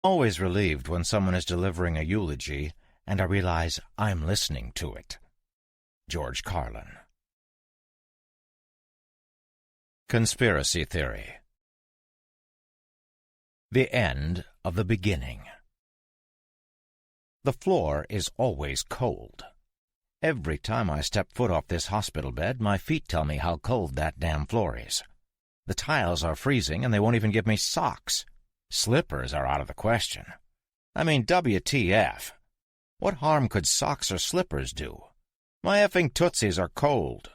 Always relieved when someone is delivering a eulogy and I realize I'm listening to it. George Carlin. Conspiracy Theory. The End of the Beginning. The floor is always cold. Every time I step foot off this hospital bed, my feet tell me how cold that damn floor is. The tiles are freezing, and they won't even give me socks. Slippers are out of the question. I mean, WTF. What harm could socks or slippers do? My effing tootsies are cold.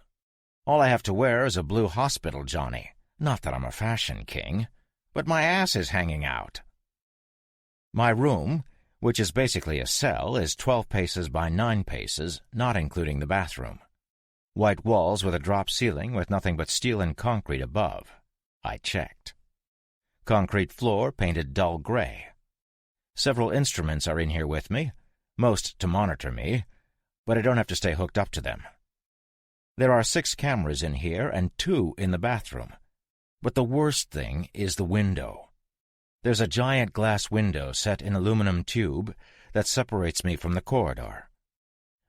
All I have to wear is a blue hospital johnny. Not that I'm a fashion king, but my ass is hanging out. My room, which is basically a cell, is 12 paces by 9 paces, not including the bathroom. White walls with a drop ceiling with nothing but steel and concrete above. I checked. Concrete floor painted dull gray. Several instruments are in here with me, most to monitor me, but I don't have to stay hooked up to them. There are 6 cameras in here and 2 in the bathroom. But the worst thing is the window. There's a giant glass window set in aluminum tube that separates me from the corridor.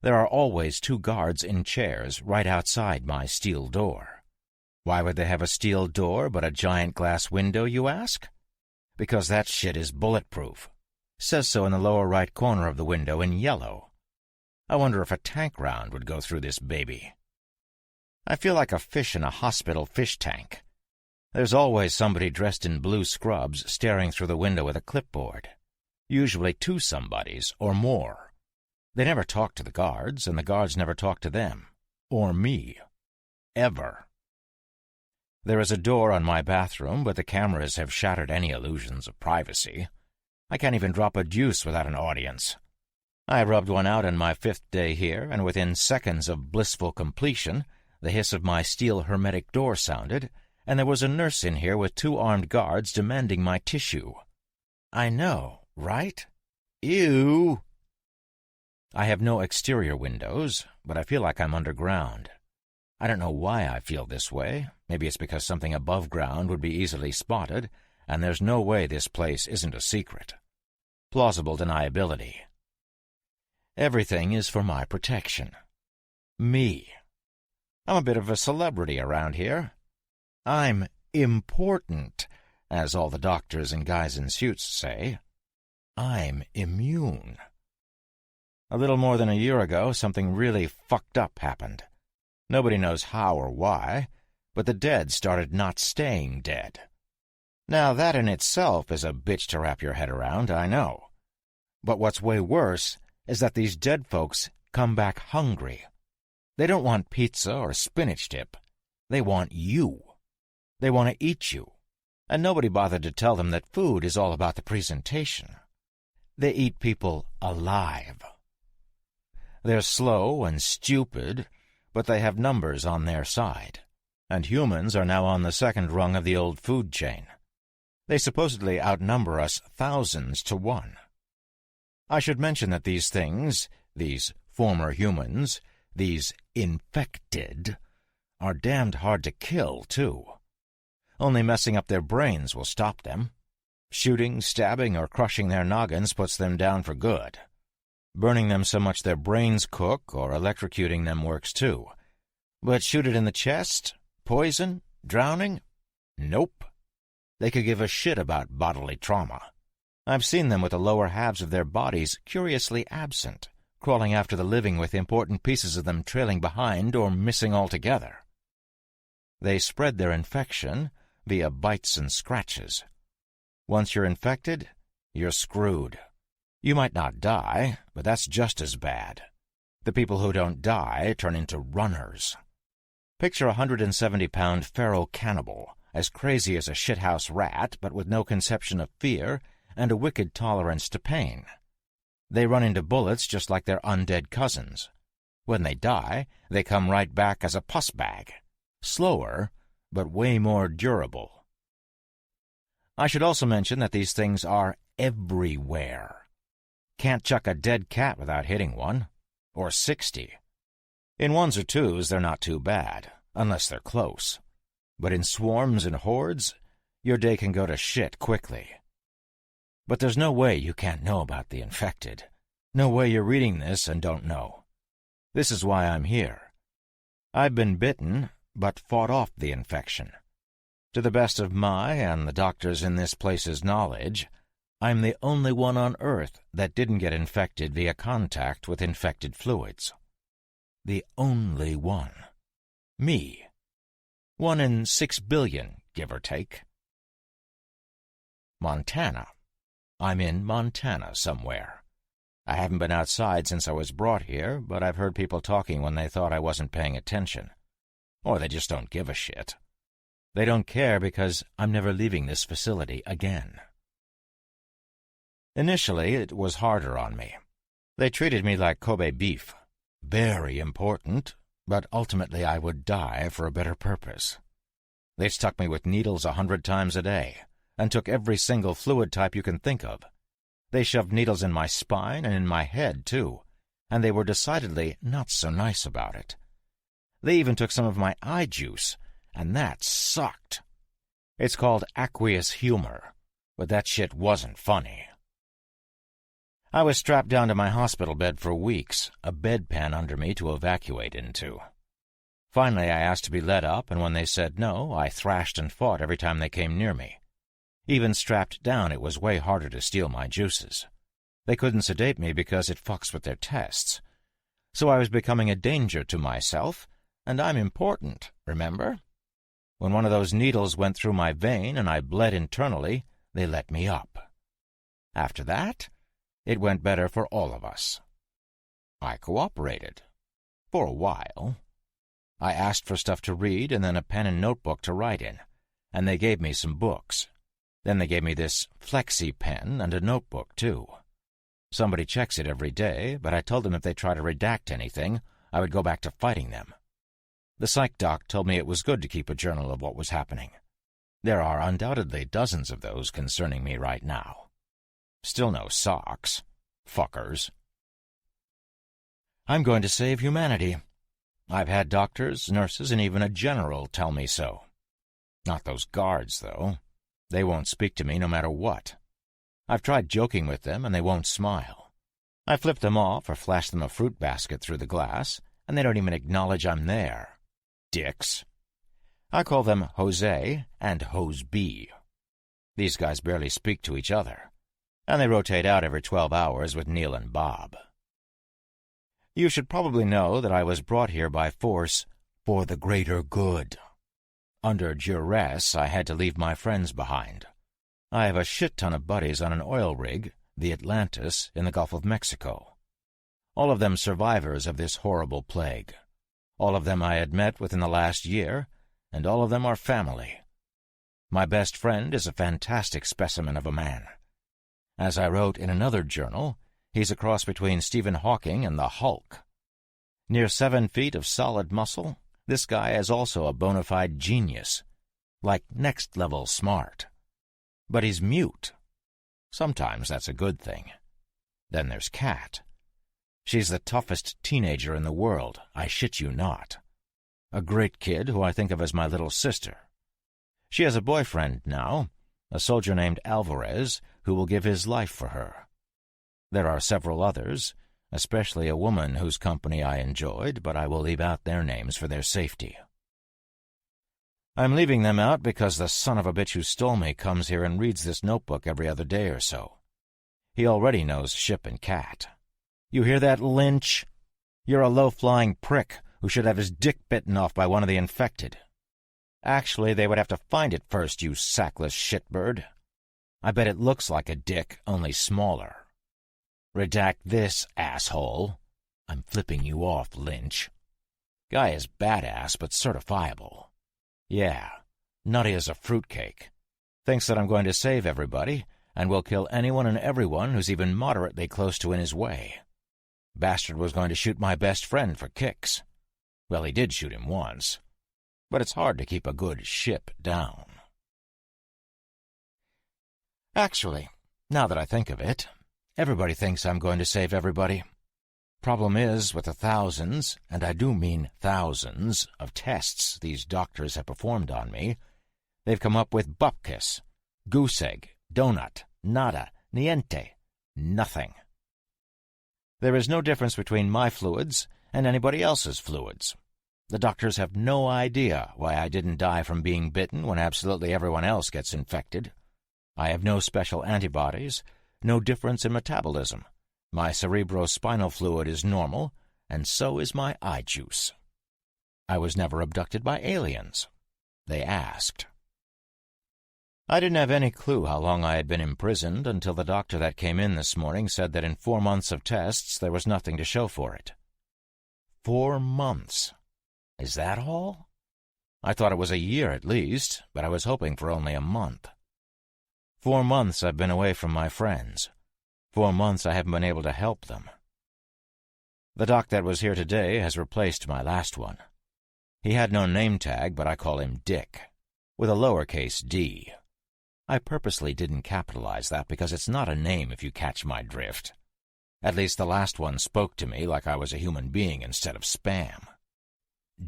There are always 2 guards in chairs right outside my steel door. Why would they have a steel door but a giant glass window, you ask? Because that shit is bulletproof. Says so in the lower right corner of the window in yellow. I wonder if a tank round would go through this baby. I feel like a fish in a hospital fish tank. There's always somebody dressed in blue scrubs staring through the window with a clipboard. Usually 2 somebodies or more. They never talk to the guards, and the guards never talk to them. Or me. Ever. There is a door on my bathroom, but the cameras have shattered any illusions of privacy. I can't even drop a deuce without an audience. I rubbed one out on my 5th day here, and within seconds of blissful completion, the hiss of my steel hermetic door sounded, and there was a nurse in here with 2 armed guards demanding my tissue. I know, right? Ew! I have no exterior windows, but I feel like I'm underground. I don't know why I feel this way. Maybe it's because something above ground would be easily spotted, and there's no way this place isn't a secret. Plausible deniability. Everything is for my protection. Me. I'm a bit of a celebrity around here. I'm important, as all the doctors and guys in suits say. I'm immune. A little more than a year ago, something really fucked up happened. Nobody knows how or why, but the dead started not staying dead. Now that in itself is a bitch to wrap your head around, I know. But what's way worse is that these dead folks come back hungry. They don't want pizza or spinach dip. They want you. They want to eat you. And nobody bothered to tell them that food is all about the presentation. They eat people alive. They're slow and stupid, but they have numbers on their side. And humans are now on the 2nd rung of the old food chain. They supposedly outnumber us thousands to 1. I should mention that these things, these former humans, these infected, are damned hard to kill, too. Only messing up their brains will stop them. Shooting, stabbing, or crushing their noggins puts them down for good. Burning them so much their brains cook or electrocuting them works too. But shoot it in the chest? Poison? Drowning? Nope. They could give a shit about bodily trauma. I've seen them with the lower halves of their bodies curiously absent, crawling after the living with important pieces of them trailing behind or missing altogether. They spread their infection via bites and scratches. Once you're infected, you're screwed. You might not die, but that's just as bad. The people who don't die turn into runners. Picture a 170-pound feral cannibal, as crazy as a shithouse rat, but with no conception of fear and a wicked tolerance to pain. They run into bullets just like their undead cousins. When they die, they come right back as a pus bag. Slower, but way more durable. I should also mention that these things are everywhere. Can't chuck a dead cat without hitting one. Or 60. In 1s or 2s, they're not too bad, unless they're close. But in swarms and hordes, your day can go to shit quickly. But there's no way you can't know about the infected. No way you're reading this and don't know. This is why I'm here. I've been bitten, but fought off the infection. To the best of my and the doctors in this place's knowledge, I'm the only one on Earth that didn't get infected via contact with infected fluids. The only one. Me. 1 in 6 billion, give or take. Montana. I'm in Montana somewhere. I haven't been outside since I was brought here, but I've heard people talking when they thought I wasn't paying attention. Or they just don't give a shit. They don't care because I'm never leaving this facility again. Initially, it was harder on me. They treated me like Kobe beef. Very important, but ultimately I would die for a better purpose. They stuck me with needles 100 times a day, and took every single fluid type you can think of. They shoved needles in my spine and in my head, too, and they were decidedly not so nice about it. They even took some of my eye juice, and that sucked. It's called aqueous humor, but that shit wasn't funny. I was strapped down to my hospital bed for weeks, a bedpan under me to evacuate into. Finally, I asked to be let up, and when they said no, I thrashed and fought every time they came near me. Even strapped down, it was way harder to steal my juices. They couldn't sedate me because it fucks with their tests. So I was becoming a danger to myself, and I'm important, remember? When one of those needles went through my vein and I bled internally, they let me up. After that, it went better for all of us. I cooperated. For a while. I asked for stuff to read and then a pen and notebook to write in, and they gave me some books. Then they gave me this flexi pen and a notebook, too. Somebody checks it every day, but I told them if they try to redact anything, I would go back to fighting them. The psych doc told me it was good to keep a journal of what was happening. There are undoubtedly dozens of those concerning me right now. Still no socks. Fuckers. I'm going to save humanity. I've had doctors, nurses, and even a general tell me so. Not those guards, though. They won't speak to me no matter what. I've tried joking with them, and they won't smile. I flip them off or flash them a fruit basket through the glass, and they don't even acknowledge I'm there. Dicks. I call them Jose and Hose B. These guys barely speak to each other, and they rotate out every 12 hours with Neil and Bob. You should probably know that I was brought here by force for the greater good. Under duress, I had to leave my friends behind. I have a shit ton of buddies on an oil rig, the Atlantis, in the Gulf of Mexico. All of them survivors of this horrible plague. All of them I had met within the last year, and all of them are family. My best friend is a fantastic specimen of a man. As I wrote in another journal, he's a cross between Stephen Hawking and the Hulk. Near 7 feet of solid muscle, this guy is also a bona fide genius, like next-level smart. But he's mute. Sometimes that's a good thing. Then there's Kat. She's the toughest teenager in the world, I shit you not. A great kid who I think of as my little sister. She has a boyfriend now, a soldier named Alvarez, who will give his life for her. There are several others, especially a woman whose company I enjoyed, but I will leave out their names for their safety. I'm leaving them out because the son of a bitch who stole me comes here and reads this notebook every other day or so. He already knows Ship and Cat. You hear that, Lynch? You're a low-flying prick who should have his dick bitten off by one of the infected. Actually, they would have to find it first, you sackless shitbird. I bet it looks like a dick, only smaller. Redact this, asshole. I'm flipping you off, Lynch. Guy is badass, but certifiable. Yeah, nutty as a fruitcake. Thinks that I'm going to save everybody, and will kill anyone and everyone who's even moderately close to in his way. Bastard was going to shoot my best friend for kicks. Well, he did shoot him once. But it's hard to keep a good ship down. Actually, now that I think of it, everybody thinks I'm going to save everybody. Problem is, with the thousands, and I do mean thousands, of tests these doctors have performed on me, they've come up with bupkis, goose egg, donut, nada, Niente. Nothing. There is no difference between my fluids and anybody else's fluids. The doctors have no idea why I didn't die from being bitten when absolutely everyone else gets infected. I have no special antibodies, no difference in metabolism. My cerebrospinal fluid is normal, and so is my eye juice. I was never abducted by aliens. They asked. I didn't have any clue how long I had been imprisoned until the doctor that came in this morning said that in 4 months of tests there was nothing to show for it. 4 months. Is that all? I thought it was a year at least, but I was hoping for only a month. 4 months I've been away from my friends. 4 months I haven't been able to help them. The doc that was here today has replaced my last one. He had no name tag, but I call him Dick, with a lowercase d. I purposely didn't capitalize that because it's not a name if you catch my drift. At least the last one spoke to me like I was a human being instead of spam.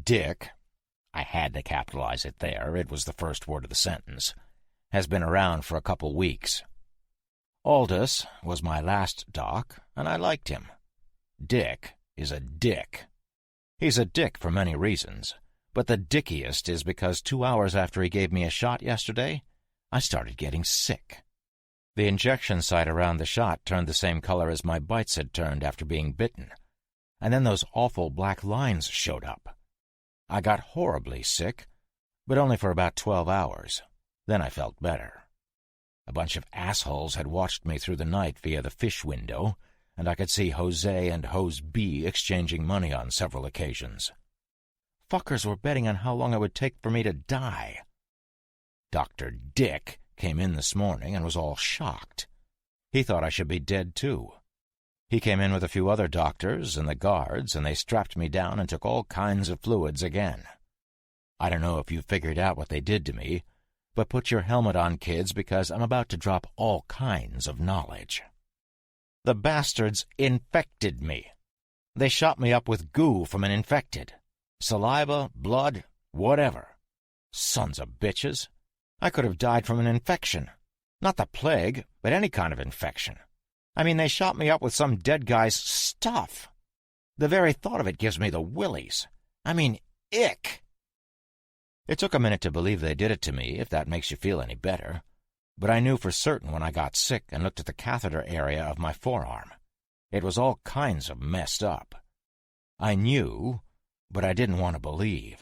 Dick, I had to capitalize it there, it was the first word of the sentence, has been around for a couple weeks. Aldous was my last doc, and I liked him. Dick is a dick. He's a dick for many reasons, but the dickiest is because 2 hours after he gave me a shot yesterday, I started getting sick. The injection site around the shot turned the same color as my bites had turned after being bitten, and then those awful black lines showed up. I got horribly sick, but only for about 12 hours. Then I felt better. A bunch of assholes had watched me through the night via the fish window, and I could see Jose and Hose B exchanging money on several occasions. Fuckers were betting on how long it would take for me to die. Dr. Dick came in this morning and was all shocked. He thought I should be dead, too. He came in with a few other doctors and the guards, and they strapped me down and took all kinds of fluids again. I don't know if you figured out what they did to me, but put your helmet on, kids, because I'm about to drop all kinds of knowledge. The bastards infected me. They shot me up with goo from an infected. Saliva, blood, whatever. Sons of bitches. I could have died from an infection. Not the plague, but any kind of infection. I mean, they shot me up with some dead guy's stuff. The very thought of it gives me the willies. I mean, ick. It took a minute to believe they did it to me, if that makes you feel any better. But I knew for certain when I got sick and looked at the catheter area of my forearm. It was all kinds of messed up. I knew, but I didn't want to believe.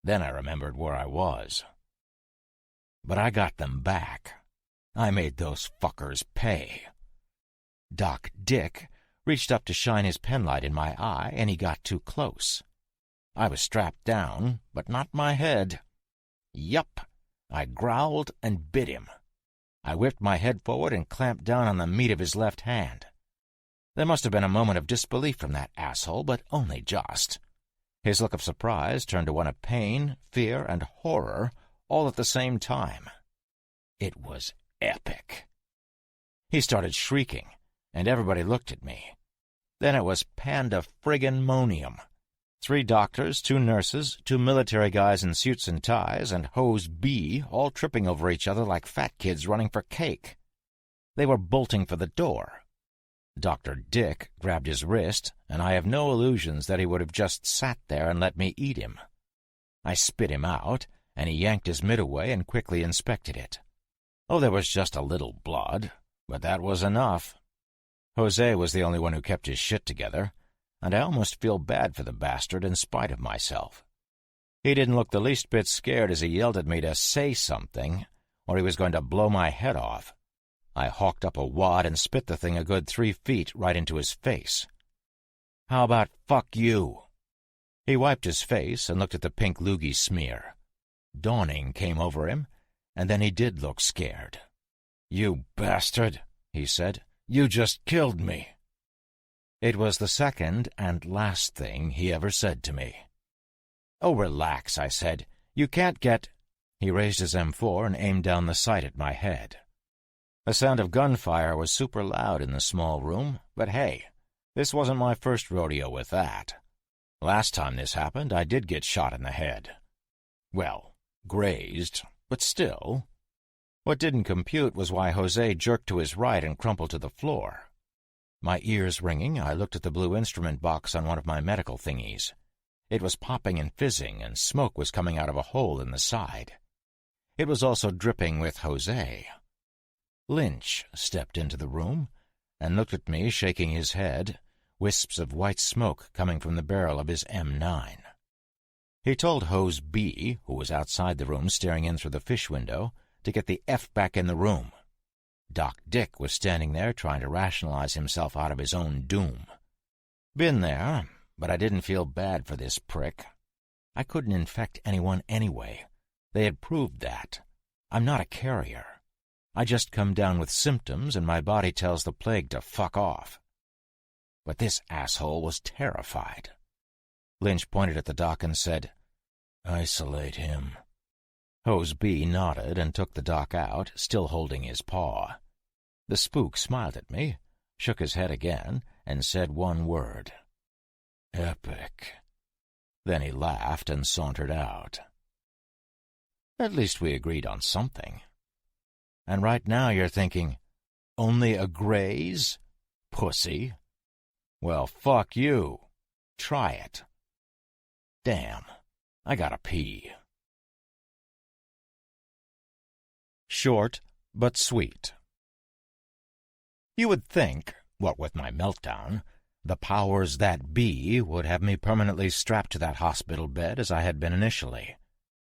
Then I remembered where I was. But I got them back. I made those fuckers pay. Doc Dick reached up to shine his penlight in my eye, and he got too close. I was strapped down, but not my head. Yup, I growled and bit him. I whipped my head forward and clamped down on the meat of his left hand. There must have been a moment of disbelief from that asshole, but only just. His look of surprise turned to one of pain, fear, and horror all at the same time. It was epic. He started shrieking, and everybody looked at me. Then it was panda-friggin-monium. 3 doctors, 2 nurses, 2 military guys in suits and ties, and Hose B all tripping over each other like fat kids running for cake. They were bolting for the door. Dr. Dick grabbed his wrist, and I have no illusions that he would have just sat there and let me eat him. I spit him out, and he yanked his mitt away and quickly inspected it. Oh, there was just a little blood, but that was enough. Jose was the only one who kept his shit together, and I almost feel bad for the bastard in spite of myself. He didn't look the least bit scared as he yelled at me to say something, or he was going to blow my head off. I hawked up a wad and spit the thing a good 3 feet right into his face. How about fuck you? He wiped his face and looked at the pink loogie smear. Dawning came over him, and then he did look scared. "You bastard," he said. "You just killed me." It was the second and last thing he ever said to me. "Oh, relax," I said. "You can't get—" He raised his M4 and aimed down the sight at my head. The sound of gunfire was super loud in the small room, but hey, this wasn't my first rodeo with that. Last time this happened, I did get shot in the head. Well, grazed, but still. What didn't compute was why Jose jerked to his right and crumpled to the floor. My ears ringing, I looked at the blue instrument box on one of my medical thingies. It was popping and fizzing, and smoke was coming out of a hole in the side. It was also dripping with Jose. Lynch stepped into the room and looked at me, shaking his head, wisps of white smoke coming from the barrel of his M9. He told Hose B, who was outside the room staring in through the fish window, to get the F back in the room. Doc Dick was standing there trying to rationalize himself out of his own doom. Been there, but I didn't feel bad for this prick. I couldn't infect anyone anyway. They had proved that. I'm not a carrier. I just come down with symptoms and my body tells the plague to fuck off. But this asshole was terrified. Lynch pointed at the doc and said, "Isolate him." Hose B nodded and took the doc out, still holding his paw. The spook smiled at me, shook his head again, and said one word. "Epic." Then he laughed and sauntered out. At least we agreed on something. And right now you're thinking, only a graze? Pussy. Well, fuck you. Try it. Damn, I gotta pee. Short but sweet. You would think, what with my meltdown, the powers that be would have me permanently strapped to that hospital bed as I had been initially.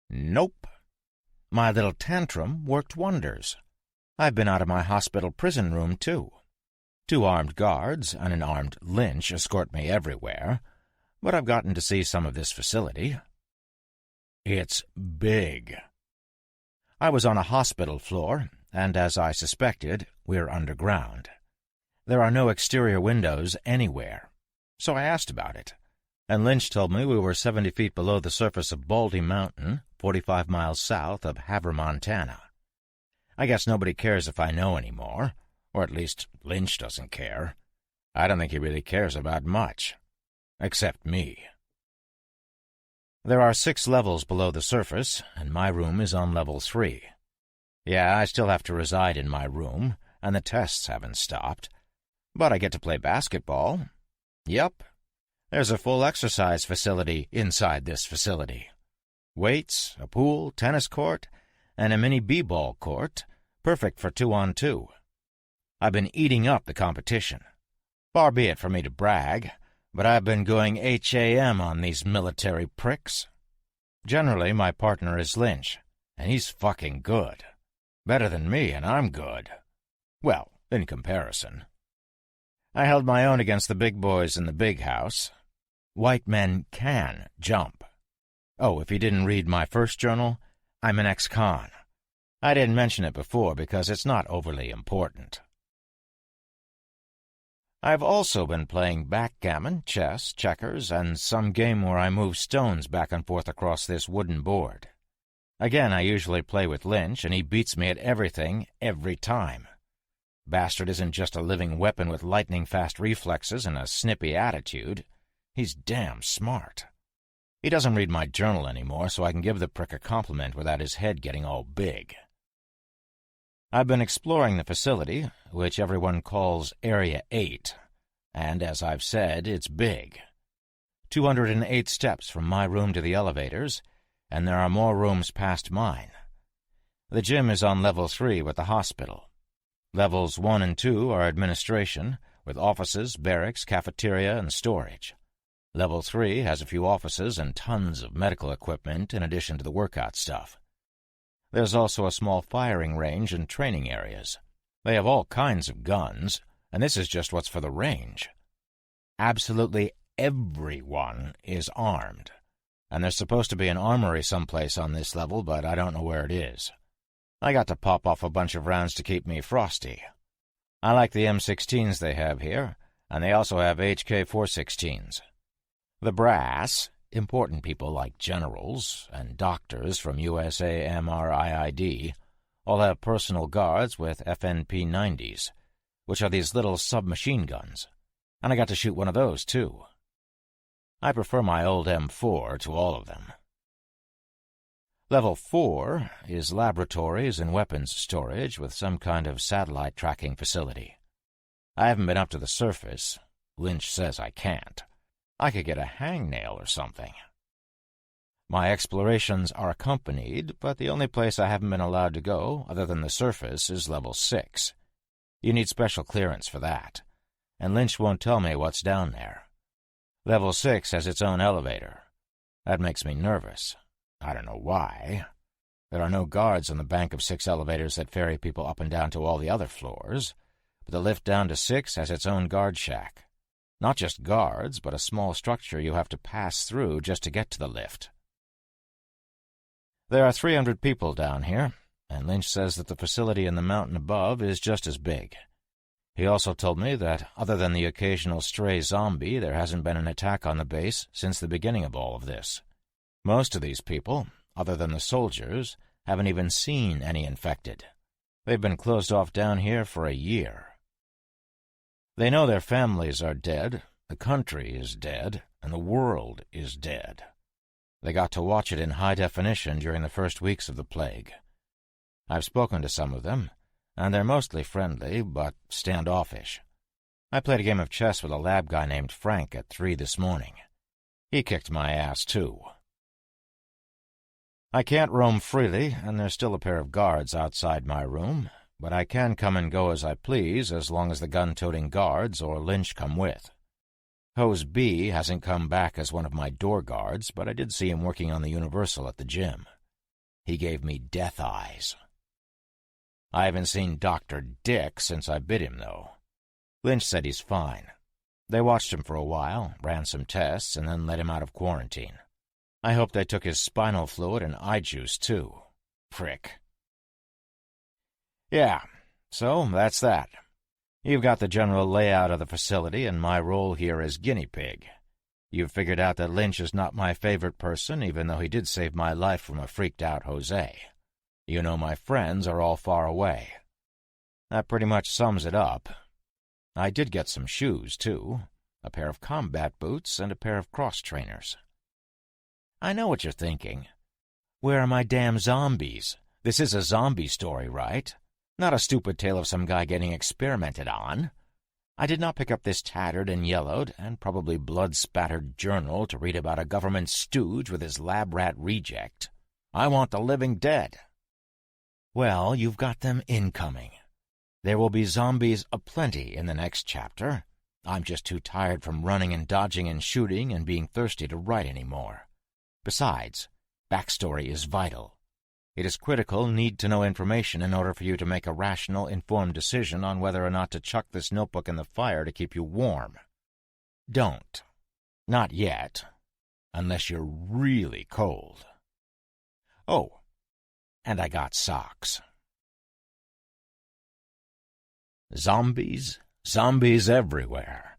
Nope. My little tantrum worked wonders. I've been out of my hospital prison room, too. 2 armed guards and an armed Lynch escort me everywhere, but I've gotten to see some of this facility. It's big. I was on a hospital floor, and as I suspected, we're underground. There are no exterior windows anywhere, so I asked about it, and Lynch told me we were 70 feet below the surface of Baldy Mountain, 45 miles south of Havre, Montana. I guess nobody cares if I know anymore, or at least Lynch doesn't care. I don't think he really cares about much, except me. There are 6 levels below the surface, and my room is on level 3. Yeah, I still have to reside in my room, and the tests haven't stopped. But I get to play basketball. Yep. There's a full exercise facility inside this facility. Weights, a pool, tennis court, and a mini b-ball court, perfect for 2-on-2. I've been eating up the competition. Far be it for me to brag, but I've been going HAM on these military pricks. Generally, my partner is Lynch, and he's fucking good. Better than me, and I'm good. Well, in comparison. I held my own against the big boys in the big house. White men can jump. Oh, if you didn't read my first journal, I'm an ex-con. I didn't mention it before because it's not overly important. I've also been playing backgammon, chess, checkers, and some game where I move stones back and forth across this wooden board. Again, I usually play with Lynch, and he beats me at everything, every time. Bastard isn't just a living weapon with lightning-fast reflexes and a snippy attitude. He's damn smart. He doesn't read my journal anymore, so I can give the prick a compliment without his head getting all big. I've been exploring the facility, which everyone calls Area 8, and as I've said, it's big. 208 steps from my room to the elevators, and there are more rooms past mine. The gym is on level 3 with the hospital. Levels 1 and 2 are administration, with offices, barracks, cafeteria, and storage. Level 3 has a few offices and tons of medical equipment in addition to the workout stuff. There's also a small firing range and training areas. They have all kinds of guns, and this is just what's for the range. Absolutely everyone is armed, and there's supposed to be an armory someplace on this level, but I don't know where it is. I got to pop off a bunch of rounds to keep me frosty. I like the M16s they have here, and they also have HK-416s. The brass, important people like generals and doctors from USAMRIID, all have personal guards with FNP-90s, which are these little submachine guns, and I got to shoot one of those, too. I prefer my old M4 to all of them. Level 4 is laboratories and weapons storage with some kind of satellite tracking facility. I haven't been up to the surface. Lynch says I can't. I could get a hangnail or something. My explorations are accompanied, but the only place I haven't been allowed to go, other than the surface, is Level 6. You need special clearance for that, and Lynch won't tell me what's down there. Level 6 has its own elevator. That makes me nervous. I don't know why. There are no guards on the bank of 6 elevators that ferry people up and down to all the other floors, but the lift down to 6 has its own guard shack. Not just guards, but a small structure you have to pass through just to get to the lift. There are 300 people down here, and Lynch says that the facility in the mountain above is just as big. He also told me that, other than the occasional stray zombie, there hasn't been an attack on the base since the beginning of all of this. Most of these people, other than the soldiers, haven't even seen any infected. They've been closed off down here for a year. They know their families are dead, the country is dead, and the world is dead. They got to watch it in high definition during the first weeks of the plague. I've spoken to some of them, and they're mostly friendly, but standoffish. I played a game of chess with a lab guy named Frank at 3 this morning. He kicked my ass, too. I can't roam freely, and there's still a pair of guards outside my room, but I can come and go as I please as long as the gun-toting guards or Lynch come with. Hose B hasn't come back as one of my door guards, but I did see him working on the Universal at the gym. He gave me death eyes. I haven't seen Dr. Dick since I bit him, though. Lynch said he's fine. They watched him for a while, ran some tests, and then let him out of quarantine. I hope they took his spinal fluid and eye juice, too. Prick. Yeah, so that's that. You've got the general layout of the facility, and my role here is guinea pig. You've figured out that Lynch is not my favorite person, even though he did save my life from a freaked-out Jose. You know my friends are all far away. That pretty much sums it up. I did get some shoes, too. A pair of combat boots and a pair of cross-trainers. I know what you're thinking. Where are my damn zombies? This is a zombie story, right? Not a stupid tale of some guy getting experimented on. I did not pick up this tattered and yellowed and probably blood-spattered journal to read about a government stooge with his lab rat reject. I want the living dead. Well, you've got them incoming. There will be zombies aplenty in the next chapter. I'm just too tired from running and dodging and shooting and being thirsty to write anymore. Besides, backstory is vital. It is critical need-to-know information in order for you to make a rational, informed decision on whether or not to chuck this notebook in the fire to keep you warm. Don't. Not yet. Unless you're really cold. Oh, and I got socks. Zombies, zombies everywhere,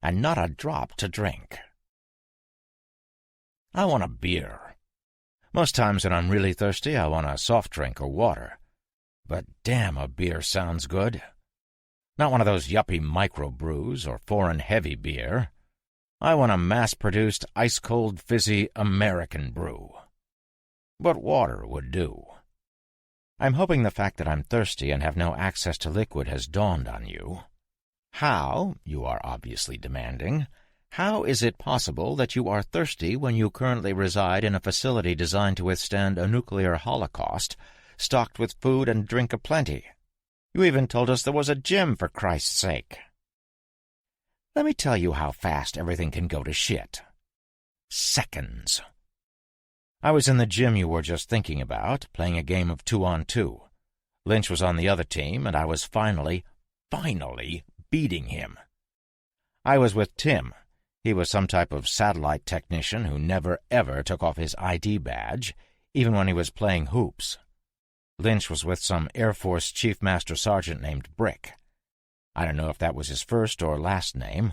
and not a drop to drink. I want a beer. Most times when I'm really thirsty, I want a soft drink or water. But damn, a beer sounds good. Not one of those yuppie microbrews or foreign heavy beer. I want a mass-produced, ice-cold, fizzy American brew. But water would do. I'm hoping the fact that I'm thirsty and have no access to liquid has dawned on you. How, you are obviously demanding, how is it possible that you are thirsty when you currently reside in a facility designed to withstand a nuclear holocaust, stocked with food and drink aplenty? You even told us there was a gym, for Christ's sake. Let me tell you how fast everything can go to shit. Seconds. I was in the gym you were just thinking about, playing a game of 2-on-2. Lynch was on the other team, and I was finally beating him. I was with Tim. He was some type of satellite technician who never, ever took off his ID badge, even when he was playing hoops. Lynch was with some Air Force Chief Master Sergeant named Brick. I don't know if that was his first or last name.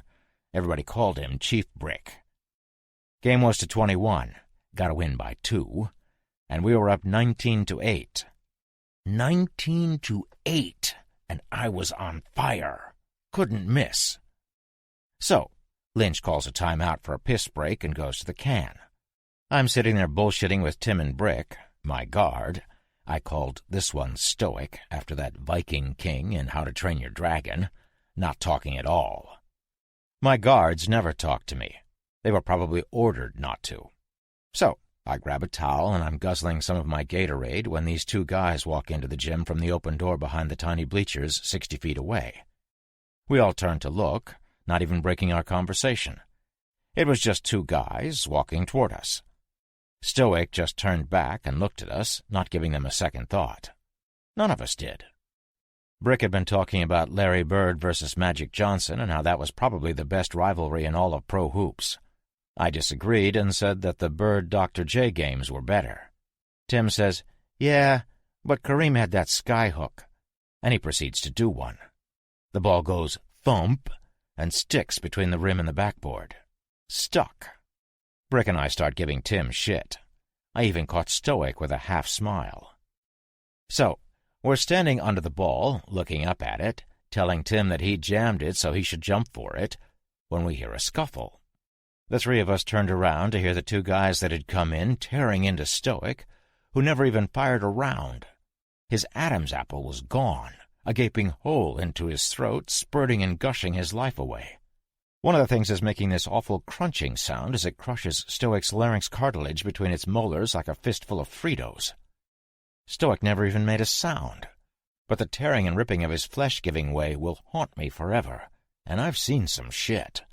Everybody called him Chief Brick. Game was to 21. Got to win by 2. And we were up 19-8. 19-8, and I was on fire. Couldn't miss. So, Lynch calls a timeout for a piss break and goes to the can. I'm sitting there bullshitting with Tim and Brick. My guard, I called this one Stoic after that Viking king in How to Train Your Dragon, not talking at all. My guards never talked to me. They were probably ordered not to. So I grab a towel and I'm guzzling some of my Gatorade when these two guys walk into the gym from the open door behind the tiny bleachers 60 feet away. We all turn to look, not even breaking our conversation. It was just two guys walking toward us. Stoic just turned back and looked at us, not giving them a second thought. None of us did. Brick had been talking about Larry Bird versus Magic Johnson and how that was probably the best rivalry in all of pro hoops. I disagreed and said that the Bird-Dr. J games were better. Tim says, "Yeah, but Kareem had that skyhook," and he proceeds to do one. The ball goes thump and sticks between the rim and the backboard. Stuck. Brick and I start giving Tim shit. I even caught Stoic with a half smile. So, we're standing under the ball, looking up at it, telling Tim that he jammed it so he should jump for it, when we hear a scuffle. The three of us turned around to hear the two guys that had come in tearing into Stoic, who never even fired a round. His Adam's apple was gone, a gaping hole into his throat, spurting and gushing his life away. One of the things is making this awful crunching sound as it crushes Stoic's larynx cartilage between its molars like a fistful of Fritos. Stoic never even made a sound, but the tearing and ripping of his flesh giving way will haunt me forever, and I've seen some shit.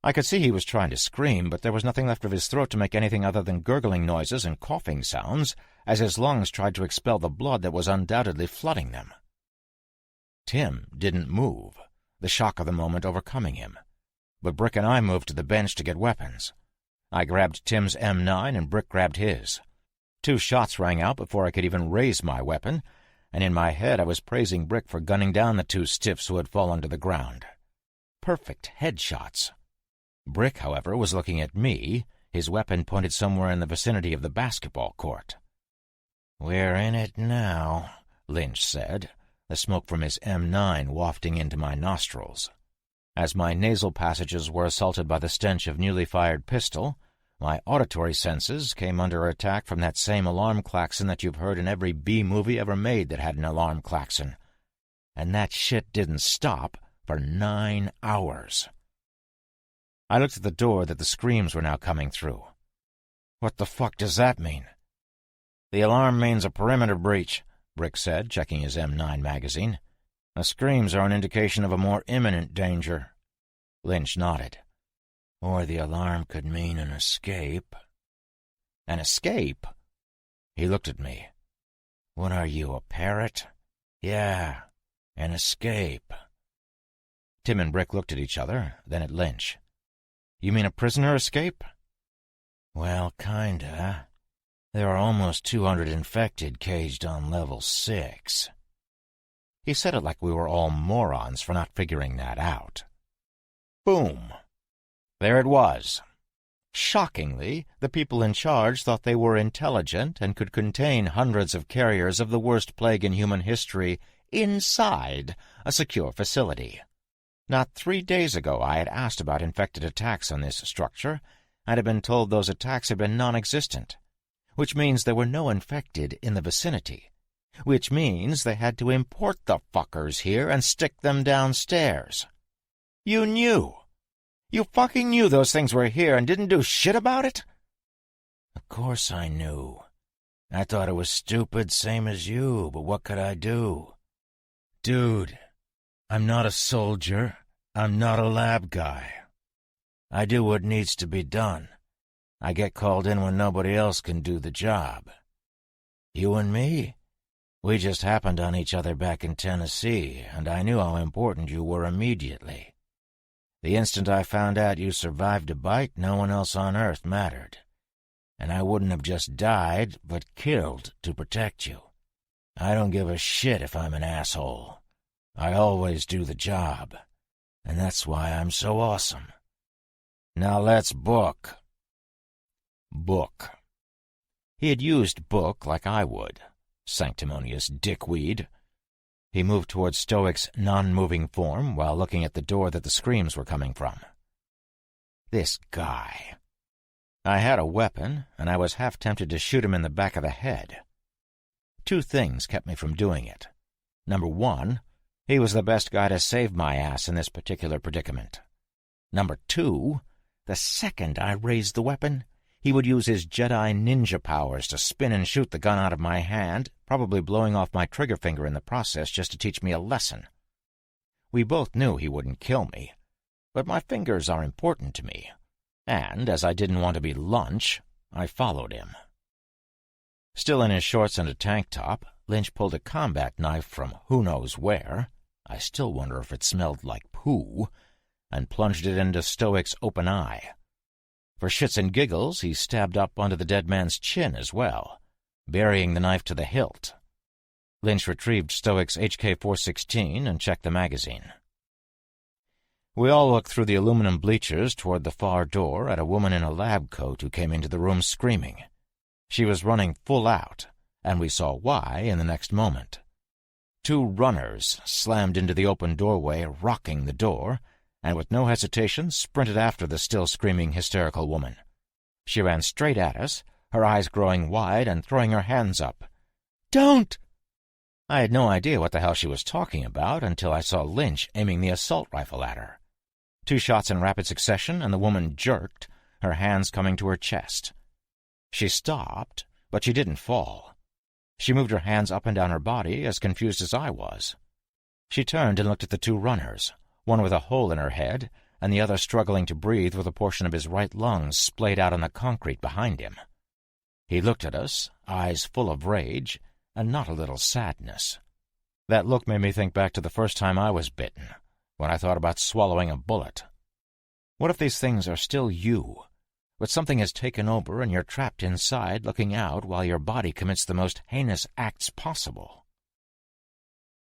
I could see he was trying to scream, but there was nothing left of his throat to make anything other than gurgling noises and coughing sounds as his lungs tried to expel the blood that was undoubtedly flooding them. Tim didn't move, the shock of the moment overcoming him. But Brick and I moved to the bench to get weapons. I grabbed Tim's M9 and Brick grabbed his. 2 shots rang out before I could even raise my weapon, and in my head I was praising Brick for gunning down the 2 stiffs who had fallen to the ground. Perfect headshots. Brick, however, was looking at me, his weapon pointed somewhere in the vicinity of the basketball court. "We're in it now," Lynch said, the smoke from his M9 wafting into my nostrils. As my nasal passages were assaulted by the stench of newly fired pistol, my auditory senses came under attack from that same alarm klaxon that you've heard in every B-movie ever made that had an alarm klaxon. And that shit didn't stop for 9 hours. I looked at the door that the screams were now coming through. "What the fuck does that mean?" "The alarm means a perimeter breach," Brick said, checking his M9 magazine. "The screams are an indication of a more imminent danger." Lynch nodded. "Or the alarm could mean an escape." "An escape?" He looked at me. "What are you, a parrot?" "Yeah, an escape." Tim and Brick looked at each other, then at Lynch. "You mean a prisoner escape?" "Well, kinda. There are almost 200 infected caged on level 6. He said it like we were all morons for not figuring that out. Boom. There it was. Shockingly, the people in charge thought they were intelligent and could contain hundreds of carriers of the worst plague in human history inside a secure facility. Not 3 days ago I had asked about infected attacks on this structure and had been told those attacks had been non-existent, which means there were no infected in the vicinity, which means they had to import the fuckers here and stick them downstairs. You knew. You fucking knew those things were here and didn't do shit about it? Of course I knew. I thought it was stupid, same as you, but what could I do? Dude, I'm not a soldier. I'm not a lab guy. I do what needs to be done. I get called in when nobody else can do the job. You and me? We just happened on each other back in Tennessee, and I knew how important you were immediately. The instant I found out you survived a bite, no one else on Earth mattered. And I wouldn't have just died, but killed to protect you. I don't give a shit if I'm an asshole. I always do the job. And that's why I'm so awesome. Now let's book. Book. He had used book like I would. Sanctimonious dickweed. He moved towards Stoic's non-moving form while looking at the door that the screams were coming from. This guy. I had a weapon, and I was half tempted to shoot him in the back of the head. Two things kept me from doing it. Number one, he was the best guy to save my ass in this particular predicament. Number two, the second I raised the weapon, he would use his Jedi ninja powers to spin and shoot the gun out of my hand, probably blowing off my trigger finger in the process just to teach me a lesson. We both knew he wouldn't kill me, but my fingers are important to me, and as I didn't want to be lunch, I followed him. Still in his shorts and a tank top, Lynch pulled a combat knife from who knows where, I still wonder if it smelled like poo, and plunged it into Stoic's open eye. For shits and giggles, he stabbed up onto the dead man's chin as well, burying the knife to the hilt. Lynch retrieved Stoic's HK-416 and checked the magazine. We all looked through the aluminum bleachers toward the far door at a woman in a lab coat who came into the room screaming. She was running full out, and we saw why in the next moment. Two runners slammed into the open doorway, rocking the door, and with no hesitation sprinted after the still screaming, hysterical woman. She ran straight at us, her eyes growing wide and throwing her hands up. "Don't!" I had no idea what the hell she was talking about until I saw Lynch aiming the assault rifle at her. 2 shots in rapid succession, and the woman jerked, her hands coming to her chest. She stopped, but she didn't fall. She moved her hands up and down her body, as confused as I was. She turned and looked at the 2 runners, one with a hole in her head, and the other struggling to breathe with a portion of his right lung splayed out on the concrete behind him. He looked at us, eyes full of rage, and not a little sadness. That look made me think back to the first time I was bitten, when I thought about swallowing a bullet. What if these things are still you, but something has taken over and you're trapped inside looking out while your body commits the most heinous acts possible?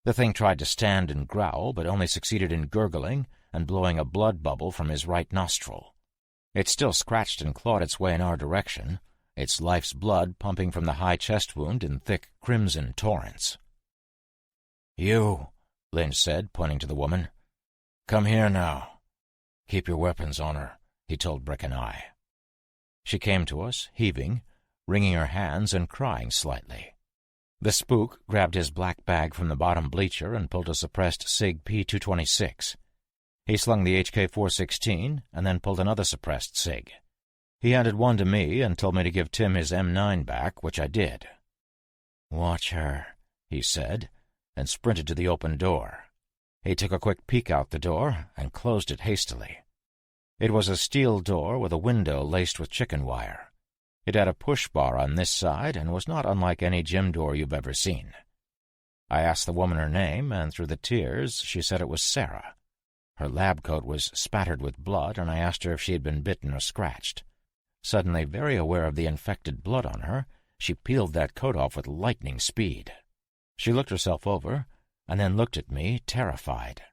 The thing tried to stand and growl, but only succeeded in gurgling and blowing a blood bubble from his right nostril. It still scratched and clawed its way in our direction, its life's blood pumping from the high chest wound in thick crimson torrents. "You," Lynch said, pointing to the woman. "Come here now. Keep your weapons on her," he told Brick and I. She came to us, heaving, wringing her hands and crying slightly. The spook grabbed his black bag from the bottom bleacher and pulled a suppressed SIG P226. He slung the HK-416 and then pulled another suppressed SIG. He handed one to me and told me to give Tim his M9 back, which I did. "Watch her," he said, and sprinted to the open door. He took a quick peek out the door and closed it hastily. It was a steel door with a window laced with chicken wire. It had a push bar on this side and was not unlike any gym door you've ever seen. I asked the woman her name, and through the tears she said it was Sarah. Her lab coat was spattered with blood, and I asked her if she had been bitten or scratched. Suddenly very aware of the infected blood on her, she peeled that coat off with lightning speed. She looked herself over, and then looked at me, terrified.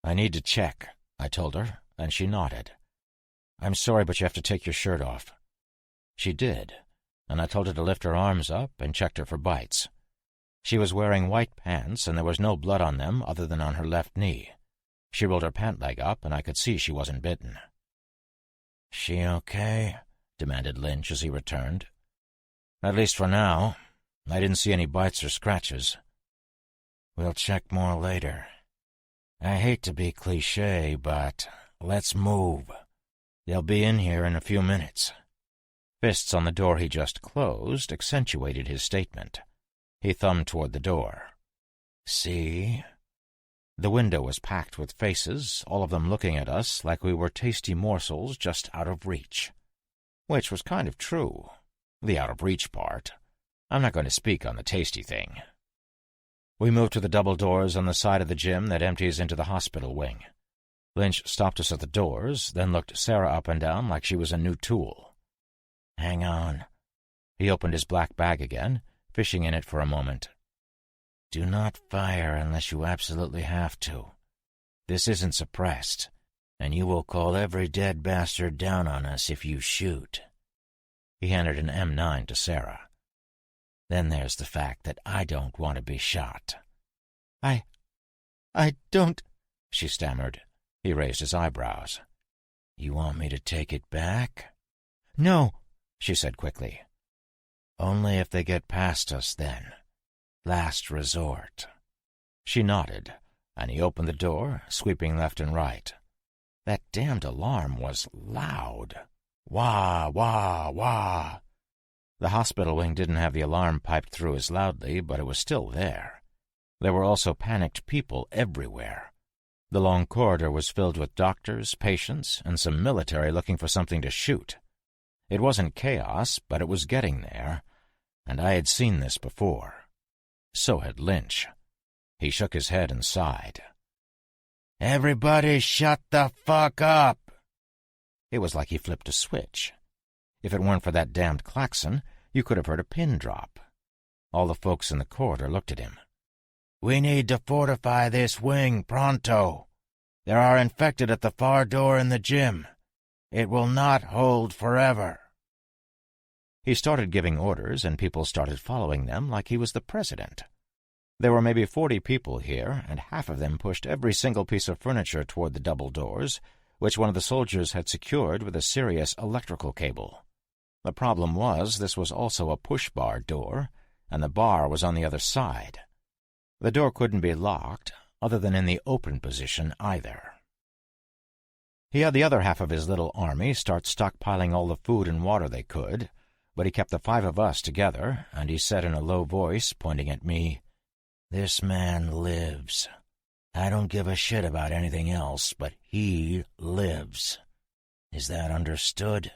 "I need to check," I told her, and she nodded. "I'm sorry, but you have to take your shirt off." She did, and I told her to lift her arms up and checked her for bites. She was wearing white pants, and there was no blood on them other than on her left knee. She rolled her pant leg up, and I could see she wasn't bitten. "She okay?" demanded Lynch as he returned. "At least for now. I didn't see any bites or scratches. We'll check more later. I hate to be cliché, but let's move. They'll be in here in a few minutes." Fists on the door he just closed accentuated his statement. He thumbed toward the door. "See?" The window was packed with faces, all of them looking at us like we were tasty morsels just out of reach. Which was kind of true. The out-of-reach part. I'm not going to speak on the tasty thing. We moved to the double doors on the side of the gym that empties into the hospital wing. Lynch stopped us at the doors, then looked Sarah up and down like she was a new tool. "Hang on." He opened his black bag again, fishing in it for a moment. "Do not fire unless you absolutely have to. This isn't suppressed, and you will call every dead bastard down on us if you shoot." He handed an M9 to Sarah. "Then there's the fact that I don't want to be shot." I don't," she stammered. He raised his eyebrows. "You want me to take it back?" "No," she said quickly. "Only if they get past us, then. Last resort." She nodded, and he opened the door, sweeping left and right. That damned alarm was loud. Wah, wah, wah. The hospital wing didn't have the alarm piped through as loudly, but it was still there. There were also panicked people everywhere. The long corridor was filled with doctors, patients, and some military looking for something to shoot. It wasn't chaos, but it was getting there, and I had seen this before. So had Lynch. He shook his head and sighed. "Everybody shut the fuck up!" It was like he flipped a switch. If it weren't for that damned klaxon, you could have heard a pin drop. All the folks in the corridor looked at him. "We need to fortify this wing pronto. There are infected at the far door in the gym. It will not hold forever." He started giving orders, and people started following them like he was the president. There were maybe 40 people here, and half of them pushed every single piece of furniture toward the double doors, which one of the soldiers had secured with a serious electrical cable. The problem was this was also a push-bar door, and the bar was on the other side. The door couldn't be locked, other than in the open position either. He had the other half of his little army start stockpiling all the food and water they could, but he kept the 5 of us together, and he said in a low voice, pointing at me, "This man lives. I don't give a shit about anything else, but he lives. Is that understood?"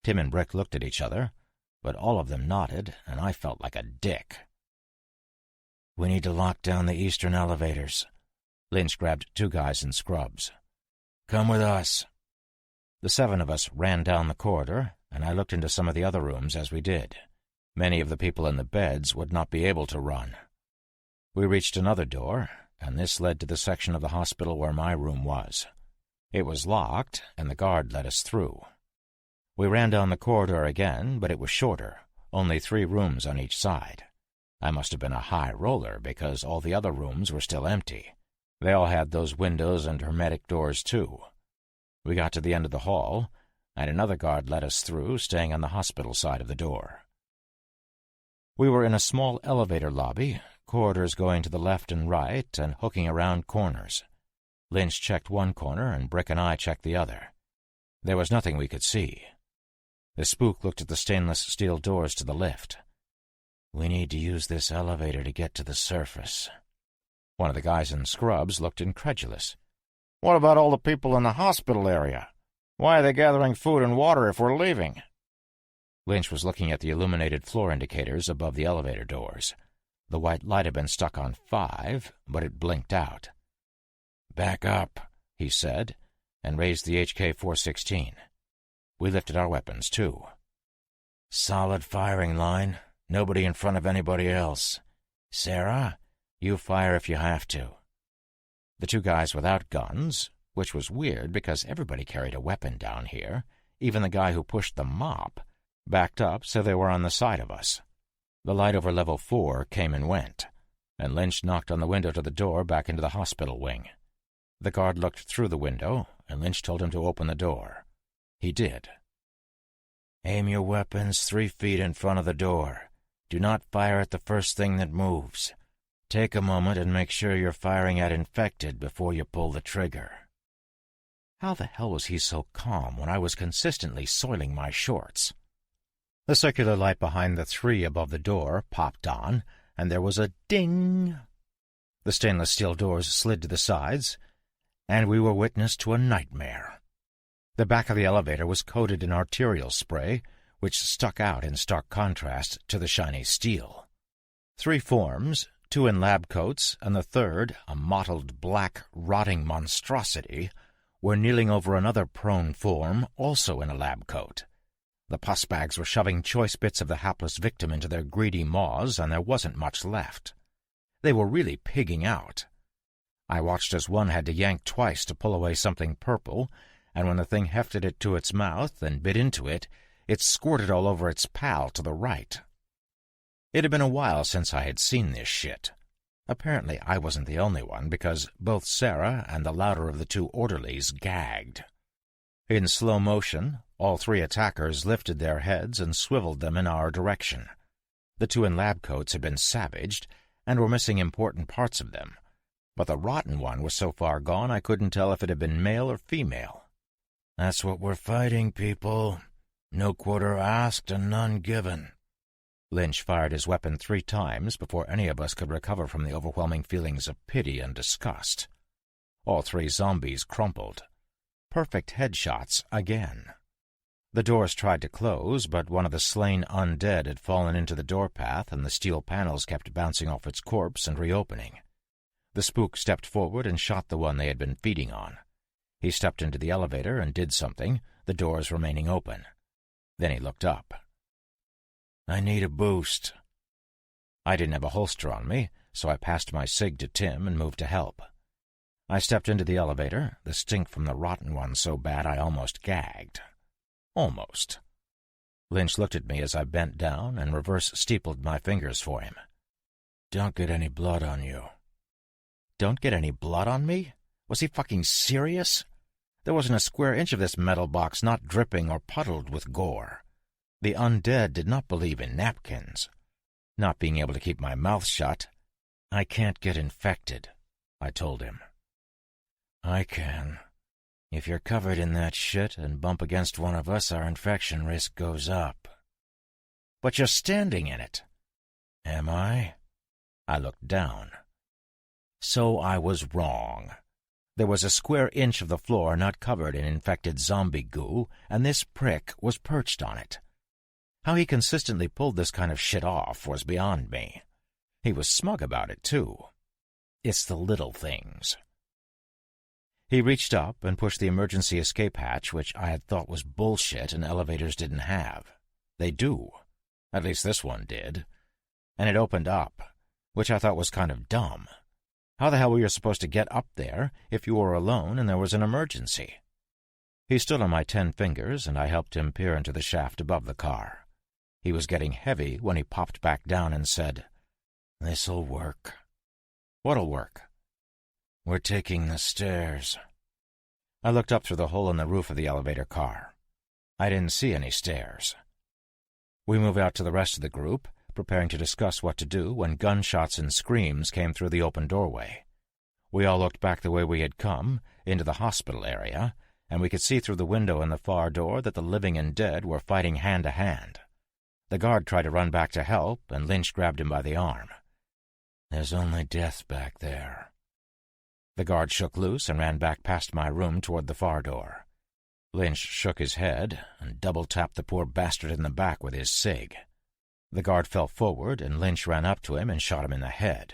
Tim and Brick looked at each other, but all of them nodded, and I felt like a dick. "We need to lock down the eastern elevators." Lynch grabbed 2 guys in scrubs. "Come with us." The 7 of us ran down the corridor, and I looked into some of the other rooms as we did. Many of the people in the beds would not be able to run. We reached another door, and this led to the section of the hospital where my room was. It was locked, and the guard let us through. We ran down the corridor again, but it was shorter, only 3 rooms on each side. I must have been a high roller, because all the other rooms were still empty. They all had those windows and hermetic doors, too. We got to the end of the hall, and another guard let us through, staying on the hospital side of the door. We were in a small elevator lobby, corridors going to the left and right and hooking around corners. Lynch checked one corner, and Brick and I checked the other. There was nothing we could see. The spook looked at the stainless steel doors to the lift. "We need to use this elevator to get to the surface." One of the guys in scrubs looked incredulous. "What about all the people in the hospital area? Why are they gathering food and water if we're leaving?" Lynch was looking at the illuminated floor indicators above the elevator doors. The white light had been stuck on 5, but it blinked out. "Back up," he said, and raised the HK-416. We lifted our weapons, too. "Solid firing line. Nobody in front of anybody else. Sarah, you fire if you have to." The 2 guys without guns, which was weird because everybody carried a weapon down here, even the guy who pushed the mop, backed up so they were on the side of us. The light over level 4 came and went, and Lynch knocked on the window to the door back into the hospital wing. The guard looked through the window, and Lynch told him to open the door. He did. "Aim your weapons 3 feet in front of the door. Do not fire at the first thing that moves. Take a moment and make sure you're firing at infected before you pull the trigger." How the hell was he so calm when I was consistently soiling my shorts? The circular light behind the 3 above the door popped on, and there was a ding. The stainless steel doors slid to the sides, and we were witness to a nightmare. The back of the elevator was coated in arterial spray, which stuck out in stark contrast to the shiny steel. 3 forms, 2 in lab coats, and the 3rd, a mottled black, rotting monstrosity, were kneeling over another prone form, also in a lab coat. The pus bags were shoving choice bits of the hapless victim into their greedy maws, and there wasn't much left. They were really pigging out. I watched as one had to yank twice to pull away something purple, and when the thing hefted it to its mouth and bit into it, it squirted all over its pal to the right. It had been a while since I had seen this shit. Apparently I wasn't the only one, because both Sarah and the louder of the 2 orderlies gagged. In slow motion, All three attackers lifted their heads and swiveled them in our direction. The two in lab coats had been savaged and were missing important parts of them, but the rotten one was so far gone I couldn't tell if it had been male or female. "That's what we're fighting, people. No quarter asked and none given." Lynch fired his weapon 3 times before any of us could recover from the overwhelming feelings of pity and disgust. All 3 zombies crumpled. Perfect headshots again. The doors tried to close, but one of the slain undead had fallen into the door path and the steel panels kept bouncing off its corpse and reopening. The spook stepped forward and shot the one they had been feeding on. He stepped into the elevator and did something, the doors remaining open. Then he looked up. "I need a boost." I didn't have a holster on me, so I passed my cig to Tim and moved to help. I stepped into the elevator, the stink from the rotten one so bad I almost gagged. Almost. Lynch looked at me as I bent down and reverse-steepled my fingers for him. "Don't get any blood on you." Don't get any blood on me? Was he fucking serious? There wasn't a square inch of this metal box not dripping or puddled with gore. The undead did not believe in napkins. Not being able to keep my mouth shut, "I can't get infected," I told him. "I can. If you're covered in that shit and bump against one of us, our infection risk goes up." "But you're standing in it." "Am I?" I looked down. So I was wrong. There was a square inch of the floor not covered in infected zombie goo, and this prick was perched on it. How he consistently pulled this kind of shit off was beyond me. He was smug about it, too. It's the little things. He reached up and pushed the emergency escape hatch, which I had thought was bullshit and elevators didn't have. They do. At least this one did. And it opened up, which I thought was kind of dumb. How the hell were you supposed to get up there if you were alone and there was an emergency? He stood on my 10 fingers, and I helped him peer into the shaft above the car. He was getting heavy when he popped back down and said, "This'll work." "What'll work?" "We're taking the stairs." I looked up through the hole in the roof of the elevator car. I didn't see any stairs. We moved out to the rest of the group, preparing to discuss what to do when gunshots and screams came through the open doorway. We all looked back the way we had come, into the hospital area, and we could see through the window in the far door that the living and dead were fighting hand to hand. The guard tried to run back to help, and Lynch grabbed him by the arm. "There's only death back there." The guard shook loose and ran back past my room toward the far door. Lynch shook his head and double-tapped the poor bastard in the back with his cig. The guard fell forward, and Lynch ran up to him and shot him in the head.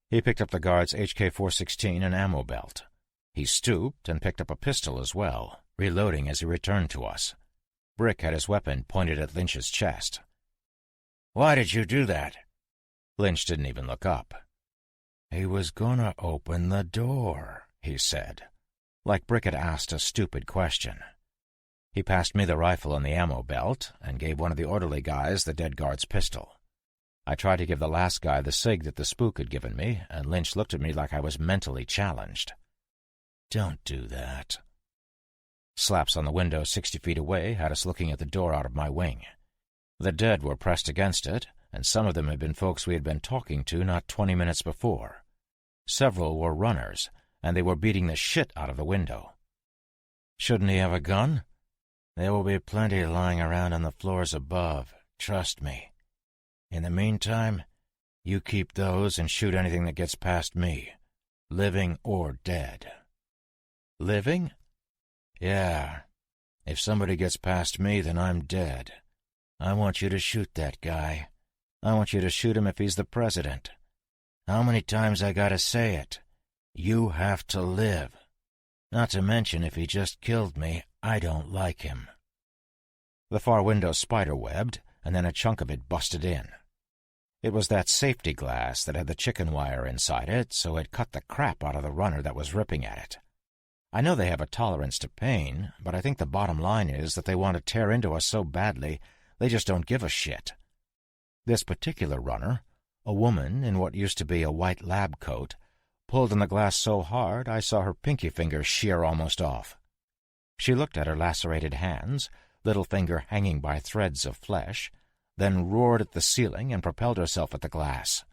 He picked up the guard's HK-416 and ammo belt. He stooped and picked up a pistol as well, reloading as he returned to us. Brick had his weapon pointed at Lynch's chest. "Why did you do that?" Lynch didn't even look up. "He was gonna open the door," he said, like Brick had asked a stupid question. He passed me the rifle and the ammo belt and gave one of the orderly guys the dead guard's pistol. I tried to give the last guy the cig that the spook had given me, and Lynch looked at me like I was mentally challenged. "Don't do that." Slaps on the window 60 feet away had us looking at the door out of my wing. The dead were pressed against it, and some of them had been folks we had been talking to not 20 minutes before. Several were runners, and they were beating the shit out of the window. "Shouldn't he have a gun?" "There will be plenty lying around on the floors above, trust me. In the meantime, you keep those and shoot anything that gets past me, living or dead." "Living?" "Yeah. If somebody gets past me, then I'm dead. I want you to shoot that guy. I want you to shoot him if he's the president. How many times I gotta say it? You have to live. Not to mention, if he just killed me, I don't like him." The far window spider-webbed, and then a chunk of it busted in. It was that safety glass that had the chicken wire inside it, so it cut the crap out of the runner that was ripping at it. I know they have a tolerance to pain, but I think the bottom line is that they want to tear into us so badly, they just don't give a shit. This particular runner, a woman in what used to be a white lab coat, pulled on the glass so hard I saw her pinky finger shear almost off. She looked at her lacerated hands, little finger hanging by threads of flesh, then roared at the ceiling and propelled herself at the glass.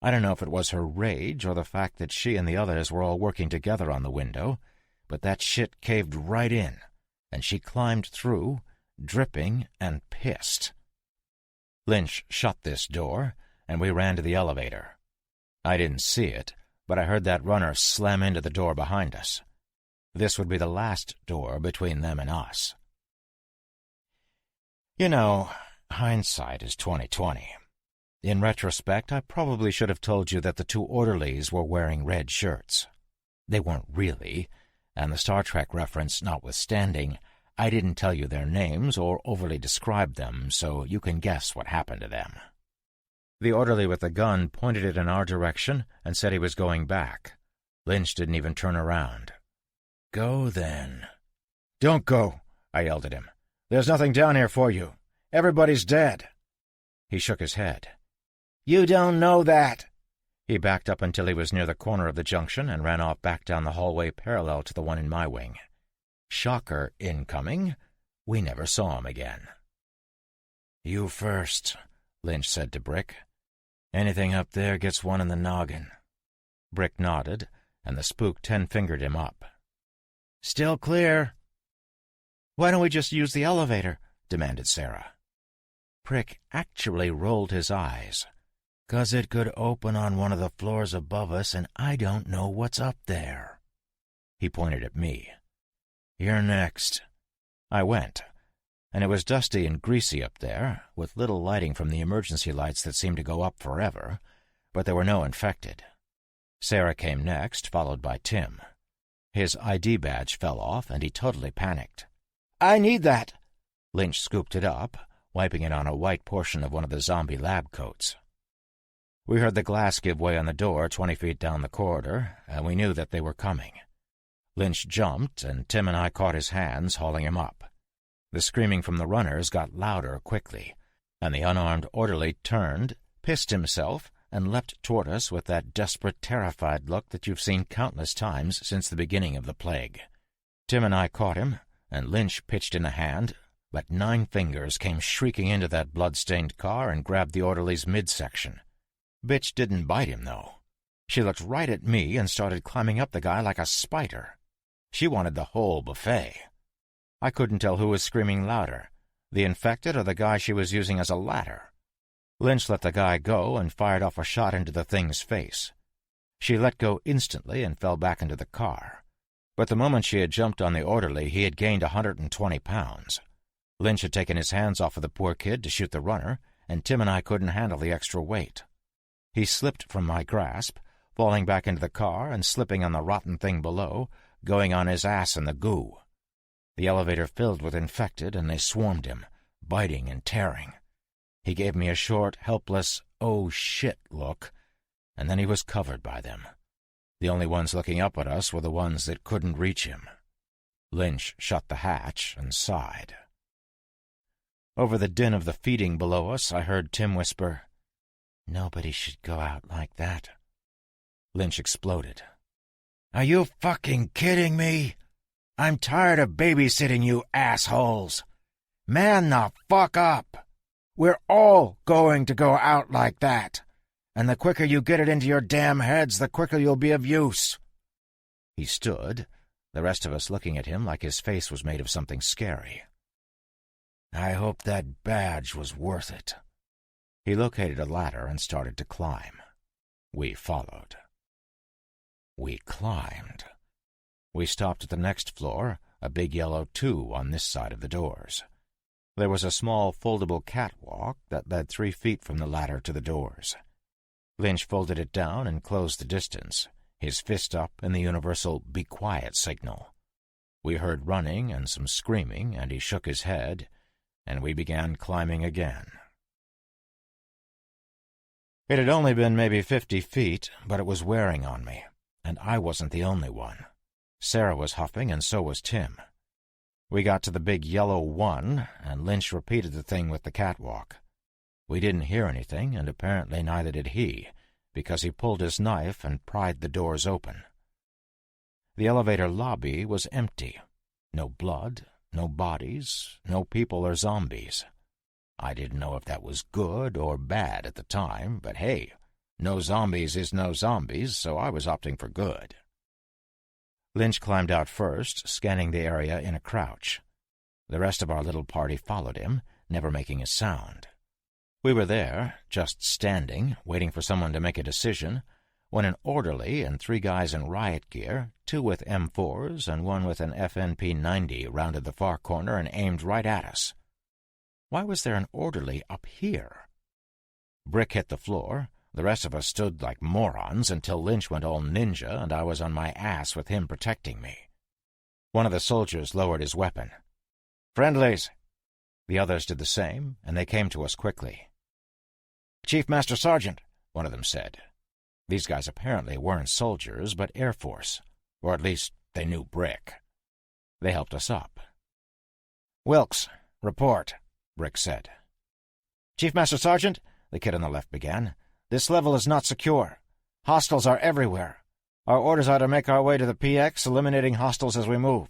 I don't know if it was her rage or the fact that she and the others were all working together on the window, but that shit caved right in, and she climbed through, dripping and pissed. Lynch shut this door, and we ran to the elevator. I didn't see it, but I heard that runner slam into the door behind us. This would be the last door between them and us. You know, hindsight is 20/20. In retrospect, I probably should have told you that the two orderlies were wearing red shirts. They weren't really, and the Star Trek reference notwithstanding, I didn't tell you their names or overly describe them, so you can guess what happened to them. The orderly with the gun pointed it in our direction and said he was going back. Lynch didn't even turn around. "Go, then." "Don't go," I yelled at him. "There's nothing down here for you. Everybody's dead." He shook his head. "You don't know that." He backed up until he was near the corner of the junction and ran off back down the hallway parallel to the one in my wing. Shocker incoming, we never saw him again. "You first," Lynch said to Brick. "Anything up there gets one in the noggin." Brick nodded, and the spook 10-fingered him up. "Still clear." "Why don't we just use the elevator?" demanded Sarah. Brick actually rolled his eyes. "'Cause it could open on one of the floors above us, and I don't know what's up there." He pointed at me. "You're next." I went, and it was dusty and greasy up there, with little lighting from the emergency lights that seemed to go up forever, but there were no infected. Sarah came next, followed by Tim. His ID badge fell off, and he totally panicked. "I need that." Lynch scooped it up, wiping it on a white portion of one of the zombie lab coats. We heard the glass give way on the door 20 feet down the corridor, and we knew that they were coming. Lynch jumped, and Tim and I caught his hands, hauling him up. The screaming from the runners got louder quickly, and the unarmed orderly turned, pissed himself, and leapt toward us with that desperate, terrified look that you've seen countless times since the beginning of the plague. Tim and I caught him, and Lynch pitched in a hand, but 9 fingers came shrieking into that blood-stained car and grabbed the orderly's midsection. Bitch didn't bite him, though. She looked right at me and started climbing up the guy like a spider. She wanted the whole buffet. I couldn't tell who was screaming louder, the infected or the guy she was using as a ladder. Lynch let the guy go and fired off a shot into the thing's face. She let go instantly and fell back into the car. But the moment she had jumped on the orderly, he had gained 120 pounds. Lynch had taken his hands off of the poor kid to shoot the runner, and Tim and I couldn't handle the extra weight. He slipped from my grasp, falling back into the car and slipping on the rotten thing below, going on his ass in the goo. The elevator filled with infected, and they swarmed him, biting and tearing. He gave me a short, helpless, "oh shit" look, and then he was covered by them. The only ones looking up at us were the ones that couldn't reach him. Lynch shut the hatch and sighed. Over the din of the feeding below us, I heard Tim whisper, "Nobody should go out like that." Lynch exploded. "Are you fucking kidding me? I'm tired of babysitting you assholes. Man the fuck up. We're all going to go out like that. And the quicker you get it into your damn heads, the quicker you'll be of use." He stood, the rest of us looking at him like his face was made of something scary. "I hope that badge was worth it." He located a ladder and started to climb. We followed. We climbed. We stopped at the next floor, a big yellow 2 on this side of the doors. There was a small foldable catwalk that led 3 feet from the ladder to the doors. Lynch folded it down and closed the distance, his fist up in the universal "be quiet" signal. We heard running and some screaming, and he shook his head, and we began climbing again. It had only been maybe 50 feet, but it was wearing on me, and I wasn't the only one. Sarah was huffing, and so was Tim. We got to the big yellow 1, and Lynch repeated the thing with the catwalk. We didn't hear anything, and apparently neither did he, because he pulled his knife and pried the doors open. The elevator lobby was empty. No blood, no bodies, no people or zombies. I didn't know if that was good or bad at the time, but hey, no zombies is no zombies, so I was opting for good. Lynch climbed out first, scanning the area in a crouch. The rest of our little party followed him, never making a sound. We were there, just standing, waiting for someone to make a decision, when an orderly and 3 guys in riot gear, 2 with M4s and 1 with an FNP-90, rounded the far corner and aimed right at us. Why was there an orderly up here? Brick hit the floor. The rest of us stood like morons until Lynch went all ninja and I was on my ass with him protecting me. One of the soldiers lowered his weapon. "Friendlies!" The others did the same, and they came to us quickly. "Chief Master Sergeant," one of them said. These guys apparently weren't soldiers, but Air Force, or at least they knew Brick. They helped us up. "Wilkes, report," Brick said. "Chief Master Sergeant," the kid on the left began, "this level is not secure. Hostiles are everywhere. Our orders are to make our way to the PX, eliminating hostiles as we move.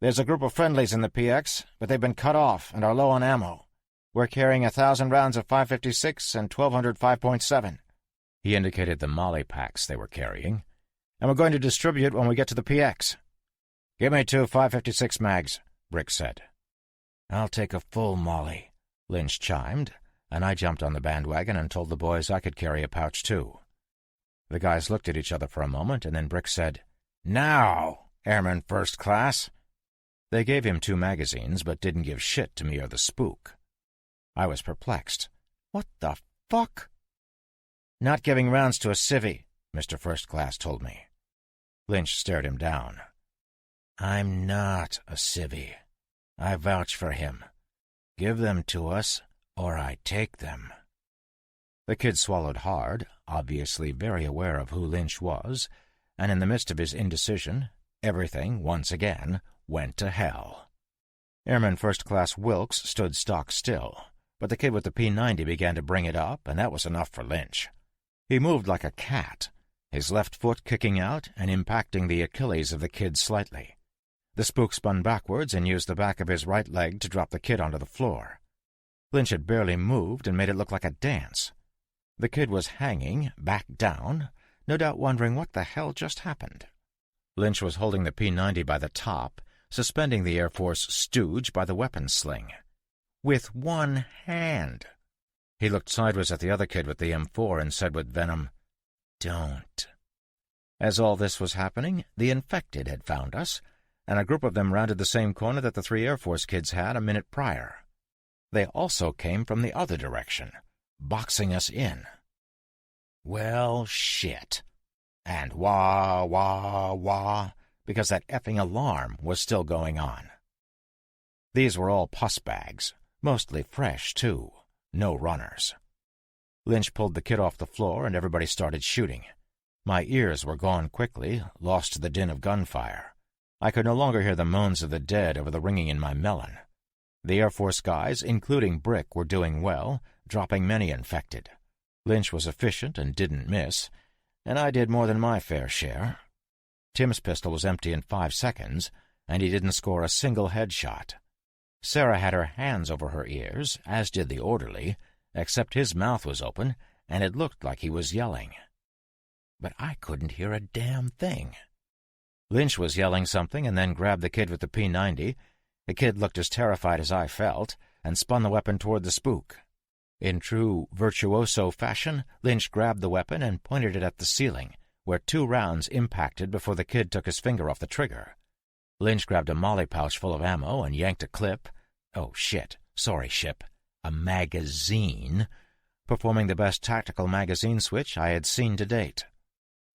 There's a group of friendlies in the PX, but they've been cut off and are low on ammo. We're carrying 1,000 rounds of 5.56 and 1,200 5.7. He indicated the Molly packs they were carrying. "And we're going to distribute when we get to the PX. "Give me 2 5.56 mags, Brick said. "I'll take a full Molly," Lynch chimed, and I jumped on the bandwagon and told the boys I could carry a pouch too. The guys looked at each other for a moment, and then Brick said, "Now, Airman First Class." They gave him 2 magazines, but didn't give shit to me or the spook. I was perplexed. What the fuck? "Not giving rounds to a civvy," Mr. First Class told me. Lynch stared him down. "I'm not a civvy. I vouch for him. Give them to us, or I take them." The kid swallowed hard, obviously very aware of who Lynch was, and in the midst of his indecision, everything, once again, went to hell. Airman First Class Wilkes stood stock still, but the kid with the P90 began to bring it up, and that was enough for Lynch. He moved like a cat, his left foot kicking out and impacting the Achilles of the kid slightly. The spook spun backwards and used the back of his right leg to drop the kid onto the floor. Lynch had barely moved and made it look like a dance. The kid was hanging, back down, no doubt wondering what the hell just happened. Lynch was holding the P90 by the top, suspending the Air Force stooge by the weapon sling. With one hand. He looked sideways at the other kid with the M4 and said with venom, "Don't." As all this was happening, the infected had found us, and a group of them rounded the same corner that the 3 Air Force kids had a minute prior. They also came from the other direction, boxing us in. Well, shit. And wah, wah, wah, because that effing alarm was still going on. These were all pus bags, mostly fresh, too. No runners. Lynch pulled the kid off the floor, and everybody started shooting. My ears were gone quickly, lost to the din of gunfire. I could no longer hear the moans of the dead over the ringing in my melon. The Air Force guys, including Brick, were doing well, dropping many infected. Lynch was efficient and didn't miss, and I did more than my fair share. Tim's pistol was empty in 5 seconds, and he didn't score a single headshot. Sarah had her hands over her ears, as did the orderly, except his mouth was open, and it looked like he was yelling. But I couldn't hear a damn thing. Lynch was yelling something and then grabbed the kid with the P90. The kid looked as terrified as I felt, and spun the weapon toward the spook. In true virtuoso fashion, Lynch grabbed the weapon and pointed it at the ceiling, where 2 rounds impacted before the kid took his finger off the trigger. Lynch grabbed a molly pouch full of ammo and yanked a clip. Oh, shit. Sorry, Ship. A magazine, performing the best tactical magazine switch I had seen to date.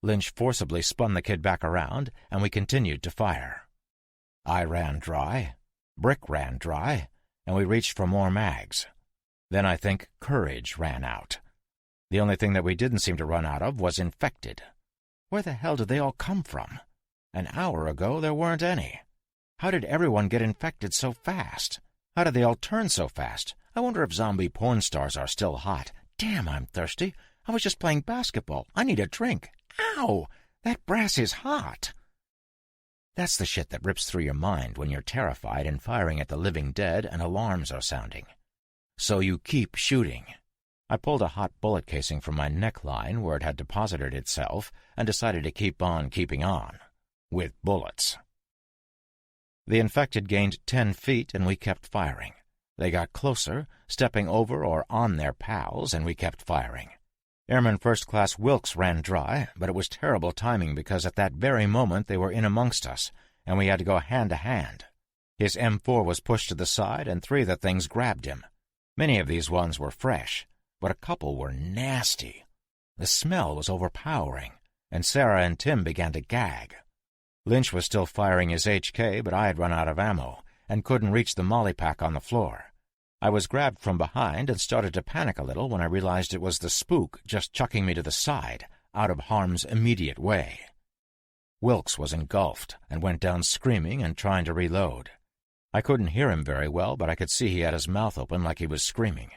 Lynch forcibly spun the kid back around, and we continued to fire. I ran dry, Brick ran dry, and we reached for more mags. Then I think courage ran out. The only thing that we didn't seem to run out of was infected. Where the hell did they all come from? An hour ago there weren't any. How did everyone get infected so fast? How did they all turn so fast? I wonder if zombie porn stars are still hot. Damn, I'm thirsty. I was just playing basketball. I need a drink. Ow! That brass is hot. That's the shit that rips through your mind when you're terrified and firing at the living dead and alarms are sounding. So you keep shooting. I pulled a hot bullet casing from my neckline where it had deposited itself and decided to keep on keeping on. With bullets. The infected gained 10 feet and we kept firing. They got closer, stepping over or on their pals, and we kept firing. Airman First Class Wilkes ran dry, but it was terrible timing because at that very moment they were in amongst us, and we had to go hand to hand. His M4 was pushed to the side, and 3 of the things grabbed him. Many of these ones were fresh, but a couple were nasty. The smell was overpowering, and Sarah and Tim began to gag. Lynch was still firing his HK, but I had run out of ammo, and couldn't reach the molly pack on the floor. I was grabbed from behind and started to panic a little when I realized it was the spook just chucking me to the side, out of harm's immediate way. Wilkes was engulfed and went down screaming and trying to reload. I couldn't hear him very well, but I could see he had his mouth open like he was screaming.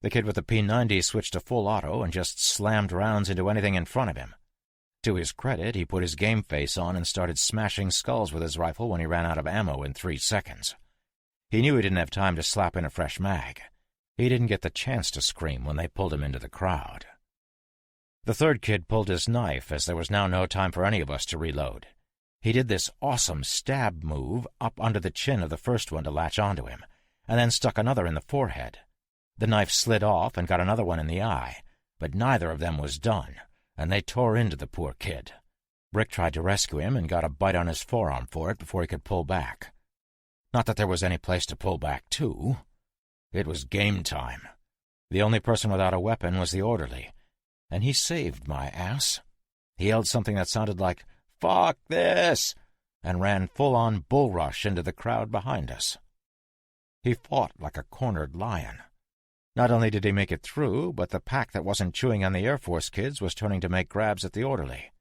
The kid with the P90 switched to full auto and just slammed rounds into anything in front of him. To his credit, he put his game face on and started smashing skulls with his rifle when he ran out of ammo in 3 seconds. He knew he didn't have time to slap in a fresh mag. He didn't get the chance to scream when they pulled him into the crowd. The third kid pulled his knife as there was now no time for any of us to reload. He did this awesome stab move up under the chin of the first one to latch onto him, and then stuck another in the forehead. The knife slid off and got another one in the eye, but neither of them was done, and they tore into the poor kid. Brick tried to rescue him and got a bite on his forearm for it before he could pull back. Not that there was any place to pull back to. It was game time. The only person without a weapon was the orderly, and he saved my ass. He yelled something that sounded like, "Fuck this!" and ran full-on bull rush into the crowd behind us. He fought like a cornered lion. Not only did he make it through, but the pack that wasn't chewing on the Air Force kids was turning to make grabs at the orderly.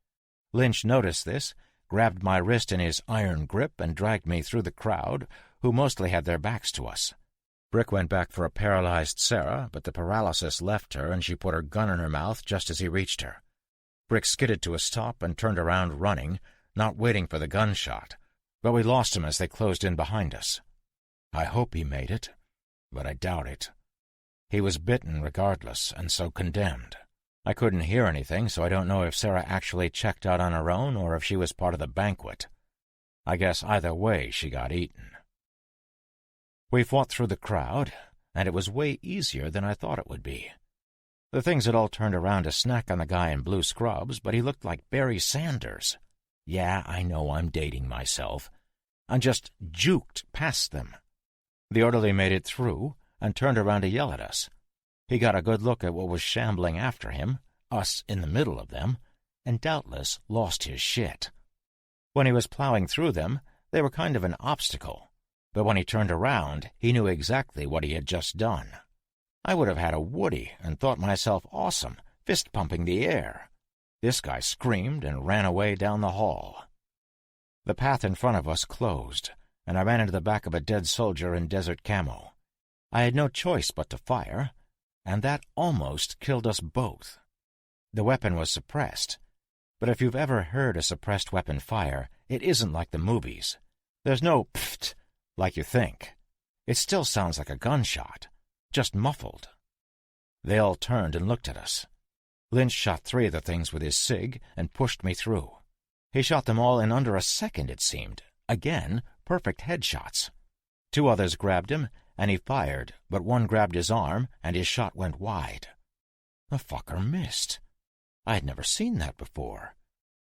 Lynch noticed this, grabbed my wrist in his iron grip, and dragged me through the crowd, who mostly had their backs to us. Brick went back for a paralyzed Sarah, but the paralysis left her and she put her gun in her mouth just as he reached her. Brick skidded to a stop and turned around running, not waiting for the gunshot, but we lost him as they closed in behind us. I hope he made it, but I doubt it. He was bitten regardless, and so condemned. I couldn't hear anything, so I don't know if Sarah actually checked out on her own or if she was part of the banquet. I guess either way she got eaten. We fought through the crowd, and it was way easier than I thought it would be. The things had all turned around to snack on the guy in blue scrubs, but he looked like Barry Sanders. Yeah, I know I'm dating myself. And just juked past them. The orderly made it through and turned around to yell at us. He got a good look at what was shambling after him, us in the middle of them, and doubtless lost his shit. When he was plowing through them, they were kind of an obstacle, but when he turned around, he knew exactly what he had just done. I would have had a Woody and thought myself awesome, fist-pumping the air. This guy screamed and ran away down the hall. The path in front of us closed, and I ran into the back of a dead soldier in desert camo. I had no choice but to fire, and that almost killed us both. The weapon was suppressed, but if you've ever heard a suppressed weapon fire, it isn't like the movies. There's no pfft like you think. It still sounds like a gunshot, just muffled. They all turned and looked at us. Lynch shot 3 of the things with his SIG and pushed me through. He shot them all in under a second, it seemed. Again, perfect headshots. 2 others grabbed him, and he fired, but one grabbed his arm, and his shot went wide. The fucker missed. I had never seen that before,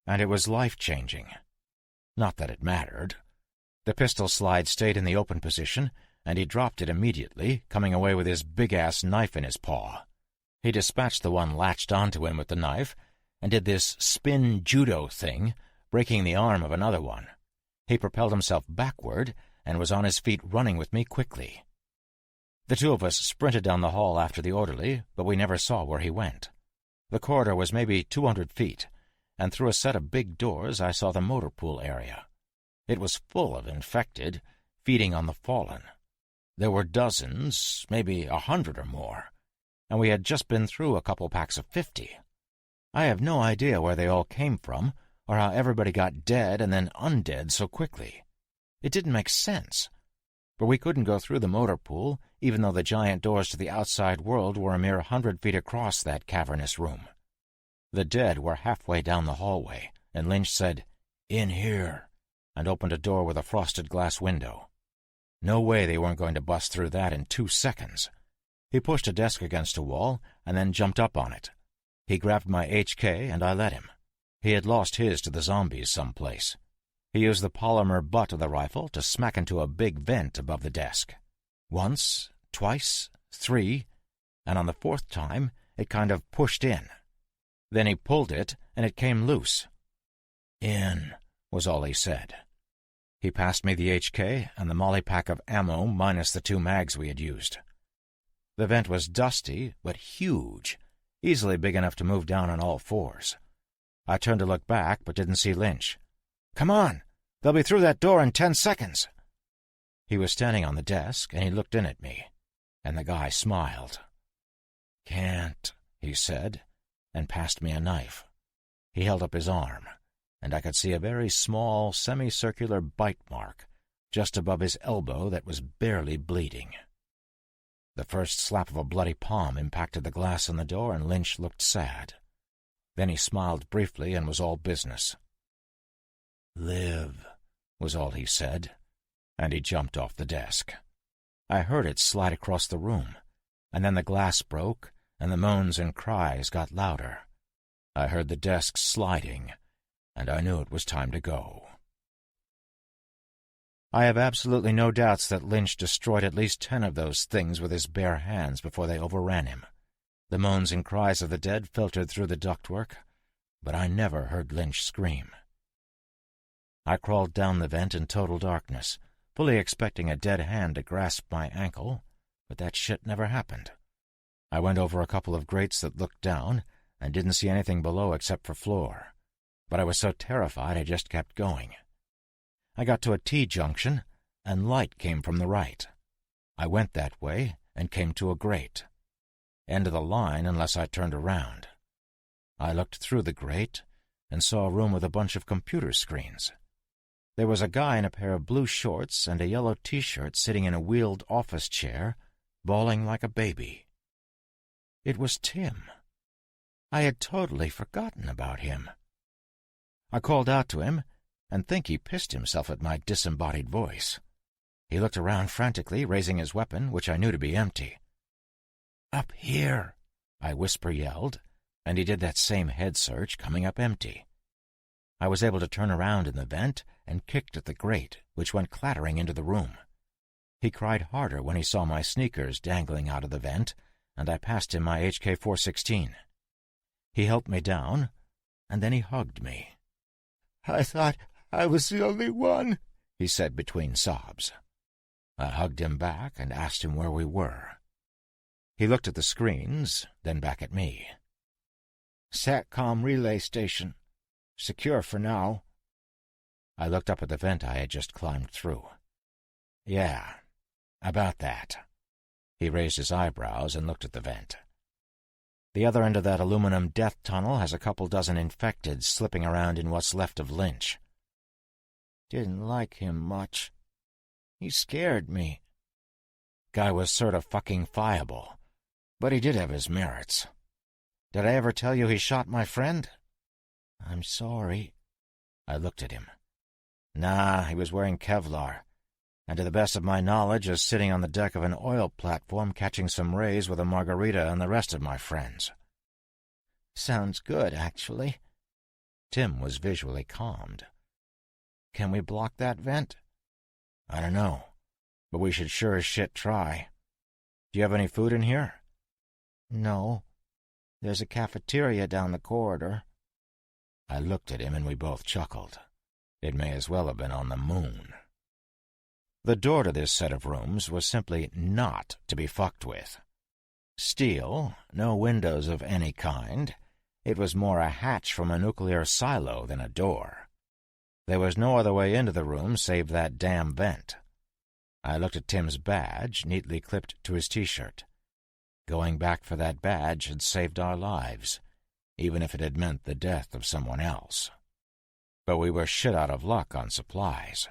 and it was life-changing. Not that it mattered. The pistol slide stayed in the open position, and he dropped it immediately, coming away with his big-ass knife in his paw. He dispatched the one latched onto him with the knife, and did this spin judo thing, breaking the arm of another one. He propelled himself backward, and was on his feet running with me quickly. The 2 of us sprinted down the hall after the orderly, but we never saw where he went. The corridor was maybe 200 feet, and through a set of big doors I saw the motor pool area. It was full of infected, feeding on the fallen. There were dozens, maybe 100 or more, and we had just been through a couple packs of 50. I have no idea where they all came from, or how everybody got dead and then undead so quickly. It didn't make sense. But we couldn't go through the motor pool, even though the giant doors to the outside world were a mere 100 feet across that cavernous room. The dead were halfway down the hallway, and Lynch said, "In here," and opened a door with a frosted glass window. No way they weren't going to bust through that in 2 seconds. He pushed a desk against a wall and then jumped up on it. He grabbed my HK and I let him. He had lost his to the zombies someplace. He used the polymer butt of the rifle to smack into a big vent above the desk. Once, twice, 3, and on the 4th time it kind of pushed in. Then he pulled it and it came loose. "In," was all he said. He passed me the HK and the molly pack of ammo minus the 2 mags we had used. The vent was dusty, but huge, easily big enough to move down on all 4s. I turned to look back, but didn't see Lynch. "Come on! They'll be through that door in 10 seconds!" He was standing on the desk, and he looked in at me, and the guy smiled. "Can't," he said, and passed me a knife. He held up his arm, and I could see a very small, semicircular bite mark just above his elbow that was barely bleeding. The first slap of a bloody palm impacted the glass on the door, and Lynch looked sad. Then he smiled briefly and was all business. "Live," was all he said, and he jumped off the desk. I heard it slide across the room, and then the glass broke, and the moans and cries got louder. I heard the desk sliding, and I knew it was time to go. I have absolutely no doubts that Lynch destroyed at least 10 of those things with his bare hands before they overran him. The moans and cries of the dead filtered through the ductwork, but I never heard Lynch scream. I crawled down the vent in total darkness, fully expecting a dead hand to grasp my ankle, but that shit never happened. I went over a couple of grates that looked down and didn't see anything below except for floor, but I was so terrified I just kept going. I got to a T-junction, and light came from the right. I went that way and came to a grate. End of the line unless I turned around. I looked through the grate and saw a room with a bunch of computer screens. There was a guy in a pair of blue shorts and a yellow T-shirt sitting in a wheeled office chair, bawling like a baby. It was Tim. I had totally forgotten about him. I called out to him, and think he pissed himself at my disembodied voice. He looked around frantically, raising his weapon, which I knew to be empty. "Up here," I whisper-yelled, and he did that same head search, coming up empty. I was able to turn around in the vent and kicked at the grate, which went clattering into the room. He cried harder when he saw my sneakers dangling out of the vent, and I passed him my HK-416. He helped me down, and then he hugged me. "I thought I was the only one," he said between sobs. I hugged him back and asked him where we were. He looked at the screens, then back at me. "SATCOM relay station. Secure for now." I looked up at the vent I had just climbed through. "Yeah, about that." He raised his eyebrows and looked at the vent. "The other end of that aluminum death tunnel has a couple dozen infected slipping around in what's left of Lynch." "Didn't like him much. He scared me." "Guy was sort of fucking fiable, but he did have his merits. Did I ever tell you he shot my friend?" "I'm sorry." I looked at him. "Nah, he was wearing Kevlar, and to the best of my knowledge is sitting on the deck of an oil platform catching some rays with a margarita and the rest of my friends." "Sounds good, actually." Tim was visually calmed. "Can we block that vent?" "I don't know, but we should sure as shit try. Do you have any food in here?" "No. There's a cafeteria down the corridor." I looked at him and we both chuckled. It may as well have been on the moon. The door to this set of rooms was simply not to be fucked with. Steel, no windows of any kind. It was more a hatch from a nuclear silo than a door. There was no other way into the room save that damn vent. I looked at Tim's badge, neatly clipped to his T-shirt. Going back for that badge had saved our lives, even if it had meant the death of someone else. but we were shit out of luck on supplies.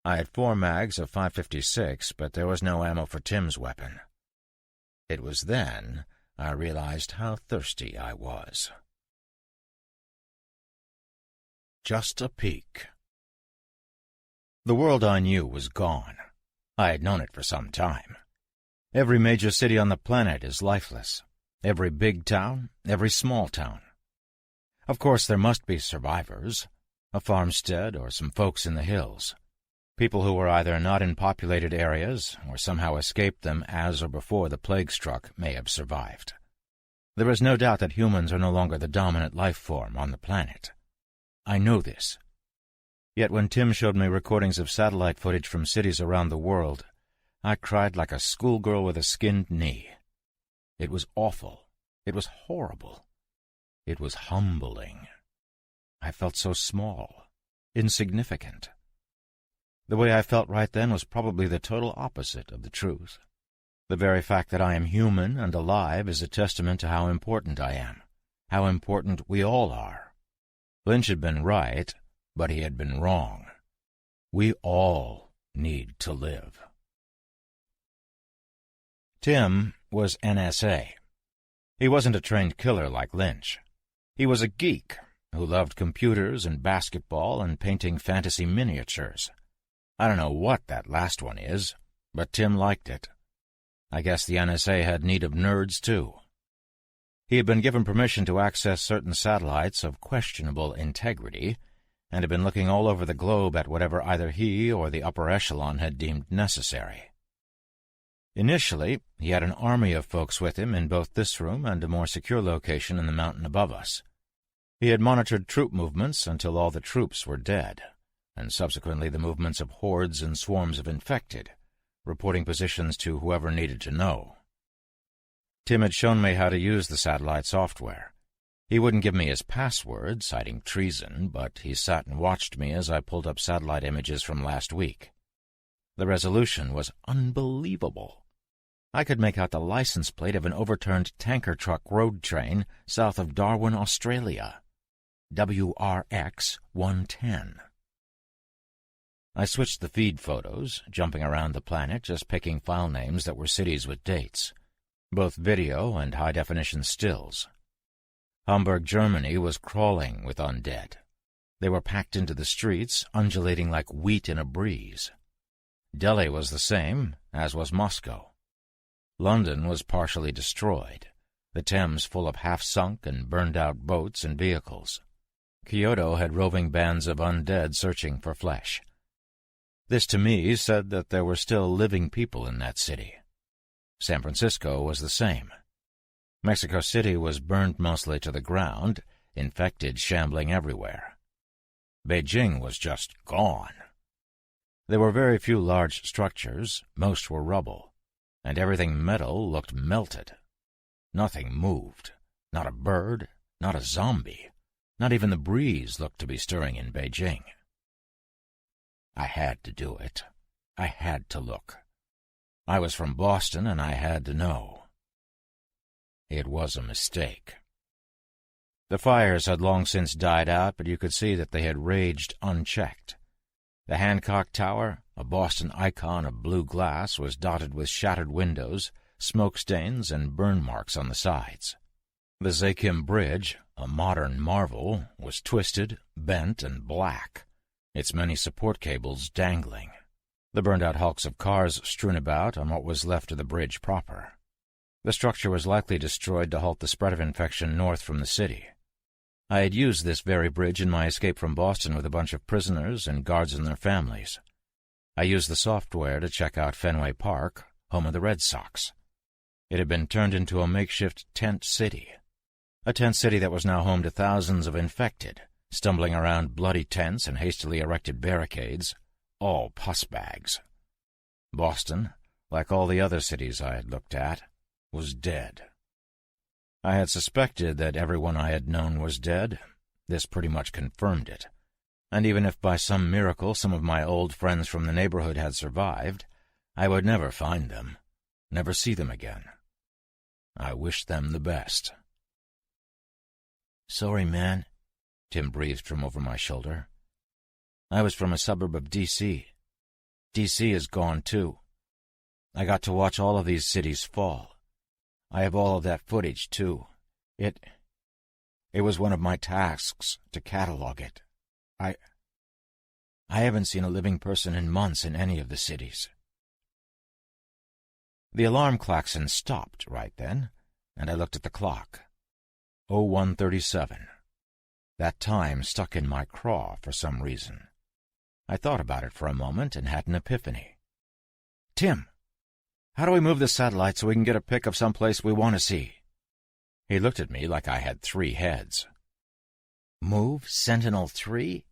I had 4 mags of 5.56, but there was no ammo for Tim's weapon. It was then I realized how thirsty I was. Just a peek. The world I knew was gone. I had known it for some time. Every major city on the planet is lifeless. Every big town, every small town. Of course, there must be survivors, a farmstead or some folks in the hills. People who were either not in populated areas or somehow escaped them as or before the plague struck may have survived. There is no doubt that humans are no longer the dominant life form on the planet. I know this. Yet when Tim showed me recordings of satellite footage from cities around the world, I cried like a schoolgirl with a skinned knee. It was awful. It was horrible. It was humbling. I felt so small, insignificant. The way I felt right then was probably the total opposite of the truth. The very fact that I am human and alive is a testament to how important I am, how important we all are. Lynch had been right, but he had been wrong. We all need to live. Tim was NSA. He wasn't a trained killer like Lynch. He was a geek who loved computers and basketball and painting fantasy miniatures. I don't know what that last one is, but Tim liked it. I guess the NSA had need of nerds, too. He had been given permission to access certain satellites of questionable integrity, and had been looking all over the globe at whatever either he or the upper echelon had deemed necessary. Initially, he had an army of folks with him in both this room and a more secure location in the mountain above us. He had monitored troop movements until all the troops were dead, and subsequently the movements of hordes and swarms of infected, reporting positions to whoever needed to know. Tim had shown me how to use the satellite software. He wouldn't give me his password, citing treason, but he sat and watched me as I pulled up satellite images from last week. The resolution was unbelievable. I could make out the license plate of an overturned tanker truck road train south of Darwin, Australia. WRX 110. I switched the feed photos, jumping around the planet, just picking file names that were cities with dates, both video and high-definition stills. Hamburg, Germany was crawling with undead. They were packed into the streets, undulating like wheat in a breeze. Delhi was the same, as was Moscow. London was partially destroyed, the Thames full of half-sunk and burned-out boats and vehicles. Kyoto had roving bands of undead searching for flesh. This to me said that there were still living people in that city. San Francisco was the same. Mexico City was burned mostly to the ground, infected shambling everywhere. Beijing was just gone. There were very few large structures, most were rubble, and everything metal looked melted. Nothing moved, not a bird, not a zombie, not even the breeze looked to be stirring in Beijing. I had to do it. I had to look. I was from Boston, and I had to know. It was a mistake. The fires had long since died out, but you could see that they had raged unchecked. The Hancock Tower, a Boston icon of blue glass, was dotted with shattered windows, smoke stains, and burn marks on the sides. The Zakim Bridge, a modern marvel, was twisted, bent, and black, its many support cables dangling. The burned-out hulks of cars strewn about on what was left of the bridge proper. The structure was likely destroyed to halt the spread of infection north from the city. I had used this very bridge in my escape from Boston with a bunch of prisoners and guards and their families. I used the software to check out Fenway Park, home of the Red Sox. It had been turned into a makeshift tent city. A tent city that was now home to thousands of infected, stumbling around bloody tents and hastily erected barricades, all pus bags. Boston, like all the other cities I had looked at, was dead. I had suspected that everyone I had known was dead. This pretty much confirmed it. And even if by some miracle some of my old friends from the neighborhood had survived, I would never find them, never see them again. I wished them the best. "Sorry, man," Tim breathed from over my shoulder. I was from a suburb of D.C. D.C. is gone, too. I got to watch all of these cities fall. I have all of that footage, too. It was one of my tasks to catalog it. I haven't seen a living person in months in any of the cities." The alarm klaxon stopped right then, and I looked at the clock. 01:37. That time stuck in my craw for some reason. I thought about it for a moment and had an epiphany. "Tim, how do we move the satellite so we can get a pic of some place we want to see?" He looked at me like I had 3 heads. "Move Sentinel-3?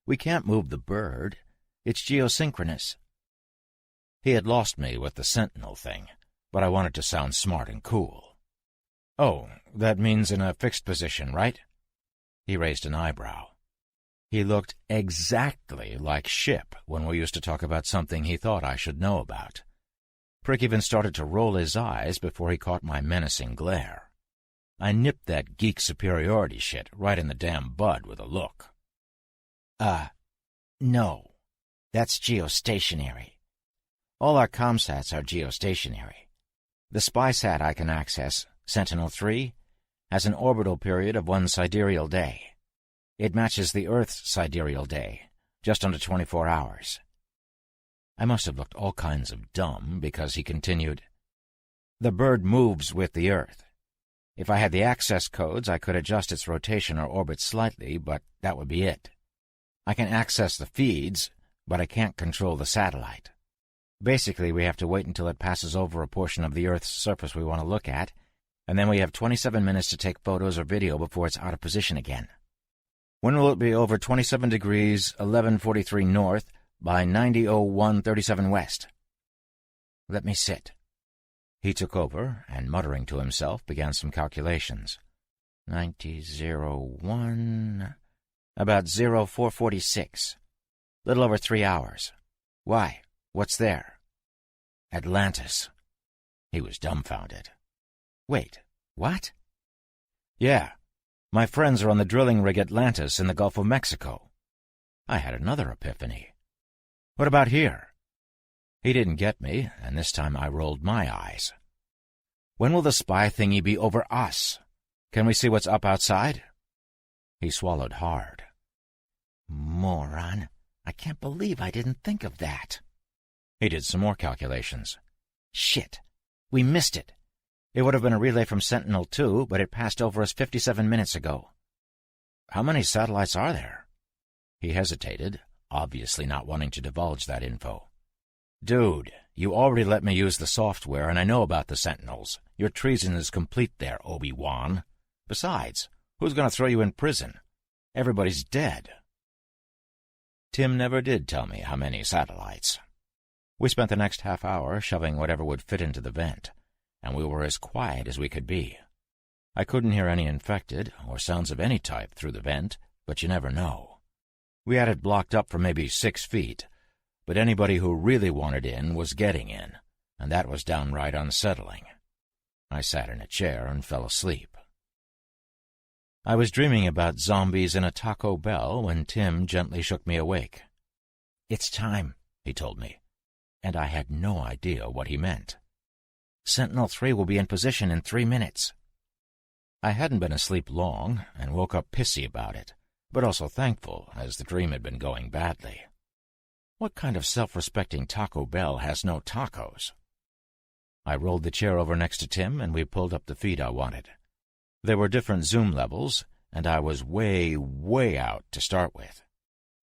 We can't move the bird. It's geosynchronous." He had lost me with the Sentinel thing, but I wanted to sound smart and cool. "Oh, that means in a fixed position, right?" He raised an eyebrow. He looked exactly like Ship when we used to talk about something he thought I should know about. Prick even started to roll his eyes before he caught my menacing glare. I nipped that geek superiority shit right in the damn bud with a look. No. That's geostationary. All our comsats are geostationary. The spysat I can access, Sentinel-3, has an orbital period of 1 sidereal day. It matches the Earth's sidereal day, just under 24 hours. I must have looked all kinds of dumb because he continued, "The bird moves with the Earth. If I had the access codes, I could adjust its rotation or orbit slightly, but that would be it. I can access the feeds, but I can't control the satellite. Basically, we have to wait until it passes over a portion of the Earth's surface we want to look at, and then we have 27 minutes to take photos or video before it's out of position again. When will it be over 27 degrees, 11:43 north, by 90:01:37 west?" "Let me sit." He took over, and muttering to himself, began some calculations. 90:01... about 04:46. Little over 3 hours. "Why? What's there?" "Atlantis." He was dumbfounded. "Wait, what?" "Yeah. My friends are on the drilling rig Atlantis in the Gulf of Mexico." I had another epiphany. "What about here?" He didn't get me, and this time I rolled my eyes. "When will the spy thingy be over us? Can we see what's up outside?" He swallowed hard. "Moron. I can't believe I didn't think of that." He did some more calculations. "Shit. We missed it. It would have been a relay from Sentinel-2, but it passed over us 57 minutes ago." "How many satellites are there?" He hesitated, obviously not wanting to divulge that info. "Dude, you already let me use the software, and I know about the Sentinels. Your treason is complete there, Obi-Wan. Besides, who's going to throw you in prison? Everybody's dead." Tim never did tell me how many satellites. We spent the next half hour shoving whatever would fit into the vent, and we were as quiet as we could be. I couldn't hear any infected or sounds of any type through the vent, but you never know. We had it blocked up for maybe 6 feet, but anybody who really wanted in was getting in, and that was downright unsettling. I sat in a chair and fell asleep. I was dreaming about zombies in a Taco Bell when Tim gently shook me awake. "It's time," he told me, and I had no idea what he meant. "Sentinel-3 will be in position in 3 minutes." I hadn't been asleep long and woke up pissy about it, but also thankful, as the dream had been going badly. What kind of self-respecting Taco Bell has no tacos? I rolled the chair over next to Tim, and we pulled up the feed I wanted. There were different zoom levels, and I was way, way out to start with.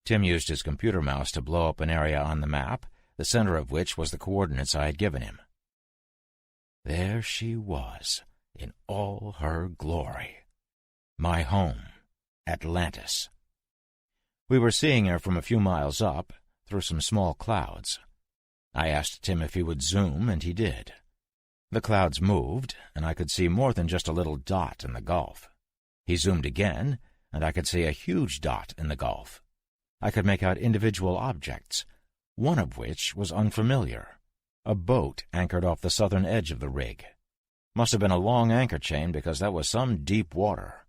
Tim used his computer mouse to blow up an area on the map, the center of which was the coordinates I had given him. There she was, in all her glory. My home, Atlantis. We were seeing her from a few miles up, through some small clouds. I asked Tim if he would zoom, and he did. The clouds moved, and I could see more than just a little dot in the Gulf. He zoomed again, and I could see a huge dot in the Gulf. I could make out individual objects, one of which was unfamiliar. A boat anchored off the southern edge of the rig. Must have been a long anchor chain because that was some deep water.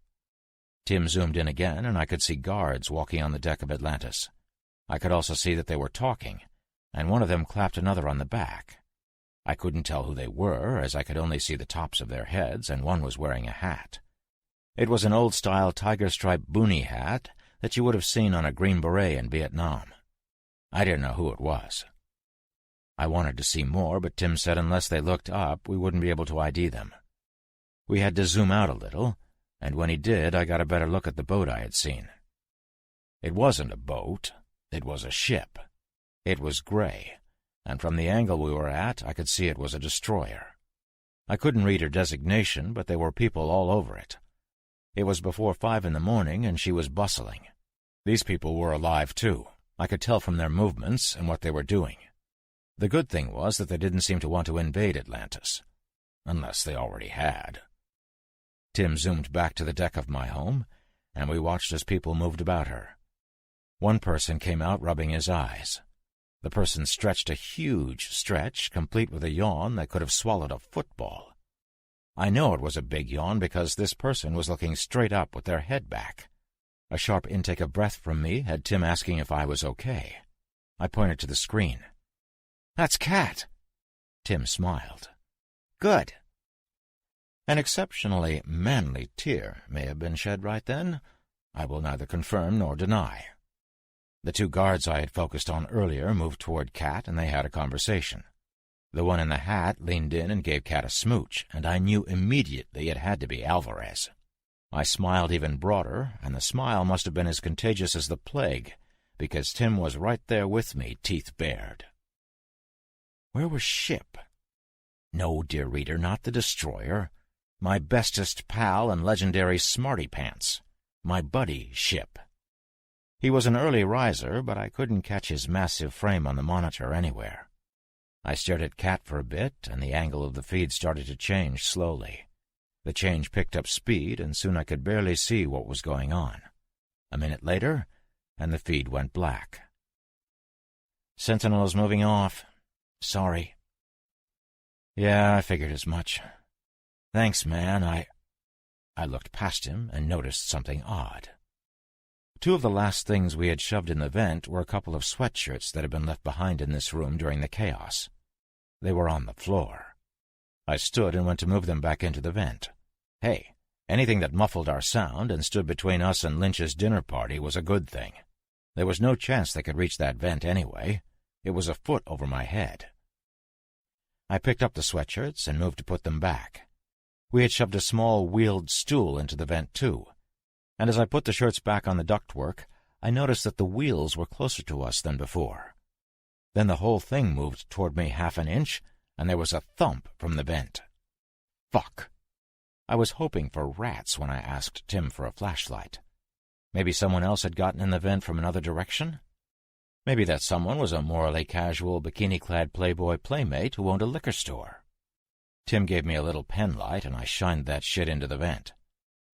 Tim zoomed in again, and I could see guards walking on the deck of Atlantis. I could also see that they were talking, and one of them clapped another on the back. I couldn't tell who they were, as I could only see the tops of their heads, and one was wearing a hat. It was an old-style tiger-striped boonie hat that you would have seen on a Green Beret in Vietnam. I didn't know who it was. I wanted to see more, but Tim said unless they looked up, we wouldn't be able to ID them. We had to zoom out a little, and when he did, I got a better look at the boat I had seen. It wasn't a boat. It was a ship. It was gray, and from the angle we were at, I could see it was a destroyer. I couldn't read her designation, but there were people all over it. It was before 5 in the morning, and she was bustling. These people were alive, too. I could tell from their movements and what they were doing. The good thing was that they didn't seem to want to invade Atlantis. Unless they already had. Tim zoomed back to the deck of my home, and we watched as people moved about her. One person came out rubbing his eyes. The person stretched a huge stretch, complete with a yawn that could have swallowed a football. I know it was a big yawn because this person was looking straight up with their head back. A sharp intake of breath from me had Tim asking if I was okay. I pointed to the screen. "That's Kat." Tim smiled. "Good." An exceptionally manly tear may have been shed right then. I will neither confirm nor deny. The 2 guards I had focused on earlier moved toward Kat, and they had a conversation. The one in the hat leaned in and gave Kat a smooch, and I knew immediately it had to be Alvarez. I smiled even broader, and the smile must have been as contagious as the plague, because Tim was right there with me, teeth bared. Where was Ship? No, dear reader, not the destroyer. My bestest pal and legendary smarty pants. My buddy, Ship. He was an early riser, but I couldn't catch his massive frame on the monitor anywhere. I stared at Kat for a bit, and the angle of the feed started to change slowly. The change picked up speed, and soon I could barely see what was going on. A minute later, and the feed went black. "Sentinel is moving off. Sorry." "Yeah, I figured as much. Thanks, man, I looked past him and noticed something odd. 2 of the last things we had shoved in the vent were a couple of sweatshirts that had been left behind in this room during the chaos. They were on the floor. I stood and went to move them back into the vent. Hey, anything that muffled our sound and stood between us and Lynch's dinner party was a good thing. There was no chance they could reach that vent anyway. It was a foot over my head. I picked up the sweatshirts and moved to put them back. We had shoved a small wheeled stool into the vent, too, and as I put the shirts back on the ductwork, I noticed that the wheels were closer to us than before. Then the whole thing moved toward me half an inch, and there was a thump from the vent. Fuck! I was hoping for rats when I asked Tim for a flashlight. Maybe someone else had gotten in the vent from another direction? Maybe that someone was a morally casual, bikini-clad playboy playmate who owned a liquor store. Tim gave me a little pen light, and I shined that shit into the vent.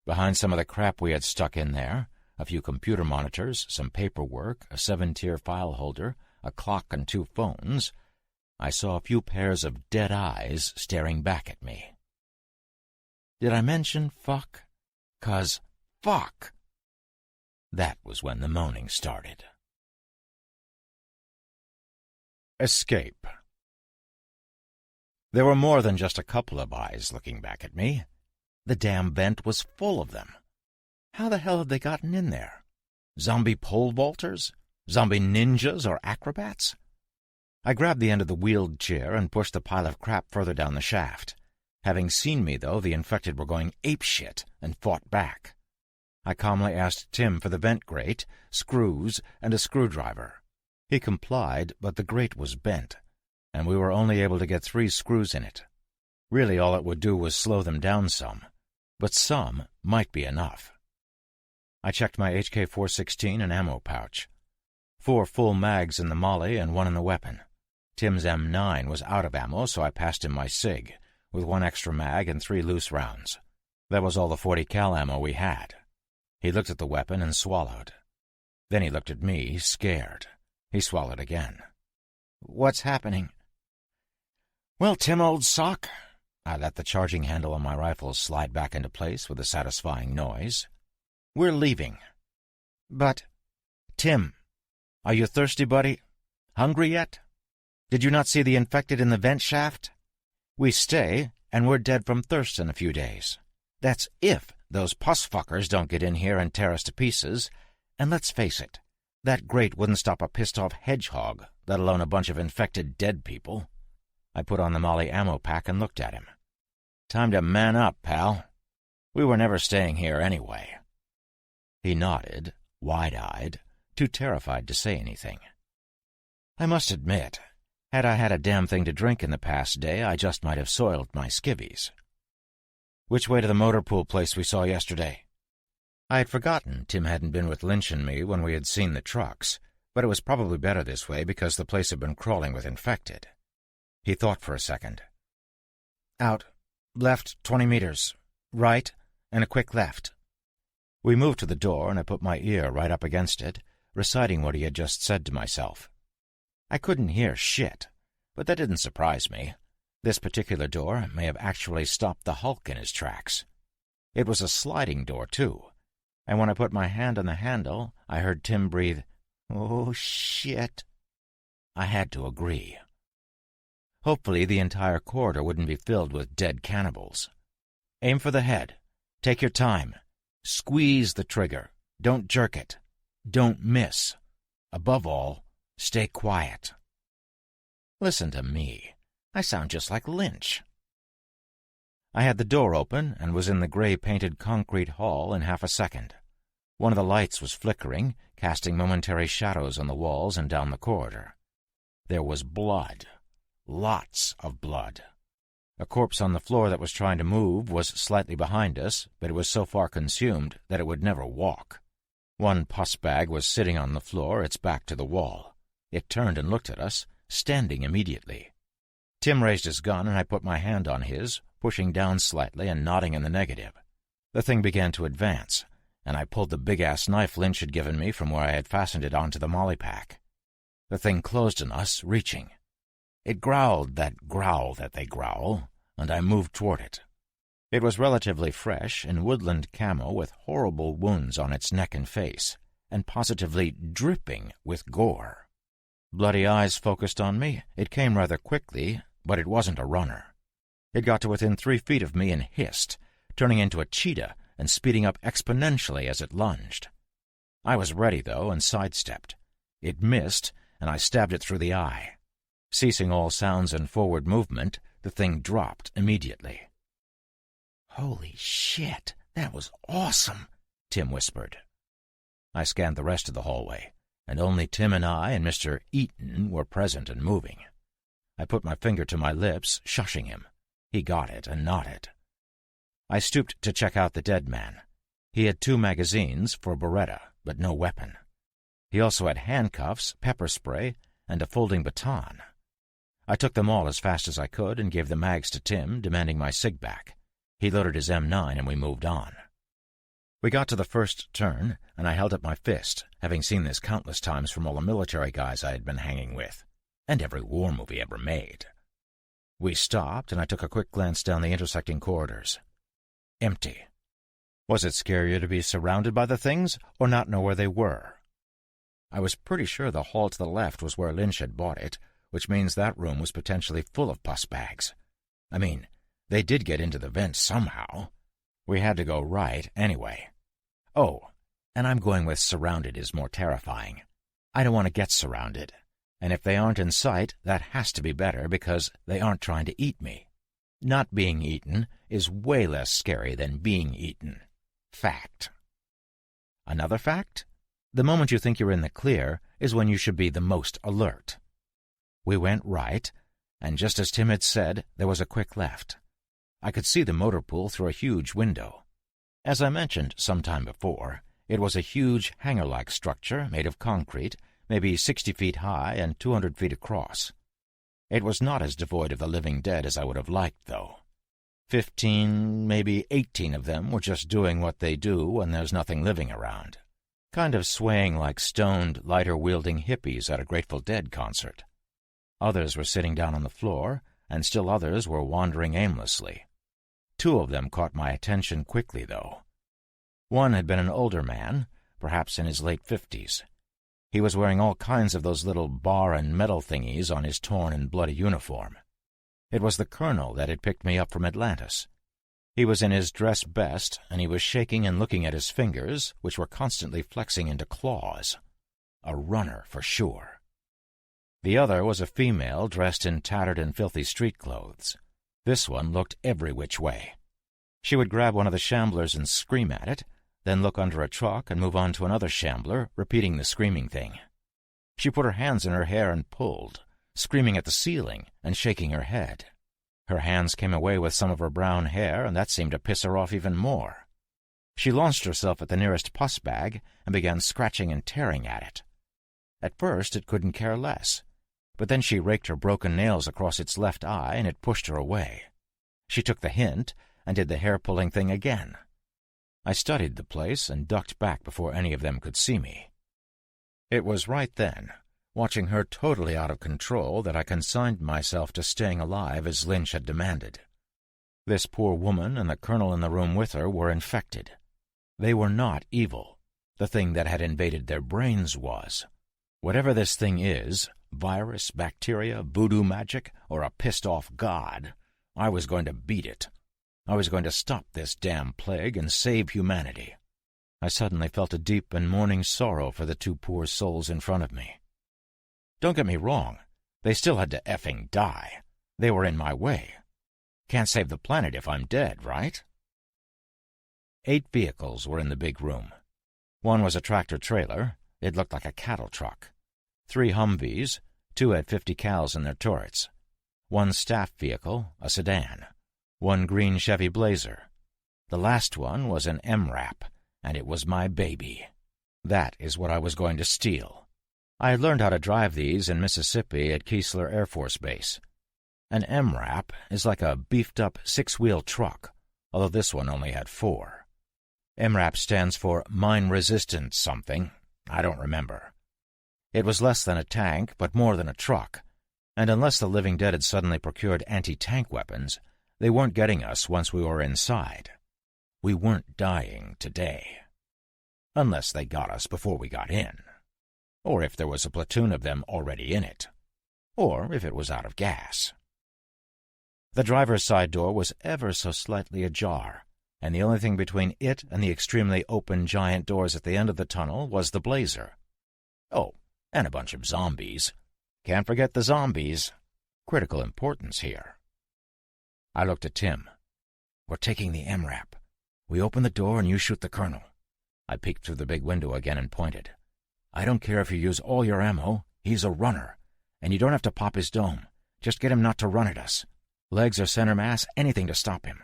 Behind some of the crap we had stuck in there, a few computer monitors, some paperwork, a 7-tier file holder, a clock and 2 phones, I saw a few pairs of dead eyes staring back at me. Did I mention fuck? 'Cause fuck! That was when the moaning started. Escape. There were more than just a couple of eyes looking back at me. The damn vent was full of them. How the hell had they gotten in there? Zombie pole vaulters? Zombie ninjas or acrobats? I grabbed the end of the wheeled chair and pushed the pile of crap further down the shaft. Having seen me, though, the infected were going apeshit and fought back. I calmly asked Tim for the vent grate, screws, and a screwdriver. He complied, but the grate was bent, and we were only able to get 3 screws in it. Really, all it would do was slow them down some, but some might be enough. I checked my HK-416 and ammo pouch. 4 full mags in the molly and 1 in the weapon. Tim's M9 was out of ammo, so I passed him my SIG, with 1 extra mag and 3 loose rounds. That was all the 40 cal ammo we had. He looked at the weapon and swallowed. Then he looked at me, scared. He swallowed again. "What's happening?" "Well, Tim, old sock," I let the charging handle on my rifle slide back into place with a satisfying noise. "We're leaving." "But, Tim," Are you thirsty, buddy? Hungry yet? Did you not see the infected in the vent shaft? We stay, and we're dead from thirst in a few days. That's if those puss-fuckers don't get in here and tear us to pieces. And let's face it, that grate wouldn't stop a pissed-off hedgehog, let alone a bunch of infected dead people. I put on the Molly ammo pack and looked at him. Time to man up, pal. We were never staying here anyway. He nodded, wide-eyed, too terrified to say anything. I must admit, had I had a damn thing to drink in the past day, I just might have soiled my skivvies. Which way to the motor pool place we saw yesterday? I had forgotten Tim hadn't been with Lynch and me when we had seen the trucks, but it was probably better this way because the place had been crawling with infected. He thought for a second. Out. Left 20 meters. Right, and a quick left. We moved to the door, and I put my ear right up against it, reciting what he had just said to myself. I couldn't hear shit, but that didn't surprise me. This particular door may have actually stopped the Hulk in his tracks. It was a sliding door, too, and when I put my hand on the handle, I heard Tim breathe, "Oh, shit." I had to agree. Hopefully the entire corridor wouldn't be filled with dead cannibals. Aim for the head. Take your time. Squeeze the trigger. Don't jerk it. Don't miss. Above all, stay quiet. Listen to me. I sound just like Lynch. I had the door open and was in the gray-painted concrete hall in half a second. One of the lights was flickering, casting momentary shadows on the walls and down the corridor. There was blood. Lots of blood. A corpse on the floor that was trying to move was slightly behind us, but it was so far consumed that it would never walk. One pus bag was sitting on the floor, its back to the wall. It turned and looked at us, standing immediately. Tim raised his gun, and I put my hand on his, pushing down slightly and nodding in the negative. The thing began to advance, and I pulled the big-ass knife Lynch had given me from where I had fastened it onto the molly pack. The thing closed on us, reaching. It growled that growl that they growl, and I moved toward it. It was relatively fresh, in woodland camo with horrible wounds on its neck and face, and positively dripping with gore. Bloody eyes focused on me. It came rather quickly, but it wasn't a runner. It got to within 3 feet of me and hissed, turning into a cheetah and speeding up exponentially as it lunged. I was ready, though, and sidestepped. It missed, and I stabbed it through the eye. Ceasing all sounds and forward movement, the thing dropped immediately. "Holy shit, that was awesome," Tim whispered. I scanned the rest of the hallway, and only Tim and I and Mr. Eaton were present and moving. I put my finger to my lips, shushing him. He got it and nodded. I stooped to check out the dead man. He had 2 magazines for a Beretta, but no weapon. He also had handcuffs, pepper spray, and a folding baton. I took them all as fast as I could and gave the mags to Tim, demanding my sig back. He loaded his M9 and we moved on. We got to the first turn, and I held up my fist, having seen this countless times from all the military guys I had been hanging with, and every war movie ever made. We stopped, and I took a quick glance down the intersecting corridors. Empty. Was it scarier to be surrounded by the things, or not know where they were? I was pretty sure the hall to the left was where Lynch had bought it, which means that room was potentially full of pus bags. I mean, they did get into the vents somehow. We had to go right anyway. Oh, and I'm going with surrounded is more terrifying. I don't want to get surrounded. And if they aren't in sight, that has to be better because they aren't trying to eat me. Not being eaten is way less scary than being eaten. Fact. Another fact? The moment you think you're in the clear is when you should be the most alert. We went right, and just as Tim had said, there was a quick left. I could see the motor pool through a huge window. As I mentioned some time before, it was a huge hangar-like structure made of concrete, maybe 60 feet high and 200 feet across. It was not as devoid of the living dead as I would have liked, though. 15, maybe 18 of them were just doing what they do when there's nothing living around, kind of swaying like stoned, lighter-wielding hippies at a Grateful Dead concert. Others were sitting down on the floor, and still others were wandering aimlessly. 2 of them caught my attention quickly, though. One had been an older man, perhaps in his late 50s. He was wearing all kinds of those little bar and metal thingies on his torn and bloody uniform. It was the colonel that had picked me up from Atlantis. He was in his dress best, and he was shaking and looking at his fingers, which were constantly flexing into claws. A runner, for sure. The other was a female dressed in tattered and filthy street clothes. This one looked every which way. She would grab one of the shamblers and scream at it, then look under a truck and move on to another shambler, repeating the screaming thing. She put her hands in her hair and pulled, screaming at the ceiling and shaking her head. Her hands came away with some of her brown hair, and that seemed to piss her off even more. She launched herself at the nearest pus bag and began scratching and tearing at it. At first it couldn't care less, but then she raked her broken nails across its left eye, and it pushed her away. She took the hint and did the hair-pulling thing again. I studied the place and ducked back before any of them could see me. It was right then, watching her totally out of control, that I consigned myself to staying alive as Lynch had demanded. This poor woman and the colonel in the room with her were infected. They were not evil. The thing that had invaded their brains was. Whatever this thing is, virus, bacteria, voodoo magic, or a pissed-off god, I was going to beat it. I was going to stop this damn plague and save humanity. I suddenly felt a deep and mourning sorrow for the two poor souls in front of me. Don't get me wrong, they still had to effing die. They were in my way. Can't save the planet if I'm dead, right? 8 vehicles were in the big room. One was a tractor-trailer. It looked like a cattle truck. 3 Humvees, 2 had 50 cals in their turrets. 1 staff vehicle, a sedan. 1 green Chevy Blazer. The last one was an MRAP, and it was my baby. That is what I was going to steal. I had learned how to drive these in Mississippi at Keesler Air Force Base. An MRAP is like a beefed-up 6-wheel truck, although this one only had 4. MRAP stands for Mine-Resistant something. I don't remember. It was less than a tank, but more than a truck, and unless the living dead had suddenly procured anti-tank weapons, they weren't getting us once we were inside. We weren't dying today. Unless they got us before we got in. Or if there was a platoon of them already in it. Or if it was out of gas. The driver's side door was ever so slightly ajar, and the only thing between it and the extremely open giant doors at the end of the tunnel was the Blazer. Oh, and a bunch of zombies. Can't forget the zombies. Critical importance here. I looked at Tim. We're taking the MRAP. We open the door and you shoot the colonel. I peeked through the big window again and pointed. I don't care if you use all your ammo. He's a runner. And you don't have to pop his dome. Just get him not to run at us. Legs or center mass, anything to stop him.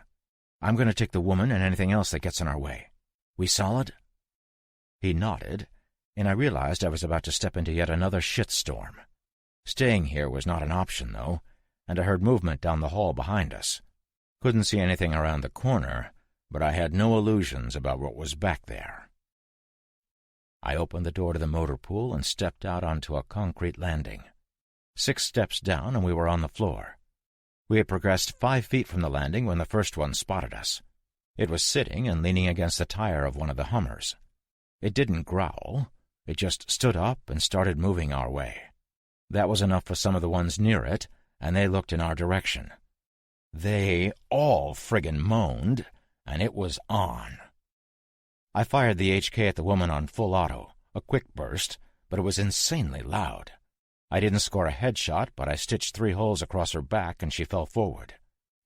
I'm going to take the woman and anything else that gets in our way. We solid? He nodded, and I realized I was about to step into yet another shitstorm. Staying here was not an option, though, and I heard movement down the hall behind us. Couldn't see anything around the corner, but I had no illusions about what was back there. I opened the door to the motor pool and stepped out onto a concrete landing. 6 steps down and we were on the floor. We had progressed 5 feet from the landing when the first one spotted us. It was sitting and leaning against the tire of one of the Hummers. It didn't growl. It just stood up and started moving our way. That was enough for some of the ones near it, and they looked in our direction. They all friggin' moaned, and it was on. I fired the HK at the woman on full auto, a quick burst, but it was insanely loud. I didn't score a headshot, but I stitched 3 holes across her back and she fell forward.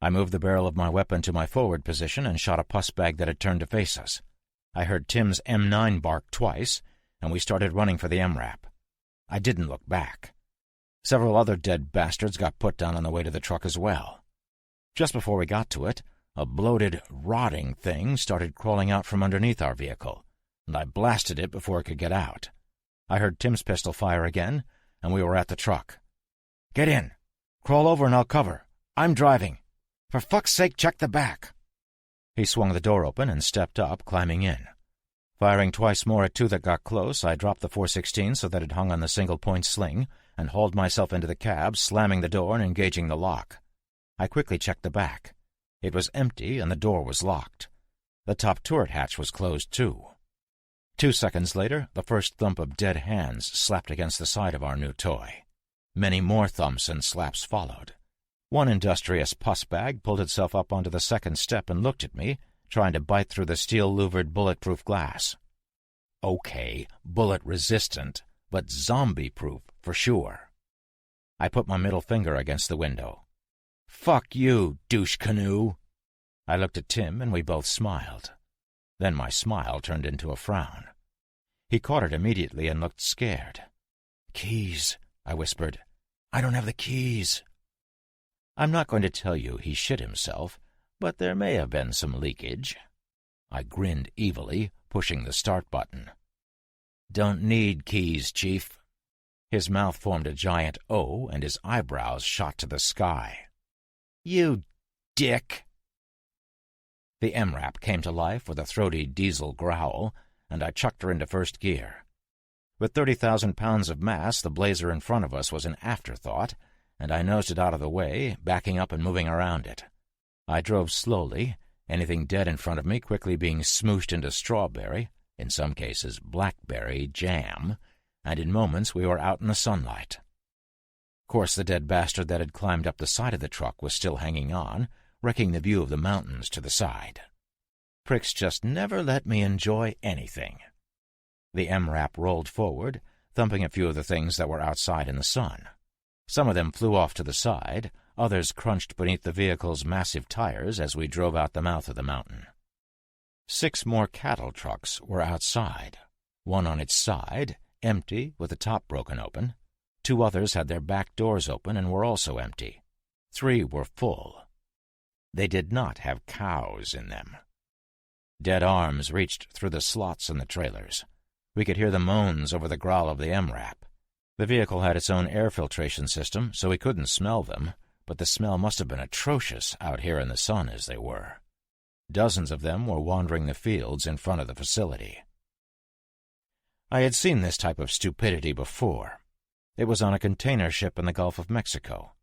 I moved the barrel of my weapon to my forward position and shot a pus bag that had turned to face us. I heard Tim's M9 bark twice, and we started running for the MRAP. I didn't look back. Several other dead bastards got put down on the way to the truck as well. Just before we got to it, a bloated, rotting thing started crawling out from underneath our vehicle, and I blasted it before it could get out. I heard Tim's pistol fire again, and we were at the truck. Get in. Crawl over and I'll cover. I'm driving. For fuck's sake, check the back. He swung the door open and stepped up, climbing in. Firing twice more at 2 that got close, I dropped the .416 so that it hung on the single-point sling and hauled myself into the cab, slamming the door and engaging the lock. I quickly checked the back. It was empty and the door was locked. The top turret hatch was closed, too. 2 seconds later, the first thump of dead hands slapped against the side of our new toy. Many more thumps and slaps followed. One industrious pussbag pulled itself up onto the second step and looked at me, trying to bite through the steel-louvered bulletproof glass. Okay, bullet-resistant, but zombie-proof for sure. I put my middle finger against the window. "Fuck you, douche canoe!" I looked at Tim, and we both smiled. Then my smile turned into a frown. He caught it immediately and looked scared. "Keys," I whispered. "I don't have the keys." I'm not going to tell you he shit himself, but there may have been some leakage. I grinned evilly, pushing the start button. "Don't need keys, Chief." His mouth formed a giant O, and his eyebrows shot to the sky. "You dick!" The MRAP came to life with a throaty diesel growl, and I chucked her into first gear. With 30,000 pounds of mass, the blazer in front of us was an afterthought, and I nosed it out of the way, backing up and moving around it. I drove slowly, anything dead in front of me quickly being smooshed into strawberry, in some cases blackberry, jam, and in moments we were out in the sunlight. Of course, the dead bastard that had climbed up the side of the truck was still hanging on, wrecking the view of the mountains to the side. Pricks just never let me enjoy anything. The MRAP rolled forward, thumping a few of the things that were outside in the sun. Some of them flew off to the side, others crunched beneath the vehicle's massive tires as we drove out the mouth of the mountain. 6 more cattle trucks were outside, one on its side, empty, with the top broken open. 2 others had their back doors open and were also empty. 3 were full. They did not have cows in them. Dead arms reached through the slots in the trailers. We could hear the moans over the growl of the MRAP. The vehicle had its own air filtration system, so we couldn't smell them, but the smell must have been atrocious out here in the sun as they were. Dozens of them were wandering the fields in front of the facility. I had seen this type of stupidity before. It was on a container ship in the Gulf of Mexico.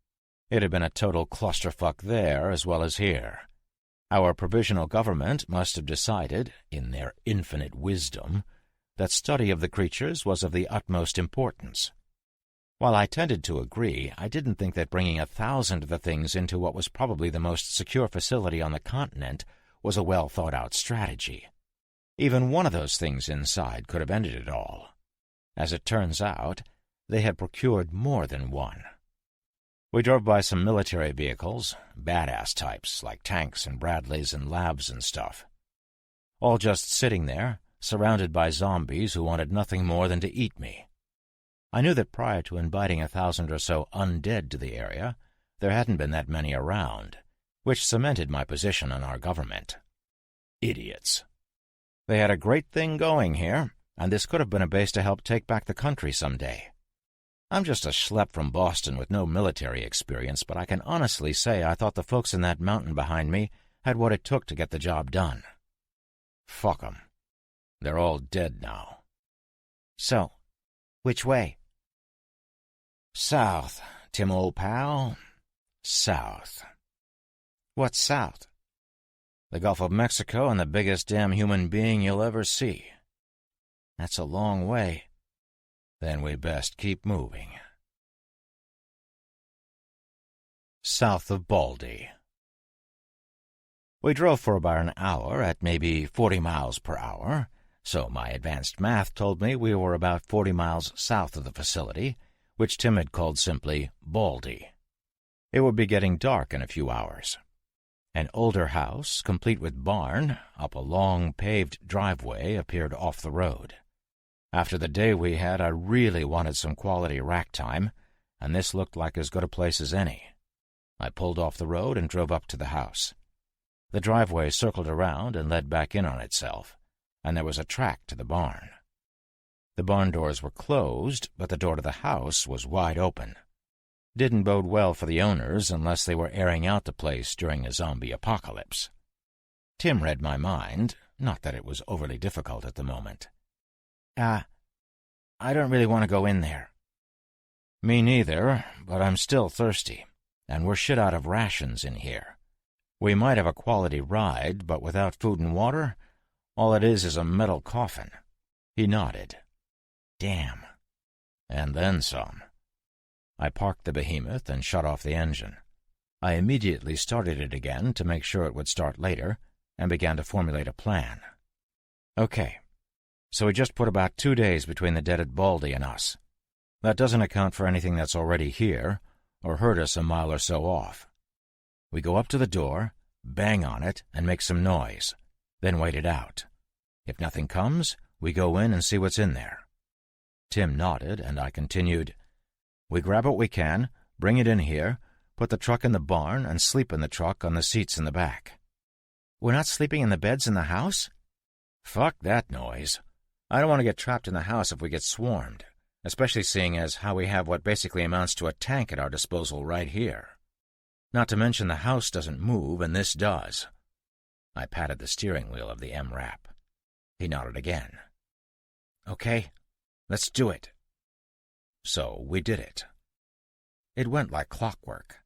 It had been a total clusterfuck there as well as here. Our provisional government must have decided, in their infinite wisdom, that study of the creatures was of the utmost importance. While I tended to agree, I didn't think that bringing 1,000 of the things into what was probably the most secure facility on the continent was a well-thought-out strategy. Even one of those things inside could have ended it all. As it turns out, they had procured more than one. We drove by some military vehicles, badass types like tanks and Bradleys and labs and stuff. All just sitting there, surrounded by zombies who wanted nothing more than to eat me. I knew that prior to inviting 1,000 or so undead to the area, there hadn't been that many around, which cemented my position on our government. Idiots. They had a great thing going here, and this could have been a base to help take back the country someday. I'm just a schlep from Boston with no military experience, but I can honestly say I thought the folks in that mountain behind me had what it took to get the job done. Fuck 'em. They're all dead now. So, which way? South, Tim, old pal. South. What's south? The Gulf of Mexico and the biggest damn human being you'll ever see. That's a long way. Then we best keep moving. South of Baldy. We drove for about an hour at maybe 40 miles per hour, so my advanced math told me we were about 40 miles south of the facility, which Tim had called simply Baldy. It would be getting dark in a few hours. An older house, complete with barn, up a long paved driveway, appeared off the road. After the day we had, I really wanted some quality rack time, and this looked like as good a place as any. I pulled off the road and drove up to the house. The driveway circled around and led back in on itself, and there was a track to the barn. The barn doors were closed, but the door to the house was wide open. Didn't bode well for the owners unless they were airing out the place during a zombie apocalypse. Tim read my mind, not that it was overly difficult at the moment. I don't really want to go in there. Me neither, but I'm still thirsty, and we're shit out of rations in here. We might have a quality ride, but without food and water, all it is a metal coffin. He nodded. Damn. And then some. I parked the behemoth and shut off the engine. I immediately started it again to make sure it would start later, and began to formulate a plan. Okay, so we just put about 2 days between the dead at Baldy and us. That doesn't account for anything that's already here, or heard us a mile or so off. We go up to the door, bang on it, and make some noise, then wait it out. If nothing comes, we go in and see what's in there. Tim nodded, and I continued, We grab what we can, bring it in here, put the truck in the barn, and sleep in the truck on the seats in the back. We're not sleeping in the beds in the house? Fuck that noise. I don't want to get trapped in the house if we get swarmed, especially seeing as how we have what basically amounts to a tank at our disposal right here. Not to mention the house doesn't move, and this does. I patted the steering wheel of the MRAP. He nodded again. Okay, let's do it. So we did it. It went like clockwork.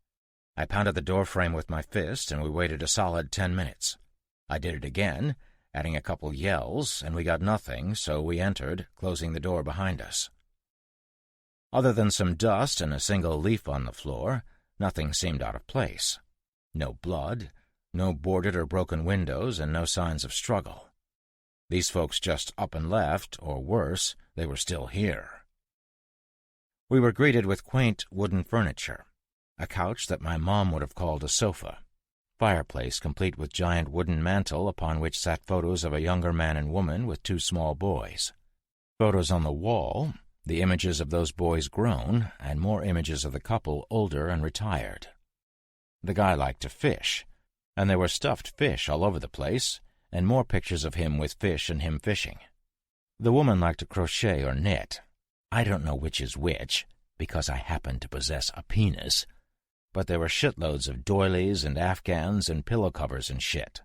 I pounded the doorframe with my fist, and we waited a solid 10 minutes. I did it again, adding a couple yells, and we got nothing, so we entered, closing the door behind us. Other than some dust and a single leaf on the floor, nothing seemed out of place. No blood, no boarded or broken windows, and no signs of struggle. These folks just up and left, or worse, they were still here. We were greeted with quaint wooden furniture, a couch that my mom would have called a sofa, fireplace complete with giant wooden mantel upon which sat photos of a younger man and woman with 2 small boys. Photos on the wall, the images of those boys grown, and more images of the couple older and retired. The guy liked to fish, and there were stuffed fish all over the place, and more pictures of him with fish and him fishing. The woman liked to crochet or knit. I don't know which is which, because I happen to possess a penis, but there were shitloads of doilies and afghans and pillow covers and shit.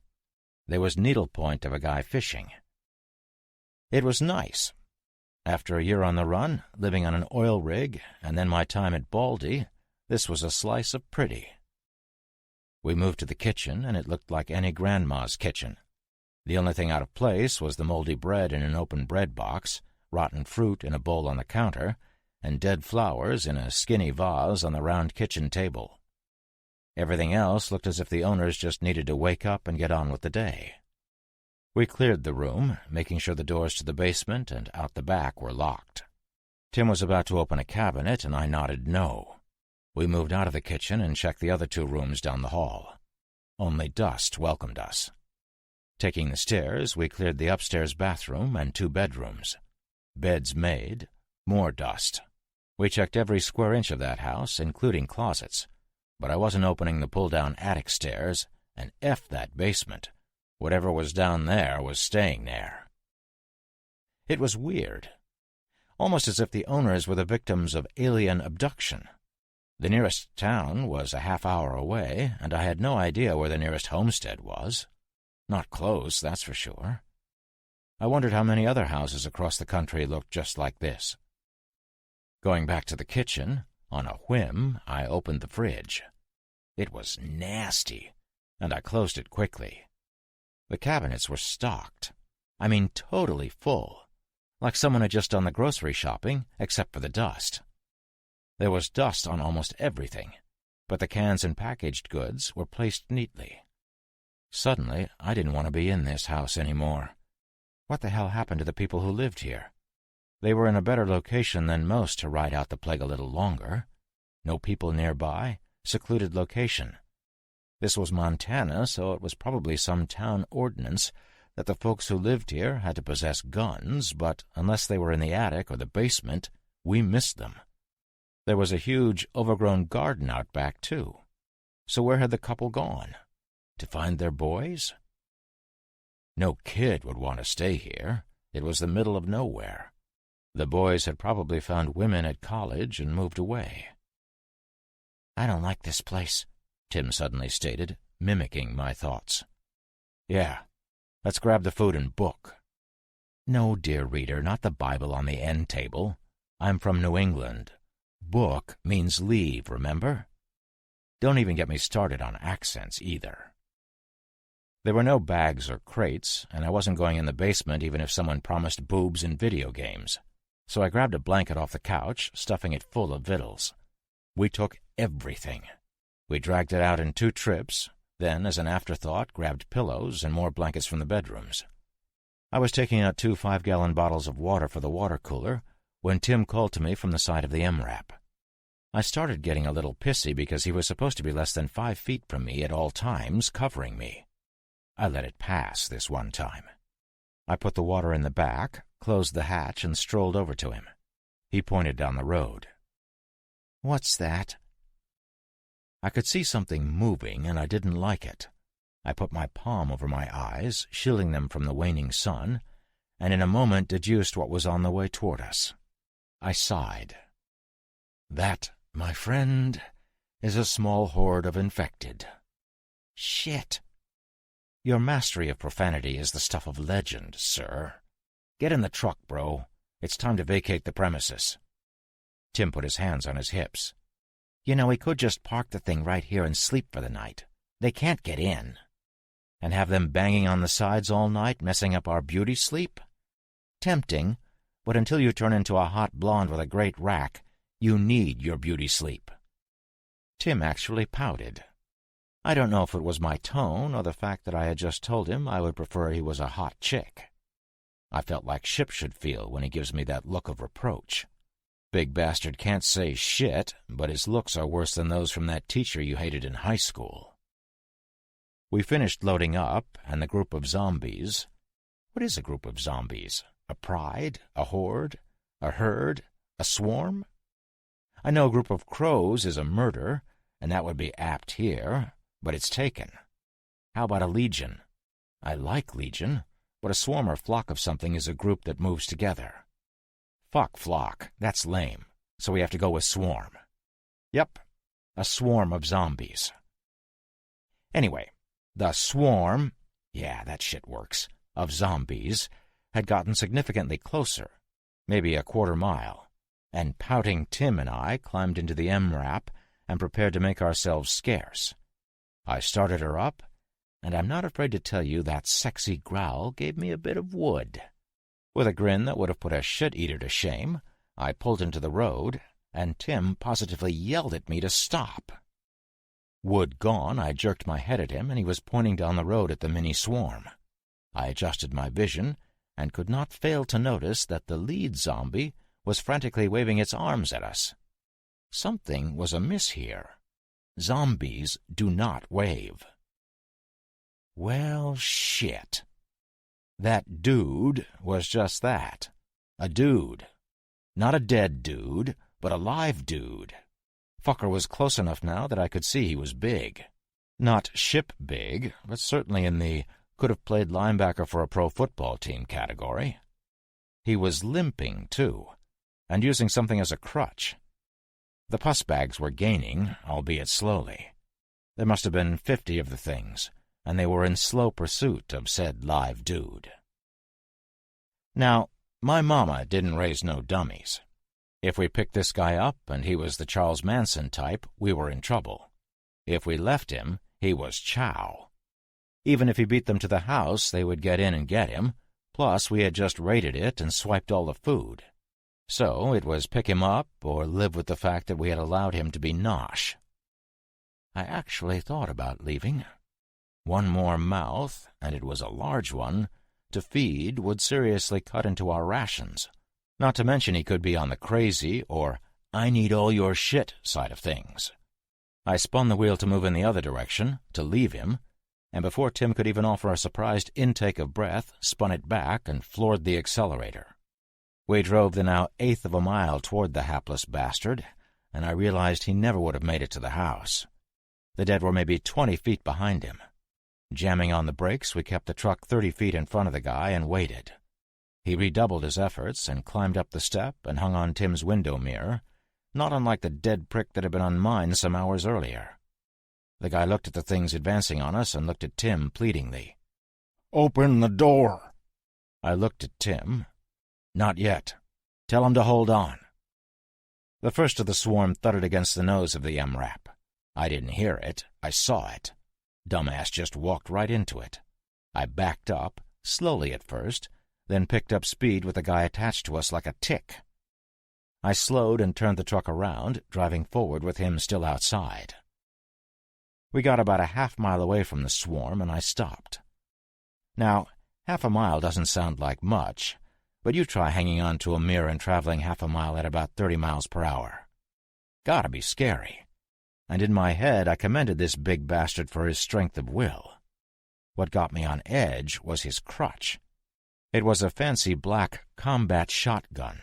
There was needlepoint of a guy fishing. It was nice. After a year on the run, living on an oil rig, and then my time at Baldy, this was a slice of pretty. We moved to the kitchen, and it looked like any grandma's kitchen. The only thing out of place was the moldy bread in an open bread box, rotten fruit in a bowl on the counter, and dead flowers in a skinny vase on the round kitchen table. Everything else looked as if the owners just needed to wake up and get on with the day. We cleared the room, making sure the doors to the basement and out the back were locked. Tim was about to open a cabinet, and I nodded no. We moved out of the kitchen and checked the other 2 rooms down the hall. Only dust welcomed us. Taking the stairs, we cleared the upstairs bathroom and 2 bedrooms. Beds made, more dust. We checked every square inch of that house, including closets, but I wasn't opening the pull-down attic stairs, and F that basement. Whatever was down there was staying there. It was weird, almost as if the owners were the victims of alien abduction. The nearest town was a half-hour away, and I had no idea where the nearest homestead was. Not close, that's for sure. I wondered how many other houses across the country looked just like this. Going back to the kitchen, on a whim, I opened the fridge. It was nasty, and I closed it quickly. The cabinets were stocked. I mean totally full, like someone had just done the grocery shopping, except for the dust. There was dust on almost everything, but the cans and packaged goods were placed neatly. Suddenly, I didn't want to be in this house anymore. What the hell happened to the people who lived here? They were in a better location than most to ride out the plague a little longer. No people nearby, secluded location. This was Montana, so it was probably some town ordinance that the folks who lived here had to possess guns, but unless they were in the attic or the basement, we missed them. There was a huge, overgrown garden out back, too. So where had the couple gone? To find their boys? No kid would want to stay here. It was the middle of nowhere. The boys had probably found women at college and moved away. I don't like this place, Tim suddenly stated, mimicking my thoughts. Yeah, let's grab the food and book. No, dear reader, not the Bible on the end table. I'm from New England. Book means leave, remember? Don't even get me started on accents either. There were no bags or crates, and I wasn't going in the basement even if someone promised boobs and video games. So I grabbed a blanket off the couch, stuffing it full of victuals. We took everything. We dragged it out in 2 trips, then, as an afterthought, grabbed pillows and more blankets from the bedrooms. I was taking out 2 5-gallon bottles of water for the water cooler when Tim called to me from the side of the MRAP. I started getting a little pissy because he was supposed to be less than 5 feet from me at all times, covering me. I let it pass this one time. I put the water in the back, closed the hatch, and strolled over to him. He pointed down the road. "What's that?" I could see something moving, and I didn't like it. I put my palm over my eyes, shielding them from the waning sun, and in a moment deduced what was on the way toward us. I sighed. "That, my friend, is a small horde of infected." "Shit." "Your mastery of profanity is the stuff of legend, sir. Get in the truck, bro. It's time to vacate the premises." Tim put his hands on his hips. "You know, we could just park the thing right here and sleep for the night. They can't get in. And have them banging on the sides all night, messing up our beauty sleep? Tempting, but until you turn into a hot blonde with a great rack, you need your beauty sleep." Tim actually pouted. I don't know if it was my tone or the fact that I had just told him I would prefer he was a hot chick. I felt like Ship should feel when he gives me that look of reproach. Big bastard can't say shit, but his looks are worse than those from that teacher you hated in high school. We finished loading up, and the group of zombies— what is a group of zombies? A pride? A horde? A herd? A swarm? I know a group of crows is a murder, and that would be apt here, but it's taken. How about a legion? I like legion, but a swarm or flock of something is a group that moves together. Fuck flock, that's lame, so we have to go with swarm. Yep, a swarm of zombies. Anyway, the swarm, yeah, that shit works, of zombies had gotten significantly closer, maybe a quarter mile, and pouting Tim and I climbed into the MRAP and prepared to make ourselves scarce. I started her up, and I'm not afraid to tell you that sexy growl gave me a bit of wood. With a grin that would have put a shit-eater to shame, I pulled into the road, and Tim positively yelled at me to stop. Wood gone, I jerked my head at him, and he was pointing down the road at the mini-swarm. I adjusted my vision, and could not fail to notice that the lead zombie was frantically waving its arms at us. Something was amiss here. Zombies do not wave. Well, shit. That dude was just that. A dude. Not a dead dude, but a live dude. Fucker was close enough now that I could see he was big. Not ship big, but certainly in the could-have-played linebacker for a pro football team category. He was limping, too, and using something as a crutch. The pus bags were gaining, albeit slowly. There must have been 50 of the things, and they were in slow pursuit of said live dude. Now, my mama didn't raise no dummies. If we picked this guy up and he was the Charles Manson type, we were in trouble. If we left him, he was chow. Even if he beat them to the house, they would get in and get him, plus we had just raided it and swiped all the food. So it was pick him up or live with the fact that we had allowed him to be nosh. I actually thought about leaving. One more mouth, and it was a large one, to feed would seriously cut into our rations. Not to mention he could be on the crazy or I need all your shit side of things. I spun the wheel to move in the other direction, to leave him, and before Tim could even offer a surprised intake of breath, spun it back and floored the accelerator. We drove the now 1/8 of a mile toward the hapless bastard, and I realized he never would have made it to the house. The dead were maybe 20 feet behind him. Jamming on the brakes, we kept the truck 30 feet in front of the guy and waited. He redoubled his efforts and climbed up the step and hung on Tim's window mirror, not unlike the dead prick that had been on mine some hours earlier. The guy looked at the things advancing on us and looked at Tim pleadingly. "Open the door." I looked at Tim. "Not yet. Tell him to hold on." The first of the swarm thudded against the nose of the MRAP. I didn't hear it. I saw it. Dumbass just walked right into it. I backed up, slowly at first, then picked up speed with the guy attached to us like a tick. I slowed and turned the truck around, driving forward with him still outside. We got about a half-mile away from the swarm, and I stopped. Now, half a mile doesn't sound like much, but you try hanging on to a mirror and traveling half a mile at about 30 miles per hour. Gotta be scary. And in my head I commended this big bastard for his strength of will. What got me on edge was his crutch. It was a fancy black combat shotgun.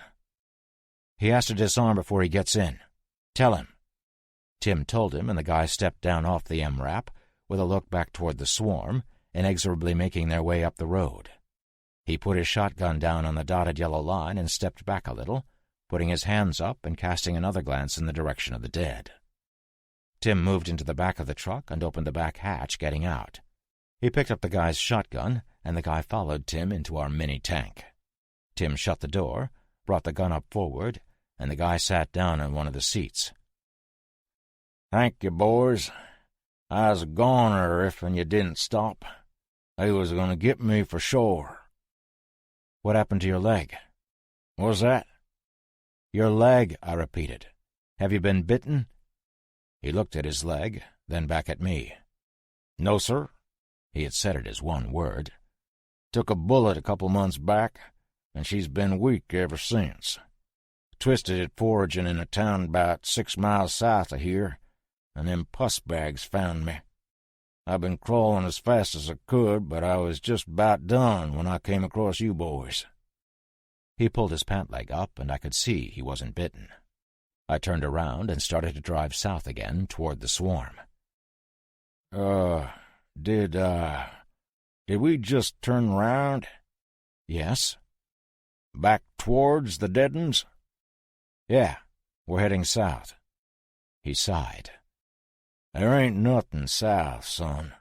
He has to disarm before he gets in. Tell him. Tim told him, and the guy stepped down off the MRAP with a look back toward the swarm, inexorably making their way up the road. He put his shotgun down on the dotted yellow line and stepped back a little, putting his hands up and casting another glance in the direction of the dead. Tim moved into the back of the truck and opened the back hatch, getting out. He picked up the guy's shotgun, and the guy followed Tim into our mini-tank. Tim shut the door, brought the gun up forward, and the guy sat down on one of the seats. "Thank you, boys. I was a goner if you didn't stop. They was going to get me for sure." "What happened to your leg?" "What's that?" "Your leg," I repeated. "Have you been bitten?" He looked at his leg, then back at me. "No, sir." He had said it as one word. "Took a bullet a couple months back, and she's been weak ever since. Twisted it foraging in a town about 6 miles south of here, and them pus bags found me. I've been crawling as fast as I could, but I was just about done when I came across you boys." He pulled his pant leg up, and I could see he wasn't bitten. I turned around and started to drive south again toward the swarm. Did we just turn round?" "Yes." "Back towards the dead uns?" "Yeah, we're heading south." He sighed. "There ain't nothing south, son.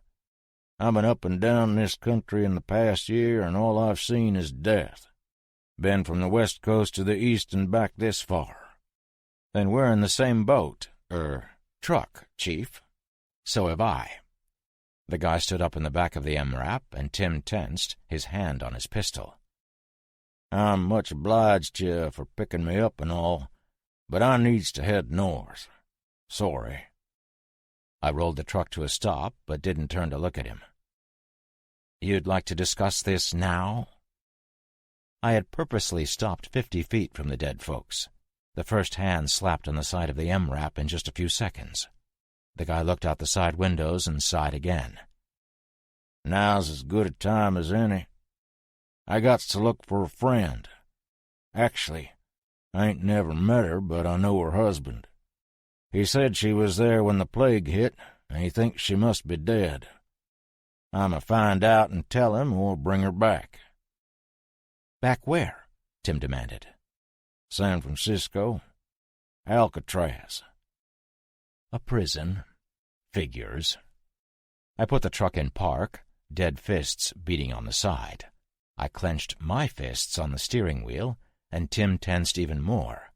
I've been up and down this country in the past year, and all I've seen is death. Been from the west coast to the east and back this far." "Then we're in the same boat, truck, Chief." "So have I." The guy stood up in the back of the MRAP, and Tim tensed, his hand on his pistol. "I'm much obliged to you for picking me up and all, but I needs to head north. Sorry." I rolled the truck to a stop, but didn't turn to look at him. "You'd like to discuss this now?" I had purposely stopped 50 feet from the dead folks. The first hand slapped on the side of the MRAP in just a few seconds. The guy looked out the side windows and sighed again. "Now's as good a time as any. I got to look for a friend. Actually, I ain't never met her, but I know her husband. He said she was there when the plague hit, and he thinks she must be dead. I'm a find out and tell him or bring her back." "Back where?" Tim demanded. "San Francisco. Alcatraz." A prison. Figures. I put the truck in park, dead fists beating on the side. I clenched my fists on the steering wheel, and Tim tensed even more.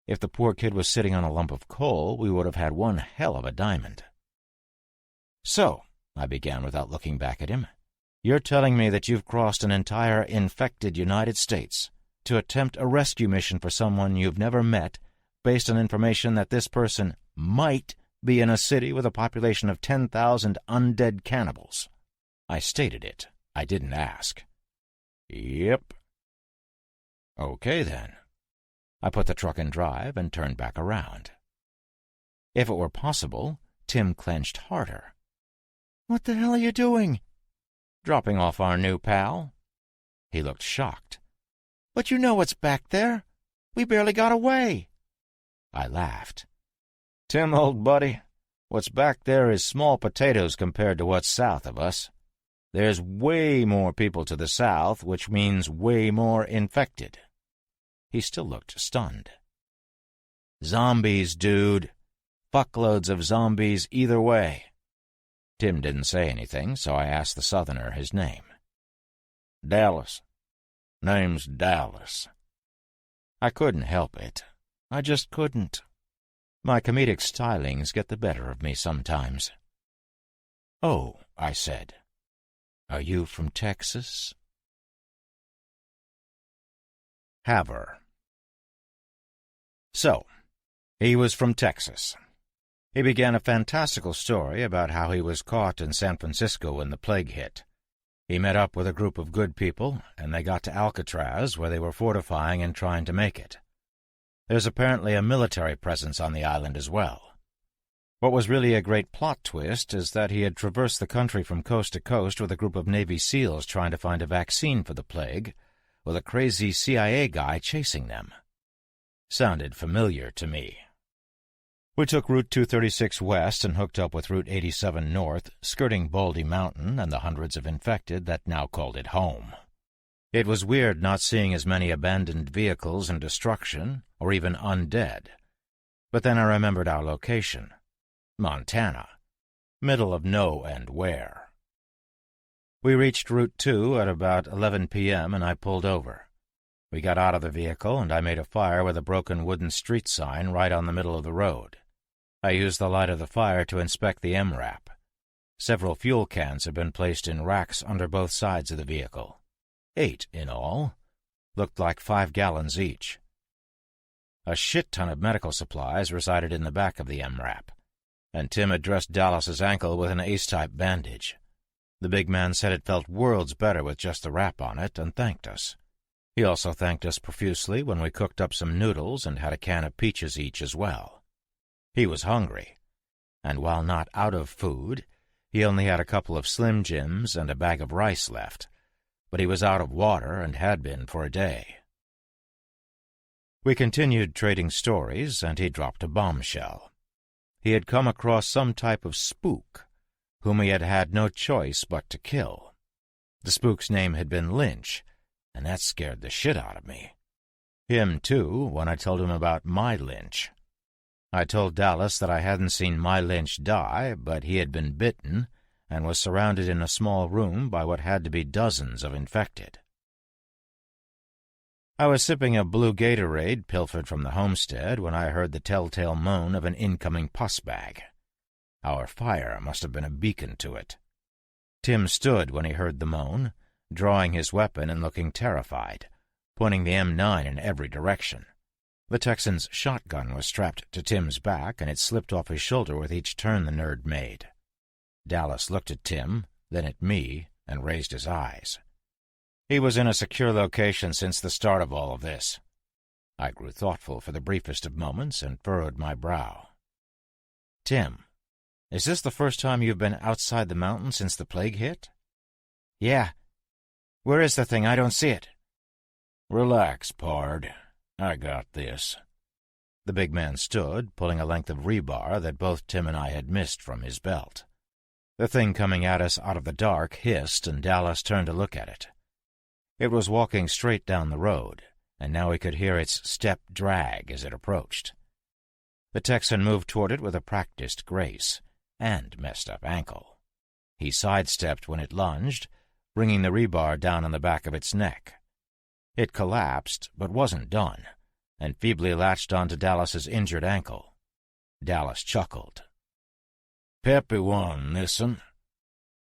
If the poor kid was sitting on a lump of coal, we would have had one hell of a diamond. "So," I began without looking back at him, "you're telling me that you've crossed an entire infected United States to attempt a rescue mission for someone you've never met, based on information that this person might be in a city with a population of 10,000 undead cannibals." I stated it. I didn't ask. "Yep." "Okay, then." I put the truck in drive and turned back around. If it were possible, Tim clenched harder. "What the hell are you doing?" "Dropping off our new pal." He looked shocked. "But you know what's back there. We barely got away." I laughed. "Tim, old buddy, what's back there is small potatoes compared to what's south of us. There's way more people to the south, which means way more infected." He still looked stunned. "Zombies, dude. Fuckloads of zombies either way." Tim didn't say anything, so I asked the southerner his name. "Dallas. Name's Dallas." I couldn't help it. I just couldn't. My comedic stylings get the better of me sometimes. "Oh," I said. Are you from Texas? Haver. So, he was from Texas. He began a fantastical story about how he was caught in San Francisco when the plague hit. He met up with a group of good people, and they got to Alcatraz, where they were fortifying and trying to make it. There's apparently a military presence on the island as well. What was really a great plot twist is that he had traversed the country from coast to coast with a group of Navy SEALs trying to find a vaccine for the plague, with a crazy CIA guy chasing them. Sounded familiar to me. We took Route 236 west and hooked up with Route 87 north, skirting Baldy Mountain and the hundreds of infected that now called it home. It was weird not seeing as many abandoned vehicles and destruction, or even undead. But then I remembered our location. Montana. Middle of no and where. We reached Route 2 at about 11 p.m. and I pulled over. We got out of the vehicle and I made a fire with a broken wooden street sign right on the middle of the road. I used the light of the fire to inspect the MRAP. Several fuel cans had been placed in racks under both sides of the vehicle. 8 in all. Looked like 5 gallons each. A shit-ton of medical supplies resided in the back of the MRAP, and Tim had dressed Dallas's ankle with an ace-type bandage. The big man said it felt worlds better with just the wrap on it and thanked us. He also thanked us profusely when we cooked up some noodles and had a can of peaches each as well. He was hungry, and while not out of food, he only had a couple of Slim Jims and a bag of rice left, but he was out of water and had been for a day. We continued trading stories, and he dropped a bombshell. He had come across some type of spook, whom he had had no choice but to kill. The spook's name had been Lynch, and that scared the shit out of me. Him, too, when I told him about my Lynch. I told Dallas that I hadn't seen my Lynch die, but he had been bitten and was surrounded in a small room by what had to be dozens of infected. I was sipping a blue Gatorade pilfered from the homestead when I heard the telltale moan of an incoming pus bag. Our fire must have been a beacon to it. Tim stood when he heard the moan, drawing his weapon and looking terrified, pointing the M9 in every direction. The Texan's shotgun was strapped to Tim's back, and it slipped off his shoulder with each turn the nerd made. Dallas looked at Tim, then at me, and raised his eyes. He was in a secure location since the start of all of this. I grew thoughtful for the briefest of moments and furrowed my brow. Tim, is this the first time you've been outside the mountain since the plague hit? Yeah. Where is the thing? I don't see it. Relax, pard. I got this. The big man stood, pulling a length of rebar that both Tim and I had missed from his belt. The thing coming at us out of the dark hissed, and Dallas turned to look at it. It was walking straight down the road, and now he could hear its step drag as it approached. The Texan moved toward it with a practiced grace, and messed-up ankle. He sidestepped when it lunged, bringing the rebar down on the back of its neck. It collapsed, but wasn't done, and feebly latched onto Dallas's injured ankle. Dallas chuckled. Peppy one, this'n.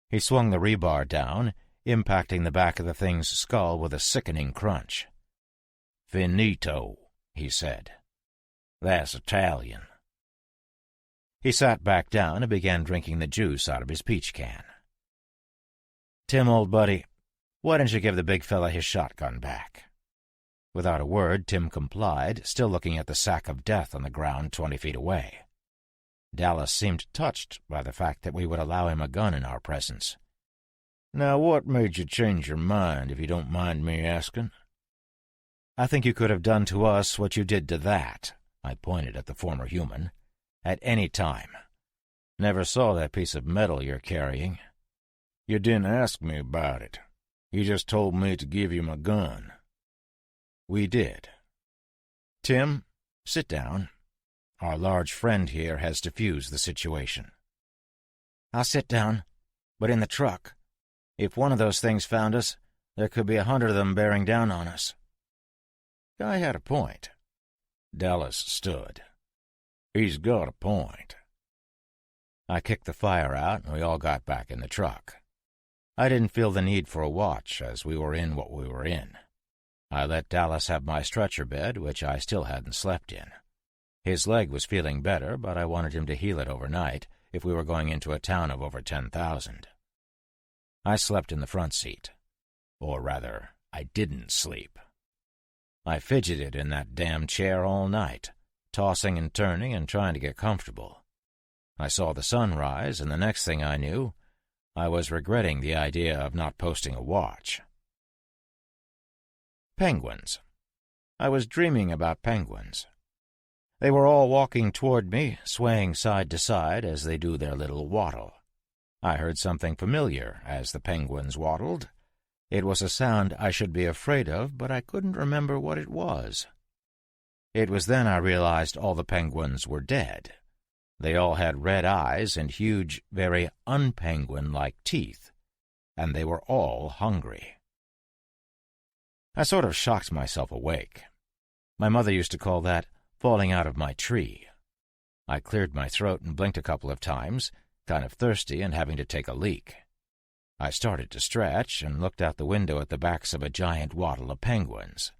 He swung the rebar down, impacting the back of the thing's skull with a sickening crunch. Finito, he said. That's Italian. He sat back down and began drinking the juice out of his peach can. Tim, old buddy, why don't you give the big fella his shotgun back? Without a word, Tim complied, still looking at the sack of death on the ground 20 feet away. Dallas seemed touched by the fact that we would allow him a gun in our presence. Now, what made you change your mind, if you don't mind me asking? I think you could have done to us what you did to that, I pointed at the former human, at any time. Never saw that piece of metal you're carrying. You didn't ask me about it. You just told me to give you my gun. We did. Tim, sit down. Our large friend here has diffused the situation. I'll sit down, but in the truck. If one of those things found us, there could be 100 of them bearing down on us. Guy had a point. Dallas stood. He's got a point. I kicked the fire out, and we all got back in the truck. I didn't feel the need for a watch, as we were in what we were in. I let Dallas have my stretcher bed, which I still hadn't slept in. His leg was feeling better, but I wanted him to heal it overnight if we were going into a town of over 10,000. I slept in the front seat. Or rather, I didn't sleep. I fidgeted in that damn chair all night, tossing and turning and trying to get comfortable. I saw the sun rise, and the next thing I knew, I was regretting the idea of not posting a watch. Penguins. I was dreaming about penguins. They were all walking toward me, swaying side to side as they do their little waddle. I heard something familiar as the penguins waddled. It was a sound I should be afraid of, but I couldn't remember what it was. It was then I realized all the penguins were dead. They all had red eyes and huge, very unpenguin-like teeth, and they were all hungry. I sort of shocked myself awake. My mother used to call that falling out of my tree. I cleared my throat and blinked a couple of times, kind of thirsty and having to take a leak. I started to stretch and looked out the window at the backs of a giant waddle of penguins.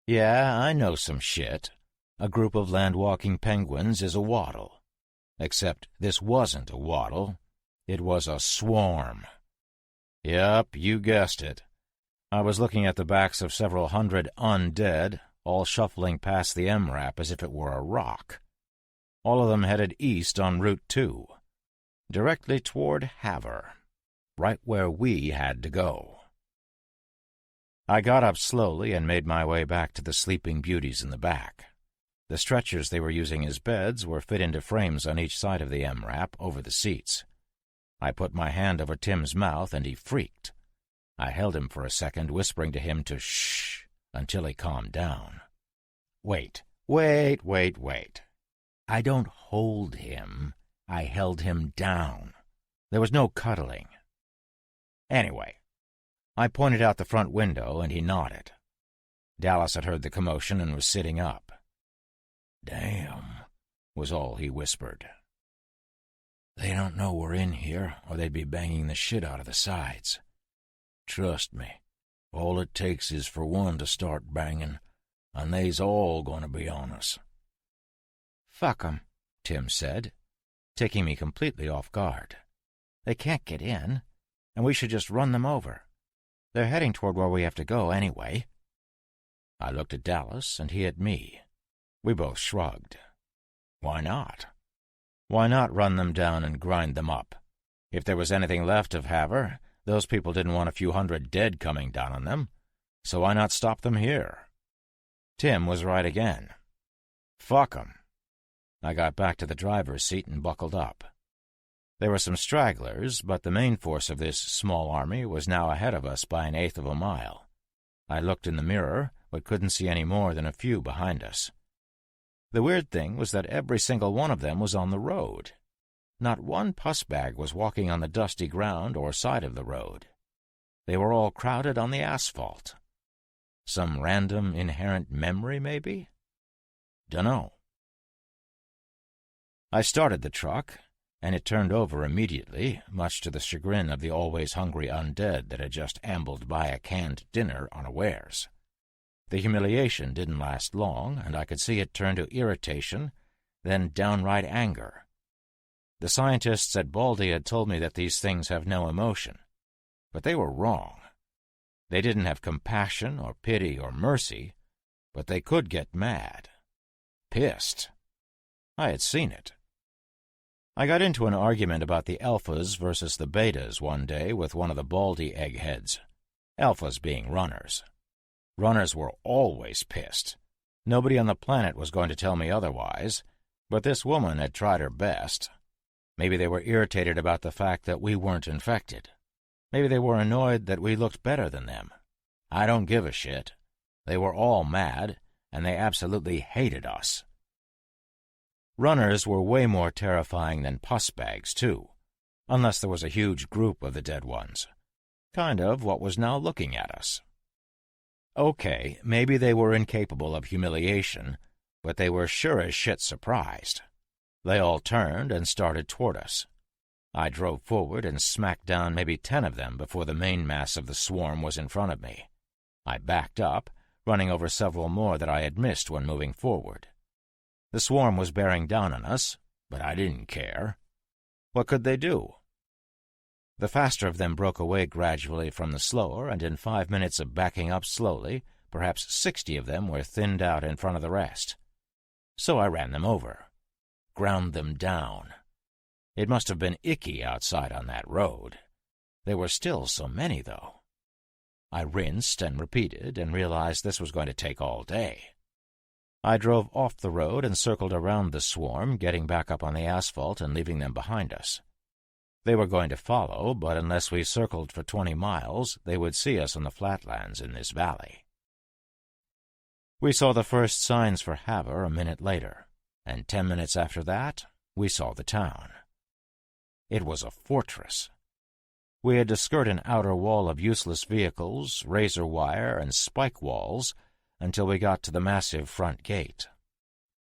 Yeah, I know some shit. A group of land-walking penguins is a waddle. Except this wasn't a waddle. It was a swarm. Yep, you guessed it. I was looking at the backs of several hundred undead, all shuffling past the MRAP as if it were a rock. All of them headed east on Route 2, directly toward Havre, right where we had to go. I got up slowly and made my way back to the sleeping beauties in the back. The stretchers they were using as beds were fit into frames on each side of the MRAP over the seats. I put my hand over Tim's mouth, and he freaked. I held him for a second, whispering to him to shh, until he calmed down. Wait. I don't hold him. I held him down. There was no cuddling. Anyway, I pointed out the front window, and he nodded. Dallas had heard the commotion and was sitting up. "Damn," was all he whispered. "They don't know we're in here, or they'd be banging the shit out of the sides. Trust me, all it takes is for one to start banging, and they's all gonna be on us." "Fuck 'em," Tim said, taking me completely off guard. "They can't get in, and we should just run them over. They're heading toward where we have to go anyway." I looked at Dallas, and he at me. We both shrugged. Why not? Why not run them down and grind them up? If there was anything left of Havre, those people didn't want a few hundred dead coming down on them, so why not stop them here? Tim was right again. Fuck 'em. I got back to the driver's seat and buckled up. There were some stragglers, but the main force of this small army was now ahead of us by 1/8 of a mile. I looked in the mirror, but couldn't see any more than a few behind us. The weird thing was that every single one of them was on the road. Not one pussbag was walking on the dusty ground or side of the road. They were all crowded on the asphalt. Some random inherent memory, maybe? Dunno. I started the truck, and it turned over immediately, much to the chagrin of the always hungry undead that had just ambled by a canned dinner unawares. The humiliation didn't last long, and I could see it turn to irritation, then downright anger. The scientists at Baldy had told me that these things have no emotion, but they were wrong. They didn't have compassion or pity or mercy, but they could get mad. Pissed. I had seen it. I got into an argument about the alphas versus the betas one day with one of the Baldy eggheads, alphas being runners. Runners were always pissed. Nobody on the planet was going to tell me otherwise, but this woman had tried her best. Maybe they were irritated about the fact that we weren't infected. Maybe they were annoyed that we looked better than them. I don't give a shit. They were all mad, and they absolutely hated us. Runners were way more terrifying than pussbags, too, unless there was a huge group of the dead ones. Kind of what was now looking at us. Okay, maybe they were incapable of humiliation, but they were sure as shit surprised. They all turned and started toward us. I drove forward and smacked down maybe 10 of them before the main mass of the swarm was in front of me. I backed up, running over several more that I had missed when moving forward. The swarm was bearing down on us, but I didn't care. What could they do? The faster of them broke away gradually from the slower, and in 5 minutes of backing up slowly, perhaps 60 of them were thinned out in front of the rest. So I ran them over, ground them down. It must have been icky outside on that road. There were still so many, though. I rinsed and repeated and realized this was going to take all day. I drove off the road and circled around the swarm, getting back up on the asphalt and leaving them behind us. They were going to follow, but unless we circled for 20 miles, they would see us on the flatlands in this valley. We saw the first signs for Havre a minute later, and 10 minutes after that, we saw the town. It was a fortress. We had to skirt an outer wall of useless vehicles, razor wire, and spike walls until we got to the massive front gate.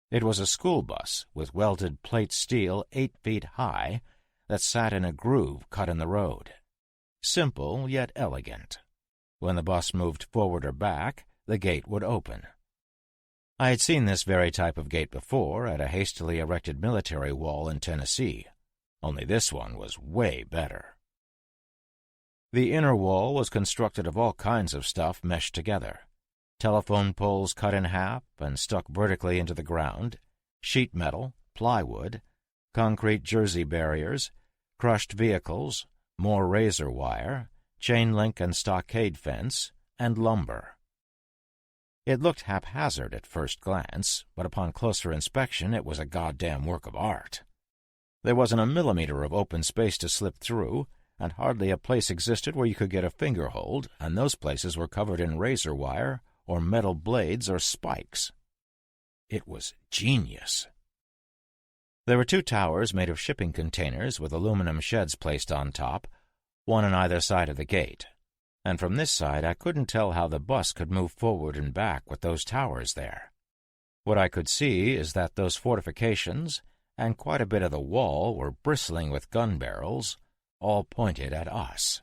It was a school bus with welded plate steel 8 feet high that sat in a groove cut in the road. Simple yet elegant. When the bus moved forward or back, the gate would open. I had seen this very type of gate before at a hastily erected military wall in Tennessee, only this one was way better. The inner wall was constructed of all kinds of stuff meshed together. Telephone poles cut in half and stuck vertically into the ground, sheet metal, plywood, concrete jersey barriers, crushed vehicles, more razor wire, chain link and stockade fence, and lumber. It looked haphazard at first glance, but upon closer inspection it was a goddamn work of art. There wasn't a millimeter of open space to slip through, and hardly a place existed where you could get a finger hold, and those places were covered in razor wire or metal blades or spikes. It was genius. There were 2 towers made of shipping containers with aluminum sheds placed on top, one on either side of the gate, and from this side I couldn't tell how the bus could move forward and back with those towers there. What I could see is that those fortifications and quite a bit of the wall were bristling with gun barrels, all pointed at us.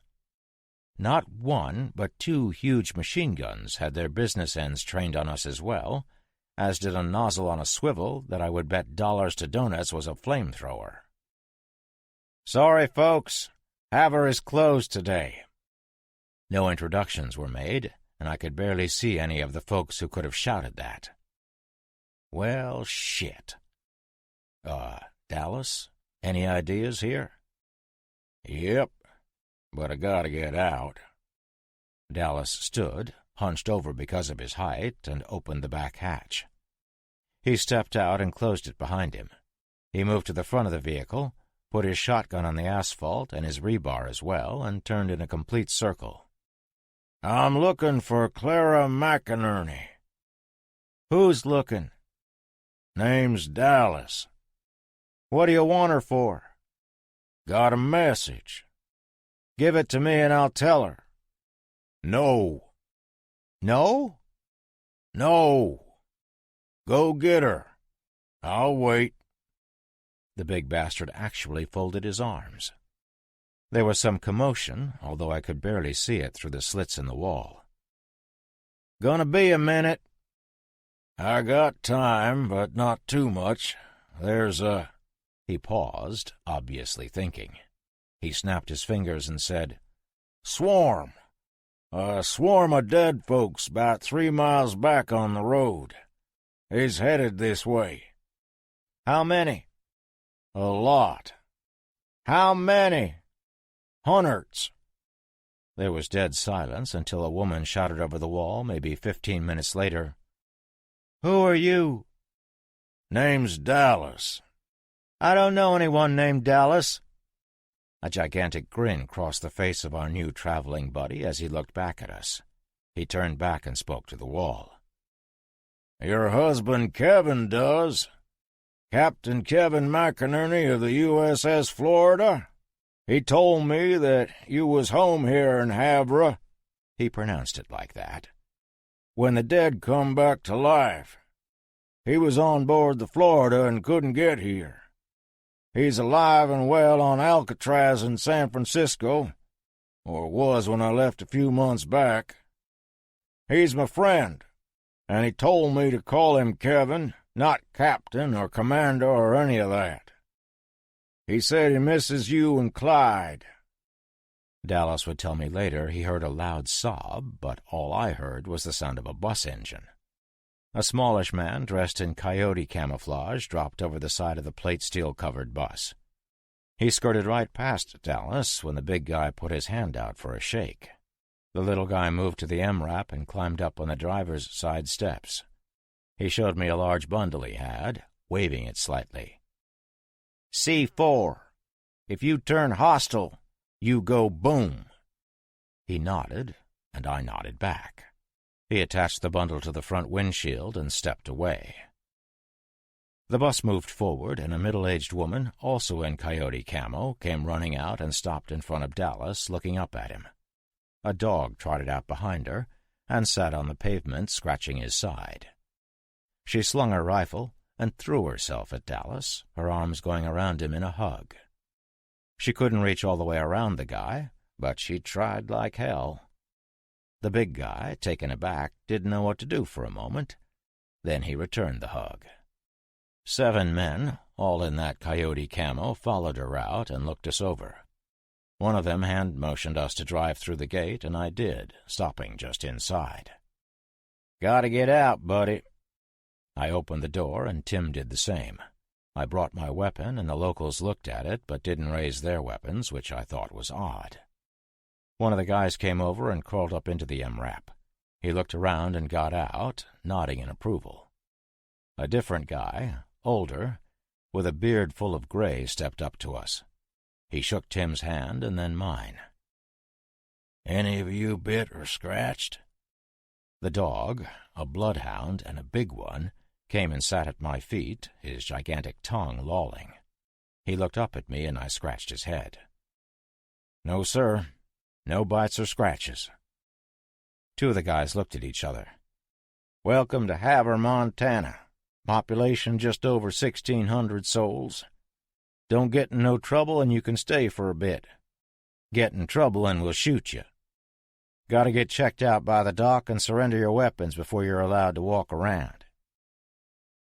Not 1, but 2 huge machine guns had their business ends trained on us as well, as did a nozzle on a swivel that I would bet dollars to donuts was a flamethrower. "Sorry, folks, Havre is closed today." No introductions were made, and I could barely see any of the folks who could have shouted that. Well, shit. Dallas, any ideas here? "Yep, but I gotta get out." Dallas stood, hunched over because of his height, and opened the back hatch. He stepped out and closed it behind him. He moved to the front of the vehicle, put his shotgun on the asphalt and his rebar as well, and turned in a complete circle. "I'm looking for Clara McInerney." "Who's looking?" "Name's Dallas." "What do you want her for?" "Got a message." "Give it to me and I'll tell her." "No." "No?" "No. Go get her. I'll wait." The big bastard actually folded his arms. There was some commotion, although I could barely see it through the slits in the wall. "Gonna be a minute." "I got time, but not too much. There's a—" He paused, obviously thinking. He snapped his fingers and said, "Swarm. A swarm of dead folks about 3 miles back on the road. He's headed this way." "How many?" "A lot." "How many?" "Hundreds." There was dead silence until a woman shouted over the wall, maybe 15 minutes later, "Who are you?" "Name's Dallas." "I don't know anyone named Dallas." A gigantic grin crossed the face of our new traveling buddy as he looked back at us. He turned back and spoke to the wall. "Your husband Kevin does. Captain Kevin McInerney of the USS Florida. He told me that you was home here in Havre," he pronounced it like that, "when the dead come back to life. He was on board the Florida and couldn't get here. He's alive and well on Alcatraz in San Francisco, or was when I left a few months back. He's my friend, and he told me to call him Kevin, not Captain or Commander or any of that. He said he misses you and Clyde." Dallas would tell me later he heard a loud sob, but all I heard was the sound of a bus engine. A smallish man dressed in coyote camouflage dropped over the side of the plate steel-covered bus. He skirted right past Dallas when the big guy put his hand out for a shake. The little guy moved to the MRAP and climbed up on the driver's side steps. He showed me a large bundle he had, waving it slightly. "C4. If you turn hostile, you go boom." He nodded, and I nodded back. He attached the bundle to the front windshield and stepped away. The bus moved forward, and a middle-aged woman, also in coyote camo, came running out and stopped in front of Dallas, looking up at him. A dog trotted out behind her and sat on the pavement, scratching his side. She slung her rifle and threw herself at Dallas, her arms going around him in a hug. She couldn't reach all the way around the guy, but she tried like hell. The big guy, taken aback, didn't know what to do for a moment. Then he returned the hug. 7 men, all in that coyote camo, followed her out and looked us over. One of them hand-motioned us to drive through the gate, and I did, stopping just inside. "Gotta get out, buddy." I opened the door, and Tim did the same. I brought my weapon, and the locals looked at it, but didn't raise their weapons, which I thought was odd. One of the guys came over and crawled up into the MRAP. He looked around and got out, nodding in approval. A different guy, older, with a beard full of gray, stepped up to us. He shook Tim's hand and then mine. "Any of you bit or scratched?" The dog, a bloodhound and a big one, came and sat at my feet, his gigantic tongue lolling. He looked up at me and I scratched his head. "No, sir. No bites or scratches." 2 of the guys looked at each other. "Welcome to Havre, Montana. Population just over 1,600 souls. Don't get in no trouble and you can stay for a bit. Get in trouble and we'll shoot you. Gotta get checked out by the doc and surrender your weapons before you're allowed to walk around."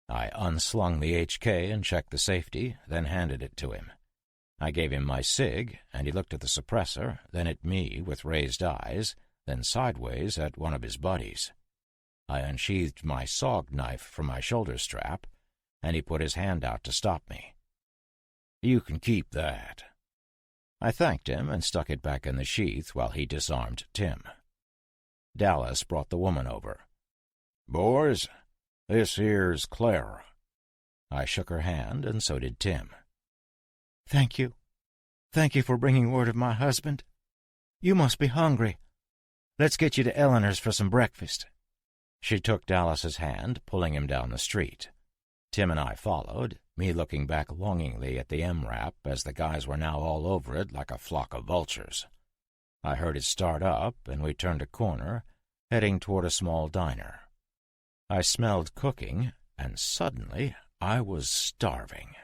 I unslung the HK and checked the safety, then handed it to him. I gave him my cig, and he looked at the suppressor, then at me with raised eyes, then sideways at one of his buddies. I unsheathed my SOG knife from my shoulder strap, and he put his hand out to stop me. "You can keep that." I thanked him and stuck it back in the sheath while he disarmed Tim. Dallas brought the woman over. "Boys, this here's Clara." I shook her hand, and so did Tim. "Thank you. Thank you for bringing word of my husband. You must be hungry. Let's get you to Eleanor's for some breakfast." She took Dallas's hand, pulling him down the street. Tim and I followed, me looking back longingly at the MRAP as the guys were now all over it like a flock of vultures. I heard it start up, and we turned a corner, heading toward a small diner. I smelled cooking, and suddenly I was starving.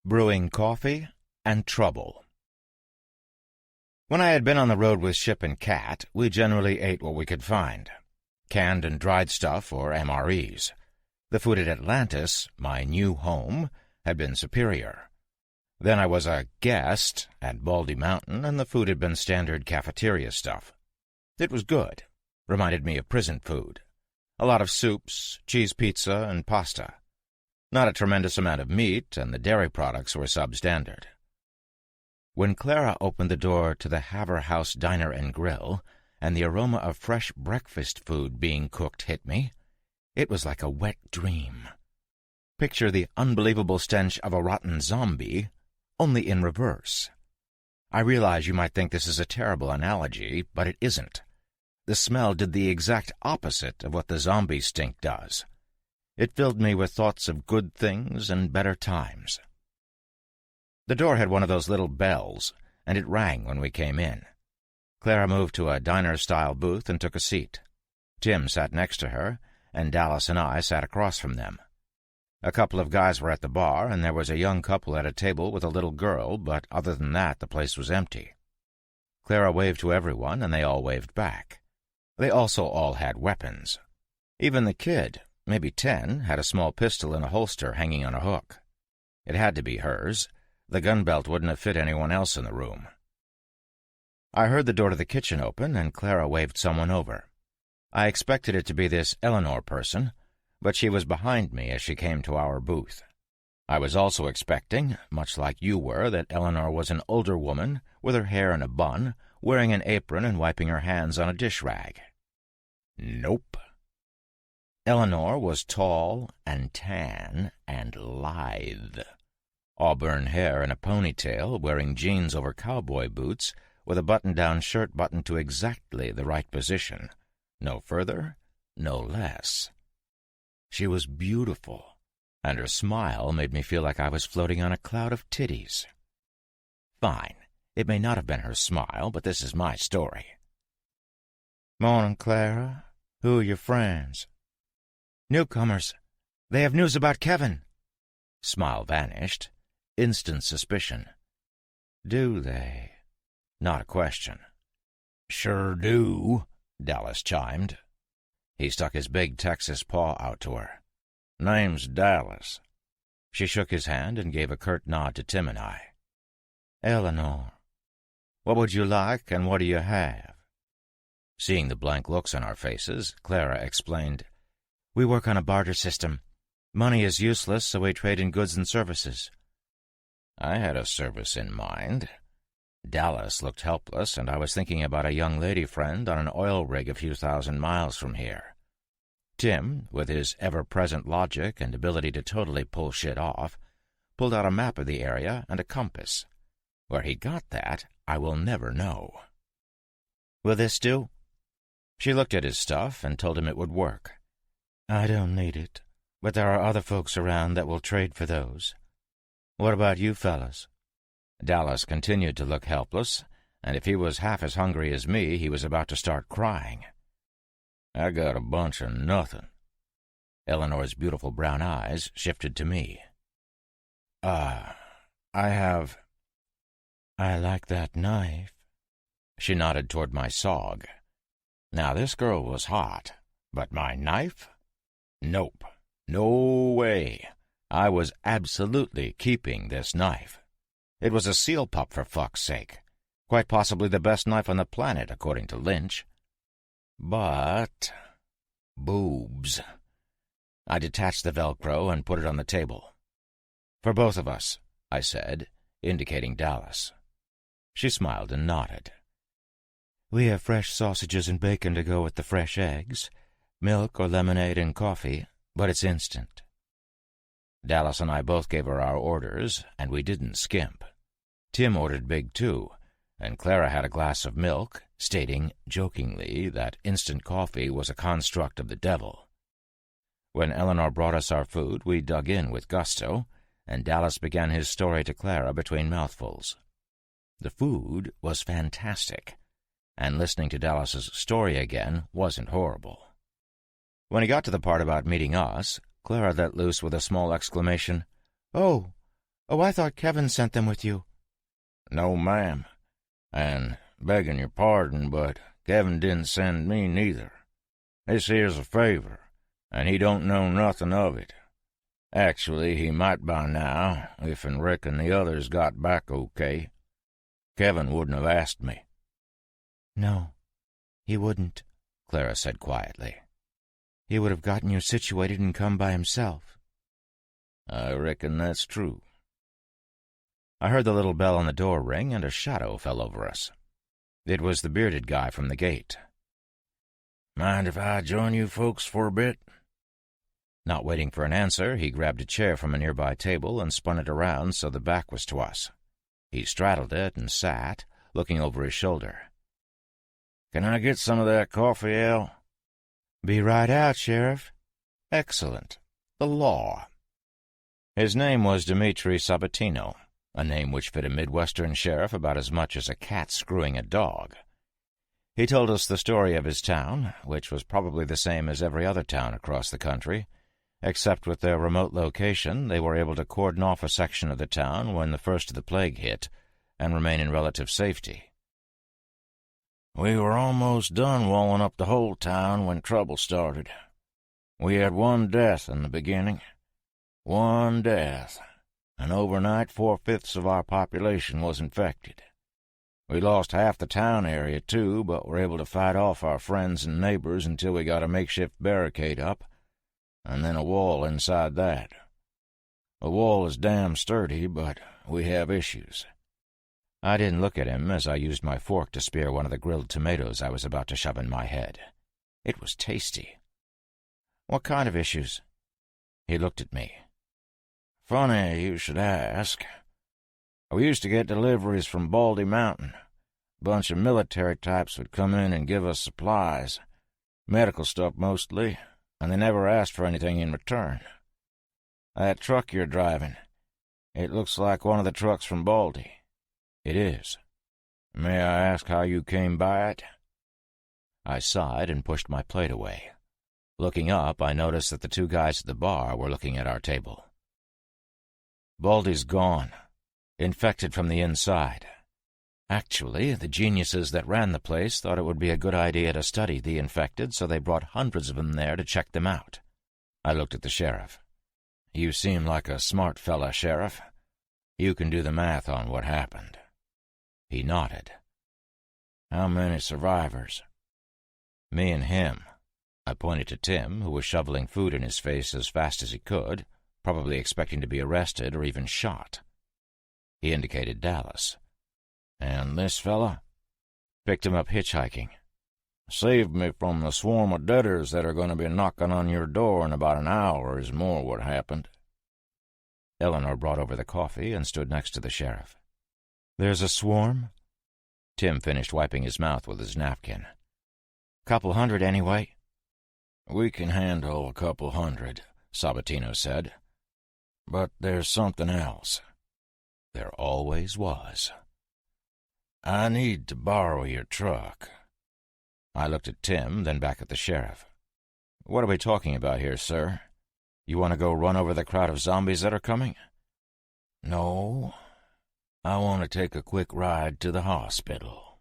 Brewing coffee and trouble. When I had been on the road with Ship and Cat, we generally ate what we could find. Canned and dried stuff, or MREs. The food at Atlantis, my new home, had been superior. Then I was a guest at Baldy Mountain, and the food had been standard cafeteria stuff. It was good. Reminded me of prison food. A lot of soups, cheese pizza, and pasta. Not a tremendous amount of meat, and the dairy products were substandard. When Clara opened the door to the Havre House Diner and Grill, and the aroma of fresh breakfast food being cooked hit me, it was like a wet dream. Picture the unbelievable stench of a rotten zombie, only in reverse. I realize you might think this is a terrible analogy, but it isn't. The smell did the exact opposite of what the zombie stink does. It filled me with thoughts of good things and better times. The door had one of those little bells, and it rang when we came in. Clara moved to a diner-style booth and took a seat. Tim sat next to her, and Dallas and I sat across from them. A couple of guys were at the bar, and there was a young couple at a table with a little girl, but other than that, the place was empty. Clara waved to everyone, and they all waved back. They also all had weapons. Even the kid, maybe 10, had a small pistol in a holster hanging on a hook. It had to be hers. The gun belt wouldn't have fit anyone else in the room. I heard the door to the kitchen open, and Clara waved someone over. I expected it to be this Eleanor person, but she was behind me as she came to our booth. I was also expecting, much like you were, that Eleanor was an older woman with her hair in a bun, wearing an apron and wiping her hands on a dish rag. Nope. Eleanor was tall and tan and lithe. Auburn hair in a ponytail, wearing jeans over cowboy boots, with a button-down shirt buttoned to exactly the right position. No further, no less. She was beautiful, and her smile made me feel like I was floating on a cloud of titties. Fine, it may not have been her smile, but this is my story. "Morning, Clara. Who are your friends?" "Newcomers. They have news about Kevin." Smile vanished. Instant suspicion. "Do they?" Not a question. "Sure do," Dallas chimed. He stuck his big Texas paw out to her. "Name's Dallas." She shook his hand and gave a curt nod to Tim and I. "Eleanor, what would you like and what do you have?" Seeing the blank looks on our faces, Clara explained, "We work on a barter system. Money is useless, so we trade in goods and services." I had a service in mind. Dallas looked helpless, and I was thinking about a young lady friend on an oil rig a few thousand miles from here. Tim, with his ever-present logic and ability to totally pull shit off, pulled out a map of the area and a compass. Where he got that, I will never know. "Will this do?" She looked at his stuff and told him it would work. "I don't need it, but there are other folks around that will trade for those. What about you fellas?" Dallas continued to look helpless, and if he was half as hungry as me, he was about to start crying. "I got a bunch of nothing." Eleanor's beautiful brown eyes shifted to me. I like that knife." She nodded toward my SOG. Now this girl was hot, but my knife? Nope. No way. I was absolutely keeping this knife. It was a seal pup, for fuck's sake. Quite possibly the best knife on the planet, according to Lynch. But boobs. I detached the Velcro and put it on the table. "For both of us," I said, indicating Dallas. She smiled and nodded. "We have fresh sausages and bacon to go with the fresh eggs, milk or lemonade and coffee, but it's instant." Dallas and I both gave her our orders, and we didn't skimp. Tim ordered big too, and Clara had a glass of milk, stating, jokingly, that instant coffee was a construct of the devil. When Eleanor brought us our food, we dug in with gusto, and Dallas began his story to Clara between mouthfuls. The food was fantastic, and listening to Dallas's story again wasn't horrible. When he got to the part about meeting us, Clara let loose with a small exclamation. Oh, I thought Kevin sent them with you." "No, ma'am, and begging your pardon, but Kevin didn't send me neither. This here's a favor, and he don't know nothing of it. Actually, he might by now, if and reckon the others got back okay. Kevin wouldn't have asked me." "No, he wouldn't," Clara said quietly. "He would have gotten you situated and come by himself." "I reckon that's true." I heard the little bell on the door ring, and a shadow fell over us. It was the bearded guy from the gate. "Mind if I join you folks for a bit?" Not waiting for an answer, he grabbed a chair from a nearby table and spun it around so the back was to us. He straddled it and sat, looking over his shoulder. "Can I get some of that coffee, Al?" "Be right out, Sheriff." "Excellent. The law." His name was Dimitri Sabatino, a name which fit a Midwestern sheriff about as much as a cat screwing a dog. He told us the story of his town, which was probably the same as every other town across the country, Except with their remote location, they were able to cordon off a section of the town when the first of the plague hit and remain in relative safety. We were almost done walling up the whole town when trouble started. We had one death in the beginning. One death. And overnight 4/5 of our population was infected. We lost half the town area, too, but were able to fight off our friends and neighbors until we got a makeshift barricade up, and then a wall inside that. The wall is damn sturdy, but we have issues. I didn't look at him as I used my fork to spear one of the grilled tomatoes I was about to shove in my head. It was tasty. What kind of issues? He looked at me. Funny you should ask. We used to get deliveries from Baldy Mountain. A bunch of military types would come in and give us supplies, medical stuff mostly, and they never asked for anything in return. That truck you're driving, it looks like one of the trucks from Baldy. It is. May I ask how you came by it? I sighed and pushed my plate away. Looking up, I noticed that the two guys at the bar were looking at our table. Baldy's gone. Infected from the inside. Actually, the geniuses that ran the place thought it would be a good idea to study the infected, so they brought hundreds of them there to check them out. I looked at the sheriff. You seem like a smart fella, Sheriff. You can do the math on what happened. He nodded. How many survivors? Me and him. I pointed to Tim, who was shoveling food in his face as fast as he could, probably expecting to be arrested or even shot. He indicated Dallas. And this fella? Picked him up hitchhiking. Saved me from the swarm of debtors that are going to be knocking on your door in about an hour is more what happened. Eleanor brought over the coffee and stood next to the sheriff. There's a swarm? Tim finished wiping his mouth with his napkin. Couple hundred, anyway. We can handle a couple hundred, Sabatino said. But there's something else. There always was. I need to borrow your truck. I looked at Tim, then back at the sheriff. What are we talking about here, sir? You want to go run over the crowd of zombies that are coming? No. I want to take a quick ride to the hospital.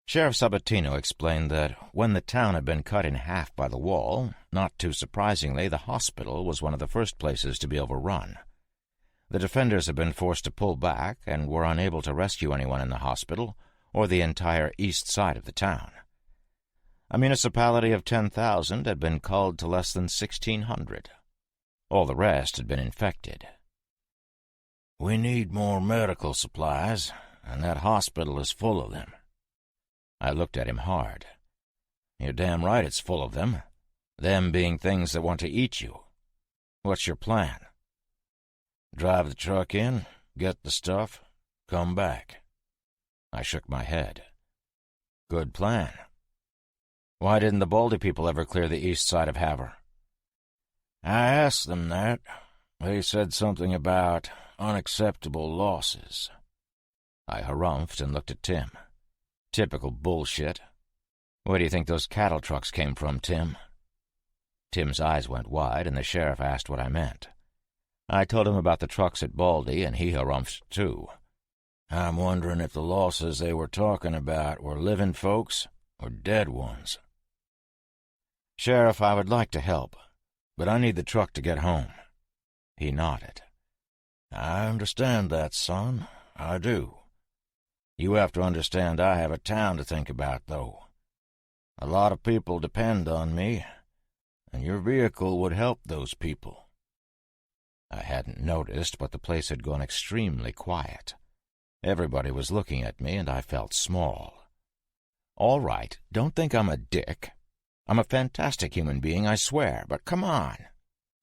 Sheriff Sabatino explained that when the town had been cut in half by the wall, not too surprisingly, the hospital was one of the first places to be overrun. The defenders had been forced to pull back and were unable to rescue anyone in the hospital or the entire east side of the town. A municipality of 10,000 had been culled to less than 1,600. All the rest had been infected. We need more medical supplies, and that hospital is full of them. I looked at him hard. You're damn right it's full of them. Them being things that want to eat you. What's your plan? Drive the truck in, get the stuff, come back. I shook my head. Good plan. Why didn't the Baldy people ever clear the east side of Havre? I asked them that. They said something about unacceptable losses. I harumphed and looked at Tim. Typical bullshit. Where do you think those cattle trucks came from, Tim? Tim's eyes went wide, and the sheriff asked what I meant. I told him about the trucks at Baldy, and he harumphed too. I'm wondering if the losses they were talking about were living folks or dead ones. Sheriff, I would like to help, but I need the truck to get home. He nodded. I understand that, son. I do. You have to understand I have a town to think about, though. A lot of people depend on me, and your vehicle would help those people. I hadn't noticed, but the place had gone extremely quiet. Everybody was looking at me, and I felt small. All right, don't think I'm a dick. I'm a fantastic human being, I swear, but come on.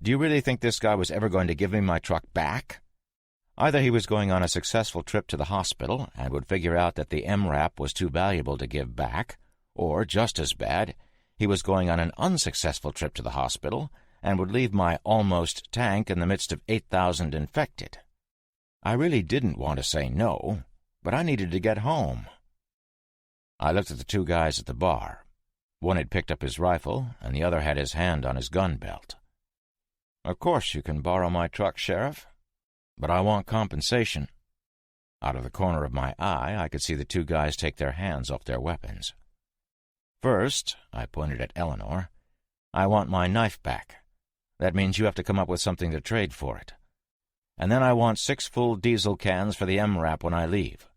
Do you really think this guy was ever going to give me my truck back? Either he was going on a successful trip to the hospital and would figure out that the MRAP was too valuable to give back, or, just as bad, he was going on an unsuccessful trip to the hospital and would leave my almost tank in the midst of 8,000 infected. I really didn't want to say no, but I needed to get home. I looked at the two guys at the bar. One had picked up his rifle, and the other had his hand on his gun belt. "Of course you can borrow my truck, Sheriff, but I want compensation." Out of the corner of my eye, I could see the two guys take their hands off their weapons. "First," I pointed at Eleanor, "I want my knife back. That means you have to come up with something to trade for it. And then I want 6 full diesel cans for the MRAP when I leave.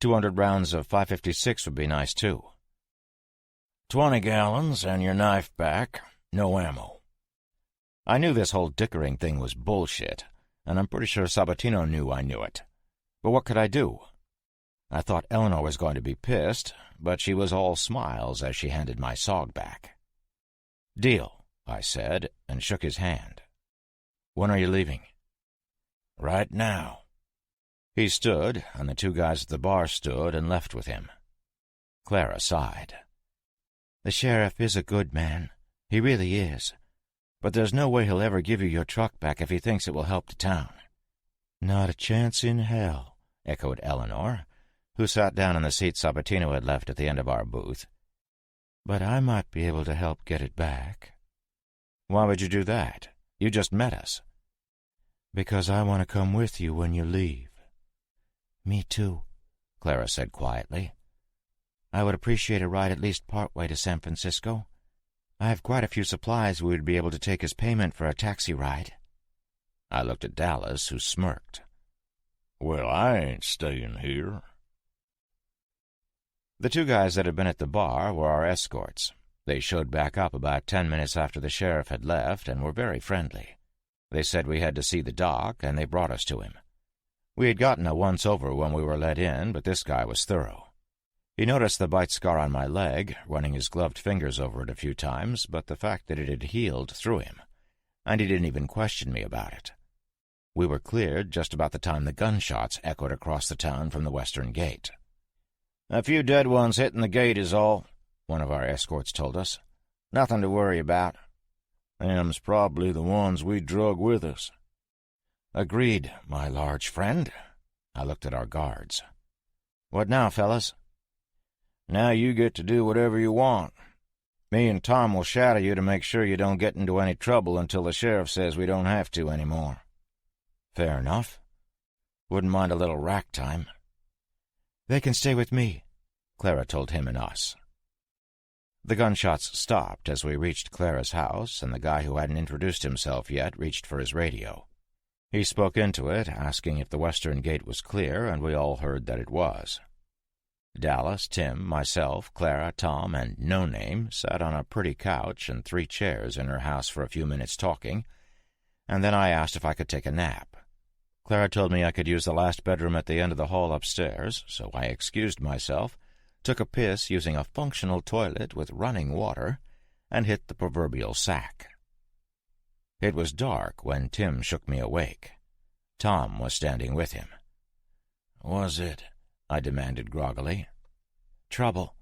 200 rounds of 5.56 would be nice, too." 20 gallons and your knife back, no ammo. I knew this whole dickering thing was bullshit, and I'm pretty sure Sabatino knew I knew it. But what could I do? I thought Eleanor was going to be pissed, but she was all smiles as she handed my SOG back. "Deal," I said, and shook his hand. "When are you leaving?" "Right now." He stood, and the two guys at the bar stood and left with him. Clara sighed. "The sheriff is a good man. He really is. But there's no way he'll ever give you your truck back if he thinks it will help the town." "Not a chance in hell," echoed Eleanor, who sat down in the seat Sabatino had left at the end of our booth. "But I might be able to help get it back." "Why would you do that? You just met us." "Because I want to come with you when you leave." "Me too," Clara said quietly. "I would appreciate a ride at least part way to San Francisco. I have quite a few supplies we would be able to take as payment for a taxi ride." I looked at Dallas, who smirked. "Well, I ain't staying here." The two guys that had been at the bar were our escorts. They showed back up about 10 minutes after the sheriff had left and were very friendly. They said we had to see the doc, and they brought us to him. We had gotten a once-over when we were let in, but this guy was thorough. He noticed the bite scar on my leg, running his gloved fingers over it a few times, but the fact that it had healed threw him, and he didn't even question me about it. We were cleared just about the time the gunshots echoed across the town from the western gate. "A few dead ones hitting the gate is all," one of our escorts told us. "Nothing to worry about. Them's probably the ones we drug with us." "Agreed, my large friend." I looked at our guards. "What now, fellas?" "Now you get to do whatever you want. Me and Tom will shadow you to make sure you don't get into any trouble until the sheriff says we don't have to anymore." "Fair enough. Wouldn't mind a little rack time." "They can stay with me," Clara told him and us. The gunshots stopped as we reached Clara's house, and the guy who hadn't introduced himself yet reached for his radio. He spoke into it, asking if the western gate was clear, and we all heard that it was. Dallas, Tim, myself, Clara, Tom, and No Name sat on a pretty couch and 3 chairs in her house for a few minutes talking, and then I asked if I could take a nap. Clara told me I could use the last bedroom at the end of the hall upstairs, so I excused myself, took a piss using a functional toilet with running water, and hit the proverbial sack. It was dark when Tim shook me awake. Tom was standing with him. "Was it?" I demanded groggily. "Trouble."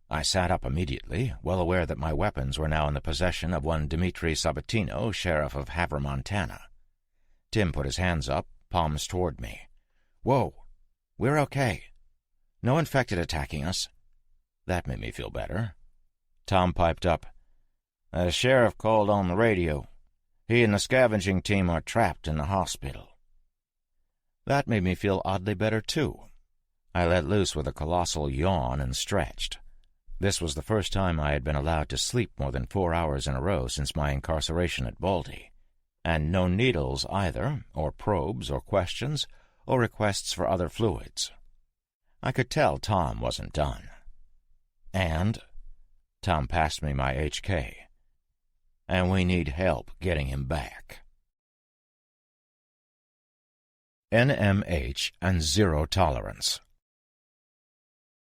I sat up immediately, well aware that my weapons were now in the possession of one Dmitri Sabatino, sheriff of Havre, Montana. Tim put his hands up, palms toward me. "Whoa, we're okay. No infected attacking us." That made me feel better. Tom piped up, "The sheriff called on the radio. He and the scavenging team are trapped in the hospital." That made me feel oddly better, too. I let loose with a colossal yawn and stretched. This was the first time I had been allowed to sleep more than 4 hours in a row since my incarceration at Baldy, and no needles either, or probes, or questions, or requests for other fluids. I could tell Tom wasn't done. And Tom passed me my HK. And we need help getting him back. NMH and zero tolerance.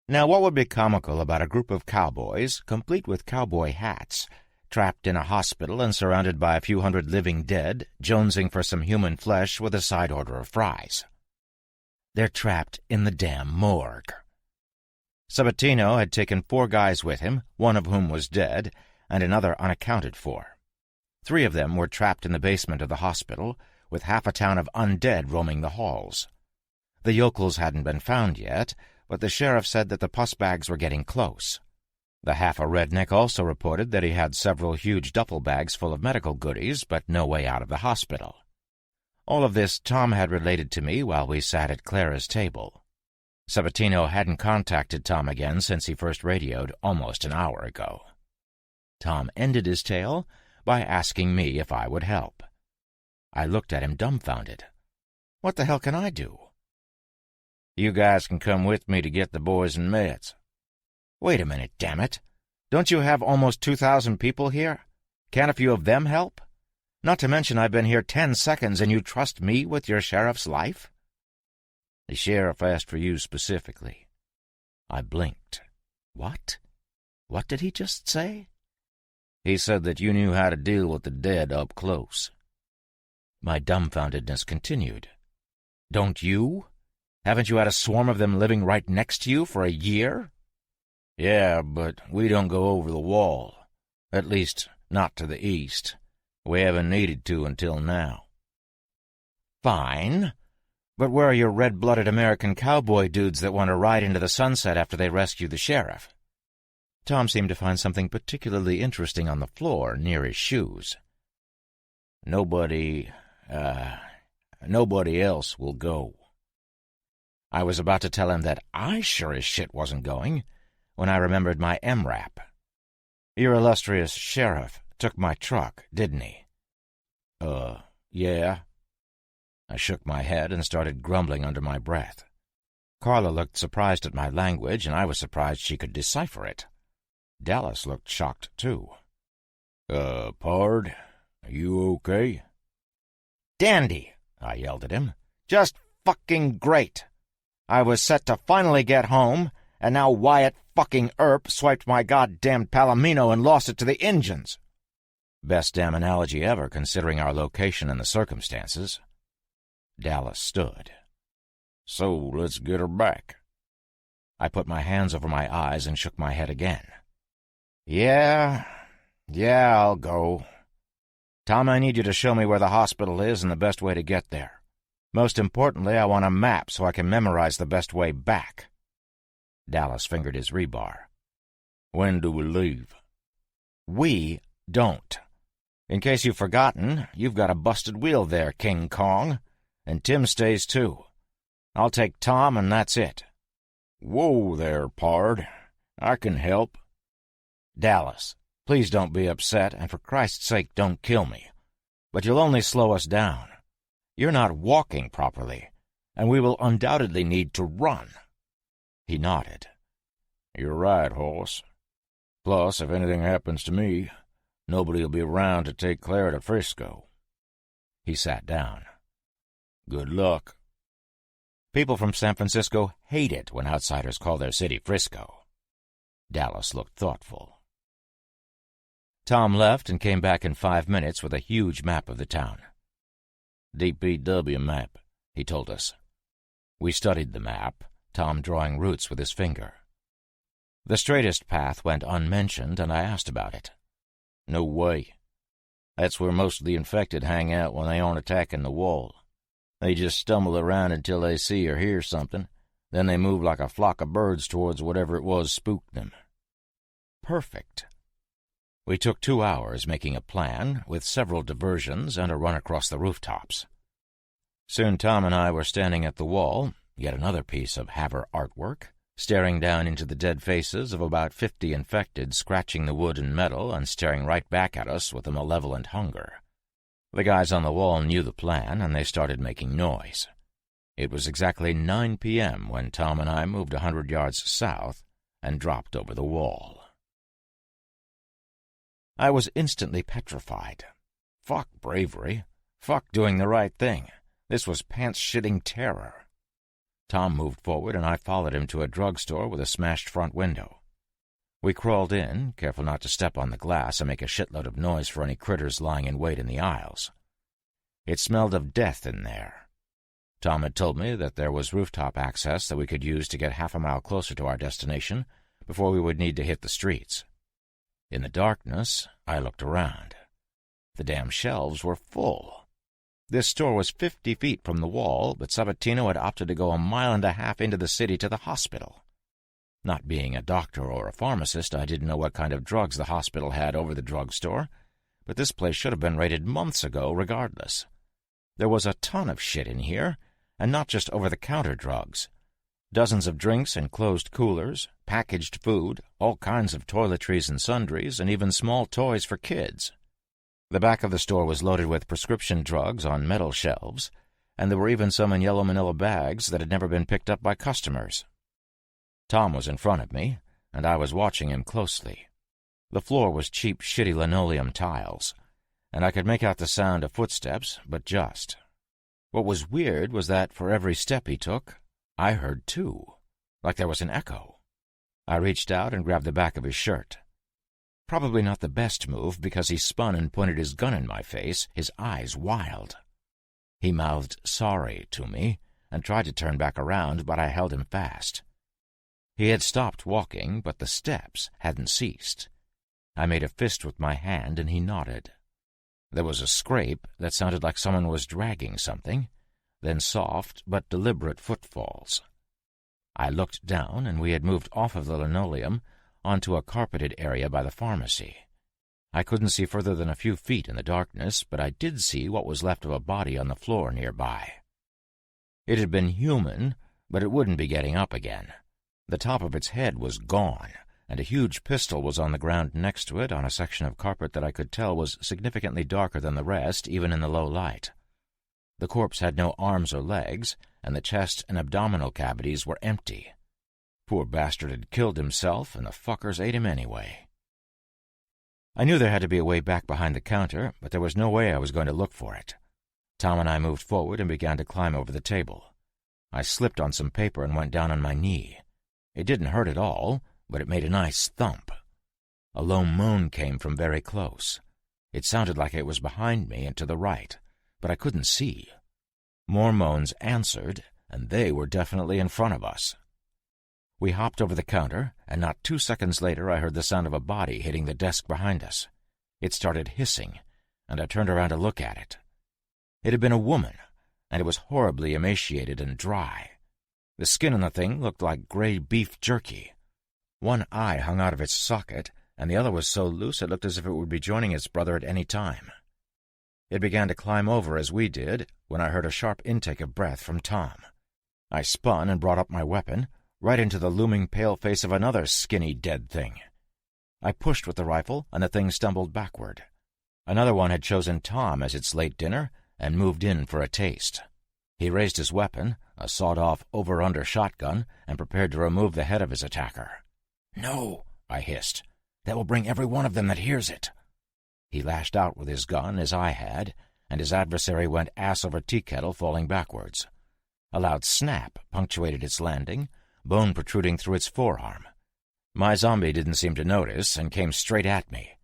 Now, what would be comical about a group of cowboys, complete with cowboy hats, trapped in a hospital and surrounded by a few hundred living dead, jonesing for some human flesh with a side order of fries? They're trapped in the damn morgue. Sabatino had taken 4 guys with him, one of whom was dead, and another unaccounted for. 3 of them were trapped in the basement of the hospital, with half a town of undead roaming the halls. The yokels hadn't been found yet, but the sheriff said that the pus bags were getting close. The half-a-redneck also reported that he had several huge duffel bags full of medical goodies, but no way out of the hospital. All of this Tom had related to me while we sat at Clara's table. Sabatino hadn't contacted Tom again since he first radioed almost an hour ago. Tom ended his tale by asking me if I would help. I looked at him dumbfounded. What the hell can I do? You guys can come with me to get the boys and meds. Wait a minute, damn it. Don't you have almost 2,000 people here? Can't a few of them help? Not to mention I've been here 10 seconds and you trust me with your sheriff's life? The sheriff asked for you specifically. I blinked. What? What did he just say? He said that you knew how to deal with the dead up close. My dumbfoundedness continued. Don't you? Haven't you had a swarm of them living right next to you for a year? Yeah, but we don't go over the wall. At least, not to the east. We haven't needed to until now. Fine. But where are your red-blooded American cowboy dudes that want to ride into the sunset after they rescue the sheriff? Tom seemed to find something particularly interesting on the floor near his shoes. Nobody else will go. I was about to tell him that I sure as shit wasn't going when I remembered my MRAP. Your illustrious sheriff took my truck, didn't he? Yeah. I shook my head and started grumbling under my breath. Carla looked surprised at my language, and I was surprised she could decipher it. Dallas looked shocked, too. Pard, are you okay? Dandy, I yelled at him. Just fucking great. I was set to finally get home, and now Wyatt fucking Earp swiped my goddamn Palomino and lost it to the Injuns. Best damn analogy ever, considering our location and the circumstances. Dallas stood. So let's get her back. I put my hands over my eyes and shook my head again. Yeah, I'll go. Tom, I need you to show me where the hospital is and the best way to get there. Most importantly, I want a map so I can memorize the best way back. Dallas fingered his rebar. When do we leave? We don't. In case you've forgotten, you've got a busted wheel there, King Kong. And Tim stays too. I'll take Tom, and that's it. Whoa there, pard. I can help. Dallas, please don't be upset, and for Christ's sake, don't kill me. But you'll only slow us down. You're not walking properly, and we will undoubtedly need to run. He nodded. You're right, horse. Plus, if anything happens to me, nobody'll be around to take Clara to Frisco. He sat down. Good luck. People from San Francisco hate it when outsiders call their city Frisco. Dallas looked thoughtful. Tom left and came back in 5 minutes with a huge map of the town. DPW map, he told us. We studied the map, Tom drawing routes with his finger. The straightest path went unmentioned, and I asked about it. No way. That's where most of the infected hang out when they aren't attacking the wall. They just stumble around until they see or hear something, then they move like a flock of birds towards whatever it was spooked them. Perfect. We took 2 hours making a plan, with several diversions and a run across the rooftops. Soon Tom and I were standing at the wall, yet another piece of Haver artwork, staring down into the dead faces of about 50 infected, scratching the wood and metal and staring right back at us with a malevolent hunger. The guys on the wall knew the plan, and they started making noise. It was exactly 9 p.m. when Tom and I moved 100 yards south and dropped over the wall. I was instantly petrified. Fuck bravery. Fuck doing the right thing. This was pants-shitting terror. Tom moved forward, and I followed him to a drugstore with a smashed front window. We crawled in, careful not to step on the glass and make a shitload of noise for any critters lying in wait in the aisles. It smelled of death in there. Tom had told me that there was rooftop access that we could use to get half a mile closer to our destination before we would need to hit the streets. In the darkness, I looked around. The damn shelves were full. This store was 50 feet from the wall, but Sabatino had opted to go 1.5 miles into the city to the hospital. Not being a doctor or a pharmacist, I didn't know what kind of drugs the hospital had over the drugstore, but this place should have been raided months ago regardless. There was a ton of shit in here, and not just over-the-counter drugs. Dozens of drinks in closed coolers, packaged food, all kinds of toiletries and sundries, and even small toys for kids. The back of the store was loaded with prescription drugs on metal shelves, and there were even some in yellow manila bags that had never been picked up by customers. Tom was in front of me, and I was watching him closely. The floor was cheap, shitty linoleum tiles, and I could make out the sound of footsteps, but just. What was weird was that for every step he took, I heard two, like there was an echo. I reached out and grabbed the back of his shirt. Probably not the best move, because he spun and pointed his gun in my face, his eyes wild. He mouthed sorry to me and tried to turn back around, but I held him fast. He had stopped walking, but the steps hadn't ceased. I made a fist with my hand, and he nodded. There was a scrape that sounded like someone was dragging something, then soft but deliberate footfalls. I looked down, and we had moved off of the linoleum onto a carpeted area by the pharmacy. I couldn't see further than a few feet in the darkness, but I did see what was left of a body on the floor nearby. It had been human, but it wouldn't be getting up again. The top of its head was gone, and a huge pistol was on the ground next to it on a section of carpet that I could tell was significantly darker than the rest, even in the low light. The corpse had no arms or legs, and the chest and abdominal cavities were empty. Poor bastard had killed himself, and the fuckers ate him anyway. I knew there had to be a way back behind the counter, but there was no way I was going to look for it. Tom and I moved forward and began to climb over the table. I slipped on some paper and went down on my knee. It didn't hurt at all, but it made a nice thump. A low moan came from very close. It sounded like it was behind me and to the right, but I couldn't see. More moans answered, and they were definitely in front of us. We hopped over the counter, and not 2 seconds later I heard the sound of a body hitting the desk behind us. It started hissing, and I turned around to look at it. It had been a woman, and it was horribly emaciated and dry. The skin on the thing looked like gray beef jerky. One eye hung out of its socket, and the other was so loose it looked as if it would be joining its brother at any time. It began to climb over as we did, when I heard a sharp intake of breath from Tom. I spun and brought up my weapon, right into the looming pale face of another skinny dead thing. I pushed with the rifle, and the thing stumbled backward. Another one had chosen Tom as its late dinner and moved in for a taste. He raised his weapon, a sawed-off over-under shotgun, and prepared to remove the head of his attacker. "No," I hissed. "That will bring every one of them that hears it." He lashed out with his gun, as I had, and his adversary went ass over tea kettle, falling backwards. A loud snap punctuated its landing, bone protruding through its forearm. My zombie didn't seem to notice and came straight at me.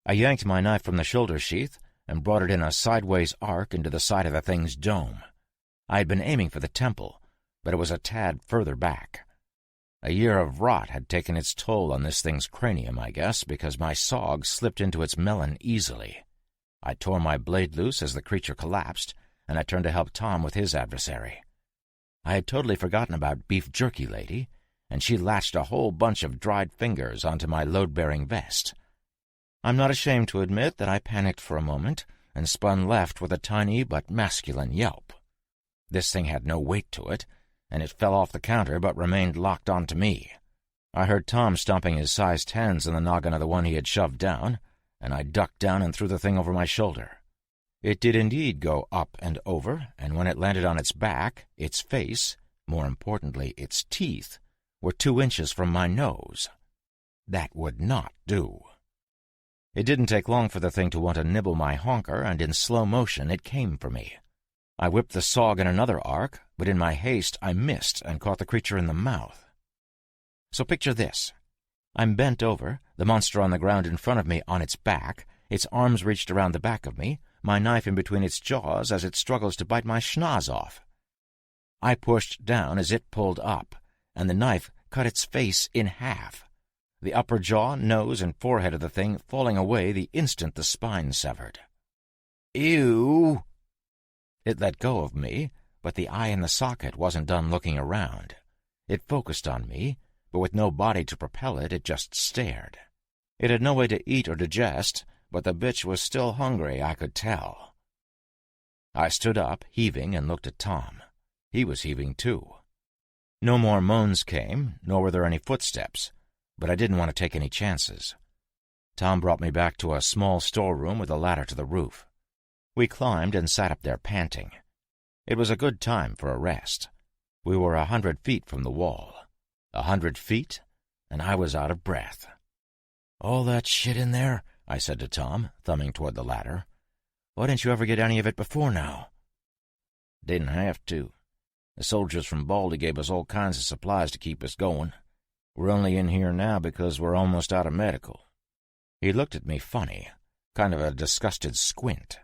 I yanked my knife from the shoulder sheath and brought it in a sideways arc into the side of the thing's dome. I had been aiming for the temple, but it was a tad further back. A year of rot had taken its toll on this thing's cranium, I guess, because my sog slipped into its melon easily. I tore my blade loose as the creature collapsed, and I turned to help Tom with his adversary. I had totally forgotten about Beef Jerky Lady, and she latched a whole bunch of dried fingers onto my load-bearing vest. I'm not ashamed to admit that I panicked for a moment and spun left with a tiny but masculine yelp. This thing had no weight to it, and it fell off the counter but remained locked onto me. I heard Tom stomping his sized hands in the noggin of the one he had shoved down, and I ducked down and threw the thing over my shoulder. It did indeed go up and over, and when it landed on its back, its face, more importantly its teeth, were 2 inches from my nose. That would not do. It didn't take long for the thing to want to nibble my honker, and in slow motion it came for me. I whipped the sog in another arc, but in my haste I missed and caught the creature in the mouth. So picture this. I'm bent over, the monster on the ground in front of me on its back, its arms reached around the back of me, my knife in between its jaws as it struggles to bite my schnoz off. I pushed down as it pulled up, and the knife cut its face in half, the upper jaw, nose, and forehead of the thing falling away the instant the spine severed. "Ew!" It let go of me, but the eye in the socket wasn't done looking around. It focused on me, but with no body to propel it, it just stared. It had no way to eat or digest, but the bitch was still hungry, I could tell. I stood up, heaving, and looked at Tom. He was heaving too. No more moans came, nor were there any footsteps, but I didn't want to take any chances. Tom brought me back to a small storeroom with a ladder to the roof. We climbed and sat up there panting. It was a good time for a rest. We were 100 feet from the wall. 100 feet, and I was out of breath. "All that shit in there?" I said to Tom, thumbing toward the ladder. "Why didn't you ever get any of it before now?" "Didn't have to. The soldiers from Baldy gave us all kinds of supplies to keep us going. We're only in here now because we're almost out of medical." He looked at me funny, kind of a disgusted squint.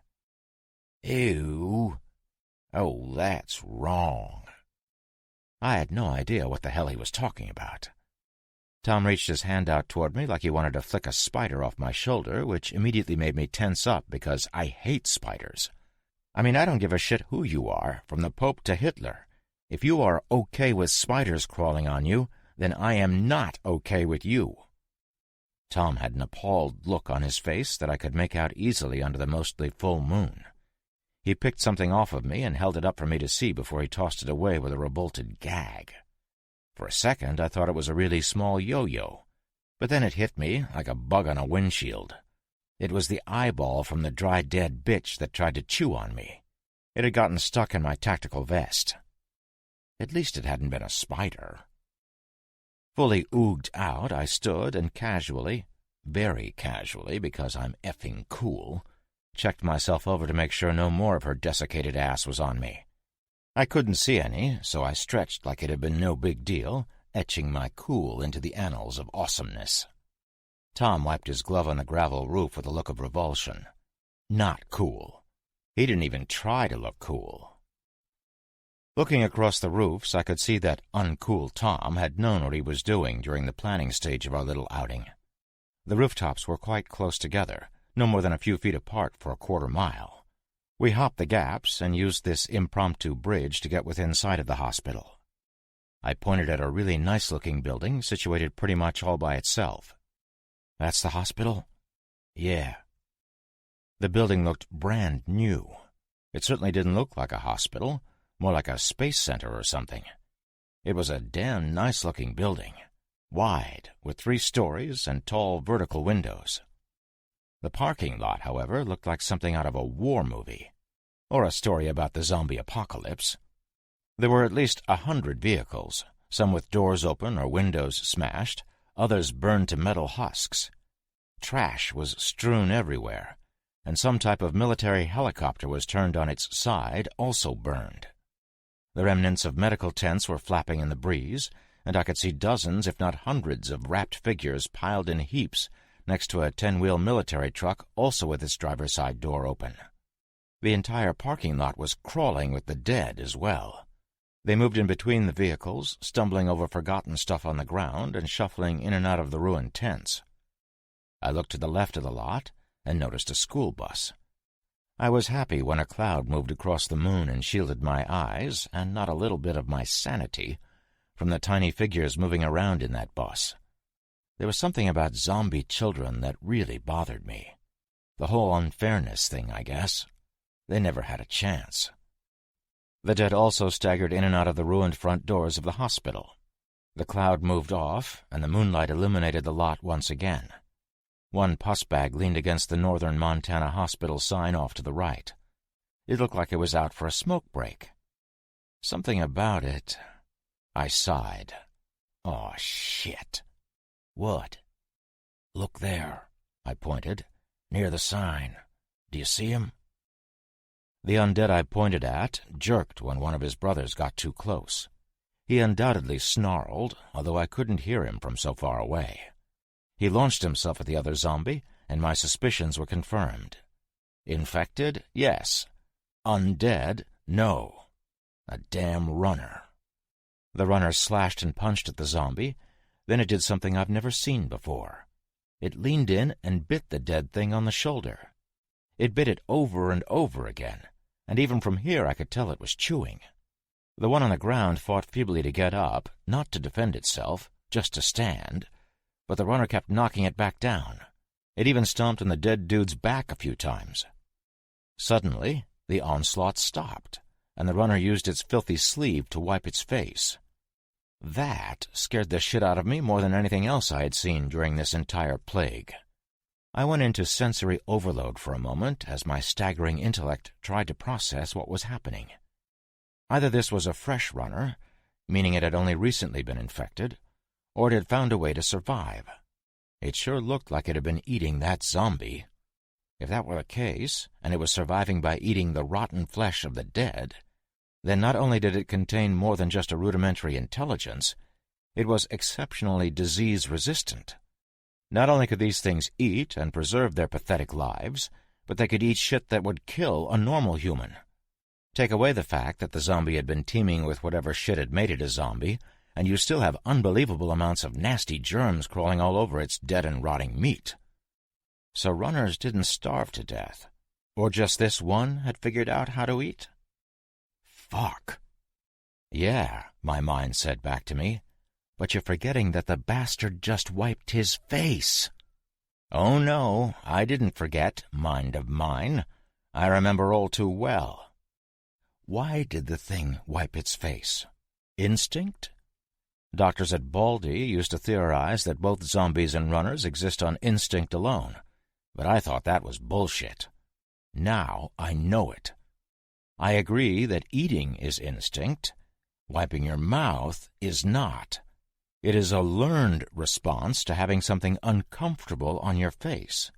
"Ew. Oh, that's wrong." I had no idea what the hell he was talking about. Tom reached his hand out toward me like he wanted to flick a spider off my shoulder, which immediately made me tense up because I hate spiders. I mean, I don't give a shit who you are, from the Pope to Hitler. If you are okay with spiders crawling on you, then I am not okay with you. Tom had an appalled look on his face that I could make out easily under the mostly full moon. He picked something off of me and held it up for me to see before he tossed it away with a revolted gag. For a second, I thought it was a really small yo-yo, but then it hit me like a bug on a windshield. It was the eyeball from the dry dead bitch that tried to chew on me. It had gotten stuck in my tactical vest. At least it hadn't been a spider. Fully ooged out, I stood and casually, very casually because I'm effing cool, checked myself over to make sure no more of her desiccated ass was on me. I couldn't see any, so I stretched like it had been no big deal, etching my cool into the annals of awesomeness. Tom wiped his glove on the gravel roof with a look of revulsion. Not cool. He didn't even try to look cool. Looking across the roofs, I could see that uncool Tom had known what he was doing during the planning stage of our little outing. The rooftops were quite close together, no more than a few feet apart for a quarter mile. We hopped the gaps and used this impromptu bridge to get within sight of the hospital. I pointed at a really nice-looking building situated pretty much all by itself. "That's the hospital?" "Yeah." The building looked brand new. It certainly didn't look like a hospital, more like a space center or something. It was a damn nice-looking building, wide, with 3 stories and tall vertical windows. The parking lot, however, looked like something out of a war movie, or a story about the zombie apocalypse. There were at least 100 vehicles, some with doors open or windows smashed, others burned to metal husks. Trash was strewn everywhere, and some type of military helicopter was turned on its side, also burned. The remnants of medical tents were flapping in the breeze, and I could see dozens, if not hundreds, of wrapped figures piled in heaps next to a 10-wheel military truck, also with its driver's side door open. The entire parking lot was crawling with the dead as well. They moved in between the vehicles, stumbling over forgotten stuff on the ground and shuffling in and out of the ruined tents. I looked to the left of the lot and noticed a school bus. I was happy when a cloud moved across the moon and shielded my eyes, and not a little bit of my sanity, from the tiny figures moving around in that bus. There was something about zombie children that really bothered me. The whole unfairness thing, I guess. They never had a chance. The dead also staggered in and out of the ruined front doors of the hospital. The cloud moved off, and the moonlight illuminated the lot once again. One pus bag leaned against the Northern Montana Hospital sign off to the right. It looked like it was out for a smoke break. Something about it... I sighed. "Aw, shit." "What?" "Look there," I pointed. "Near the sign. Do you see him?" The undead I pointed at jerked when one of his brothers got too close. He undoubtedly snarled, although I couldn't hear him from so far away. He launched himself at the other zombie, and my suspicions were confirmed. Infected? Yes. Undead? No. A damn runner. The runner slashed and punched at the zombie. Then it did something I've never seen before. It leaned in and bit the dead thing on the shoulder. It bit it over and over again, and even from here I could tell it was chewing. The one on the ground fought feebly to get up, not to defend itself, just to stand, but the runner kept knocking it back down. It even stomped on the dead dude's back a few times. Suddenly, the onslaught stopped, and the runner used its filthy sleeve to wipe its face. That scared the shit out of me more than anything else I had seen during this entire plague. I went into sensory overload for a moment as my staggering intellect tried to process what was happening. Either this was a fresh runner, meaning it had only recently been infected, or it had found a way to survive. It sure looked like it had been eating that zombie. If that were the case, and it was surviving by eating the rotten flesh of the dead, then not only did it contain more than just a rudimentary intelligence, it was exceptionally disease-resistant. Not only could these things eat and preserve their pathetic lives, but they could eat shit that would kill a normal human. Take away the fact that the zombie had been teeming with whatever shit had made it a zombie, and you still have unbelievable amounts of nasty germs crawling all over its dead and rotting meat. So runners didn't starve to death. Or just this one had figured out how to eat? Fuck. Yeah, my mind said back to me, but you're forgetting that the bastard just wiped his face. Oh no, I didn't forget, mind of mine. I remember all too well. Why did the thing wipe its face? Instinct? Doctors at Baldy used to theorize that both zombies and runners exist on instinct alone, but I thought that was bullshit. Now I know it. I agree that eating is instinct. Wiping your mouth is not. It is a learned response to having something uncomfortable on your face.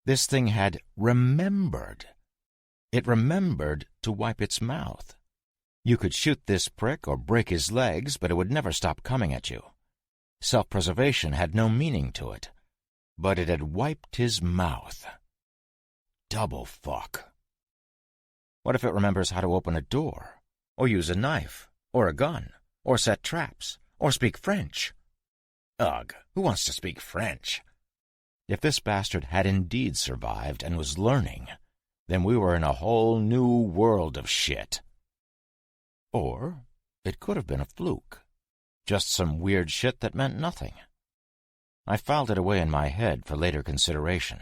This thing had remembered. It remembered to wipe its mouth. You could shoot this prick or break his legs, but it would never stop coming at you. Self-preservation had no meaning to it. But it had wiped his mouth. Double fuck. What if it remembers how to open a door, or use a knife, or a gun, or set traps, or speak French? Ugh, who wants to speak French? If this bastard had indeed survived and was learning, then we were in a whole new world of shit. Or it could have been a fluke. Just some weird shit that meant nothing. I filed it away in my head for later consideration.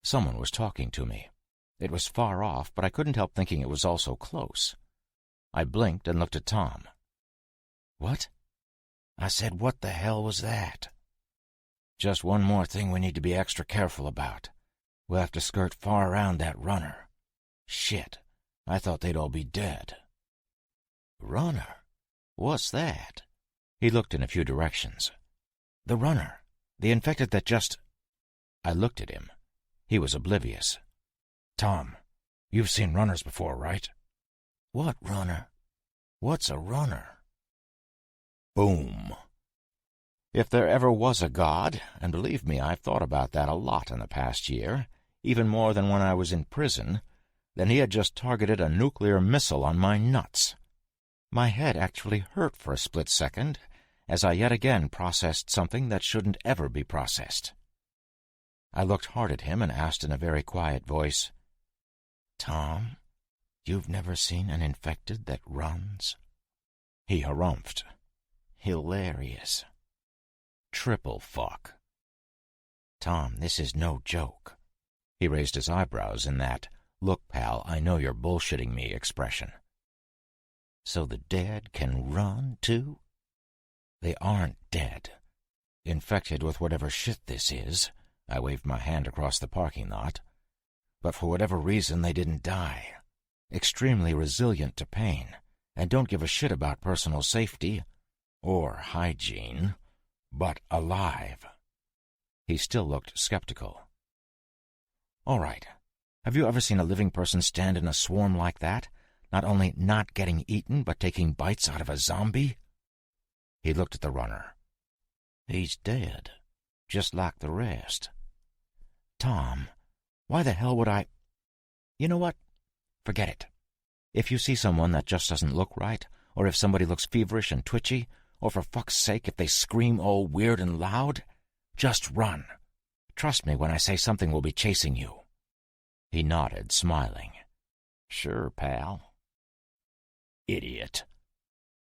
Someone was talking to me. It was far off, but I couldn't help thinking it was also close. I blinked and looked at Tom. What? I said, what the hell was that? Just one more thing we need to be extra careful about. We'll have to skirt far around that runner. Shit, I thought they'd all be dead. Runner? What's that? He looked in a few directions. The runner. The infected that just... I looked at him. He was oblivious. Tom, you've seen runners before, right? What runner? What's a runner? Boom. If there ever was a God, and believe me, I've thought about that a lot in the past year, even more than when I was in prison, then he had just targeted a nuclear missile on my nuts. My head actually hurt for a split second, as I yet again processed something that shouldn't ever be processed. I looked hard at him and asked in a very quiet voice, Tom, you've never seen an infected that runs? He harumphed. Hilarious. Triple fuck. Tom, this is no joke. He raised his eyebrows in that, look, pal, I know you're bullshitting me expression. So the dead can run, too? They aren't dead. Infected with whatever shit this is, I waved my hand across the parking lot, but for whatever reason they didn't die. Extremely resilient to pain, and don't give a shit about personal safety or hygiene, but alive. He still looked skeptical. All right, have you ever seen a living person stand in a swarm like that, not only not getting eaten, but taking bites out of a zombie? He looked at the runner. He's dead, just like the rest. Tom, why the hell would I... You know what? Forget it. If you see someone that just doesn't look right, or if somebody looks feverish and twitchy, or for fuck's sake if they scream all weird and loud, just run. Trust me when I say something will be chasing you. He nodded, smiling. Sure, pal. Idiot.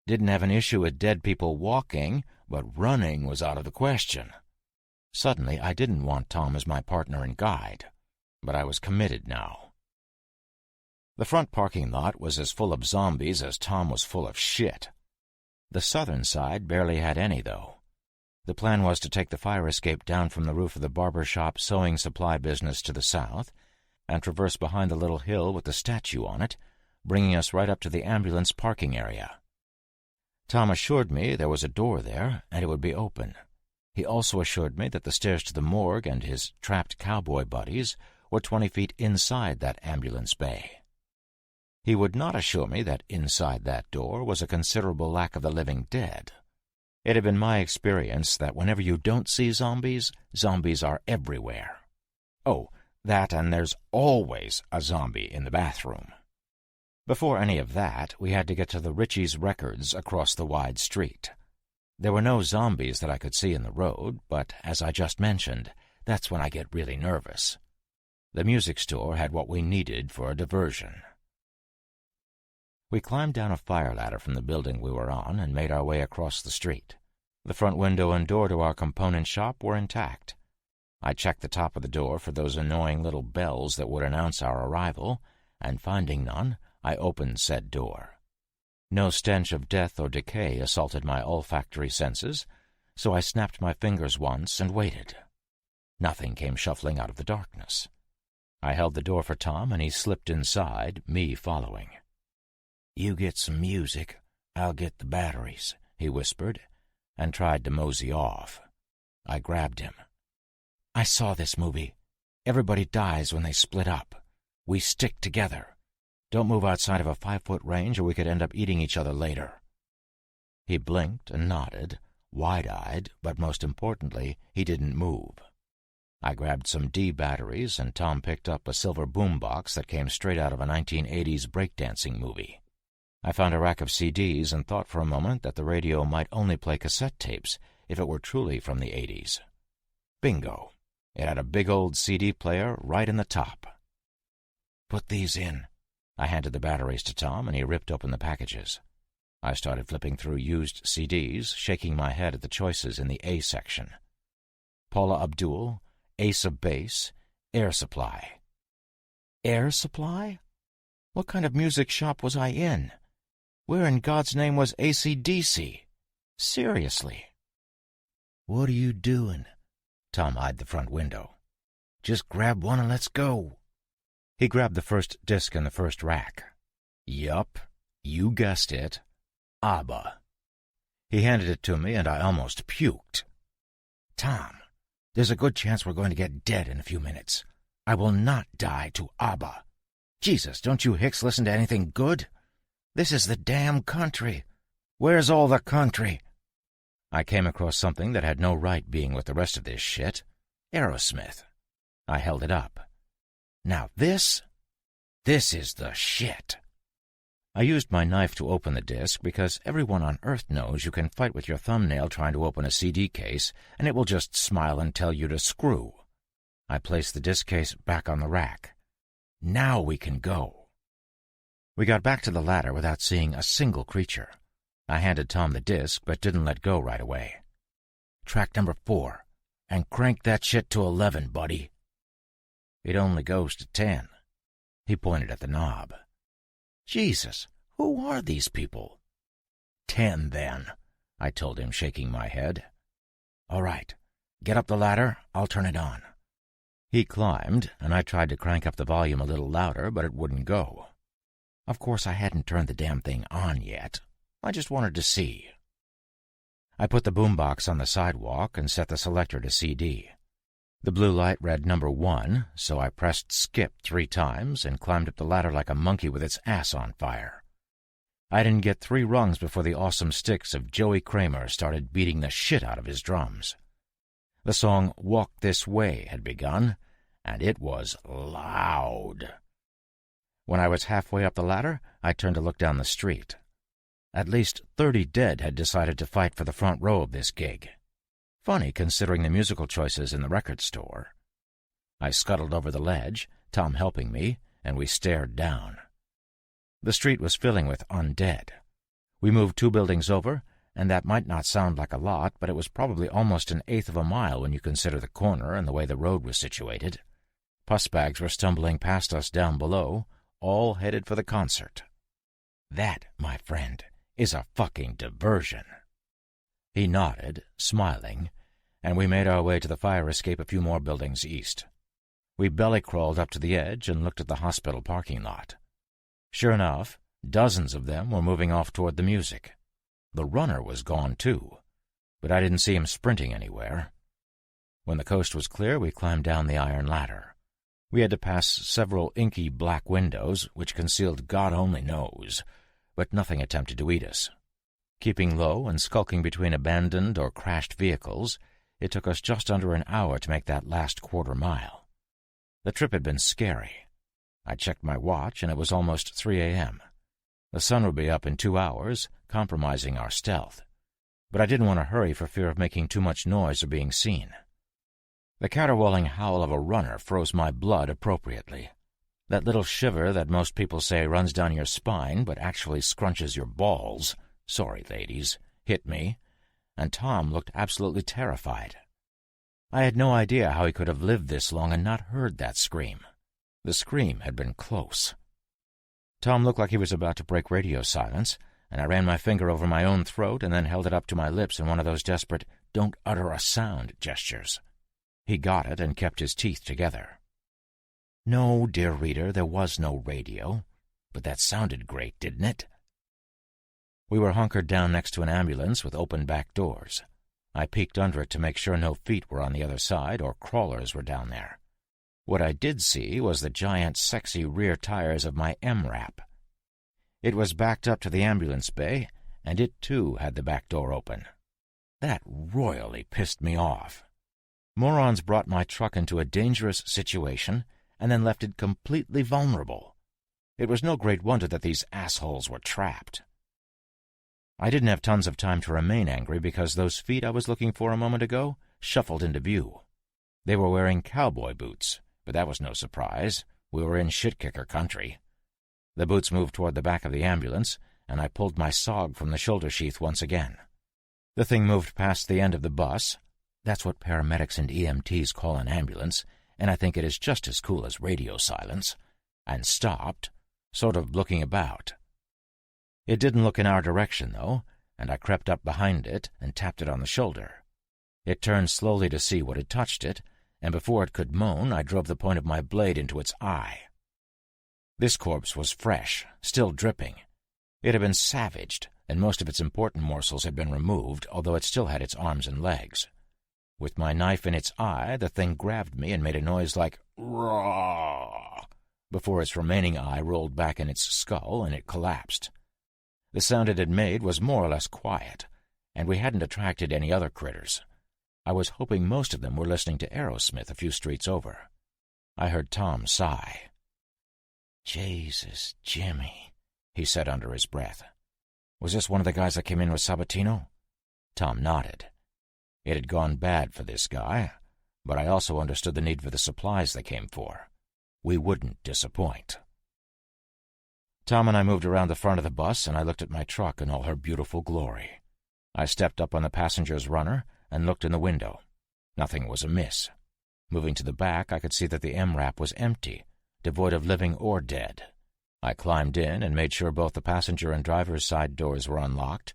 Didn't have an issue with dead people walking, but running was out of the question. Suddenly, I didn't want Tom as my partner and guide, but I was committed now. The front parking lot was as full of zombies as Tom was full of shit. The southern side barely had any, though. The plan was to take the fire escape down from the roof of the barber shop sewing supply business to the south and traverse behind the little hill with the statue on it, bringing us right up to the ambulance parking area. Tom assured me there was a door there and it would be open. He also assured me that the stairs to the morgue and his trapped cowboy buddies were 20 feet inside that ambulance bay. He would not assure me that inside that door was a considerable lack of the living dead. It had been my experience that whenever you don't see zombies, zombies are everywhere. Oh, that and there's always a zombie in the bathroom. Before any of that, we had to get to the Ritchie's Records across the wide street. There were no zombies that I could see in the road, but as I just mentioned, that's when I get really nervous. The music store had what we needed for a diversion. We climbed down a fire ladder from the building we were on and made our way across the street. The front window and door to our component shop were intact. I checked the top of the door for those annoying little bells that would announce our arrival, and finding none, I opened said door. No stench of death or decay assaulted my olfactory senses, so I snapped my fingers once and waited. Nothing came shuffling out of the darkness. I held the door for Tom, and he slipped inside, me following. "You get some music, I'll get the batteries," he whispered, and tried to mosey off. I grabbed him. "I saw this movie. Everybody dies when they split up. We stick together. Don't move outside of a 5-foot range or we could end up eating each other later." He blinked and nodded, wide-eyed, but most importantly, he didn't move. I grabbed some D batteries, and Tom picked up a silver boombox that came straight out of a 1980s breakdancing movie. I found a rack of CDs and thought for a moment that the radio might only play cassette tapes if it were truly from the 80s. Bingo! It had a big old CD player right in the top. "Put these in." I handed the batteries to Tom, and he ripped open the packages. I started flipping through used CDs, shaking my head at the choices in the A section. Paula Abdul, Ace of Base, Air Supply. Air Supply? What kind of music shop was I in? Where in God's name was AC/DC? Seriously. "What are you doing?" Tom eyed the front window. "Just grab one and let's go." He grabbed the first disc in the first rack. Yup, you guessed it. ABBA. He handed it to me, and I almost puked. "Tom, there's a good chance we're going to get dead in a few minutes. I will not die to ABBA. Jesus, don't you hicks listen to anything good? This is the damn country. Where's all the country?" I came across something that had no right being with the rest of this shit. Aerosmith. I held it up. "Now this is the shit." I used my knife to open the disc because everyone on Earth knows you can fight with your thumbnail trying to open a CD case, and it will just smile and tell you to screw. I placed the disc case back on the rack. Now we can go. We got back to the ladder without seeing a single creature. I handed Tom the disc, but didn't let go right away. "Track number 4, and crank that shit to 11, buddy." "It only goes to 10. He pointed at the knob. "Jesus, who are these people?" 10, then," I told him, shaking my head. "All right, get up the ladder, I'll turn it on." He climbed, and I tried to crank up the volume a little louder, but it wouldn't go. Of course, I hadn't turned the damn thing on yet. I just wanted to see. I put the boombox on the sidewalk and set the selector to CD. The blue light read number 1, so I pressed skip 3 times and climbed up the ladder like a monkey with its ass on fire. I didn't get 3 rungs before the awesome sticks of Joey Kramer started beating the shit out of his drums. The song Walk This Way had begun, and it was loud. When I was halfway up the ladder, I turned to look down the street. At least 30 dead had decided to fight for the front row of this gig. Funny, considering the musical choices in the record store. I scuttled over the ledge, Tom helping me, and we stared down. The street was filling with undead. We moved 2 buildings over, and that might not sound like a lot, but it was probably almost 1/8 of a mile when you consider the corner and the way the road was situated. Pussbags were stumbling past us down below, all headed for the concert. That, my friend, is a fucking diversion. He nodded, smiling, and we made our way to the fire escape a few more buildings east. We belly-crawled up to the edge and looked at the hospital parking lot. Sure enough, dozens of them were moving off toward the music. The runner was gone, too, but I didn't see him sprinting anywhere. When the coast was clear, we climbed down the iron ladder. We had to pass several inky black windows, which concealed God only knows, but nothing attempted to eat us. Keeping low and skulking between abandoned or crashed vehicles, it took us just under an hour to make that last quarter-mile. The trip had been scary. I checked my watch, and it was almost 3 a.m. The sun would be up in 2 hours, compromising our stealth. But I didn't want to hurry for fear of making too much noise or being seen. The caterwauling howl of a runner froze my blood appropriately. That little shiver that most people say runs down your spine but actually scrunches your balls, sorry, ladies, hit me, and Tom looked absolutely terrified. I had no idea how he could have lived this long and not heard that scream. The scream had been close. Tom looked like he was about to break radio silence, and I ran my finger over my own throat and then held it up to my lips in one of those desperate "don't utter a sound" gestures. He got it and kept his teeth together. No, dear reader, there was no radio, but that sounded great, didn't it? We were hunkered down next to an ambulance with open back doors. I peeked under it to make sure no feet were on the other side or crawlers were down there. What I did see was the giant, sexy rear tires of my MRAP. It was backed up to the ambulance bay, and it, too, had the back door open. That royally pissed me off. Morons brought my truck into a dangerous situation and then left it completely vulnerable. It was no great wonder that these assholes were trapped. I didn't have tons of time to remain angry because those feet I was looking for a moment ago shuffled into view. They were wearing cowboy boots, but that was no surprise. We were in shit-kicker country. The boots moved toward the back of the ambulance, and I pulled my SOG from the shoulder sheath once again. The thing moved past the end of the bus. That's what paramedics and EMTs call an ambulance, and I think it is just as cool as radio silence, and stopped, sort of looking about. It didn't look in our direction, though, and I crept up behind it and tapped it on the shoulder. It turned slowly to see what had touched it, and before it could moan, I drove the point of my blade into its eye. This corpse was fresh, still dripping. It had been savaged, and most of its important morsels had been removed, although it still had its arms and legs. With my knife in its eye, the thing grabbed me and made a noise like "raw" before its remaining eye rolled back in its skull and it collapsed. The sound it had made was more or less quiet, and we hadn't attracted any other critters. I was hoping most of them were listening to Aerosmith a few streets over. I heard Tom sigh. "Jesus, Jimmy," he said under his breath. "Was this one of the guys that came in with Sabatino?" Tom nodded. It had gone bad for this guy, but I also understood the need for the supplies they came for. We wouldn't disappoint. Tom and I moved around the front of the bus, and I looked at my truck in all her beautiful glory. I stepped up on the passenger's runner and looked in the window. Nothing was amiss. Moving to the back, I could see that the MRAP was empty, devoid of living or dead. I climbed in and made sure both the passenger and driver's side doors were unlocked,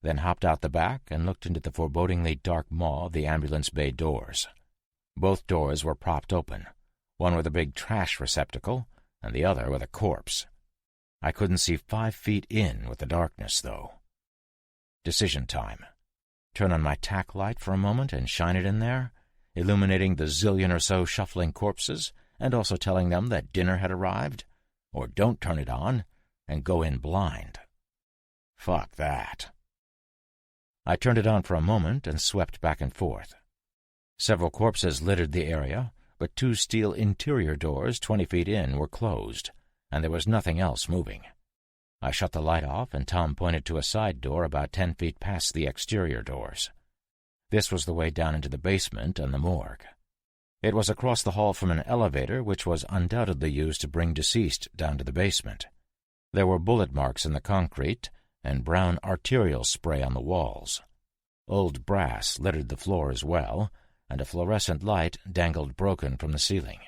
then hopped out the back and looked into the forebodingly dark maw of the ambulance bay doors. Both doors were propped open, one with a big trash receptacle and the other with a corpse. I couldn't see 5 feet in with the darkness, though. Decision time. Turn on my tack light for a moment and shine it in there, illuminating the zillion or so shuffling corpses and also telling them that dinner had arrived, or don't turn it on and go in blind. Fuck that. I turned it on for a moment and swept back and forth. Several corpses littered the area, but 2 steel interior doors 20 feet in were closed, and there was nothing else moving. I shut the light off, and Tom pointed to a side door about 10 feet past the exterior doors. This was the way down into the basement and the morgue. It was across the hall from an elevator which was undoubtedly used to bring deceased down to the basement. There were bullet marks in the concrete, and brown arterial spray on the walls. Old brass littered the floor as well, and a fluorescent light dangled broken from the ceiling.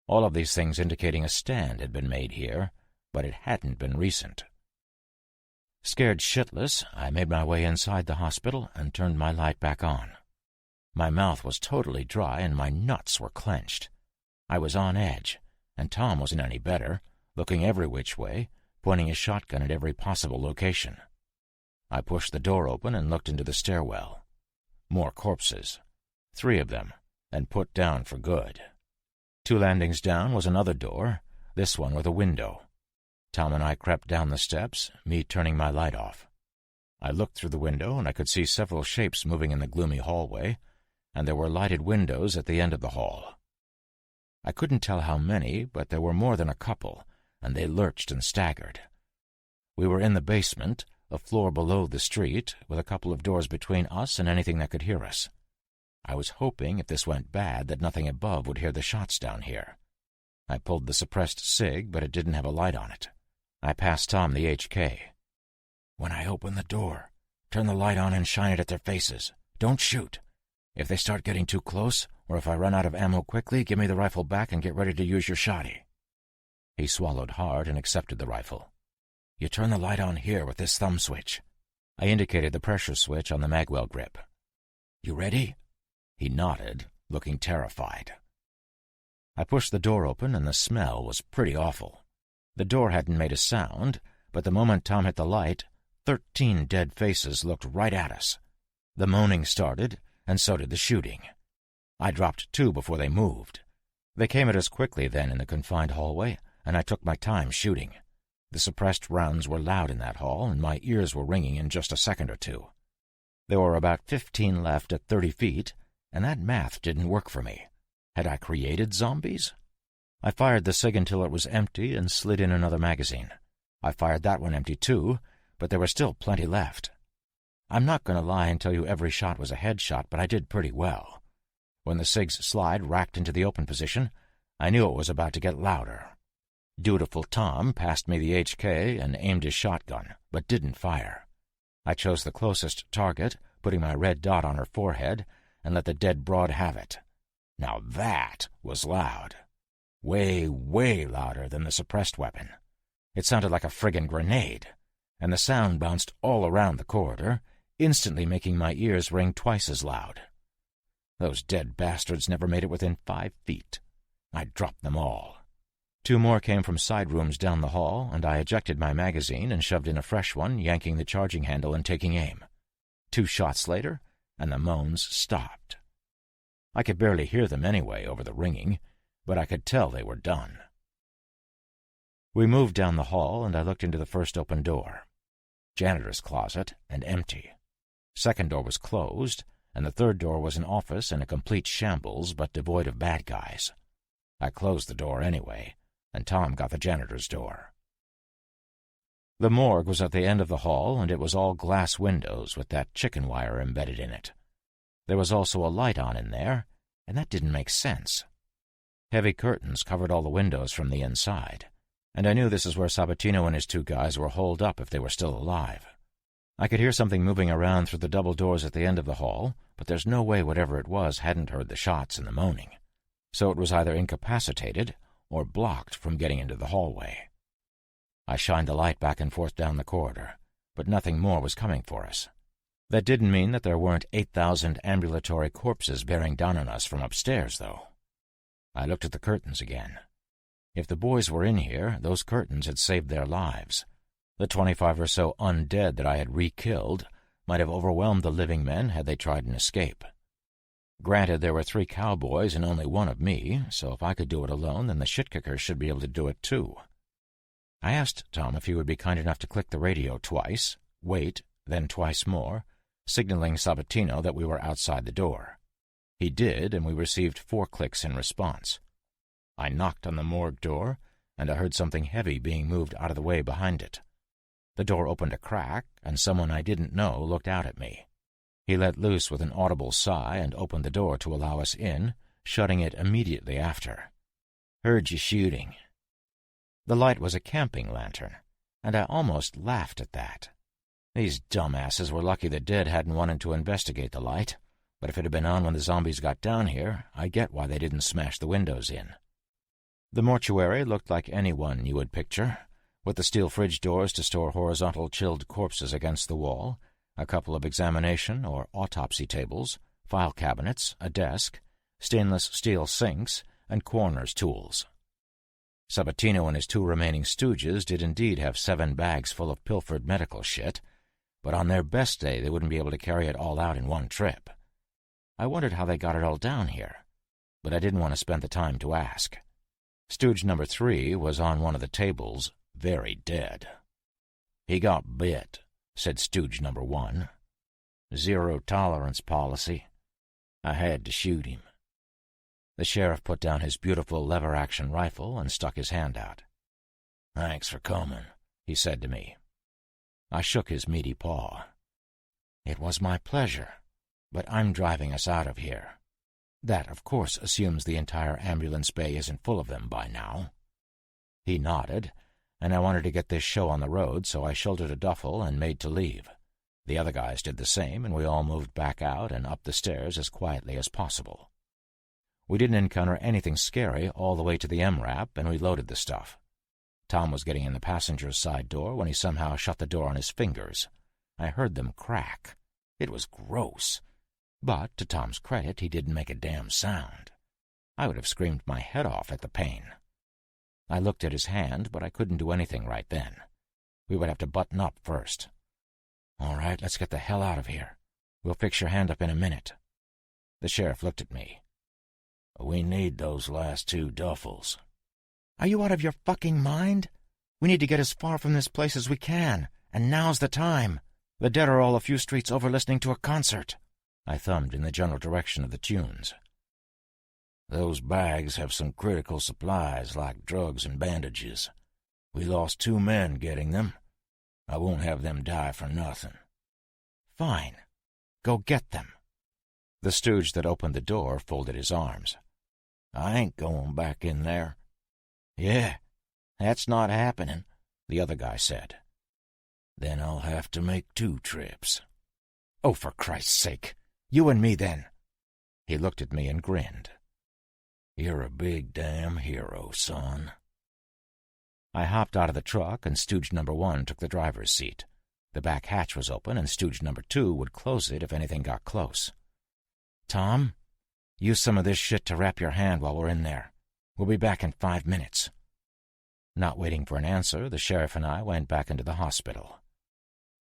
All of these things indicating a stand had been made here, but it hadn't been recent. Scared shitless, I made my way inside the hospital and turned my light back on. My mouth was totally dry and my nuts were clenched. I was on edge, and Tom wasn't any better, looking every which way, pointing his shotgun at every possible location. I pushed the door open and looked into the stairwell. More corpses. 3 of them, and put down for good. 2 landings down was another door, this one with a window. Tom and I crept down the steps, me turning my light off. I looked through the window, and I could see several shapes moving in the gloomy hallway, and there were lighted windows at the end of the hall. I couldn't tell how many, but there were more than a couple, and they lurched and staggered. We were in the basement, a floor below the street, with a couple of doors between us and anything that could hear us. I was hoping, if this went bad, that nothing above would hear the shots down here. I pulled the suppressed cig, but it didn't have a light on it. I passed Tom the HK. "When I open the door, turn the light on and shine it at their faces. Don't shoot. If they start getting too close, or if I run out of ammo quickly, give me the rifle back and get ready to use your shotty." He swallowed hard and accepted the rifle. "You turn the light on here with this thumb switch." I indicated the pressure switch on the magwell grip. "You ready?" He nodded, looking terrified. I pushed the door open, and the smell was pretty awful. The door hadn't made a sound, but the moment Tom hit the light, 13 dead faces looked right at us. The moaning started, and so did the shooting. I dropped 2 before they moved. They came at us quickly then in the confined hallway, and I took my time shooting. The suppressed rounds were loud in that hall, and my ears were ringing in just a second or 2. There were about 15 left at 30 feet, and that math didn't work for me. Had I created zombies? I fired the cig until it was empty and slid in another magazine. I fired that one empty too, but there were still plenty left. I'm not going to lie and tell you every shot was a headshot, but I did pretty well. When the cig's slide racked into the open position, I knew it was about to get louder. Dutiful Tom passed me the HK and aimed his shotgun, but didn't fire. I chose the closest target, putting my red dot on her forehead, and let the dead broad have it. Now that was loud. Way, way louder than the suppressed weapon. It sounded like a friggin' grenade, and the sound bounced all around the corridor, instantly making my ears ring twice as loud. Those dead bastards never made it within 5 feet. I dropped them all. 2 more came from side rooms down the hall, and I ejected my magazine and shoved in a fresh one, yanking the charging handle and taking aim. 2 shots later, and the moans stopped. I could barely hear them anyway over the ringing, but I could tell they were done. We moved down the hall, and I looked into the first open door. Janitor's closet, and empty. Second door was closed, and the third door was an office in a complete shambles, but devoid of bad guys. I closed the door anyway, and Tom got the janitor's door. The morgue was at the end of the hall, and it was all glass windows with that chicken wire embedded in it. There was also a light on in there, and that didn't make sense. Heavy curtains covered all the windows from the inside, and I knew this is where Sabatino and his 2 guys were holed up if they were still alive. I could hear something moving around through the double doors at the end of the hall, but there's no way whatever it was hadn't heard the shots and the moaning, so it was either incapacitated or blocked from getting into the hallway. I shined the light back and forth down the corridor, but nothing more was coming for us. That didn't mean that there weren't 8,000 ambulatory corpses bearing down on us from upstairs, though. I looked at the curtains again. If the boys were in here, those curtains had saved their lives. The 25 or so undead that I had re-killed might have overwhelmed the living men had they tried an escape. Granted, there were 3 cowboys and only 1 of me, so if I could do it alone, then the shit-kickers should be able to do it too. I asked Tom if he would be kind enough to click the radio twice, wait, then twice more, signaling Sabatino that we were outside the door. He did, and we received 4 clicks in response. I knocked on the morgue door, and I heard something heavy being moved out of the way behind it. The door opened a crack, and someone I didn't know looked out at me. He let loose with an audible sigh and opened the door to allow us in, shutting it immediately after. "Heard you shooting." The light was a camping lantern, and I almost laughed at that. These dumbasses were lucky the dead hadn't wanted to investigate the light, but if it had been on when the zombies got down here, I get why they didn't smash the windows in. The mortuary looked like any one you would picture, with the steel fridge doors to store horizontal chilled corpses against the wall, a couple of examination or autopsy tables, file cabinets, a desk, stainless steel sinks, and coroner's tools. Sabatino and his 2 remaining stooges did indeed have 7 bags full of pilfered medical shit, but on their best day they wouldn't be able to carry it all out in one trip. I wondered how they got it all down here, but I didn't want to spend the time to ask. Stooge number 3 was on one of the tables, very dead. "He got bit," said Stooge number 1. "Zero-tolerance policy. I had to shoot him." The sheriff put down his beautiful lever-action rifle and stuck his hand out. "Thanks for coming," he said to me. I shook his meaty paw. "It was my pleasure, but I'm driving us out of here. That, of course, assumes the entire ambulance bay isn't full of them by now." He nodded, and I wanted to get this show on the road, so I shouldered a duffel and made to leave. The other guys did the same, and we all moved back out and up the stairs as quietly as possible. We didn't encounter anything scary all the way to the MRAP, and we loaded the stuff. Tom was getting in the passenger's side door when he somehow shut the door on his fingers. I heard them crack. It was gross. But, to Tom's credit, he didn't make a damn sound. I would have screamed my head off at the pain. I looked at his hand, but I couldn't do anything right then. We would have to button up first. "All right, let's get the hell out of here. We'll fix your hand up in a minute." The sheriff looked at me. "We need those last 2 duffels." "Are you out of your fucking mind? We need to get as far from this place as we can, and now's the time. The dead are all a few streets over listening to a concert." I thumbed in the general direction of the tunes. "Those bags have some critical supplies like drugs and bandages. We lost 2 men getting them. I won't have them die for nothing." "Fine. Go get them." The stooge that opened the door folded his arms. "I ain't going back in there." "Yeah, that's not happening," the other guy said. "Then I'll have to make 2 trips." "Oh, for Christ's sake. You and me, then." He looked at me and grinned. "You're a big damn hero, son." I hopped out of the truck, and stooge number 1 took the driver's seat. The back hatch was open, and stooge number 2 would close it if anything got close. "Tom, use some of this shit to wrap your hand while we're in there. We'll be back in 5 minutes." Not waiting for an answer, the sheriff and I went back into the hospital.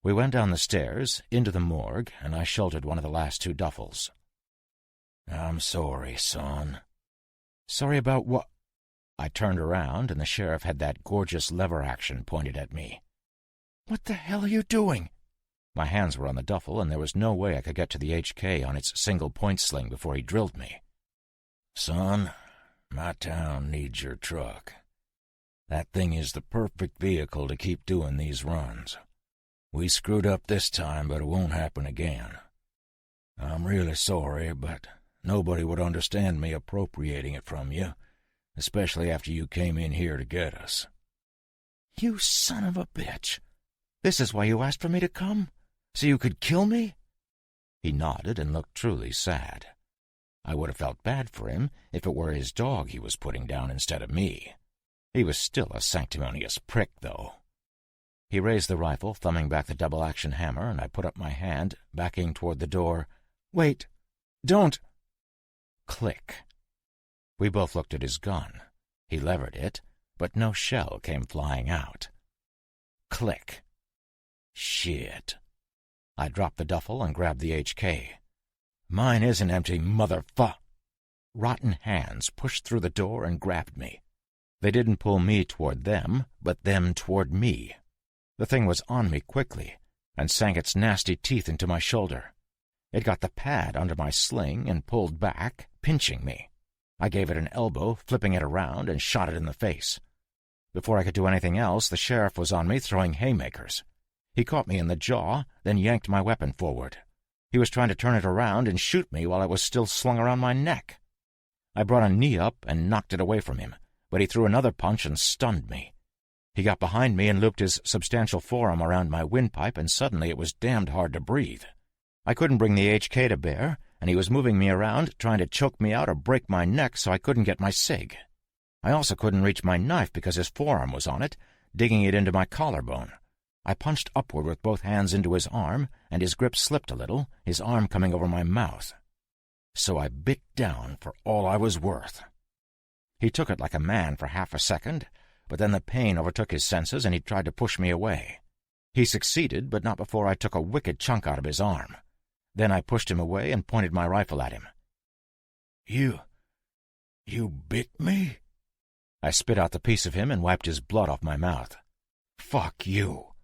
We went down the stairs, into the morgue, and I shouldered one of the last 2 duffels. "I'm sorry, son." "Sorry about what?" I turned around, and the sheriff had that gorgeous lever action pointed at me. "What the hell are you doing?" My hands were on the duffel, and there was no way I could get to the HK on its single-point sling before he drilled me. "Son, my town needs your truck. That thing is the perfect vehicle to keep doing these runs. We screwed up this time, but it won't happen again. I'm really sorry, but nobody would understand me appropriating it from you, especially after you came in here to get us." "You son of a bitch! This is why you asked for me to come? So you could kill me?" He nodded and looked truly sad. I would have felt bad for him if it were his dog he was putting down instead of me. He was still a sanctimonious prick, though. He raised the rifle, thumbing back the double-action hammer, and I put up my hand, backing toward the door. "Wait! Don't!" Click. We both looked at his gun. He levered it, but no shell came flying out. Click. Shit. I dropped the duffel and grabbed the HK. "Mine isn't empty, motherfu—" Rotten hands pushed through the door and grabbed me. They didn't pull me toward them, but them toward me. The thing was on me quickly, and sank its nasty teeth into my shoulder. It got the pad under my sling and pulled back, pinching me. I gave it an elbow, flipping it around, and shot it in the face. Before I could do anything else, the sheriff was on me, throwing haymakers. He caught me in the jaw, then yanked my weapon forward. He was trying to turn it around and shoot me while it was still slung around my neck. I brought a knee up and knocked it away from him, but he threw another punch and stunned me. He got behind me and looped his substantial forearm around my windpipe, and suddenly it was damned hard to breathe. I couldn't bring the HK to bear, and he was moving me around, trying to choke me out or break my neck so I couldn't get my cig. I also couldn't reach my knife because his forearm was on it, digging it into my collarbone. I punched upward with both hands into his arm, and his grip slipped a little, his arm coming over my mouth. So I bit down for all I was worth. He took it like a man for half a second, but then the pain overtook his senses and he tried to push me away. He succeeded, but not before I took a wicked chunk out of his arm. Then I pushed him away and pointed my rifle at him. You bit me?" I spit out the piece of him and wiped his blood off my mouth. "Fuck you."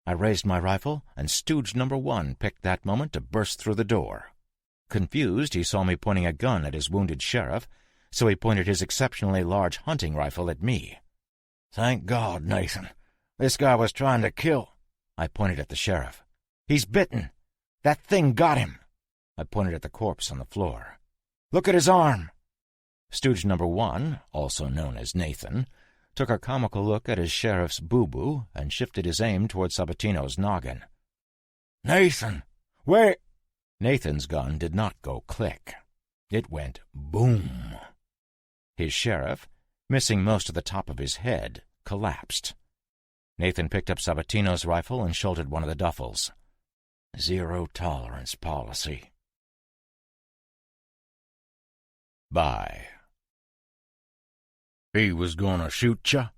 I raised my rifle, and Stooge number 1 picked that moment to burst through the door. Confused, he saw me pointing a gun at his wounded sheriff, so he pointed his exceptionally large hunting rifle at me. "Thank God, Nathan. This guy was trying to kill—" I pointed at the sheriff. "He's bitten. That thing got him." I pointed at the corpse on the floor. "Look at his arm." Stooge number 1, also known as Nathan, took a comical look at his sheriff's boo-boo and shifted his aim toward Sabatino's noggin. "Nathan, where—" Nathan's gun did not go click. It went boom. His sheriff, missing most of the top of his head, collapsed. Nathan picked up Sabatino's rifle and shouldered one of the duffels. Zero-tolerance policy. Bye. "He was gonna shoot ya?"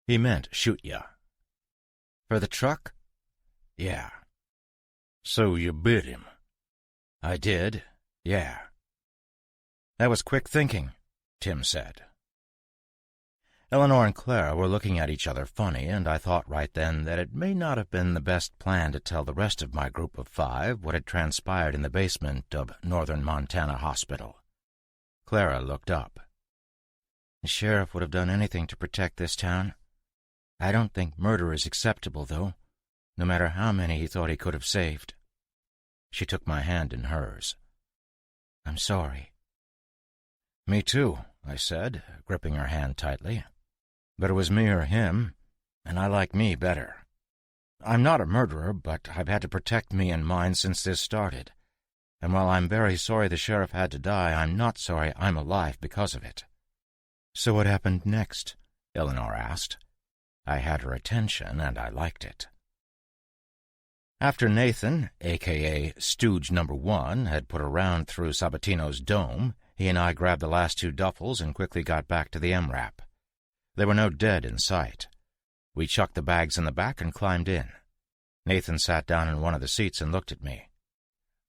He meant shoot ya. "For the truck?" "Yeah." "So you bit him?" "I did, yeah." "That was quick thinking," Tim said. Eleanor and Clara were looking at each other funny, and I thought right then that it may not have been the best plan to tell the rest of my group of 5 what had transpired in the basement of Northern Montana Hospital. Clara looked up. "The sheriff would have done anything to protect this town. I don't think murder is acceptable, though, no matter how many he thought he could have saved." She took my hand in hers. "I'm sorry." "Me too," I said, gripping her hand tightly. "But it was me or him, and I like me better. I'm not a murderer, but I've had to protect me and mine since this started. And while I'm very sorry the sheriff had to die, I'm not sorry I'm alive because of it." "So what happened next?" Eleanor asked. I had her attention, and I liked it. After Nathan, a.k.a. Stooge number 1, had put a round through Sabatino's dome, he and I grabbed the last 2 duffels and quickly got back to the MRAP. There were no dead in sight. We chucked the bags in the back and climbed in. Nathan sat down in one of the seats and looked at me.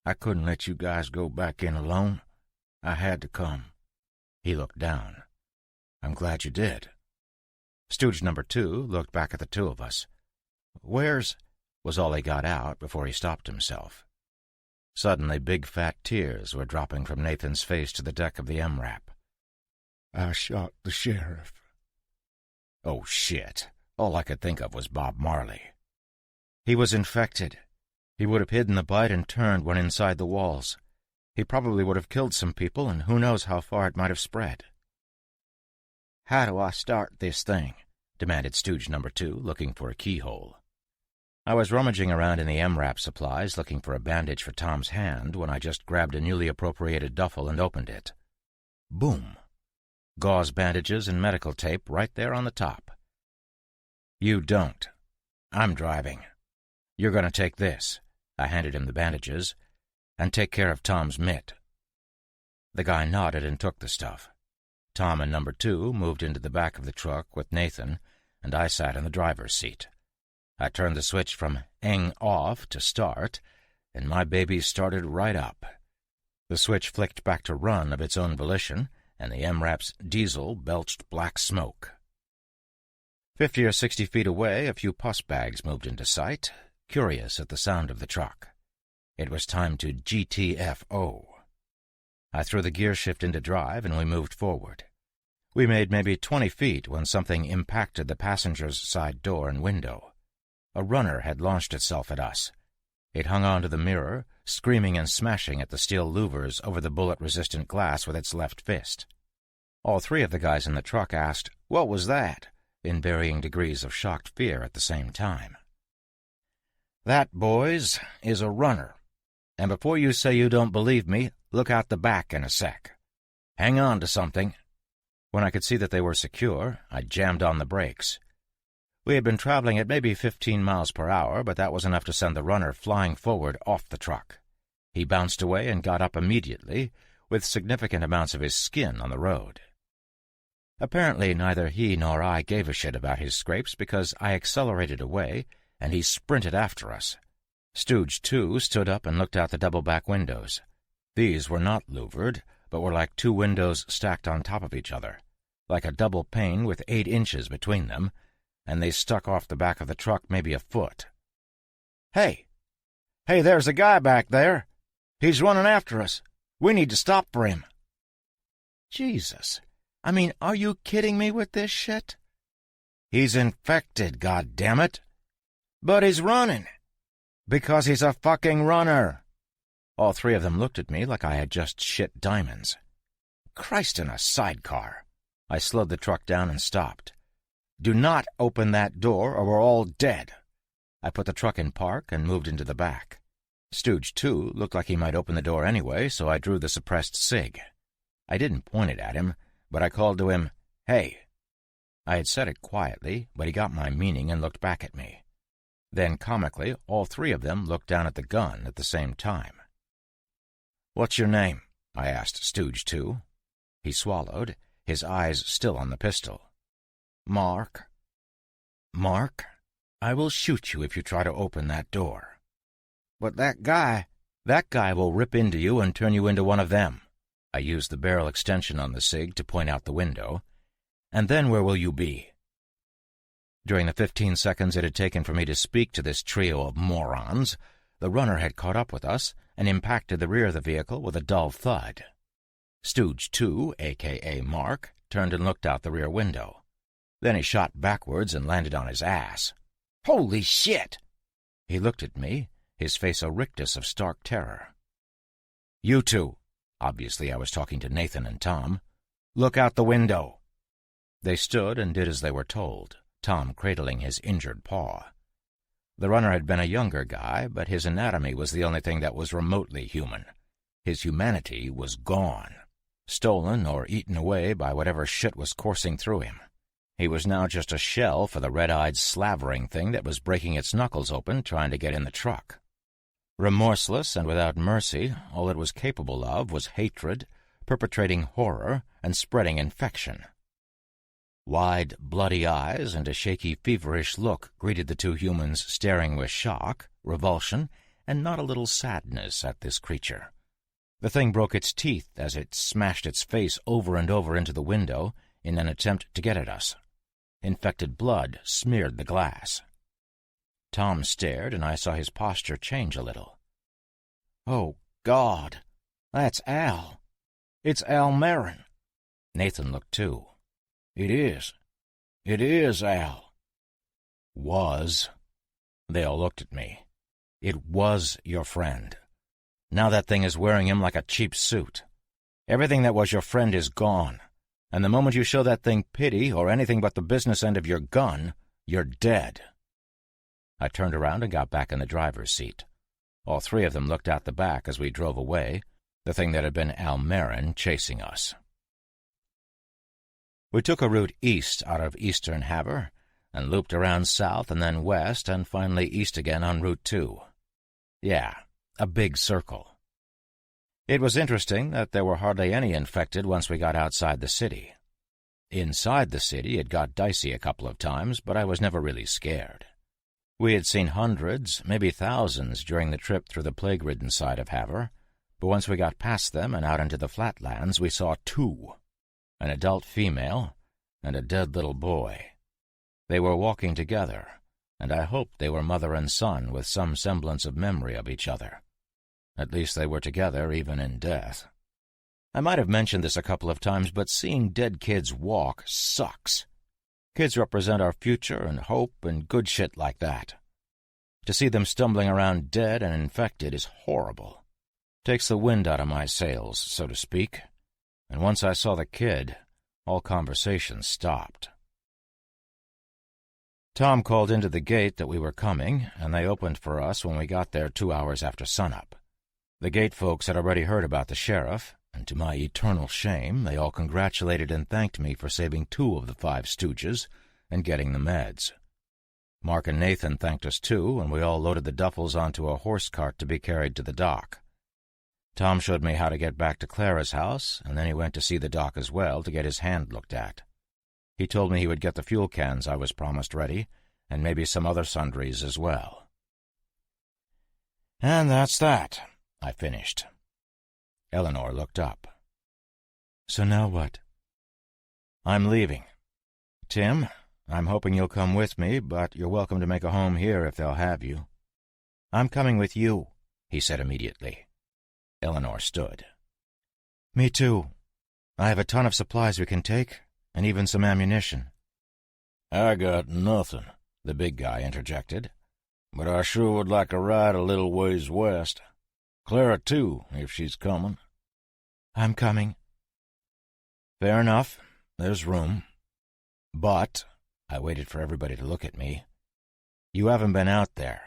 "I couldn't let you guys go back in alone. I had to come." He looked down. "I'm glad you did." Stooge number 2 looked back at the 2 of us. "Where's—" was all he got out before he stopped himself. Suddenly big fat tears were dropping from Nathan's face to the deck of the MRAP. "I shot the sheriff." Oh, shit. All I could think of was Bob Marley. He was infected. He would have hidden the bite and turned when inside the walls. He probably would have killed some people, and who knows how far it might have spread. "How do I start this thing?" demanded Stooge number 2, looking for a keyhole. I was rummaging around in the MRAP supplies looking for a bandage for Tom's hand when I just grabbed a newly appropriated duffel and opened it. Boom! Gauze bandages and medical tape right there on the top. "You don't. I'm driving. You're going to take this." I handed him the bandages. "And take care of Tom's mitt." The guy nodded and took the stuff. Tom and number 2 moved into the back of the truck with Nathan, and I sat in the driver's seat. I turned the switch from "ing off" to "start," and my baby started right up. The switch flicked back to run of its own volition, and the MRAP's diesel belched black smoke. 50 or 60 feet away, a few pus bags moved into sight, curious at the sound of the truck. It was time to GTFO. I threw the gear shift into drive, and we moved forward. We made maybe 20 feet when something impacted the passenger's side door and window. A runner had launched itself at us. It hung onto the mirror, screaming and smashing at the steel louvers over the bullet-resistant glass with its left fist. All 3 of the guys in the truck asked, "What was that?" in varying degrees of shocked fear at the same time. "That, boys, is a runner. And before you say you don't believe me, look out the back in a sec. Hang on to something." When I could see that they were secure, I jammed on the brakes. We had been traveling at maybe 15 miles per hour, but that was enough to send the runner flying forward off the truck. He bounced away and got up immediately, with significant amounts of his skin on the road. Apparently neither he nor I gave a shit about his scrapes because I accelerated away, and he sprinted after us. Stooge, too, stood up and looked out the double-back windows. These were not louvered, but were like two windows stacked on top of each other, like a double pane with 8 inches between them, and they stuck off the back of the truck maybe a foot. Hey, there's a guy back there. He's running after us. We need to stop for him." Jesus. I mean, are you kidding me with this shit? "He's infected, goddammit." "But he's running." "Because he's a fucking runner." All 3 of them looked at me like I had just shit diamonds. Christ in a sidecar. I slowed the truck down and stopped. "Do not open that door or we're all dead." I put the truck in park and moved into the back. Stooge, too, looked like he might open the door anyway, so I drew the suppressed cig. I didn't point it at him, but I called to him, "Hey." I had said it quietly, but he got my meaning and looked back at me. Then, comically, all 3 of them looked down at the gun at the same time. "What's your name?" I asked Stooge, too. He swallowed, his eyes still on the pistol. "Mark." "Mark? I will shoot you if you try to open that door." "But that guy will rip into you and turn you into one of them." I used the barrel extension on the cig to point out the window. "And then where will you be?" During the 15 seconds it had taken for me to speak to this trio of morons, the runner had caught up with us and impacted the rear of the vehicle with a dull thud. Stooge, too, a.k.a. Mark, turned and looked out the rear window. Then he shot backwards and landed on his ass. "Holy shit!" He looked at me, his face a rictus of stark terror. "You two," obviously I was talking to Nathan and Tom, "look out the window." They stood and did as they were told, Tom cradling his injured paw. The runner had been a younger guy, but his anatomy was the only thing that was remotely human. His humanity was gone, stolen or eaten away by whatever shit was coursing through him. He was now just a shell for the red-eyed slavering thing that was breaking its knuckles open trying to get in the truck. Remorseless and without mercy, all it was capable of was hatred, perpetrating horror, and spreading infection. Wide, bloody eyes and a shaky, feverish look greeted the 2 humans staring with shock, revulsion, and not a little sadness at this creature. The thing broke its teeth as it smashed its face over and over into the window in an attempt to get at us. Infected blood smeared the glass. Tom stared, and I saw his posture change a little. "Oh, God, that's Al. It's Al Marin." Nathan looked too. It is Al." "Was." They all looked at me. "It was your friend. Now that thing is wearing him like a cheap suit. Everything that was your friend is gone, and the moment you show that thing pity or anything but the business end of your gun, you're dead." I turned around and got back in the driver's seat. All 3 of them looked out the back as we drove away, the thing that had been Al Marin chasing us. We took a route east out of eastern Havre, and looped around south and then west and finally east again on Route 2. Yeah, a big circle. It was interesting that there were hardly any infected once we got outside the city. Inside the city it got dicey a couple of times, but I was never really scared. We had seen hundreds, maybe thousands, during the trip through the plague-ridden side of Havre, but once we got past them and out into the flatlands we saw 2. An adult female, and a dead little boy. They were walking together, and I hoped they were mother and son with some semblance of memory of each other. At least they were together even in death. I might have mentioned this a couple of times, but seeing dead kids walk sucks. Kids represent our future and hope and good shit like that. To see them stumbling around dead and infected is horrible. Takes the wind out of my sails, so to speak. And once I saw the kid, all conversation stopped. Tom called into the gate that we were coming, and they opened for us when we got there 2 hours after sunup. The gate folks had already heard about the sheriff, and to my eternal shame, they all congratulated and thanked me for saving 2 of the 5 stooges and getting the meds. Mark and Nathan thanked us too, and we all loaded the duffels onto a horse cart to be carried to the dock. Tom showed me how to get back to Clara's house, and then he went to see the dock as well to get his hand looked at. He told me he would get the fuel cans I was promised ready, and maybe some other sundries as well. And that's that, I finished. Eleanor looked up. So now what? I'm leaving. Tim, I'm hoping you'll come with me, but you're welcome to make a home here if they'll have you. I'm coming with you, he said immediately. Eleanor stood. Me too. I have a ton of supplies we can take, and even some ammunition. I got nothing, the big guy interjected, but I sure would like a ride a little ways west. Clara, too, if she's coming. I'm coming. Fair enough. There's room. But, I waited for everybody to look at me, you haven't been out there.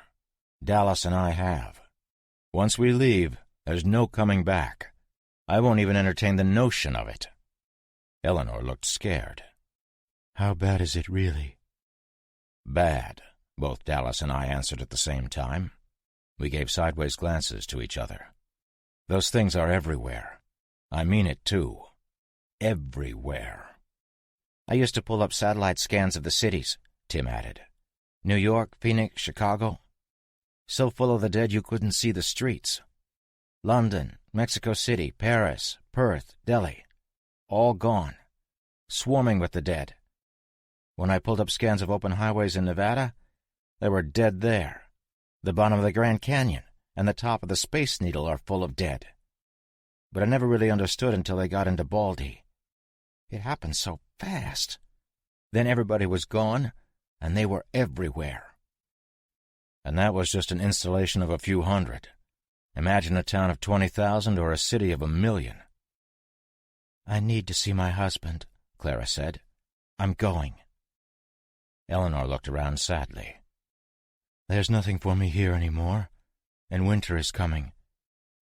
Dallas and I have. Once we leave, there's no coming back. I won't even entertain the notion of it. Eleanor looked scared. How bad is it really? Bad, both Dallas and I answered at the same time. We gave sideways glances to each other. Those things are everywhere. I mean it, too. Everywhere. I used to pull up satellite scans of the cities, Tim added. New York, Phoenix, Chicago. So full of the dead you couldn't see the streets. London, Mexico City, Paris, Perth, Delhi. All gone. Swarming with the dead. When I pulled up scans of open highways in Nevada, they were dead there. The bottom of the Grand Canyon and the top of the Space Needle are full of dead. But I never really understood until they got into Baldy. It happened so fast. Then everybody was gone, and they were everywhere. And that was just an installation of a few hundred. Imagine a town of 20,000 or a city of 1,000,000. I need to see my husband, Clara said. I'm going. Eleanor looked around sadly. There's nothing for me here anymore, and winter is coming.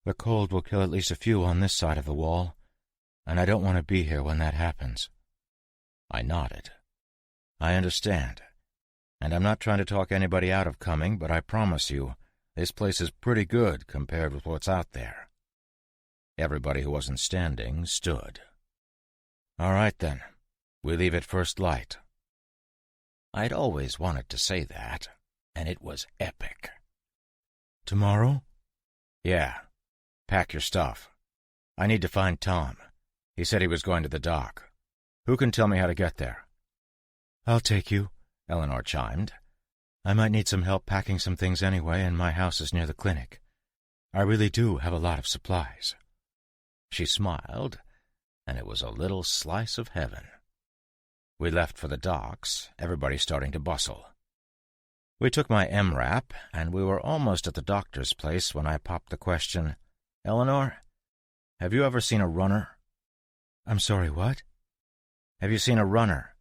The cold will kill at least a few on this side of the wall, and I don't want to be here when that happens. I nodded. I understand, and I'm not trying to talk anybody out of coming, but I promise you, this place is pretty good compared with what's out there. Everybody who wasn't standing stood. All right, then. We leave at first light. I'd always wanted to say that, and it was epic. Tomorrow? Yeah. Pack your stuff. I need to find Tom. He said he was going to the dock. Who can tell me how to get there? I'll take you, Eleanor chimed. I might need some help packing some things anyway, and my house is near the clinic. I really do have a lot of supplies. She smiled, and it was a little slice of heaven. We left for the docks, everybody starting to bustle. We took my MRAP, and we were almost at the doctor's place when I popped the question, Eleanor, have you ever seen a runner? I'm sorry, what? Have you seen a runner?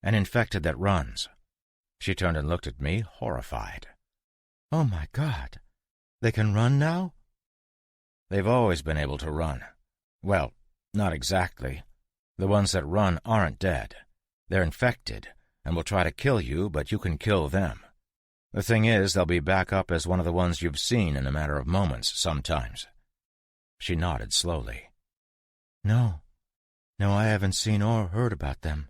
An infected that runs? She turned and looked at me, horrified. Oh, my God. They can run now? They've always been able to run. Well, not exactly. The ones that run aren't dead. They're infected, and will try to kill you, but you can kill them. The thing is, they'll be back up as one of the ones you've seen in a matter of moments sometimes. She nodded slowly. No, I haven't seen or heard about them.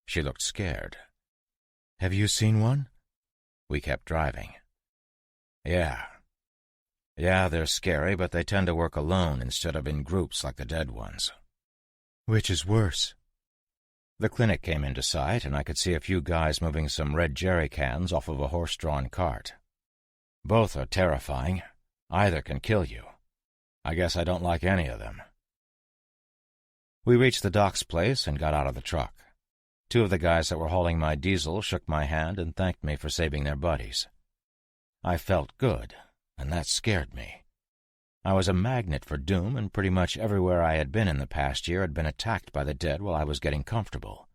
She looked scared. Have you seen one? We kept driving. Yeah, they're scary, but they tend to work alone instead of in groups like the dead ones. Which is worse? The clinic came into sight, and I could see a few guys moving some red jerry cans off of a horse-drawn cart. Both are terrifying. Either can kill you. I guess I don't like any of them. We reached the dock's place and got out of the truck. 2 of the guys that were hauling my diesel shook my hand and thanked me for saving their buddies. I felt good, and that scared me. I was a magnet for doom, and pretty much everywhere I had been in the past year had been attacked by the dead while I was getting comfortable.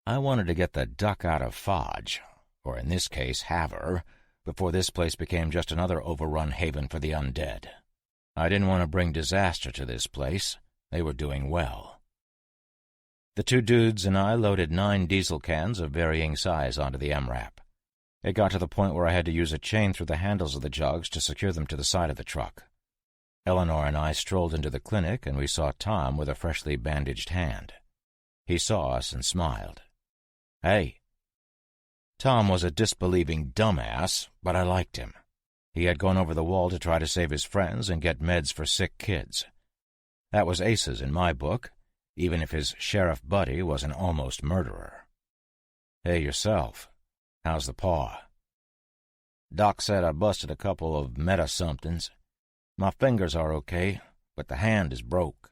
I wanted to get the duck out of Fodge, or in this case Haver, before this place became just another overrun haven for the undead. I didn't want to bring disaster to this place. They were doing well. The two dudes and I loaded 9 diesel cans of varying size onto the MRAP. It got to the point where I had to use a chain through the handles of the jugs to secure them to the side of the truck. Eleanor and I strolled into the clinic, and we saw Tom with a freshly bandaged hand. He saw us and smiled. "Hey." Tom was a disbelieving dumbass, but I liked him. He had gone over the wall to try to save his friends and get meds for sick kids. That was aces in my book, even if his sheriff buddy was an almost murderer. "Hey, yourself. How's the paw?" "Doc said I busted a couple of meta-somethings. My fingers are okay, but the hand is broke."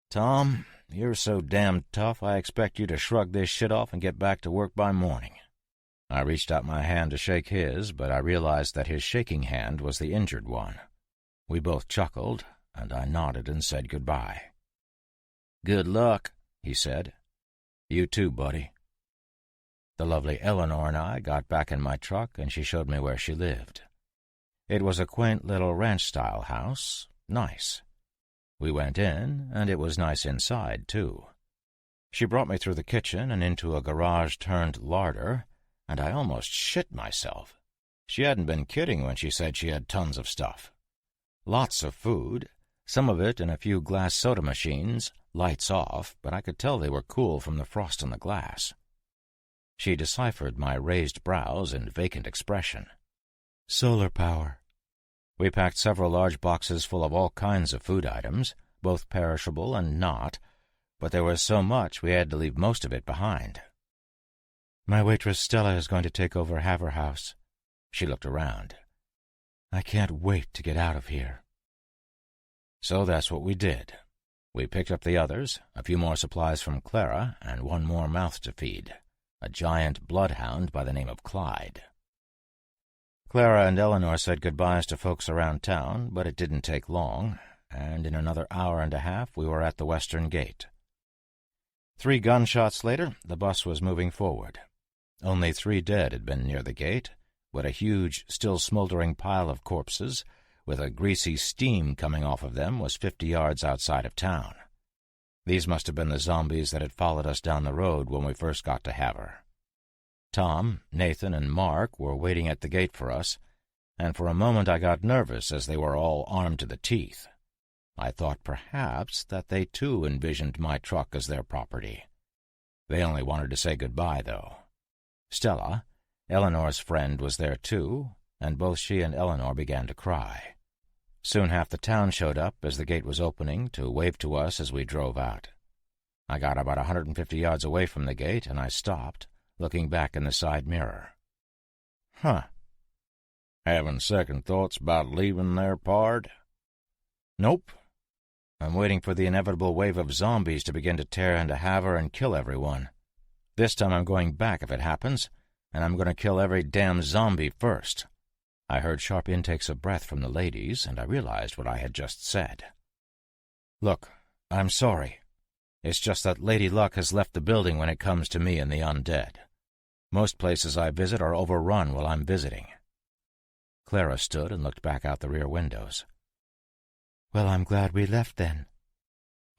"Tom, you're so damn tough, I expect you to shrug this shit off and get back to work by morning." I reached out my hand to shake his, but I realized that his shaking hand was the injured one. We both chuckled, and I nodded and said goodbye. "Good luck," he said. "You too, buddy." The lovely Eleanor and I got back in my truck, and she showed me where she lived. It was a quaint little ranch-style house, nice. We went in, and it was nice inside, too. She brought me through the kitchen and into a garage-turned larder, and I almost shit myself. She hadn't been kidding when she said she had tons of stuff. Lots of food, some of it in a few glass soda machines, lights off, but I could tell they were cool from the frost on the glass. She deciphered my raised brows and vacant expression. "Solar power." We packed several large boxes full of all kinds of food items, both perishable and not, but there was so much we had to leave most of it behind. "My waitress Stella is going to take over Haver House." She looked around. "I can't wait to get out of here." So that's what we did. We picked up the others, a few more supplies from Clara, and one more mouth to feed, a giant bloodhound by the name of Clyde. Clara and Eleanor said goodbyes to folks around town, but it didn't take long, and in another hour and a half we were at the western gate. 3 gunshots later, the bus was moving forward. Only 3 dead had been near the gate, but a huge, still smoldering pile of corpses, with a greasy steam coming off of them, was 50 yards outside of town. These must have been the zombies that had followed us down the road when we first got to Haver. Tom, Nathan, and Mark were waiting at the gate for us, and for a moment I got nervous as they were all armed to the teeth. I thought perhaps that they too envisioned my truck as their property. They only wanted to say goodbye, though. Stella, Eleanor's friend, was there too, and both she and Eleanor began to cry. Soon half the town showed up as the gate was opening to wave to us as we drove out. I got about 150 yards away from the gate, and I stopped, looking back in the side mirror. Having second thoughts about leaving there, pard?" "Nope. I'm waiting for the inevitable wave of zombies to begin to tear into Haver and kill everyone. This time I'm going back if it happens, and I'm going to kill every damn zombie first." I heard sharp intakes of breath from the ladies, and I realized what I had just said. "Look, I'm sorry. It's just that Lady Luck has left the building when it comes to me and the undead. Most places I visit are overrun while I'm visiting." Clara stood and looked back out the rear windows. "Well, I'm glad we left then."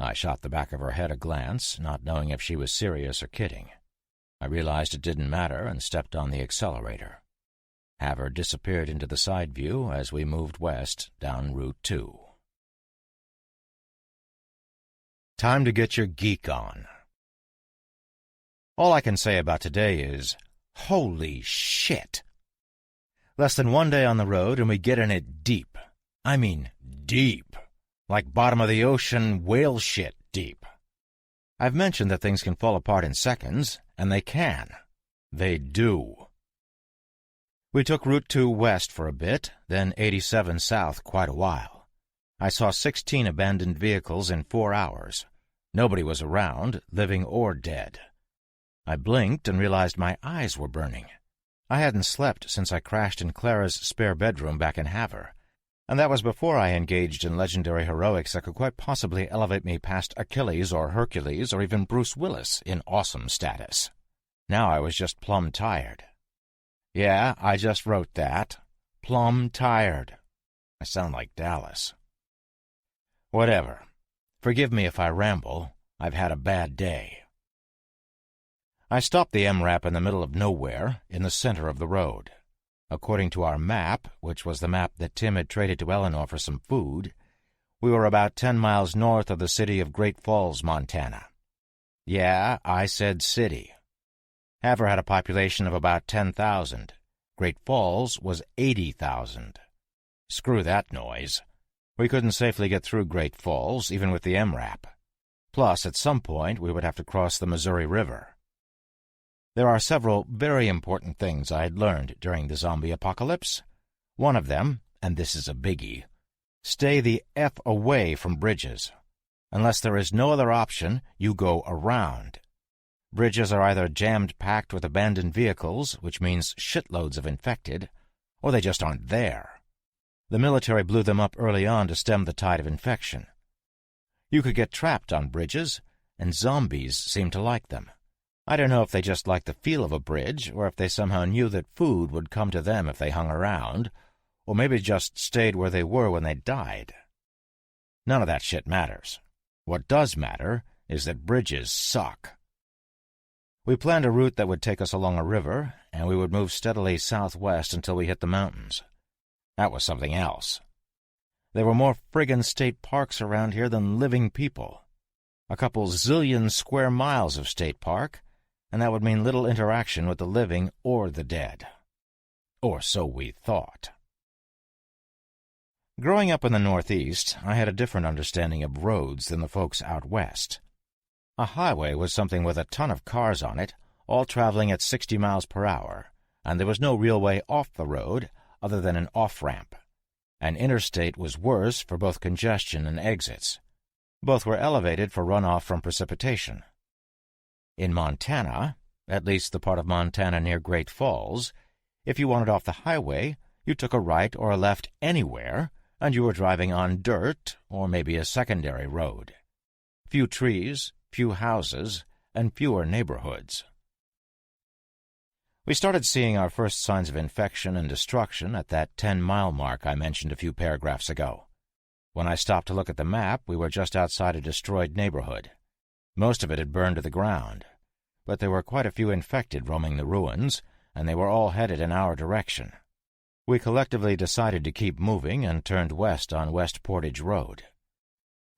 I shot the back of her head a glance, not knowing if she was serious or kidding. I realized it didn't matter and stepped on the accelerator. Haver disappeared into the side view as we moved west down Route 2. Time to get your geek on. All I can say about today is, holy shit! Less than 1 day on the road and we get in it deep. I mean deep. Like bottom of the ocean whale shit deep. I've mentioned that things can fall apart in seconds, and they can. They do. We took Route 2 west for a bit, then 87 south quite a while. I saw 16 abandoned vehicles in 4 hours. Nobody was around, living or dead. I blinked and realized my eyes were burning. I hadn't slept since I crashed in Clara's spare bedroom back in Haver, and that was before I engaged in legendary heroics that could quite possibly elevate me past Achilles or Hercules or even Bruce Willis in awesome status. Now I was just plumb tired. Yeah, I just wrote that. Plumb tired. I sound like Dallas. Whatever. Forgive me if I ramble. I've had a bad day. I stopped the MRAP in the middle of nowhere, in the center of the road. According to our map, which was the map that Tim had traded to Eleanor for some food, we were about 10 miles north of the city of Great Falls, Montana. Yeah, I said city. Havre had a population of about 10,000. Great Falls was 80,000. Screw that noise. We couldn't safely get through Great Falls, even with the MRAP. Plus, at some point, we would have to cross the Missouri River. There are several very important things I had learned during the zombie apocalypse. One of them, and this is a biggie, stay the F away from bridges. Unless there is no other option, you go around. Bridges are either jammed-packed with abandoned vehicles, which means shitloads of infected, or they just aren't there. The military blew them up early on to stem the tide of infection. You could get trapped on bridges, and zombies seem to like them. I don't know if they just liked the feel of a bridge, or if they somehow knew that food would come to them if they hung around, or maybe just stayed where they were when they died. None of that shit matters. What does matter is that bridges suck. We planned a route that would take us along a river, and we would move steadily southwest until we hit the mountains. That was something else. There were more friggin' state parks around here than living people. A couple zillion square miles of state park, and that would mean little interaction with the living or the dead. Or so we thought. Growing up in the Northeast, I had a different understanding of roads than the folks out west. A highway was something with a ton of cars on it, all traveling at 60 miles per hour, and there was no real way off the road other than an off-ramp. An interstate was worse for both congestion and exits. Both were elevated for runoff from precipitation. In Montana, at least the part of Montana near Great Falls, if you wanted off the highway, you took a right or a left anywhere, and you were driving on dirt or maybe a secondary road. Few trees, few houses, and fewer neighborhoods. We started seeing our first signs of infection and destruction at that 10-mile mark I mentioned a few paragraphs ago. When I stopped to look at the map, we were just outside a destroyed neighborhood. Most of it had burned to the ground, but there were quite a few infected roaming the ruins, and they were all headed in our direction. We collectively decided to keep moving and turned west on West Portage Road.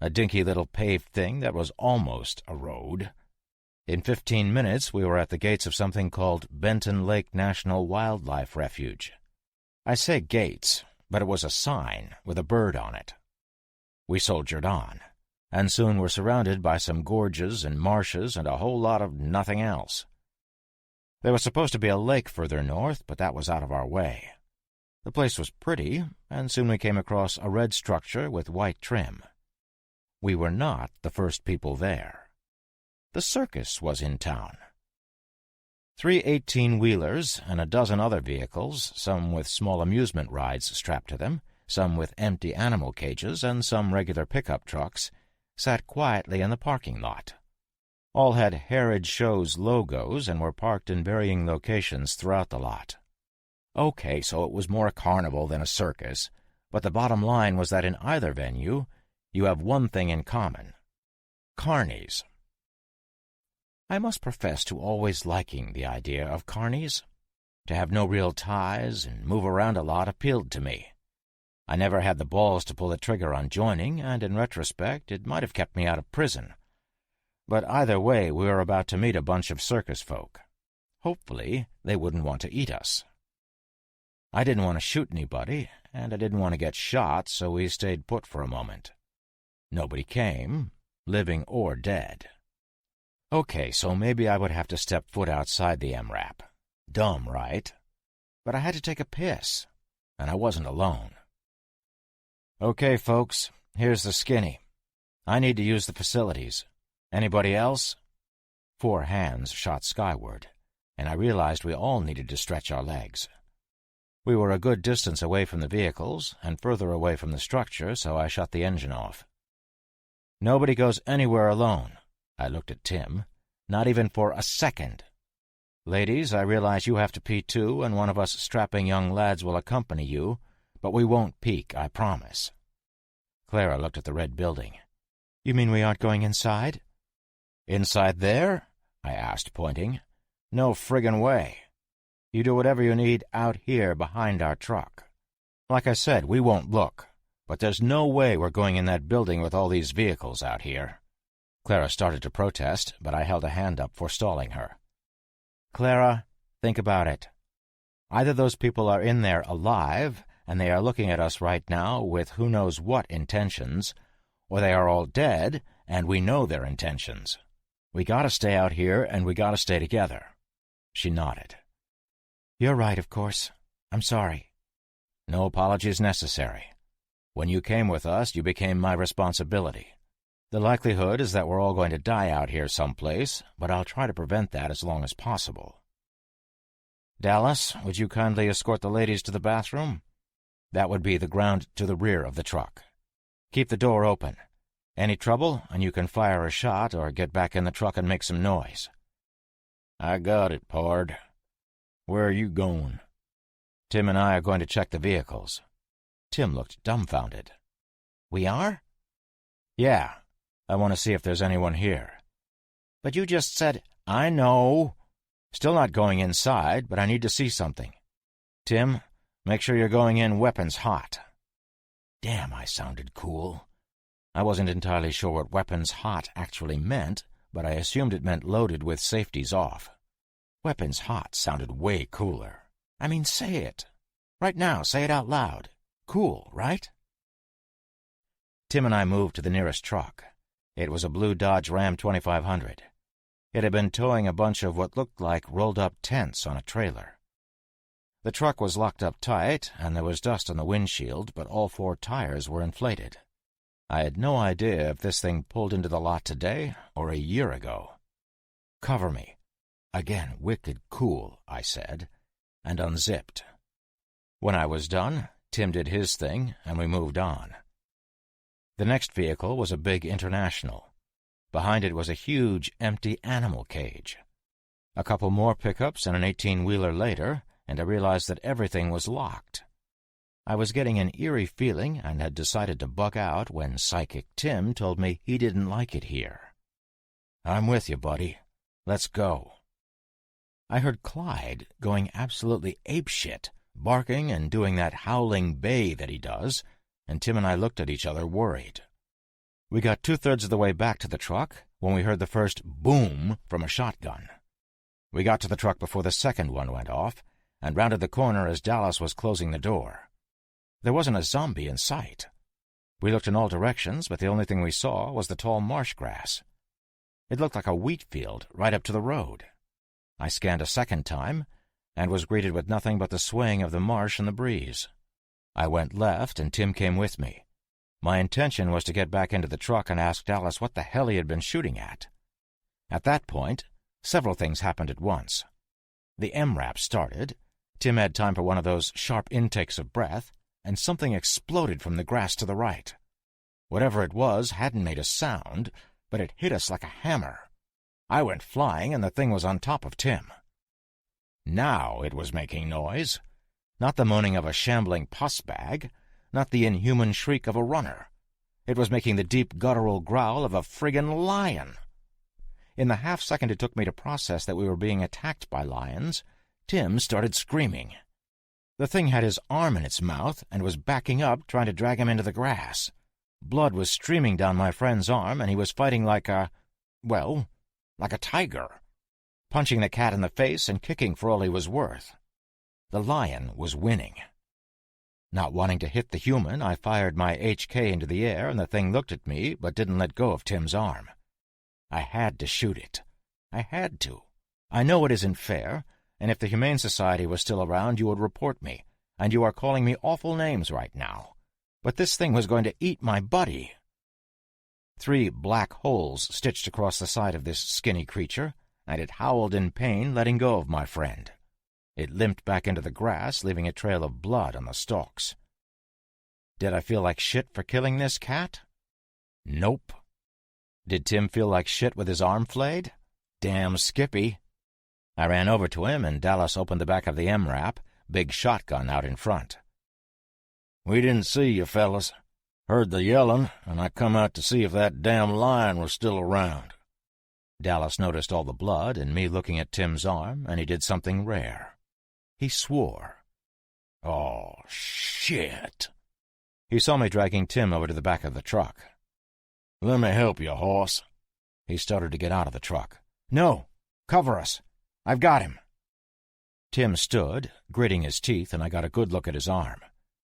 A dinky little paved thing that was almost a road. In 15 minutes, we were at the gates of something called Benton Lake National Wildlife Refuge. I say gates, but it was a sign with a bird on it. We soldiered on, and soon were surrounded by some gorges and marshes and a whole lot of nothing else. There was supposed to be a lake further north, but that was out of our way. The place was pretty, and soon we came across a red structure with white trim. We were not the first people there. The circus was in town. 3 18-wheelers and a dozen other vehicles, some with small amusement rides strapped to them, some with empty animal cages, and some regular pickup trucks, sat quietly in the parking lot. All had Harrod Show's logos and were parked in varying locations throughout the lot. Okay, so it was more a carnival than a circus, but the bottom line was that in either venue, you have one thing in common: carnies. I must profess to always liking the idea of carnies. To have no real ties and move around a lot appealed to me. I never had the balls to pull the trigger on joining, and in retrospect it might have kept me out of prison. But either way, we were about to meet a bunch of circus folk. Hopefully, they wouldn't want to eat us. I didn't want to shoot anybody, and I didn't want to get shot, so we stayed put for a moment. Nobody came, living or dead. Okay, so maybe I would have to step foot outside the MRAP. Dumb, right? But I had to take a piss, and I wasn't alone. Okay, folks, here's the skinny. I need to use the facilities. Anybody else? 4 hands shot skyward, and I realized we all needed to stretch our legs. We were a good distance away from the vehicles and further away from the structure, so I shut the engine off. Nobody goes anywhere alone. I looked at Tim. Not even for a second. Ladies, I realize you have to pee too, and one of us strapping young lads will accompany you, but we won't peek, I promise. Clara looked at the red building. You mean we aren't going inside? Inside there? I asked, pointing. No friggin' way. You do whatever you need out here behind our truck. Like I said, we won't look, but there's no way we're going in that building with all these vehicles out here. Clara started to protest, but I held a hand up, forestalling her. Clara, think about it. Either those people are in there alive, and they are looking at us right now with who knows what intentions, or they are all dead, and we know their intentions. We gotta stay out here, and we gotta stay together. She nodded. You're right, of course. I'm sorry. No apologies necessary. When you came with us, you became my responsibility. The likelihood is that we're all going to die out here someplace, but I'll try to prevent that as long as possible. Dallas, would you kindly escort the ladies to the bathroom? That would be the ground to the rear of the truck. Keep the door open. Any trouble, and you can fire a shot or get back in the truck and make some noise. I got it, pard. Where are you going? Tim and I are going to check the vehicles. Tim looked dumbfounded. We are? Yeah. I want to see if there's anyone here. But you just said, I know. Still not going inside, but I need to see something. Tim, make sure you're going in weapons hot. Damn, I sounded cool. I wasn't entirely sure what weapons hot actually meant, but I assumed it meant loaded with safeties off. Weapons hot sounded way cooler. I mean, say it. Right now, say it out loud. Cool, right? Tim and I moved to the nearest truck. It was a blue Dodge Ram 2500. It had been towing a bunch of what looked like rolled-up tents on a trailer. The truck was locked up tight, and there was dust on the windshield, but all 4 tires were inflated. I had no idea if this thing pulled into the lot today or a year ago. Cover me. Again, wicked cool, I said, and unzipped. When I was done, Tim did his thing, and we moved on. The next vehicle was a big International. Behind it was a huge, empty animal cage. A couple more pickups and an 18-wheeler later, and I realized that everything was locked. I was getting an eerie feeling and had decided to bug out when Psychic Tim told me he didn't like it here. I'm with you, buddy. Let's go. I heard Clyde going absolutely apeshit, barking and doing that howling bay that he does, and Tim and I looked at each other worried. We got 2/3 of the way back to the truck when we heard the first boom from a shotgun. We got to the truck before the second one went off and rounded the corner as Dallas was closing the door. There wasn't a zombie in sight. We looked in all directions, but the only thing we saw was the tall marsh grass. It looked like a wheat field right up to the road. I scanned a second time and was greeted with nothing but the swaying of the marsh and the breeze. I went left, and Tim came with me. My intention was to get back into the truck and ask Dallas what the hell he had been shooting at. At that point, several things happened at once. The MRAP started, Tim had time for one of those sharp intakes of breath, and something exploded from the grass to the right. Whatever it was hadn't made a sound, but it hit us like a hammer. I went flying, and the thing was on top of Tim. Now it was making noise. Not the moaning of a shambling pus bag, not the inhuman shriek of a runner. It was making the deep guttural growl of a friggin' lion. In the half-second it took me to process that we were being attacked by lions, Tim started screaming. The thing had his arm in its mouth and was backing up, trying to drag him into the grass. Blood was streaming down my friend's arm, and he was fighting like a tiger, punching the cat in the face and kicking for all he was worth. The lion was winning. Not wanting to hit the human, I fired my HK into the air, and the thing looked at me but didn't let go of Tim's arm. I had to shoot it. I had to. I know it isn't fair, and if the Humane Society was still around, you would report me, and you are calling me awful names right now. But this thing was going to eat my buddy. 3 black holes stitched across the side of this skinny creature, and it howled in pain, letting go of my friend. It limped back into the grass, leaving a trail of blood on the stalks. Did I feel like shit for killing this cat? Nope. Did Tim feel like shit with his arm flayed? Damn Skippy. I ran over to him, and Dallas opened the back of the MRAP, big shotgun out in front. "We didn't see you, fellas. Heard the yelling, and I come out to see if that damn lion was still around." Dallas noticed all the blood and me looking at Tim's arm, and he did something rare. He swore. "Oh, shit." He saw me dragging Tim over to the back of the truck. "Let me help you, hoss." He started to get out of the truck. "No! Cover us! I've got him!" Tim stood, gritting his teeth, and I got a good look at his arm.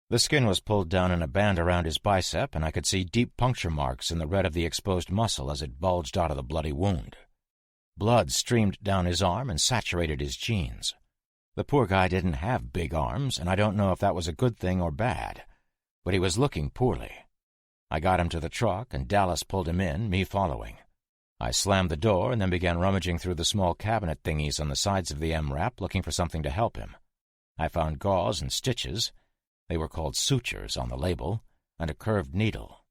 The skin was pulled down in a band around his bicep, and I could see deep puncture marks in the red of the exposed muscle as it bulged out of the bloody wound. Blood streamed down his arm and saturated his jeans. The poor guy didn't have big arms, and I don't know if that was a good thing or bad, but he was looking poorly. I got him to the truck, and Dallas pulled him in, me following. I slammed the door and then began rummaging through the small cabinet thingies on the sides of the MRAP, looking for something to help him. I found gauze and stitches. They were called sutures on the label, and a curved needle.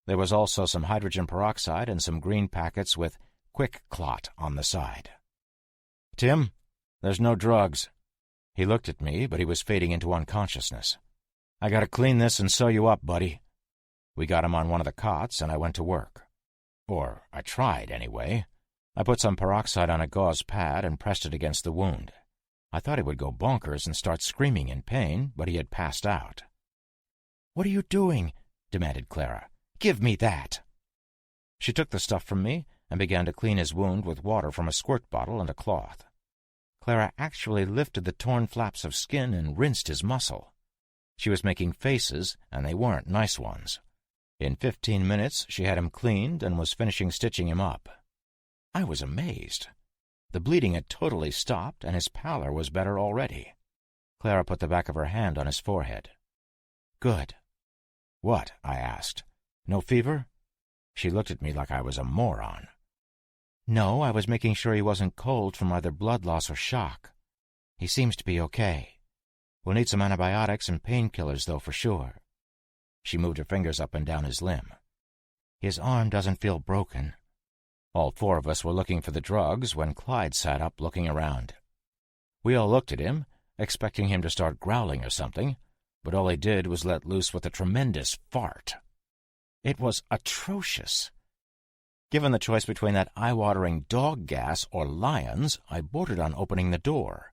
There was also some hydrogen peroxide and some green packets with Quick Clot on the side. "Tim, there's no drugs." He looked at me, but he was fading into unconsciousness. "I gotta clean this and sew you up, buddy." We got him on one of the cots, and I went to work. Or I tried, anyway. I put some peroxide on a gauze pad and pressed it against the wound. I thought he would go bonkers and start screaming in pain, but he had passed out. "What are you doing?" demanded Clara. "Give me that." She took the stuff from me and began to clean his wound with water from a squirt bottle and a cloth. Clara actually lifted the torn flaps of skin and rinsed his muscle. She was making faces, and they weren't nice ones. In 15 minutes, she had him cleaned and was finishing stitching him up. I was amazed. The bleeding had totally stopped, and his pallor was better already. Clara put the back of her hand on his forehead. "Good." "What?" I asked. "No fever?" She looked at me like I was a moron. "No, I was making sure he wasn't cold from either blood loss or shock. He seems to be okay. We'll need some antibiotics and painkillers, though, for sure." She moved her fingers up and down his limb. "His arm doesn't feel broken." All four of us were looking for the drugs when Clyde sat up looking around. We all looked at him, expecting him to start growling or something, but all he did was let loose with a tremendous fart. It was atrocious. Given the choice between that eye-watering dog gas or lions, I bordered on opening the door.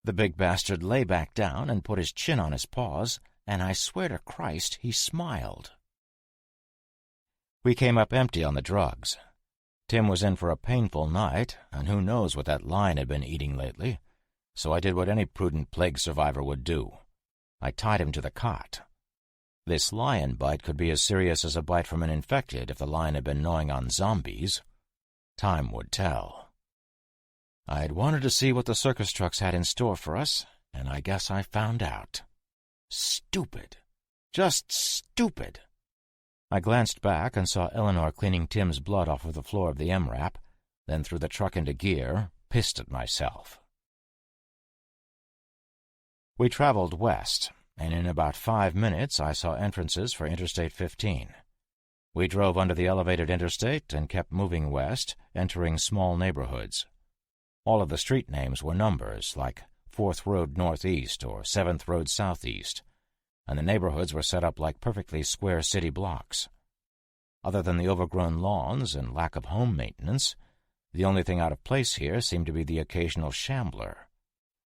The big bastard lay back down and put his chin on his paws, and I swear to Christ he smiled. We came up empty on the drugs. Tim was in for a painful night, and who knows what that lion had been eating lately, so I did what any prudent plague survivor would do. I tied him to the cot. This lion bite could be as serious as a bite from an infected if the lion had been gnawing on zombies. Time would tell. I had wanted to see what the circus trucks had in store for us, and I guess I found out. Stupid. Just stupid. I glanced back and saw Eleanor cleaning Tim's blood off of the floor of the MRAP, then threw the truck into gear, pissed at myself. We traveled west, and in about 5 minutes I saw entrances for Interstate 15. We drove under the elevated interstate and kept moving west, entering small neighborhoods. All of the street names were numbers, like 4th Road Northeast or 7th Road Southeast, and the neighborhoods were set up like perfectly square city blocks. Other than the overgrown lawns and lack of home maintenance, the only thing out of place here seemed to be the occasional shambler.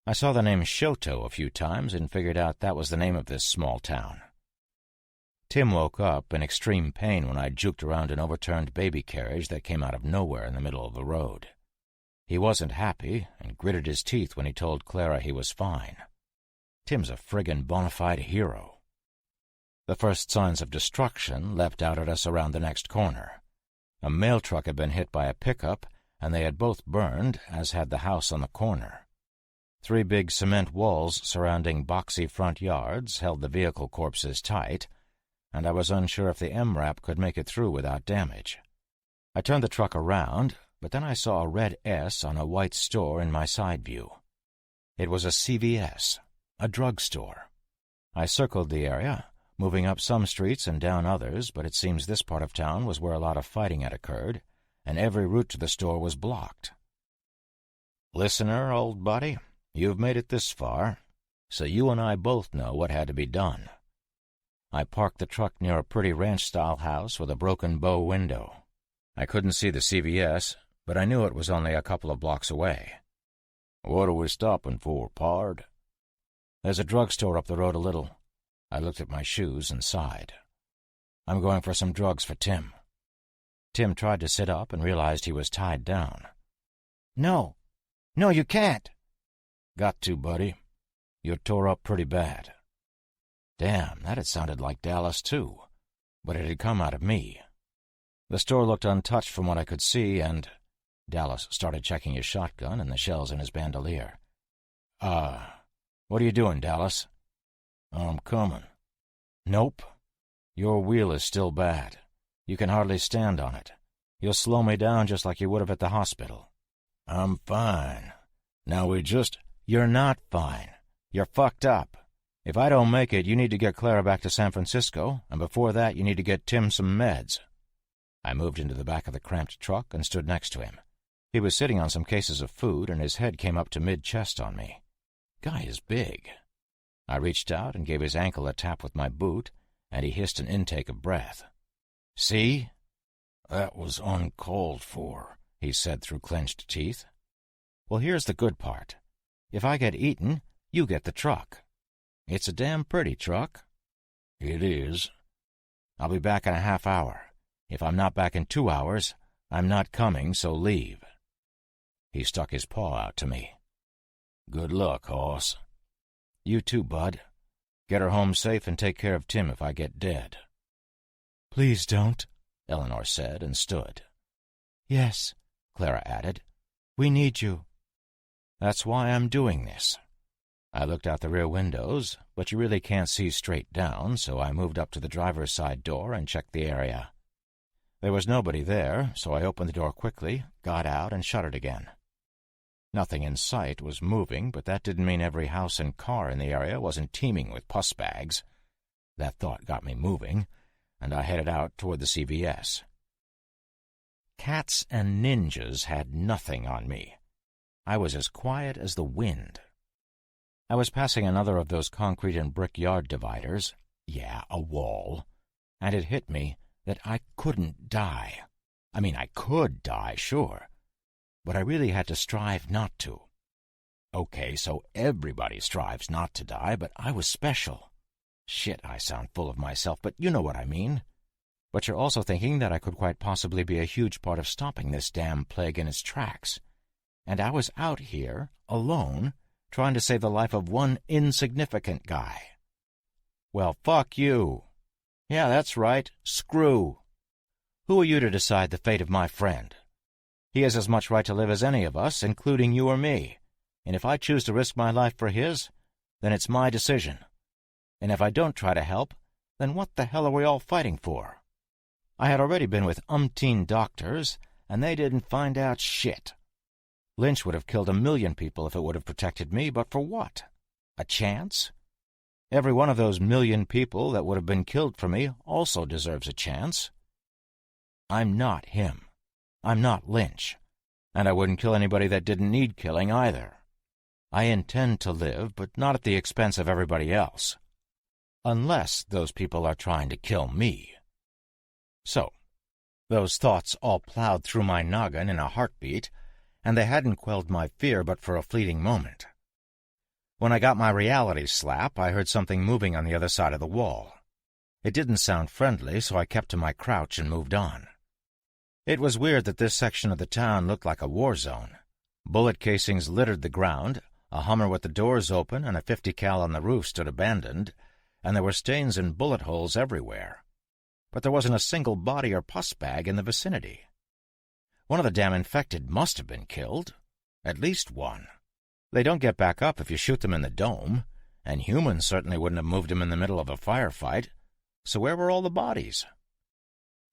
I saw the name Shoto a few times and figured out that was the name of this small town. Tim woke up in extreme pain when I juked around an overturned baby carriage that came out of nowhere in the middle of the road. He wasn't happy and gritted his teeth when he told Clara he was fine. Tim's a friggin' bona fide hero. The first signs of destruction leapt out at us around the next corner. A mail truck had been hit by a pickup, and they had both burned, as had the house on the corner. 3 big cement walls surrounding boxy front yards held the vehicle corpses tight, and I was unsure if the MRAP could make it through without damage. I turned the truck around, but then I saw a red S on a white store in my side view. It was a CVS. A drugstore. I circled the area, moving up some streets and down others, but it seems this part of town was where a lot of fighting had occurred, and every route to the store was blocked. Listener, old buddy, you've made it this far, so you and I both know what had to be done. I parked the truck near a pretty ranch-style house with a broken bow window. I couldn't see the CVS, but I knew it was only a couple of blocks away. What are we stopping for, pard? There's a drugstore up the road a little. I looked at my shoes and sighed. I'm going for some drugs for Tim. Tim tried to sit up and realized he was tied down. No, you can't. Got to, buddy. You're tore up pretty bad. Damn, that had sounded like Dallas, too, but it had come out of me. The store looked untouched from what I could see, and Dallas started checking his shotgun and the shells in his bandolier. What are you doing, Dallas? I'm coming. Nope. Your wheel is still bad. You can hardly stand on it. You'll slow me down just like you would have at the hospital. I'm fine. Now we just... You're not fine. You're fucked up. If I don't make it, you need to get Clara back to San Francisco, and before that you need to get Tim some meds. I moved into the back of the cramped truck and stood next to him. He was sitting on some cases of food, and his head came up to mid-chest on me. Guy is big. I reached out and gave his ankle a tap with my boot, and he hissed an intake of breath. See? That was uncalled for, he said through clenched teeth. Well, here's the good part. If I get eaten, you get the truck. It's a damn pretty truck. It is. I'll be back in a half hour. If I'm not back in 2 hours, I'm not coming, so leave. He stuck his paw out to me. Good luck, hoss. You too, bud. Get her home safe and take care of Tim if I get dead. Please don't, Eleanor said and stood. Yes, Clara added. We need you. That's why I'm doing this. I looked out the rear windows, but you really can't see straight down, so I moved up to the driver's side door and checked the area. There was nobody there, so I opened the door quickly, got out, and shut it again. Nothing in sight was moving, but that didn't mean every house and car in the area wasn't teeming with puss bags. That thought got me moving, and I headed out toward the CVS. Cats and ninjas had nothing on me. I was as quiet as the wind. I was passing another of those concrete and brick yard dividers, a wall, and it hit me that I couldn't die. I mean, I could die, sure, but I really had to strive not to. Okay, so everybody strives not to die, but I was special. Shit, I sound full of myself, but you know what I mean. But you're also thinking that I could quite possibly be a huge part of stopping this damn plague in its tracks. And I was out here, alone, trying to save the life of one insignificant guy. Well, fuck you. Yeah, that's right, screw. Who are you to decide the fate of my friend? He has as much right to live as any of us, including you or me. And if I choose to risk my life for his, then it's my decision. And if I don't try to help, then what the hell are we all fighting for? I had already been with umpteen doctors, and they didn't find out shit. Lynch would have killed 1,000,000 people if it would have protected me, but for what? A chance? Every one of those 1,000,000 people that would have been killed for me also deserves a chance. I'm not him. I'm not Lynch. And I wouldn't kill anybody that didn't need killing either. I intend to live, but not at the expense of everybody else. Unless those people are trying to kill me. So, those thoughts all plowed through my noggin in a heartbeat, and they hadn't quelled my fear but for a fleeting moment. When I got my reality slap, I heard something moving on the other side of the wall. It didn't sound friendly, so I kept to my crouch and moved on. It was weird that this section of the town looked like a war zone. Bullet casings littered the ground, a Hummer with the doors open and a 50 cal on the roof stood abandoned, and there were stains and bullet holes everywhere. But there wasn't a single body or pus bag in the vicinity. One of the damn infected must have been killed. At least one. They don't get back up if you shoot them in the dome, and humans certainly wouldn't have moved them in the middle of a firefight. So where were all the bodies?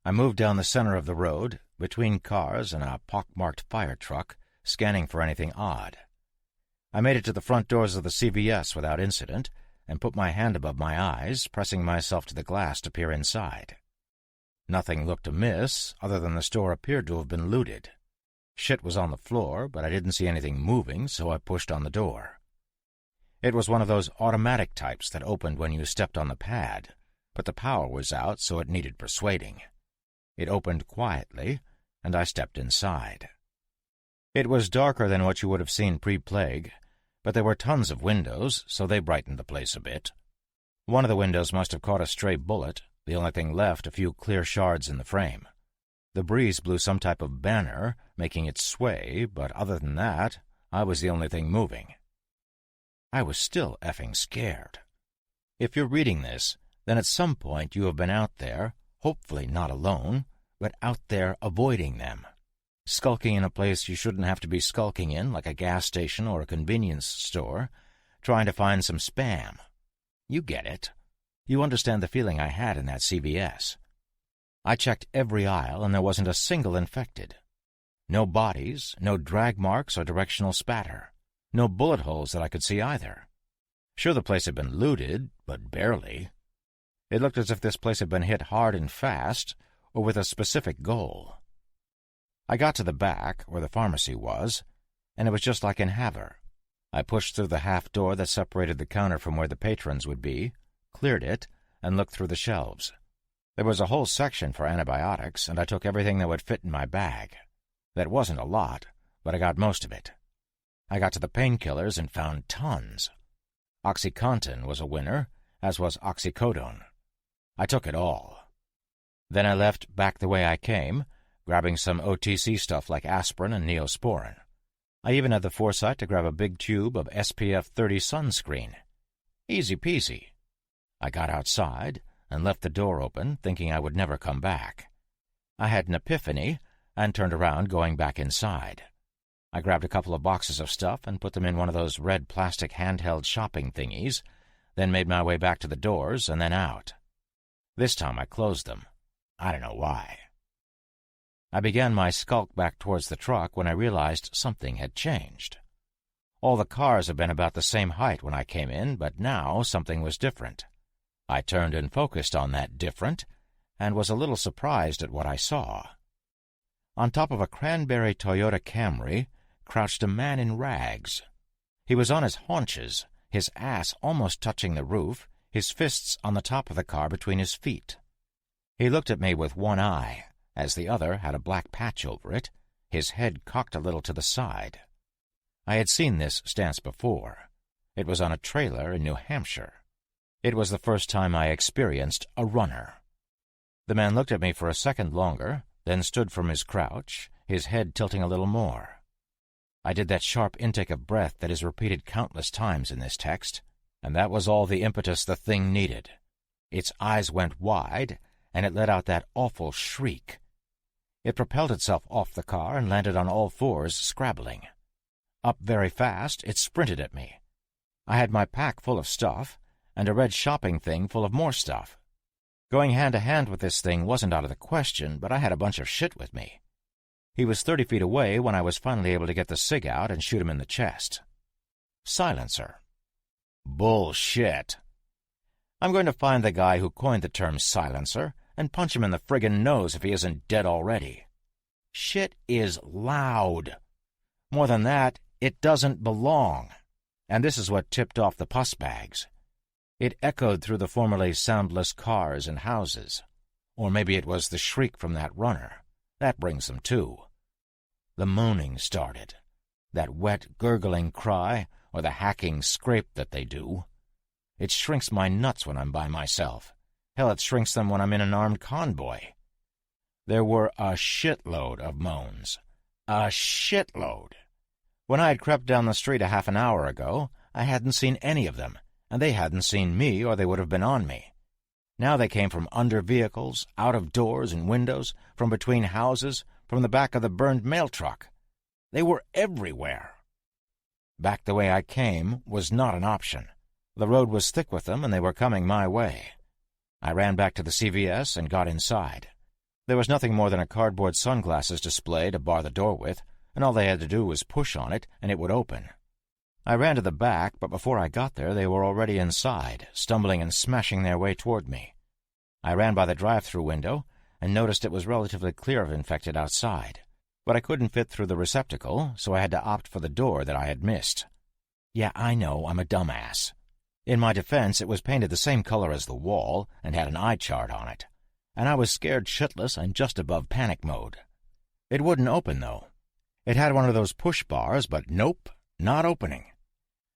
I moved down the center of the road, between cars and a pockmarked fire truck, scanning for anything odd. I made it to the front doors of the CVS without incident, and put my hand above my eyes, pressing myself to the glass to peer inside. Nothing looked amiss, other than the store appeared to have been looted. Shit was on the floor, but I didn't see anything moving, so I pushed on the door. It was one of those automatic types that opened when you stepped on the pad, but the power was out, so it needed persuading. It opened quietly, and I stepped inside. It was darker than what you would have seen pre-plague, but there were tons of windows, so they brightened the place a bit. One of the windows must have caught a stray bullet, the only thing left a few clear shards in the frame. The breeze blew some type of banner, making it sway, but other than that, I was the only thing moving. I was still effing scared. If you're reading this, then at some point you have been out there, hopefully not alone, but out there avoiding them. Skulking in a place you shouldn't have to be skulking in, like a gas station or a convenience store, trying to find some spam. You get it. You understand the feeling I had in that CVS. I checked every aisle, and there wasn't a single infected. No bodies, no drag marks or directional spatter. No bullet holes that I could see either. Sure, the place had been looted, but barely. It looked as if this place had been hit hard and fast, or with a specific goal. I got to the back, where the pharmacy was, and it was just like in Havre. I pushed through the half door that separated the counter from where the patrons would be, cleared it, and looked through the shelves. There was a whole section for antibiotics, and I took everything that would fit in my bag. That wasn't a lot, but I got most of it. I got to the painkillers and found tons. OxyContin was a winner, as was oxycodone. I took it all. Then I left back the way I came, grabbing some OTC stuff like aspirin and Neosporin. I even had the foresight to grab a big tube of SPF 30 sunscreen. Easy peasy. I got outside and left the door open, thinking I would never come back. I had an epiphany and turned around going back inside. I grabbed a couple of boxes of stuff and put them in one of those red plastic handheld shopping thingies, then made my way back to the doors and then out. This time I closed them. I don't know why. I began my skulk back towards the truck when I realized something had changed. All the cars had been about the same height when I came in, but now something was different. I turned and focused on that different, and was a little surprised at what I saw. On top of a cranberry Toyota Camry crouched a man in rags. He was on his haunches, his ass almost touching the roof, his fists on the top of the car between his feet. He looked at me with one eye, as the other had a black patch over it, his head cocked a little to the side. I had seen this stance before. It was on a trailer in New Hampshire. It was the first time I experienced a runner. The man looked at me for a second longer, then stood from his crouch, his head tilting a little more. I did that sharp intake of breath that is repeated countless times in this text, and that was all the impetus the thing needed. Its eyes went wide, and it let out that awful shriek. It propelled itself off the car and landed on all fours, scrabbling. Up very fast, it sprinted at me. I had my pack full of stuff, and a red shopping thing full of more stuff. Going hand-to-hand with this thing wasn't out of the question, but I had a bunch of shit with me. He was 30 feet away when I was finally able to get the SIG out and shoot him in the chest. Silencer. Bullshit. I'm going to find the guy who coined the term silencer and punch him in the friggin' nose if he isn't dead already. Shit is loud. More than that, it doesn't belong. And this is what tipped off the pus bags. It echoed through the formerly soundless cars and houses. Or maybe it was the shriek from that runner. That brings them too. The moaning started. That wet, gurgling cry, or the hacking scrape that they do. It shrinks my nuts when I'm by myself. Hell, it shrinks them when I'm in an armed convoy. There were a shitload of moans. A shitload. When I had crept down the street a half an hour ago, I hadn't seen any of them, and they hadn't seen me or they would have been on me. Now they came from under vehicles, out of doors and windows, from between houses, from the back of the burned mail truck. They were everywhere. Back the way I came was not an option. The road was thick with them, and they were coming my way. I ran back to the CVS and got inside. There was nothing more than a cardboard sunglasses display to bar the door with, and all they had to do was push on it, and it would open. I ran to the back, but before I got there, they were already inside, stumbling and smashing their way toward me. I ran by the drive-through window and noticed it was relatively clear of infected outside, But I couldn't fit through the receptacle, so I had to opt for the door that I had missed. Yeah, I know, I'm a dumbass. In my defense, it was painted the same color as the wall and had an eye chart on it, and I was scared shitless and just above panic mode. It wouldn't open, though. It had one of those push bars, but nope, not opening.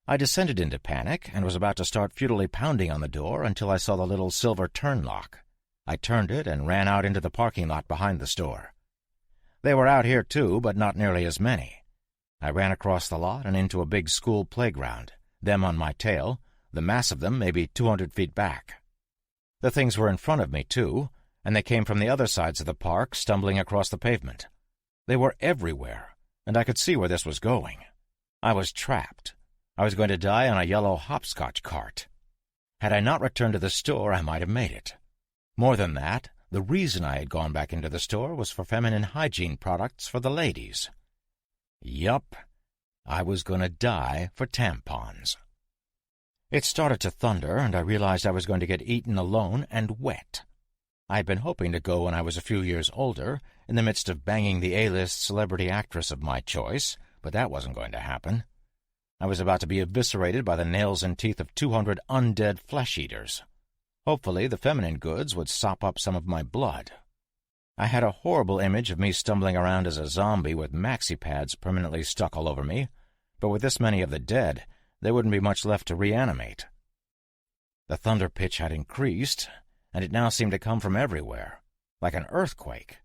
I descended into panic and was about to start futilely pounding on the door until I saw the little silver turn lock. I turned it and ran out into the parking lot behind the store. They were out here, too, but not nearly as many. I ran across the lot and into a big school playground, them on my tail, the mass of them maybe 200 feet back. The things were in front of me, too, and they came from the other sides of the park, stumbling across the pavement. They were everywhere, and I could see where this was going. I was trapped. I was going to die on a yellow hopscotch cart. Had I not returned to the store, I might have made it. More than that, the reason I had gone back into the store was for feminine hygiene products for the ladies. Yup, I was going to die for tampons. It started to thunder, and I realized I was going to get eaten alone and wet. I had been hoping to go when I was a few years older, in the midst of banging the A-list celebrity actress of my choice, but that wasn't going to happen. I was about to be eviscerated by the nails and teeth of 200 undead flesh-eaters. Hopefully, the feminine goods would sop up some of my blood. I had a horrible image of me stumbling around as a zombie with maxi pads permanently stuck all over me, but with this many of the dead, there wouldn't be much left to reanimate. The thunder pitch had increased, and it now seemed to come from everywhere, like an earthquake.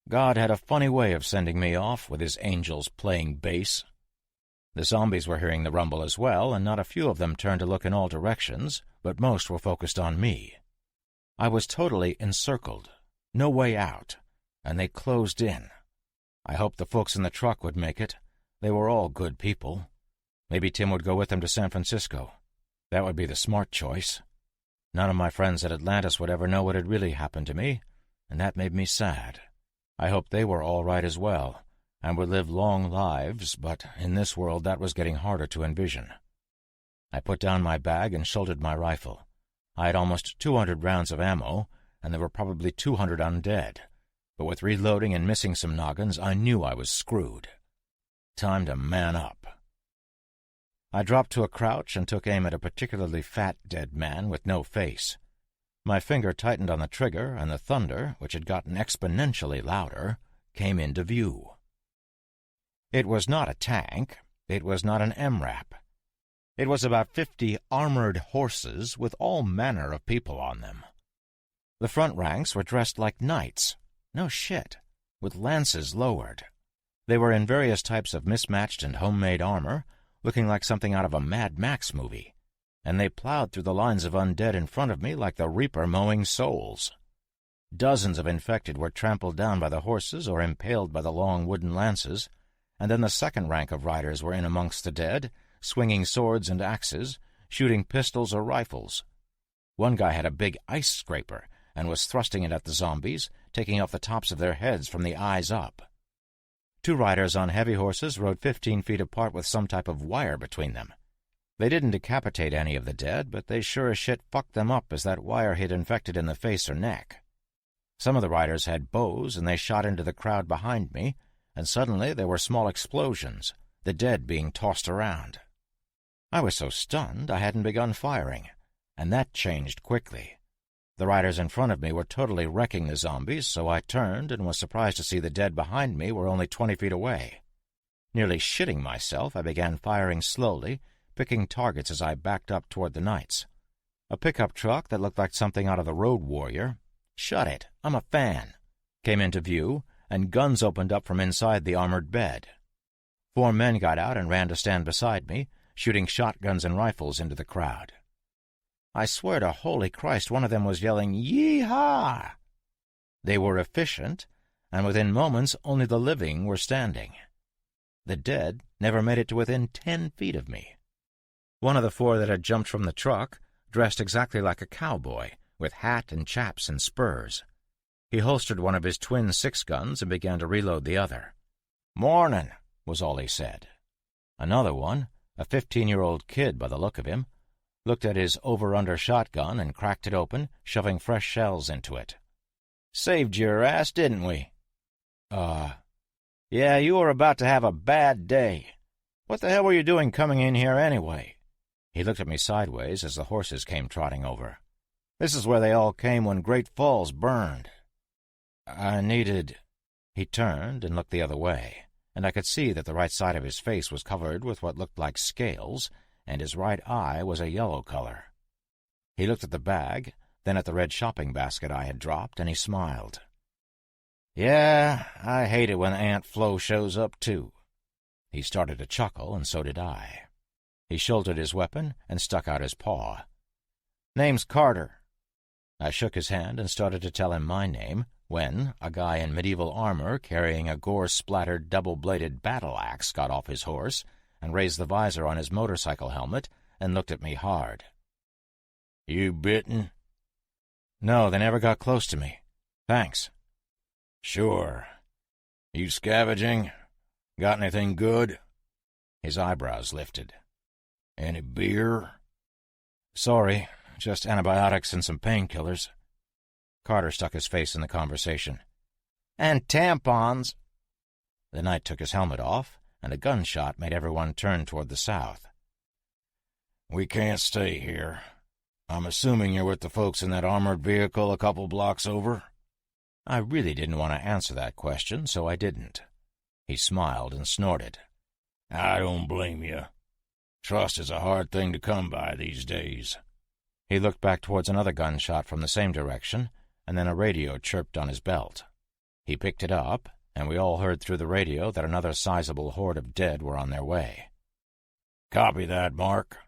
God had a funny way of sending me off with his angels playing bass. The zombies were hearing the rumble as well, and not a few of them turned to look in all directions, but most were focused on me. I was totally encircled, no way out, and they closed in. I hoped the folks in the truck would make it. They were all good people. Maybe Tim would go with them to San Francisco. That would be the smart choice. None of my friends at Atlantis would ever know what had really happened to me, and that made me sad. I hoped they were all right as well, and would live long lives, but in this world that was getting harder to envision. I put down my bag and shouldered my rifle. I had almost 200 rounds of ammo, and there were probably 200 undead, but with reloading and missing some noggins, I knew I was screwed. Time to man up. I dropped to a crouch and took aim at a particularly fat dead man with no face. My finger tightened on the trigger, and the thunder, which had gotten exponentially louder, came into view. It was not a tank. It was not an MRAP. It was about 50 armored horses with all manner of people on them. The front ranks were dressed like knights. No shit. With lances lowered. They were in various types of mismatched and homemade armor, looking like something out of a Mad Max movie, and they plowed through the lines of undead in front of me like the Reaper mowing souls. Dozens of infected were trampled down by the horses or impaled by the long wooden lances, and then the second rank of riders were in amongst the dead, swinging swords and axes, shooting pistols or rifles. One guy had a big ice scraper and was thrusting it at the zombies, taking off the tops of their heads from the eyes up. 2 riders on heavy horses rode 15 feet apart with some type of wire between them. They didn't decapitate any of the dead, but they sure as shit fucked them up as that wire hit infected in the face or neck. Some of the riders had bows, and they shot into the crowd behind me, and suddenly there were small explosions, the dead being tossed around. I was so stunned I hadn't begun firing, and that changed quickly. The riders in front of me were totally wrecking the zombies, so I turned and was surprised to see the dead behind me were only 20 feet away. Nearly shitting myself, I began firing slowly, picking targets as I backed up toward the knights. A pickup truck that looked like something out of the Road Warrior, shut it, I'm a fan, came into view, and guns opened up from inside the armored bed. 4 men got out and ran to stand beside me, shooting shotguns and rifles into the crowd. I swear to holy Christ, one of them was yelling, "Yee-haw!" They were efficient, and within moments only the living were standing. The dead never made it to within 10 feet of me. One of the 4 that had jumped from the truck, dressed exactly like a cowboy, with hat and chaps and spurs. He holstered one of his twin 6-guns and began to reload the other. "Mornin'," was all he said. Another one, a 15-year-old kid by the look of him, looked at his over-under shotgun and cracked it open, shoving fresh shells into it. "Saved your ass, didn't we?" Yeah, you were about to have a bad day. What the hell were you doing coming in here anyway? He looked at me sideways as the horses came trotting over. This is where they all came when Great Falls burned. I needed... He turned and looked the other way, and I could see that the right side of his face was covered with what looked like scales, and his right eye was a yellow color. He looked at the bag, then at the red shopping basket I had dropped, and he smiled. Yeah, I hate it when Aunt Flo shows up, too. He started to chuckle, and so did I. He shouldered his weapon and stuck out his paw. Name's Carter. I shook his hand and started to tell him my name, when a guy in medieval armor carrying a gore-splattered double-bladed battle-axe got off his horse and raised the visor on his motorcycle helmet and looked at me hard. You bitten? No, they never got close to me. Thanks. Sure. You scavenging? Got anything good? His eyebrows lifted. Any beer? Sorry, just antibiotics and some painkillers. Carter stuck his face in the conversation. And tampons. The knight took his helmet off, and a gunshot made everyone turn toward the south. We can't stay here. I'm assuming you're with the folks in that armored vehicle a couple blocks over? I really didn't want to answer that question, so I didn't. He smiled and snorted. I don't blame you. Trust is a hard thing to come by these days. He looked back towards another gunshot from the same direction, and then a radio chirped on his belt. He picked it up, and we all heard through the radio that another sizable horde of dead were on their way. Copy that, Mark.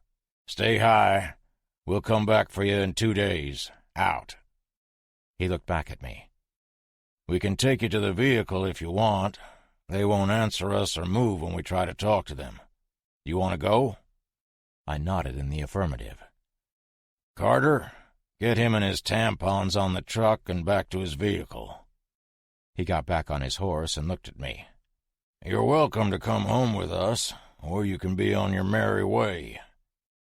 Stay high. We'll come back for you in 2 days. Out. He looked back at me. We can take you to the vehicle if you want. They won't answer us or move when we try to talk to them. You want to go? I nodded in the affirmative. Carter, get him and his tampons on the truck and back to his vehicle. He got back on his horse and looked at me. You're welcome to come home with us, or you can be on your merry way.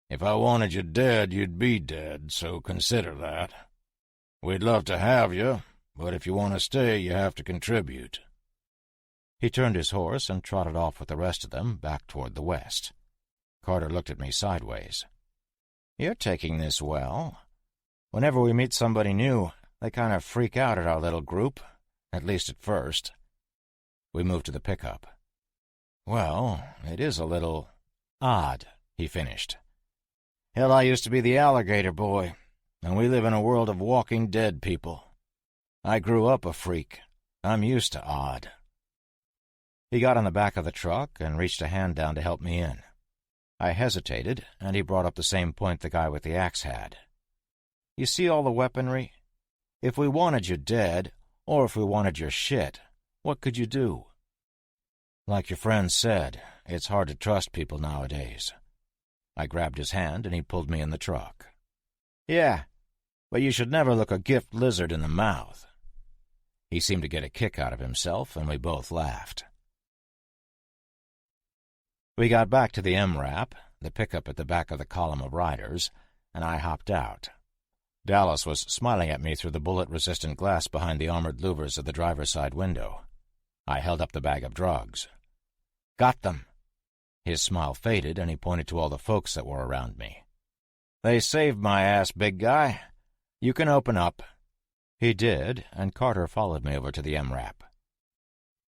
If I wanted you dead, you'd be dead, so consider that. We'd love to have you, but if you want to stay, you have to contribute. He turned his horse and trotted off with the rest of them back toward the west. Carter looked at me sideways. You're taking this well. Whenever we meet somebody new, they kind of freak out at our little group, at least at first. We moved to the pickup. Well, it is a little odd, he finished. Hell, I used to be the alligator boy, and we live in a world of walking dead people. I grew up a freak. I'm used to odd. He got on the back of the truck and reached a hand down to help me in. I hesitated, and he brought up the same point the guy with the axe had. You see all the weaponry? If we wanted you dead, or if we wanted your shit, what could you do? Like your friend said, it's hard to trust people nowadays. I grabbed his hand, and he pulled me in the truck. Yeah, but you should never look a gift lizard in the mouth. He seemed to get a kick out of himself, and we both laughed. We got back to the MRAP, the pickup at the back of the column of riders, and I hopped out. Dallas was smiling at me through the bullet-resistant glass behind the armored louvers of the driver's side window. I held up the bag of drugs. Got them. His smile faded, and he pointed to all the folks that were around me. They saved my ass, big guy. You can open up. He did, and Carter followed me over to the MRAP.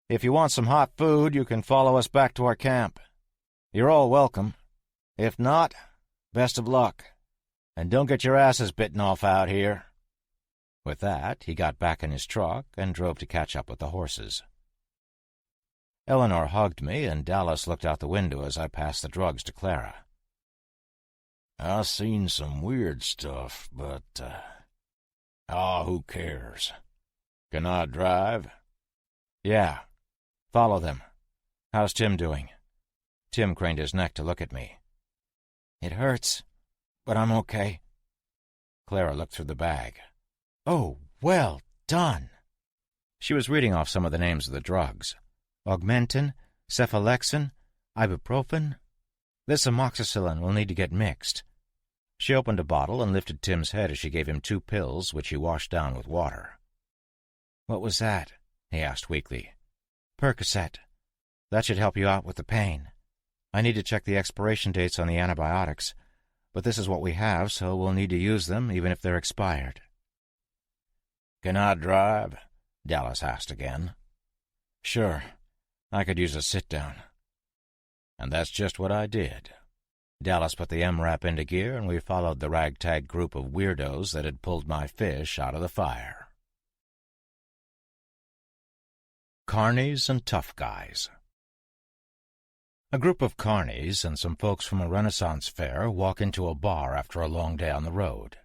If you want some hot food, you can follow us back to our camp. You're all welcome. If not, best of luck. And don't get your asses bitten off out here. With that, he got back in his truck and drove to catch up with the horses. Eleanor hugged me, and Dallas looked out the window as I passed the drugs to Clara. I seen some weird stuff, but, who cares? Can I drive? Yeah. Follow them. How's Tim doing? Tim craned his neck to look at me. It hurts, but I'm okay. Clara looked through the bag. Oh, well done. She was reading off some of the names of the drugs. Augmentin, cephalexin, ibuprofen. This amoxicillin will need to get mixed. She opened a bottle and lifted Tim's head as she gave him 2 pills, which he washed down with water. What was that? He asked weakly. Percocet. That should help you out with the pain. I need to check the expiration dates on the antibiotics, but this is what we have, so we'll need to use them even if they're expired." "Can I drive?" Dallas asked again. "Sure. I could use a sit-down." And that's just what I did. Dallas put the MRAP into gear, and we followed the ragtag group of weirdos that had pulled my fish out of the fire. Carnies and Tough Guys. A group of carnies and some folks from a Renaissance fair walk into a bar after a long day on the road.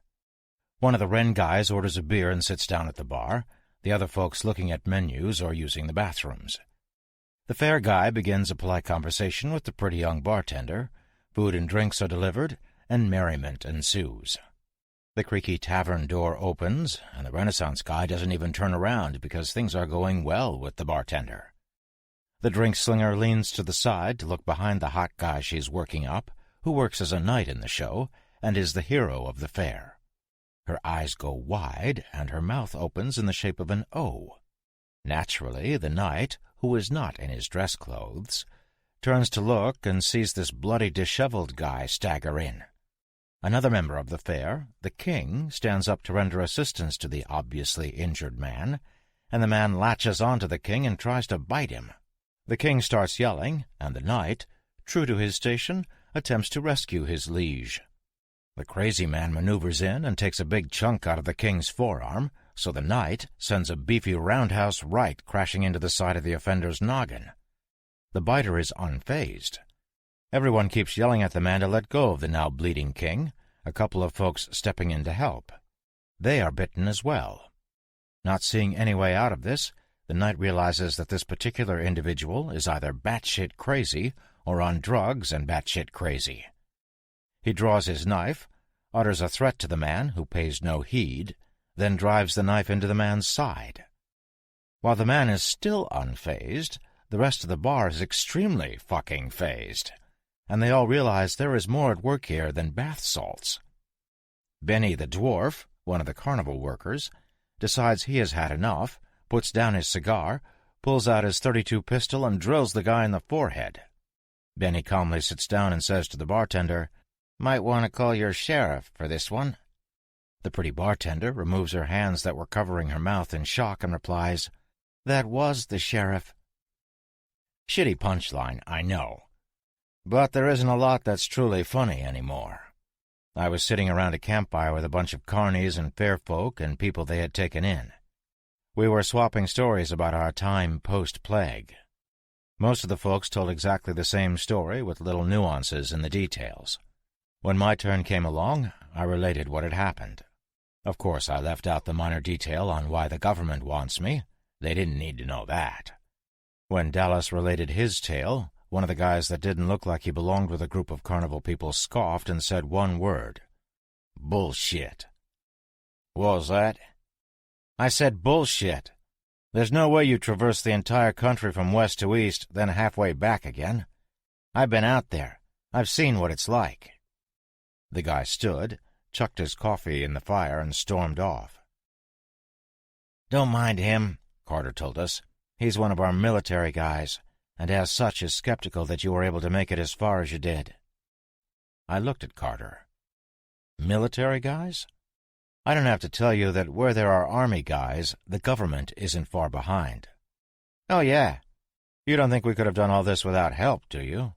One of the Ren guys orders a beer and sits down at the bar, the other folks looking at menus or using the bathrooms. The fair guy begins a polite conversation with the pretty young bartender, food and drinks are delivered, and merriment ensues. The creaky tavern door opens, and the Renaissance guy doesn't even turn around because things are going well with the bartender. The drink slinger leans to the side to look behind the hot guy she's working up, who works as a knight in the show and is the hero of the fair. Her eyes go wide, and her mouth opens in the shape of an O. Naturally, the knight, who is not in his dress clothes, turns to look and sees this bloody, disheveled guy stagger in. Another member of the fair, the king, stands up to render assistance to the obviously injured man, and the man latches onto the king and tries to bite him. The king starts yelling, and the knight, true to his station, attempts to rescue his liege. The crazy man maneuvers in and takes a big chunk out of the king's forearm, so the knight sends a beefy roundhouse right crashing into the side of the offender's noggin. The biter is unfazed. Everyone keeps yelling at the man to let go of the now bleeding king, a couple of folks stepping in to help. They are bitten as well. Not seeing any way out of this, the knight realizes that this particular individual is either batshit crazy or on drugs and batshit crazy. He draws his knife, utters a threat to the man, who pays no heed, then drives the knife into the man's side. While the man is still unfazed, the rest of the bar is extremely fucking phased, and they all realize there is more at work here than bath salts. Benny the dwarf, one of the carnival workers, decides he has had enough, puts down his cigar, pulls out his .32 pistol, and drills the guy in the forehead. Benny calmly sits down and says to the bartender, "Might want to call your sheriff for this one." The pretty bartender removes her hands that were covering her mouth in shock and replies, "That was the sheriff." Shitty punchline, I know. But there isn't a lot that's truly funny anymore. I was sitting around a campfire with a bunch of carnies and fair folk and people they had taken in. We were swapping stories about our time post-plague. Most of the folks told exactly the same story with little nuances in the details. When my turn came along, I related what had happened. Of course, I left out the minor detail on why the government wants me. They didn't need to know that. When Dallas related his tale, one of the guys that didn't look like he belonged with a group of carnival people scoffed and said one word. "Bullshit." What was that? I said bullshit. There's no way you traverse the entire country from west to east, then halfway back again. I've been out there. I've seen what it's like. The guy stood, chucked his coffee in the fire, and stormed off. "Don't mind him," Carter told us. "He's one of our military guys, and as such is skeptical that you were able to make it as far as you did." I looked at Carter. Military guys? I don't have to tell you that where there are army guys, the government isn't far behind. "Oh, yeah. You don't think we could have done all this without help, do you?"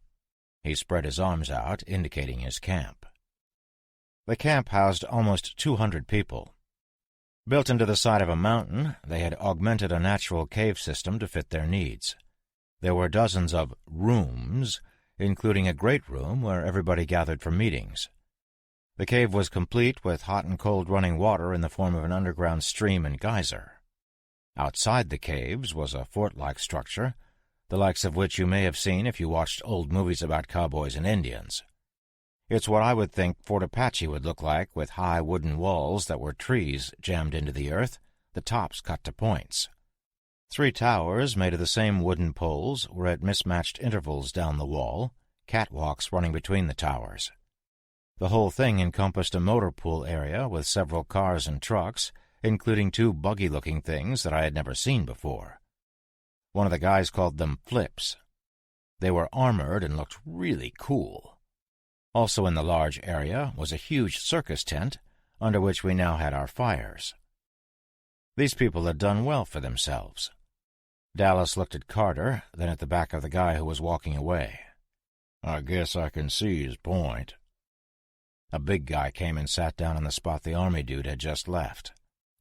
He spread his arms out, indicating his camp. The camp housed almost 200 people. Built into the side of a mountain, they had augmented a natural cave system to fit their needs. There were dozens of rooms, including a great room where everybody gathered for meetings. The cave was complete with hot and cold running water in the form of an underground stream and geyser. Outside the caves was a fort-like structure, the likes of which you may have seen if you watched old movies about cowboys and Indians. It's what I would think Fort Apache would look like, with high wooden walls that were trees jammed into the earth, the tops cut to points. 3 towers made of the same wooden poles were at mismatched intervals down the wall, catwalks running between the towers. The whole thing encompassed a motor pool area with several cars and trucks, including 2 buggy-looking things that I had never seen before. One of the guys called them flips. They were armored and looked really cool. Also in the large area was a huge circus tent, under which we now had our fires. These people had done well for themselves. Dallas looked at Carter, then at the back of the guy who was walking away. "I guess I can see his point." A big guy came and sat down on the spot the army dude had just left.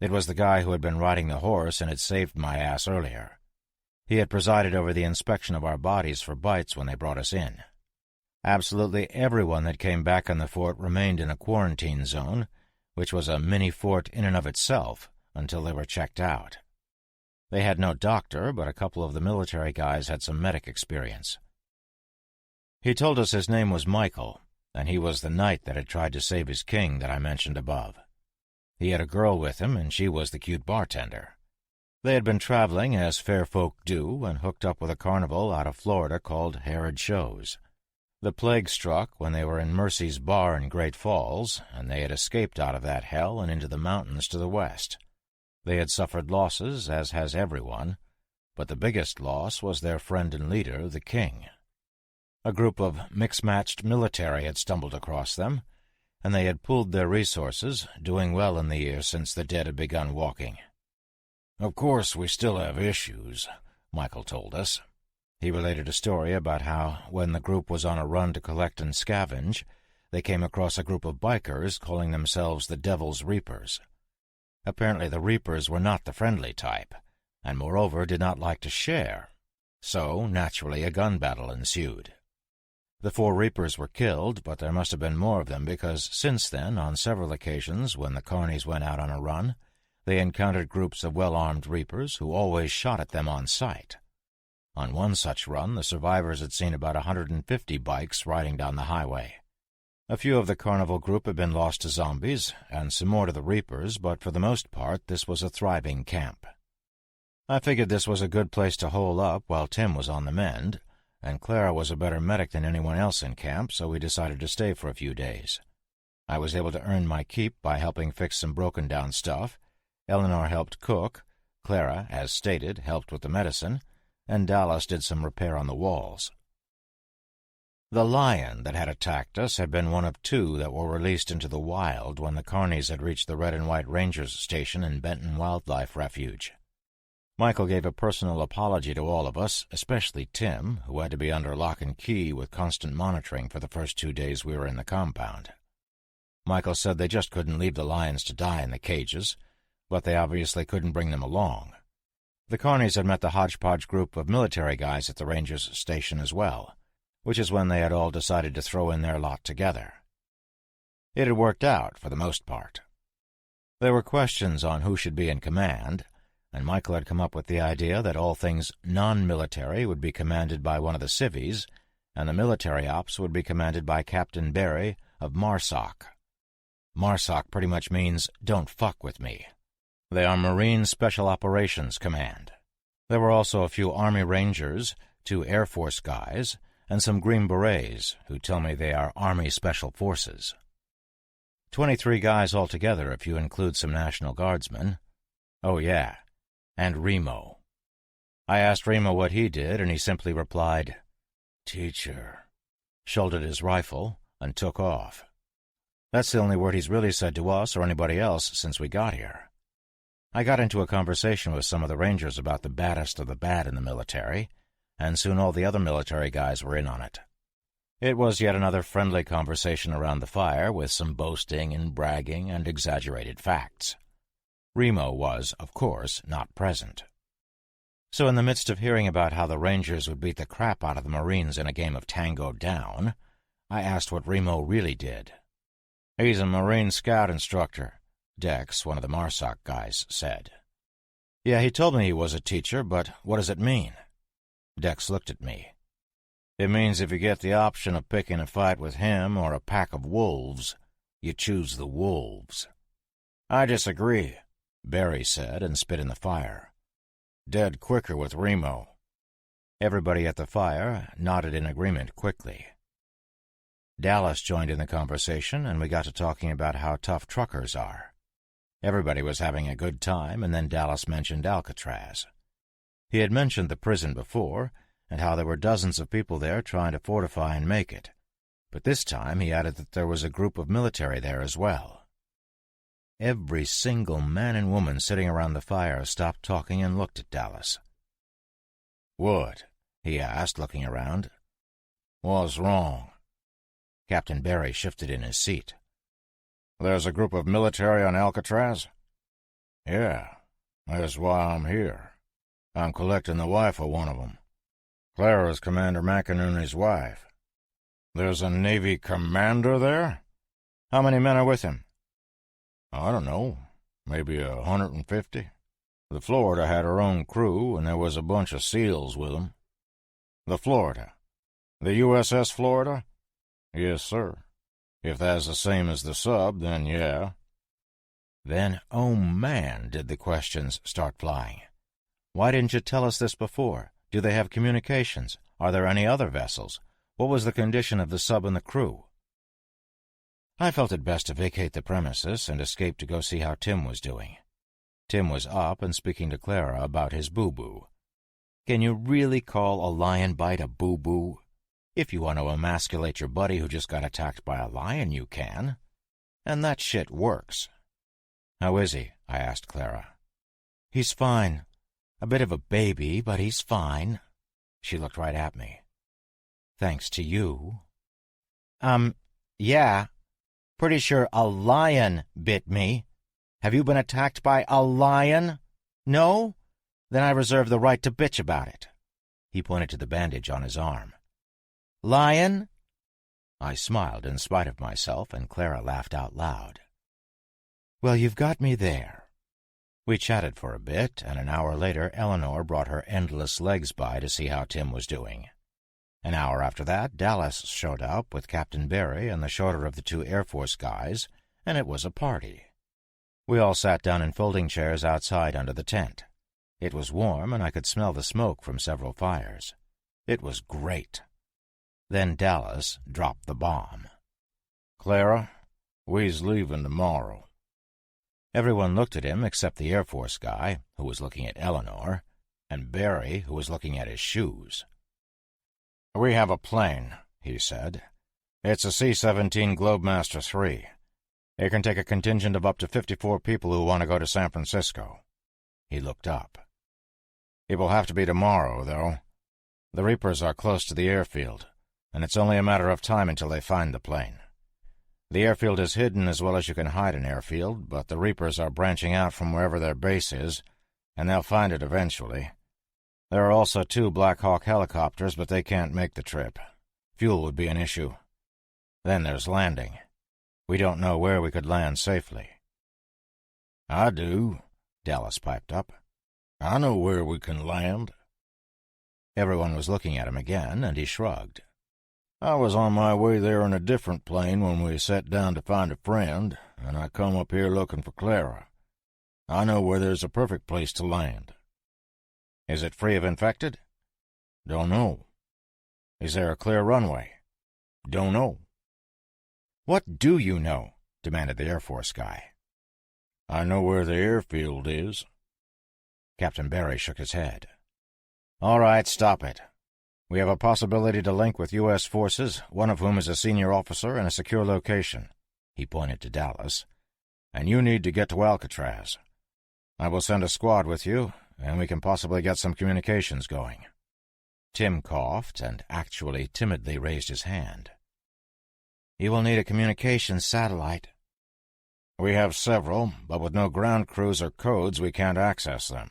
It was the guy who had been riding the horse and had saved my ass earlier. He had presided over the inspection of our bodies for bites when they brought us in. Absolutely everyone that came back on the fort remained in a quarantine zone, which was a mini-fort in and of itself, until they were checked out. They had no doctor, but a couple of the military guys had some medic experience. He told us his name was Michael, and he was the knight that had tried to save his king that I mentioned above. He had a girl with him, and she was the cute bartender. They had been traveling, as fair folk do, and hooked up with a carnival out of Florida called Harrod Shows. The plague struck when they were in Mercy's Bar in Great Falls, and they had escaped out of that hell and into the mountains to the west. They had suffered losses, as has everyone, but the biggest loss was their friend and leader, the king. A group of mixed-matched military had stumbled across them, and they had pooled their resources, doing well in the year since the dead had begun walking. "Of course, we still have issues," Michael told us. He related a story about how, when the group was on a run to collect and scavenge, they came across a group of bikers calling themselves the Devil's Reapers. Apparently the Reapers were not the friendly type, and moreover did not like to share. So, naturally, a gun battle ensued. The 4 Reapers were killed, but there must have been more of them because since then, on several occasions when the carnies went out on a run, they encountered groups of well-armed Reapers who always shot at them on sight. On one such run, the survivors had seen about 150 bikes riding down the highway. A few of the carnival group had been lost to zombies, and some more to the Reapers, but for the most part this was a thriving camp. I figured this was a good place to hole up while Tim was on the mend, and Clara was a better medic than anyone else in camp, so we decided to stay for a few days. I was able to earn my keep by helping fix some broken-down stuff. Eleanor helped cook, Clara, as stated, helped with the medicine, and Dallas did some repair on the walls. The lion that had attacked us had been one of 2 that were released into the wild when the carnies had reached the Red and White Rangers station in Benton Wildlife Refuge. Michael gave a personal apology to all of us, especially Tim, who had to be under lock and key with constant monitoring for the first 2 days we were in the compound. Michael said they just couldn't leave the lions to die in the cages, but they obviously couldn't bring them along. The carnies had met the hodgepodge group of military guys at the Rangers station as well, which is when they had all decided to throw in their lot together. It had worked out, for the most part. There were questions on who should be in command, and Michael had come up with the idea that all things non-military would be commanded by one of the civvies, and the military ops would be commanded by Captain Barry of MARSOC. MARSOC pretty much means, "Don't fuck with me." They are Marine Special Operations Command. There were also a few Army Rangers, 2 Air Force guys, and some Green Berets, who tell me they are Army Special Forces. 23 guys altogether if you include some National Guardsmen. Oh, yeah, and Remo. I asked Remo what he did, and he simply replied, "Teacher," shouldered his rifle, and took off. That's the only word he's really said to us or anybody else since we got here. I got into a conversation with some of the Rangers about the baddest of the bad in the military, and soon all the other military guys were in on it. It was yet another friendly conversation around the fire with some boasting and bragging and exaggerated facts. Remo was, of course, not present. So in the midst of hearing about how the Rangers would beat the crap out of the Marines in a game of Tango Down, I asked what Remo really did. "He's a Marine Scout instructor," Dex, one of the MARSOC guys, said. "Yeah, he told me he was a teacher, but what does it mean?" Dex looked at me. "It means if you get the option of picking a fight with him or a pack of wolves, you choose the wolves." "I disagree," Barry said and spit in the fire. "Dead quicker with Remo." Everybody at the fire nodded in agreement quickly. Dallas joined in the conversation, and we got to talking about how tough truckers are. Everybody was having a good time, and then Dallas mentioned Alcatraz. He had mentioned the prison before, and how there were dozens of people there trying to fortify and make it. But this time he added that there was a group of military there as well. Every single man and woman sitting around the fire stopped talking and looked at Dallas. "What?" he asked, looking around. "What's wrong?" Captain Barry shifted in his seat. "There's a group of military on Alcatraz?" "Yeah, that's why I'm here. I'm collecting the wife of one of them. Clara's Commander McInerney's wife." "There's a Navy commander there? How many men are with him?" "I don't know, maybe 150. The Florida had her own crew, and there was a bunch of SEALs with them." "The Florida? The USS Florida?" "Yes, sir. If that's the same as the sub, then yeah." Then, oh man, did the questions start flying. Why didn't you tell us this before? Do they have communications? Are there any other vessels? What was the condition of the sub and the crew? I felt it best to vacate the premises and escape to go see how Tim was doing. Tim was up and speaking to Clara about his boo-boo. Can you really call a lion bite a boo-boo? If you want to emasculate your buddy who just got attacked by a lion, you can. And that shit works. "How is he?" I asked Clara. "He's fine. A bit of a baby, but he's fine." She looked right at me. "Thanks to you." Yeah. Pretty sure a lion bit me. Have you been attacked by a lion? No? Then I reserve the right to bitch about it." He pointed to the bandage on his arm. "Lion?" I smiled in spite of myself, and Clara laughed out loud. "Well, you've got me there." We chatted for a bit, and an hour later Eleanor brought her endless legs by to see how Tim was doing. An hour after that, Dallas showed up with Captain Barry and the shorter of the two Air Force guys, and it was a party. We all sat down in folding chairs outside under the tent. It was warm, and I could smell the smoke from several fires. It was great. Then Dallas dropped the bomb. "Clara, we's leaving tomorrow." Everyone looked at him except the Air Force guy, who was looking at Eleanor, and Barry, who was looking at his shoes. "We have a plane," he said. "It's a C-17 Globemaster III. It can take a contingent of up to 54 people who want to go to San Francisco." He looked up. "It will have to be tomorrow, though. The Reapers are close to the airfield, and it's only a matter of time until they find the plane. The airfield is hidden as well as you can hide an airfield, but the Reapers are branching out from wherever their base is, and they'll find it eventually. There are also 2 Black Hawk helicopters, but they can't make the trip. Fuel would be an issue. Then there's landing. We don't know where we could land safely." "I do," Dallas piped up. "I know where we can land." Everyone was looking at him again, and he shrugged. "I was on my way there in a different plane when we sat down to find a friend, and I come up here looking for Clara. I know where there's a perfect place to land." "Is it free of infected?" "Don't know." "Is there a clear runway?" "Don't know." "What do you know?" demanded the Air Force guy. "I know where the airfield is." Captain Barry shook his head. "All right, stop it. We have a possibility to link with U.S. forces, one of whom is a senior officer in a secure location." He pointed to Dallas. "And you need to get to Alcatraz. I will send a squad with you, and we can possibly get some communications going." Tim coughed and actually timidly raised his hand. "You will need a communications satellite." "We have several, but with no ground crews or codes we can't access them.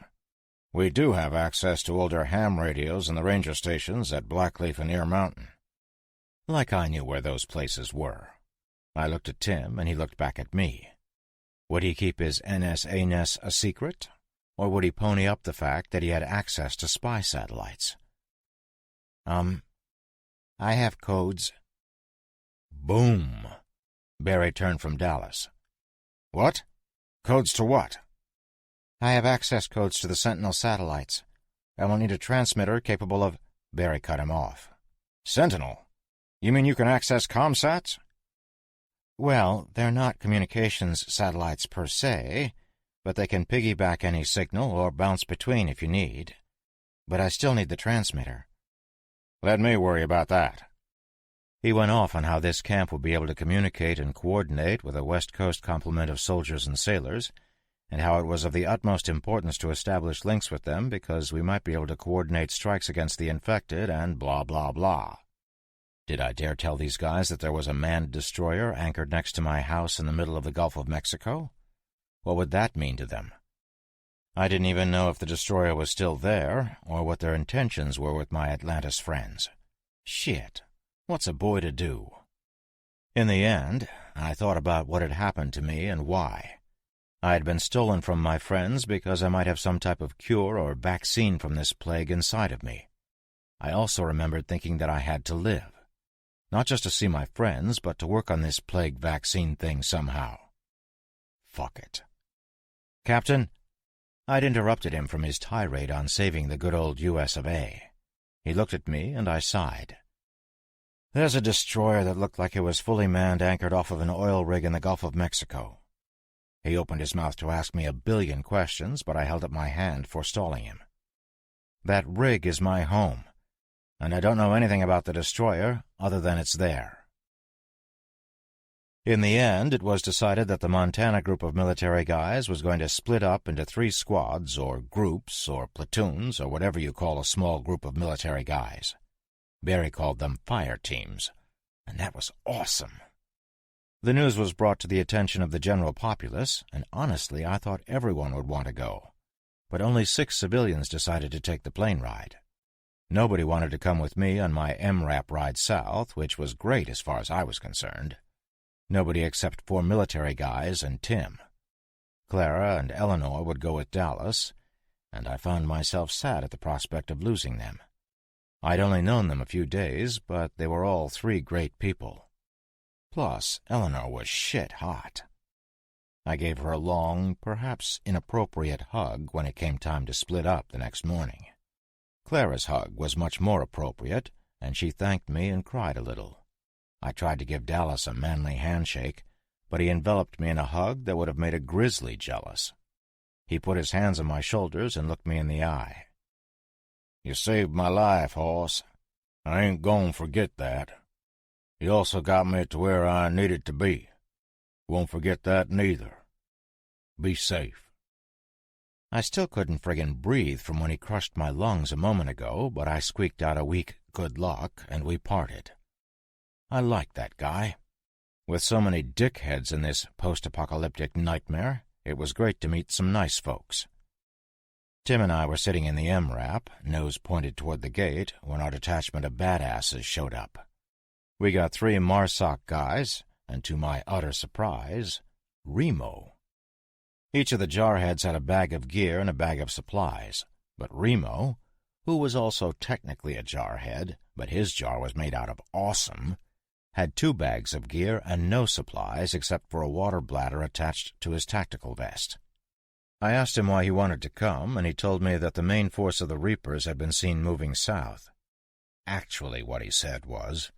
We do have access to older ham radios in the ranger stations at Blackleaf and Ear Mountain." Like I knew where those places were. I looked at Tim, and he looked back at me. Would he keep his NSA-ness a secret, or would he pony up the fact that he had access to spy satellites? I have codes." Boom! Barry turned from Dallas. "What? Codes to what?" "I have access codes to the Sentinel satellites. I will need a transmitter capable of—" Barry cut him off. "Sentinel? You mean you can access comsats?" "Well, they're not communications satellites per se, but they can piggyback any signal or bounce between if you need. But I still need the transmitter. Let me worry about that." He went off on how this camp would be able to communicate and coordinate with a West Coast complement of soldiers and sailors, and how it was of the utmost importance to establish links with them because we might be able to coordinate strikes against the infected, and blah, blah, blah. Did I dare tell these guys that there was a manned destroyer anchored next to my house in the middle of the Gulf of Mexico? What would that mean to them? I didn't even know if the destroyer was still there, or what their intentions were with my Atlantis friends. Shit, what's a boy to do? In the end, I thought about what had happened to me and why. I had been stolen from my friends because I might have some type of cure or vaccine from this plague inside of me. I also remembered thinking that I had to live. Not just to see my friends, but to work on this plague vaccine thing somehow. Fuck it. "Captain," I'd interrupted him from his tirade on saving the good old US of A. He looked at me, and I sighed. "There's a destroyer that looked like it was fully manned anchored off of an oil rig in the Gulf of Mexico." He opened his mouth to ask me a billion questions, but I held up my hand, forestalling him. "That rig is my home, and I don't know anything about the destroyer other than it's there." In the end, it was decided that the Montana group of military guys was going to split up into 3 squads, or groups, or platoons, or whatever you call a small group of military guys. Barry called them fire teams, and that was awesome. The news was brought to the attention of the general populace, and honestly, I thought everyone would want to go. But only 6 civilians decided to take the plane ride. Nobody wanted to come with me on my MRAP ride south, which was great as far as I was concerned. Nobody except 4 military guys and Tim. Clara and Eleanor would go with Dallas, and I found myself sad at the prospect of losing them. I'd only known them a few days, but they were all 3 great people. Plus, Eleanor was shit hot. I gave her a long, perhaps inappropriate hug when it came time to split up the next morning. Clara's hug was much more appropriate, and she thanked me and cried a little. I tried to give Dallas a manly handshake, but he enveloped me in a hug that would have made a grizzly jealous. He put his hands on my shoulders and looked me in the eye. "You saved my life, hoss. I ain't gonna forget that. You also got me to where I needed to be. Won't forget that neither. Be safe." I still couldn't friggin' breathe from when he crushed my lungs a moment ago, but I squeaked out a weak "good luck," and we parted. I liked that guy. With so many dickheads in this post-apocalyptic nightmare, it was great to meet some nice folks. Tim and I were sitting in the MRAP, nose pointed toward the gate, when our detachment of badasses showed up. We got 3 MARSOC guys, and to my utter surprise, Remo. Each of the jarheads had a bag of gear and a bag of supplies, but Remo, who was also technically a jarhead, but his jar was made out of awesome, had 2 bags of gear and no supplies except for a water bladder attached to his tactical vest. I asked him why he wanted to come, and he told me that the main force of the Reapers had been seen moving south. Actually, what he said was,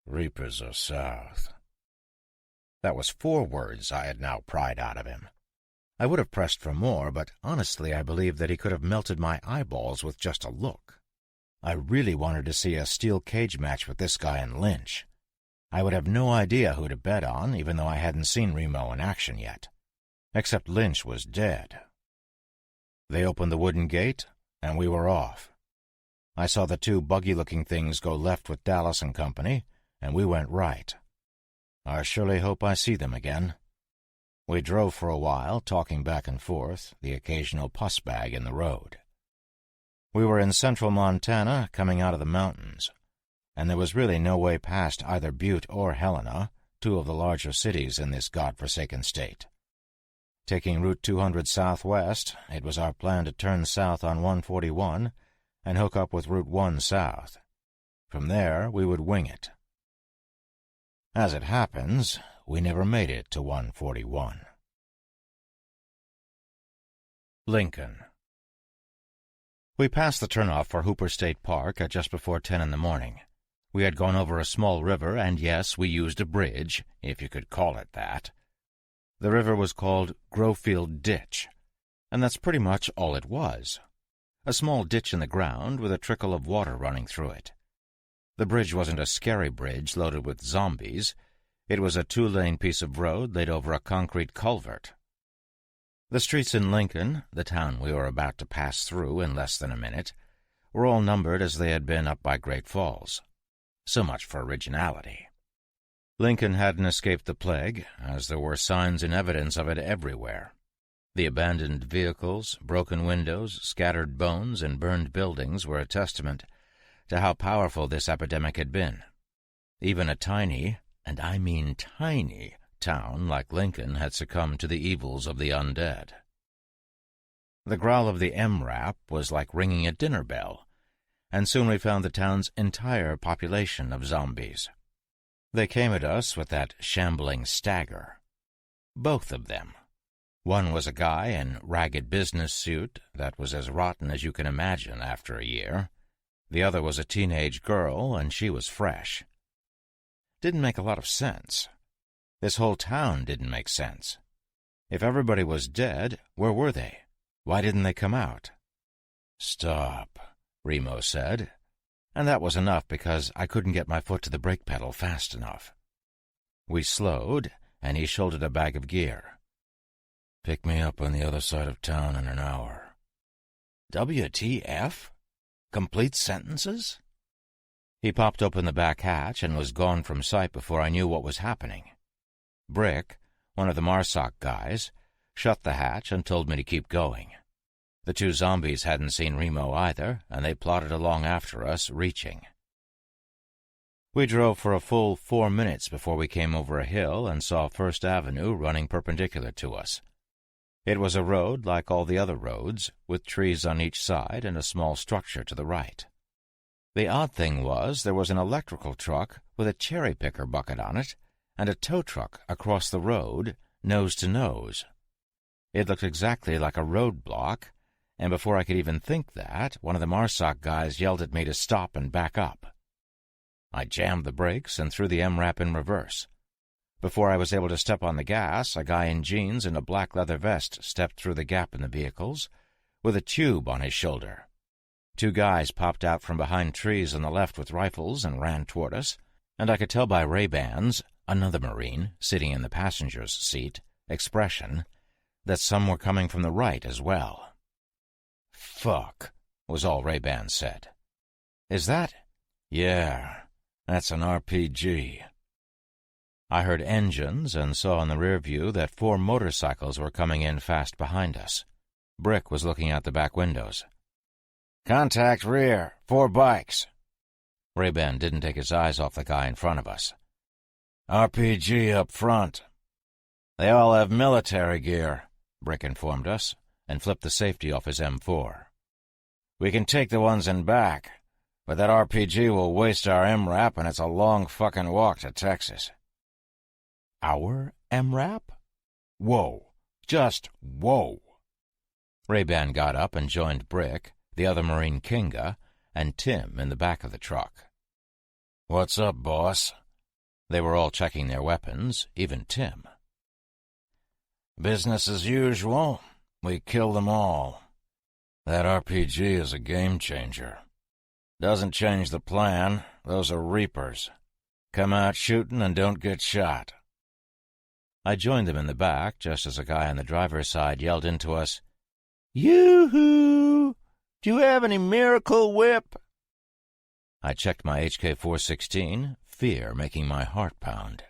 "Reapers are south." That was 4 words I had now pried out of him. I would have pressed for more, but honestly I believe that he could have melted my eyeballs with just a look. I really wanted to see a steel cage match with this guy and Lynch. I would have no idea who to bet on, even though I hadn't seen Remo in action yet. Except Lynch was dead. They opened the wooden gate, and we were off. I saw the 2 buggy-looking things go left with Dallas and company, and we went right. I surely hope I see them again. We drove for a while, talking back and forth, the occasional pus bag in the road. We were in central Montana, coming out of the mountains, and there was really no way past either Butte or Helena, 2 of the larger cities in this godforsaken state. Taking Route 200 southwest, it was our plan to turn south on 141 and hook up with Route 1 south. From there, we would wing it. As it happens, we never made it to 141. Lincoln. We passed the turnoff for Hooper State Park at just before 10 in the morning. We had gone over a small river, and yes, we used a bridge, if you could call it that. The river was called Grofield Ditch, and that's pretty much all it was. A small ditch in the ground with a trickle of water running through it. The bridge wasn't a scary bridge loaded with zombies. It was a 2-lane piece of road laid over a concrete culvert. The streets in Lincoln, the town we were about to pass through in less than a minute, were all numbered as they had been up by Great Falls. So much for originality. Lincoln hadn't escaped the plague, as there were signs and evidence of it everywhere. The abandoned vehicles, broken windows, scattered bones, and burned buildings were a testament to how powerful this epidemic had been. Even a tiny, and I mean tiny, town like Lincoln had succumbed to the evils of the undead. The growl of the MRAP was like ringing a dinner bell, and soon we found the town's entire population of zombies. They came at us with that shambling stagger. Both of them. One was a guy in ragged business suit that was as rotten as you can imagine after a year. The other was a teenage girl, and she was fresh. Didn't make a lot of sense. This whole town didn't make sense. If everybody was dead, where were they? Why didn't they come out? "Stop," Remo said, and that was enough because I couldn't get my foot to the brake pedal fast enough. We slowed, and he shouldered a bag of gear. "Pick me up on the other side of town in an hour." WTF? Complete sentences? He popped open the back hatch and was gone from sight before I knew what was happening. Brick, one of the MARSOC guys, shut the hatch and told me to keep going. The 2 zombies hadn't seen Remo either, and they plodded along after us, reaching. We drove for a full 4 minutes before we came over a hill and saw First Avenue running perpendicular to us. It was a road like all the other roads, with trees on each side and a small structure to the right. The odd thing was there was an electrical truck with a cherry-picker bucket on it and a tow truck across the road, nose to nose. It looked exactly like a roadblock, and before I could even think that, one of the MARSOC guys yelled at me to stop and back up. I jammed the brakes and threw the MRAP in reverse. Before I was able to step on the gas, a guy in jeans and a black leather vest stepped through the gap in the vehicles, with a tube on his shoulder. 2 guys popped out from behind trees on the left with rifles and ran toward us, and I could tell by Ray-Ban's, another Marine, sitting in the passenger's seat, expression, that some were coming from the right as well. "Fuck," was all Ray-Ban said. "Is that?" "Yeah, that's an RPG." I heard engines and saw in the rear view that 4 motorcycles were coming in fast behind us. Brick was looking out the back windows. "Contact rear, 4 bikes." Ray-Ban didn't take his eyes off the guy in front of us. "RPG up front." "They all have military gear," Brick informed us, and flipped the safety off his M4. "We can take the ones in back, but that RPG will waste our MRAP, and it's a long fucking walk to Texas." Our MRAP? Whoa. Just whoa. Ray-Ban got up and joined Brick, the other Marine Kinga, and Tim in the back of the truck. "What's up, boss?" They were all checking their weapons, even Tim. "Business as usual. We kill them all. That RPG is a game-changer. Doesn't change the plan. Those are Reapers. Come out shooting and don't get shot." I joined them in the back just as a guy on the driver's side yelled into us, "Yoo-hoo! Do you have any Miracle Whip?" I checked my HK-416, fear making my heart pound.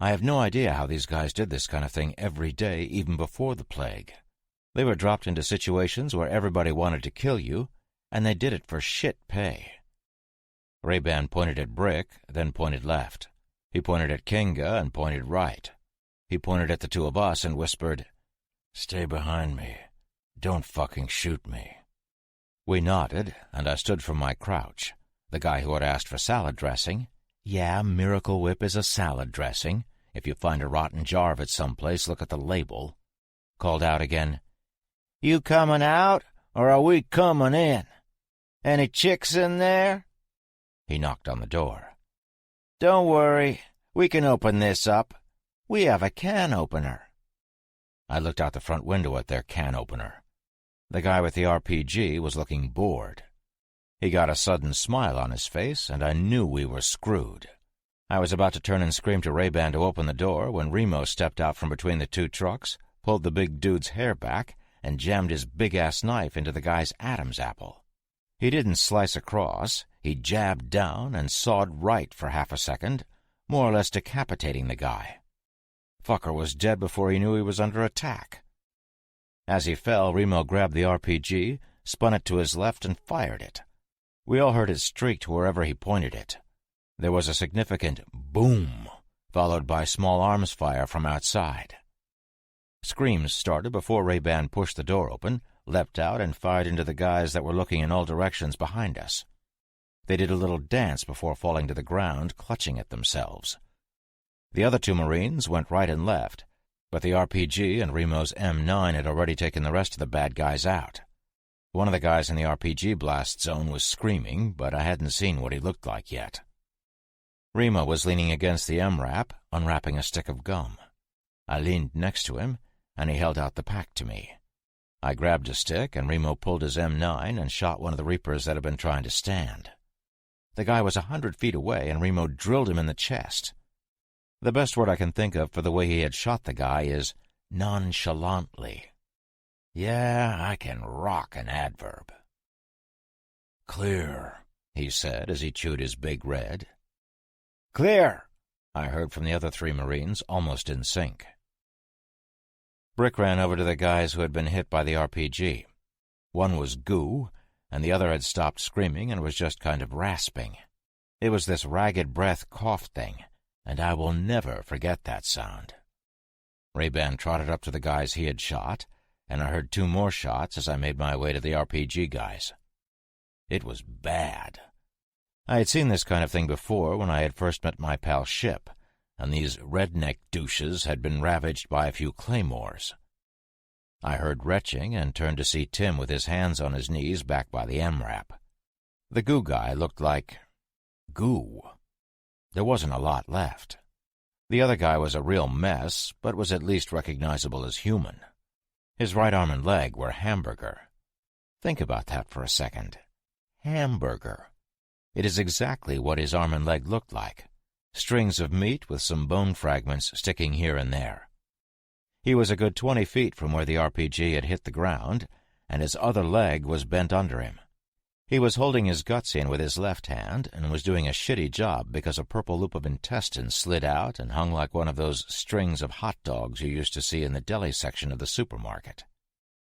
I have no idea how these guys did this kind of thing every day, even before the plague. They were dropped into situations where everybody wanted to kill you, and they did it for shit pay. Ray-Ban pointed at Brick, then pointed left. He pointed at Kinga and pointed right. He pointed at the 2 of us and whispered, "Stay behind me. Don't fucking shoot me." We nodded, and I stood from my crouch. The guy who had asked for salad dressing, "Yeah, Miracle Whip is a salad dressing. If you find a rotten jar of it someplace, look at the label," called out again, "You coming out, or are we coming in? Any chicks in there?" He knocked on the door. "Don't worry, we can open this up. We have a can opener." I looked out the front window at their can opener. The guy with the RPG was looking bored. He got a sudden smile on his face, and I knew we were screwed. I was about to turn and scream to Ray-Ban to open the door when Remo stepped out from between the two trucks, pulled the big dude's hair back, and jammed his big-ass knife into the guy's Adam's apple. He didn't slice across. He jabbed down and sawed right for half a second, more or less decapitating the guy. Fucker was dead before he knew he was under attack. As he fell, Remo grabbed the RPG, spun it to his left, and fired it. We all heard it streak to wherever he pointed it. There was a significant boom, followed by small arms fire from outside. Screams started before Ray-Ban pushed the door open, leapt out, and fired into the guys that were looking in all directions behind us. They did a little dance before falling to the ground, clutching at themselves. The other two Marines went right and left, but the RPG and Remo's M9 had already taken the rest of the bad guys out. One of the guys in the RPG blast zone was screaming, but I hadn't seen what he looked like yet. Remo was leaning against the MRAP, unwrapping a stick of gum. I leaned next to him, and he held out the pack to me. I grabbed a stick, and Remo pulled his M9 and shot one of the Reapers that had been trying to stand. The guy was 100 feet away, and Remo drilled him in the chest. The best word I can think of for the way he had shot the guy is nonchalantly. Yeah, I can rock an adverb. "Clear," he said as he chewed his big red. "Clear," I heard from the other three Marines, almost in sync. Brick ran over to the guys who had been hit by the RPG. One was goo, and the other had stopped screaming and was just kind of rasping. It was this ragged breath cough thing, and I will never forget that sound. Ray-Ban trotted up to the guys he had shot, and I heard two more shots as I made my way to the RPG guys. It was bad. I had seen this kind of thing before when I had first met my pal Ship, and these redneck douches had been ravaged by a few claymores. I heard retching and turned to see Tim with his hands on his knees back by the MRAP. The goo guy looked like goo. There wasn't a lot left. The other guy was a real mess, but was at least recognizable as human. His right arm and leg were hamburger. Think about that for a second. Hamburger. It is exactly what his arm and leg looked like. Strings of meat with some bone fragments sticking here and there. He was a good 20 feet from where the RPG had hit the ground, and his other leg was bent under him. He was holding his guts in with his left hand and was doing a shitty job because a purple loop of intestines slid out and hung like one of those strings of hot dogs you used to see in the deli section of the supermarket.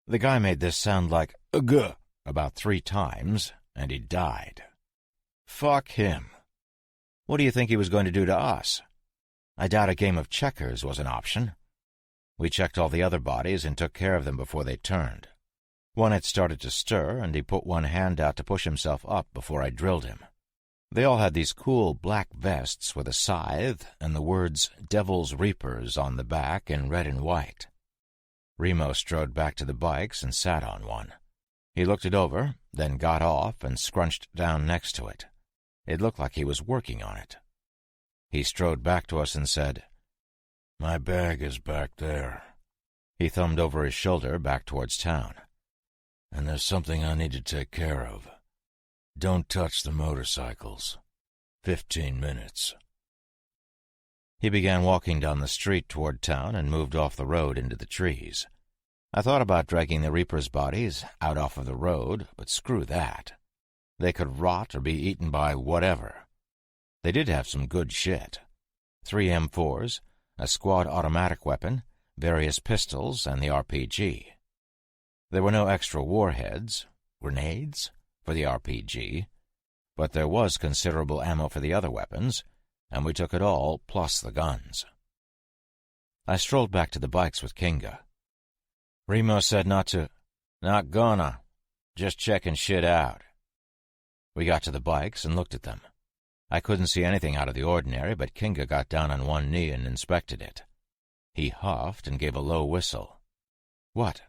The guy made this sound like "ugh" about 3 times, and he died. Fuck him. What do you think he was going to do to us? I doubt a game of checkers was an option. We checked all the other bodies and took care of them before they turned. One had started to stir, and he put one hand out to push himself up before I drilled him. They all had these cool black vests with a scythe and the words Devil's Reapers on the back in red and white. Remo strode back to the bikes and sat on one. He looked it over, then got off and scrunched down next to it. It looked like he was working on it. He strode back to us and said, "My bag is back there." He thumbed over his shoulder back towards town. "And there's something I need to take care of. Don't touch the motorcycles. 15 minutes. He began walking down the street toward town and moved off the road into the trees. I thought about dragging the Reapers' bodies out off of the road, but screw that. They could rot or be eaten by whatever. They did have some good shit. 3 M4s, a squad automatic weapon, various pistols, and the RPG. There were no extra warheads, grenades, for the RPG, but there was considerable ammo for the other weapons, and we took it all, plus the guns. I strolled back to the bikes with Kinga. Remo said not gonna, just checking shit out. We got to the bikes and looked at them. I couldn't see anything out of the ordinary, but Kinga got down on one knee and inspected it. He huffed and gave a low whistle. What?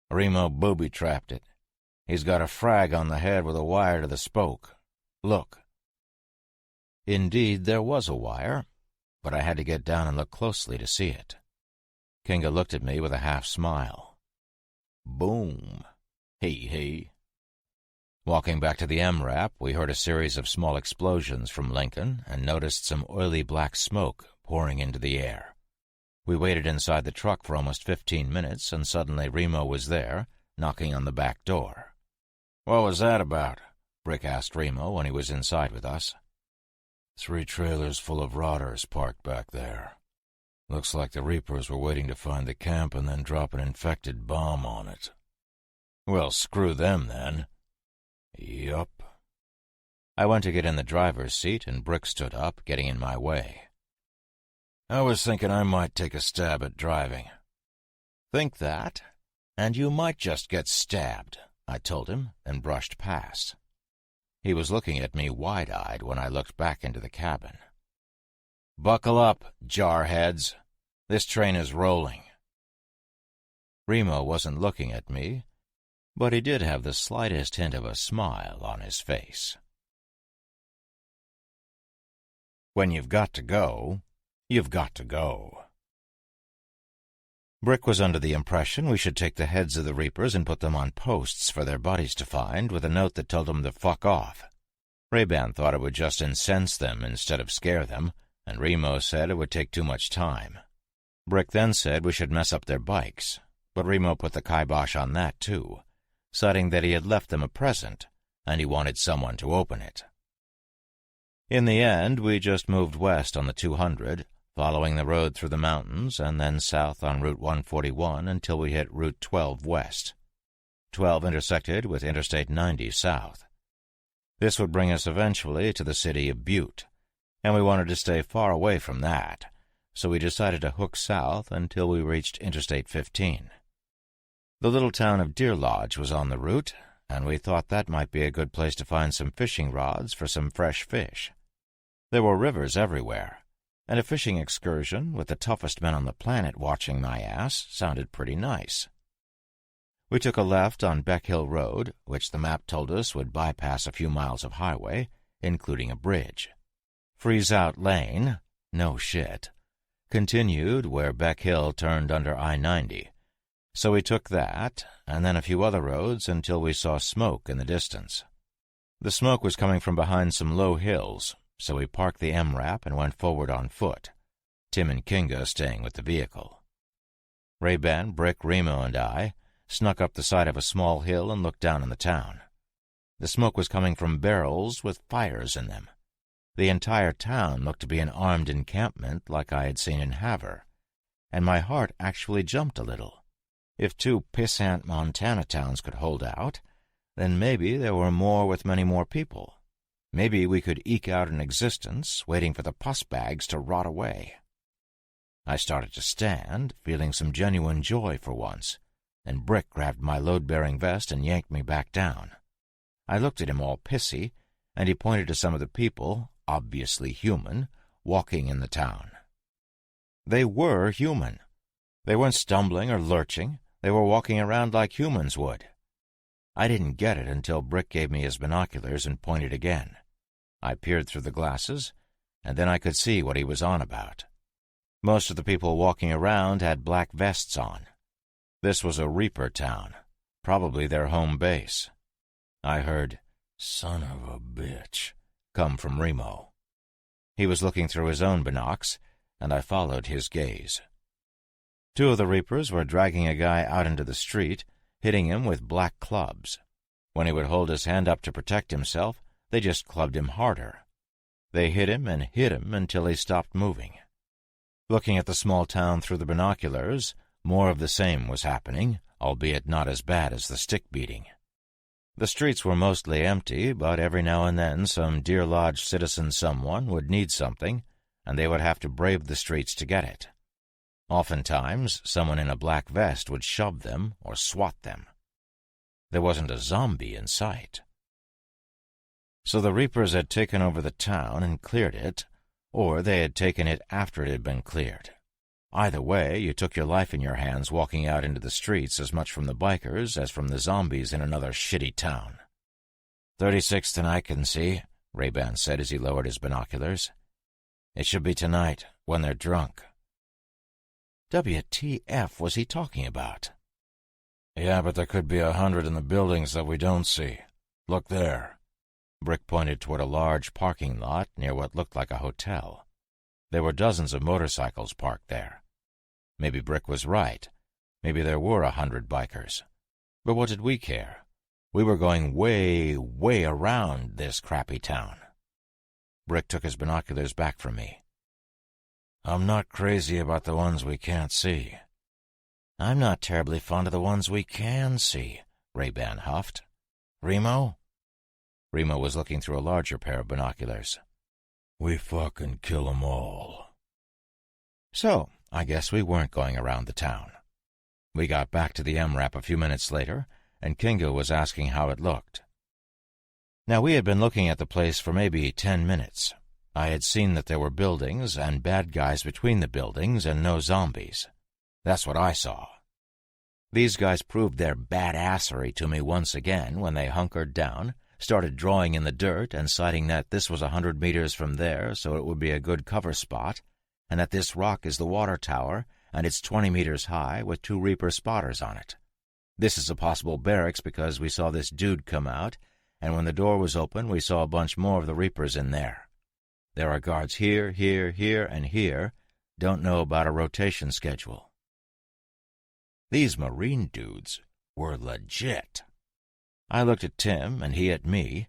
Remo booby-trapped it. He's got a frag on the head with a wire to the spoke. Look. Indeed, there was a wire, but I had to get down and look closely to see it. Kinga looked at me with a half-smile. Boom. He. Walking back to the MRAP, we heard a series of small explosions from Lincoln and noticed some oily black smoke pouring into the air. We waited inside the truck for almost 15 minutes, and suddenly Remo was there, knocking on the back door. "What was that about?" Brick asked Remo when he was inside with us. "3 trailers full of rotters parked back there. Looks like the Reapers were waiting to find the camp and then drop an infected bomb on it." "Well, screw them, then." "Yup." I went to get in the driver's seat, and Brick stood up, getting in my way. "I was thinking I might take a stab at driving." "Think that? And you might just get stabbed," I told him, and brushed past. He was looking at me wide-eyed when I looked back into the cabin. "Buckle up, jarheads. This train is rolling." Remo wasn't looking at me, but he did have the slightest hint of a smile on his face. When you've got to go, you've got to go. Brick was under the impression we should take the heads of the Reapers and put them on posts for their bodies to find, with a note that told them to fuck off. Ray-Ban thought it would just incense them instead of scare them, and Remo said it would take too much time. Brick then said we should mess up their bikes, but Remo put the kibosh on that too, citing that he had left them a present, and he wanted someone to open it. In the end, we just moved west on the 200, following the road through the mountains, and then south on Route 141 until we hit Route 12 west. 12 intersected with Interstate 90 south. This would bring us eventually to the city of Butte, and we wanted to stay far away from that, so we decided to hook south until we reached Interstate 15. The little town of Deer Lodge was on the route, and we thought that might be a good place to find some fishing rods for some fresh fish. There were rivers everywhere, and a fishing excursion with the toughest men on the planet watching my ass sounded pretty nice. We took a left on Beck Hill Road, which the map told us would bypass a few miles of highway, including a bridge. Freeze Out Lane, no shit, continued where Beck Hill turned under I-90, so we took that, and then a few other roads until we saw smoke in the distance. The smoke was coming from behind some low hills, so we parked the MRAP and went forward on foot, Tim and Kinga staying with the vehicle. Ray-Ban, Brick, Remo, and I snuck up the side of a small hill and looked down on the town. The smoke was coming from barrels with fires in them. The entire town looked to be an armed encampment like I had seen in Havre, and my heart actually jumped a little. If 2 pissant Montana towns could hold out, then maybe there were more with many more people. Maybe we could eke out an existence waiting for the pus bags to rot away. I started to stand, feeling some genuine joy for once, and Brick grabbed my load-bearing vest and yanked me back down. I looked at him all pissy, and he pointed to some of the people, obviously human, walking in the town. They were human. They weren't stumbling or lurching. They were walking around like humans would. I didn't get it until Brick gave me his binoculars and pointed again. I peered through the glasses, and then I could see what he was on about. Most of the people walking around had black vests on. This was a Reaper town, probably their home base. I heard, "Son of a bitch," come from Remo. He was looking through his own binocs, and I followed his gaze. 2 of the Reapers were dragging a guy out into the street, hitting him with black clubs. When he would hold his hand up to protect himself, they just clubbed him harder. They hit him and hit him until he stopped moving. Looking at the small town through the binoculars, more of the same was happening, albeit not as bad as the stick beating. The streets were mostly empty, but every now and then some Deer Lodge citizen someone would need something, and they would have to brave the streets to get it. Oftentimes, someone in a black vest would shove them or swat them. There wasn't a zombie in sight. So the Reapers had taken over the town and cleared it, or they had taken it after it had been cleared. Either way, you took your life in your hands walking out into the streets as much from the bikers as from the zombies in another shitty town. 36th and I can see, Ray-Ban said as he lowered his binoculars. It should be tonight, when they're drunk. WTF was he talking about? Yeah, but there could be 100 in the buildings that we don't see. Look there." Brick pointed toward a large parking lot near what looked like a hotel. There were dozens of motorcycles parked there. Maybe Brick was right. Maybe there were 100 bikers. But what did we care? We were going way, way around this crappy town. Brick took his binoculars back from me. "I'm not crazy about the ones we can't see." "I'm not terribly fond of the ones we can see," Ray-Ban huffed. "Remo?" Remo was looking through a larger pair of binoculars. "We fucking kill 'em all." So, I guess we weren't going around the town. We got back to the MRAP a few minutes later, and Kinga was asking how it looked. Now, we had been looking at the place for maybe 10 minutes. I had seen that there were buildings and bad guys between the buildings and no zombies. That's what I saw. These guys proved their badassery to me once again when they hunkered down, started drawing in the dirt and citing that this was 100 meters from there, so it would be a good cover spot, and that this rock is the water tower, and it's 20 meters high with 2 Reaper spotters on it. This is a possible barracks because we saw this dude come out, and when the door was open, we saw a bunch more of the Reapers in there. There are guards here, here, here, and here. Don't know about a rotation schedule. These Marine dudes were legit. I looked at Tim, and he at me,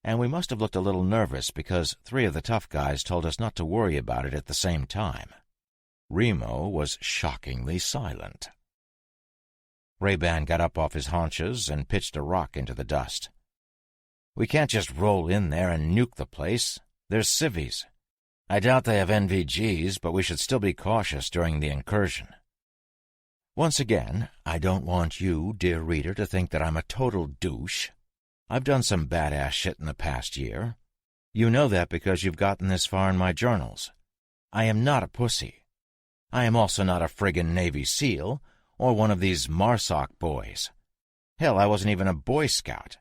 and we must have looked a little nervous because 3 of the tough guys told us not to worry about it at the same time. Remo was shockingly silent. Ray-Ban got up off his haunches and pitched a rock into the dust. "We can't just roll in there and nuke the place. There's civvies. I doubt they have NVGs, but we should still be cautious during the incursion. Once again, I don't want you, dear reader, to think that I'm a total douche. I've done some badass shit in the past year. You know that because you've gotten this far in my journals. I am not a pussy. I am also not a friggin' Navy SEAL or one of these MARSOC boys. Hell, I wasn't even a Boy Scout.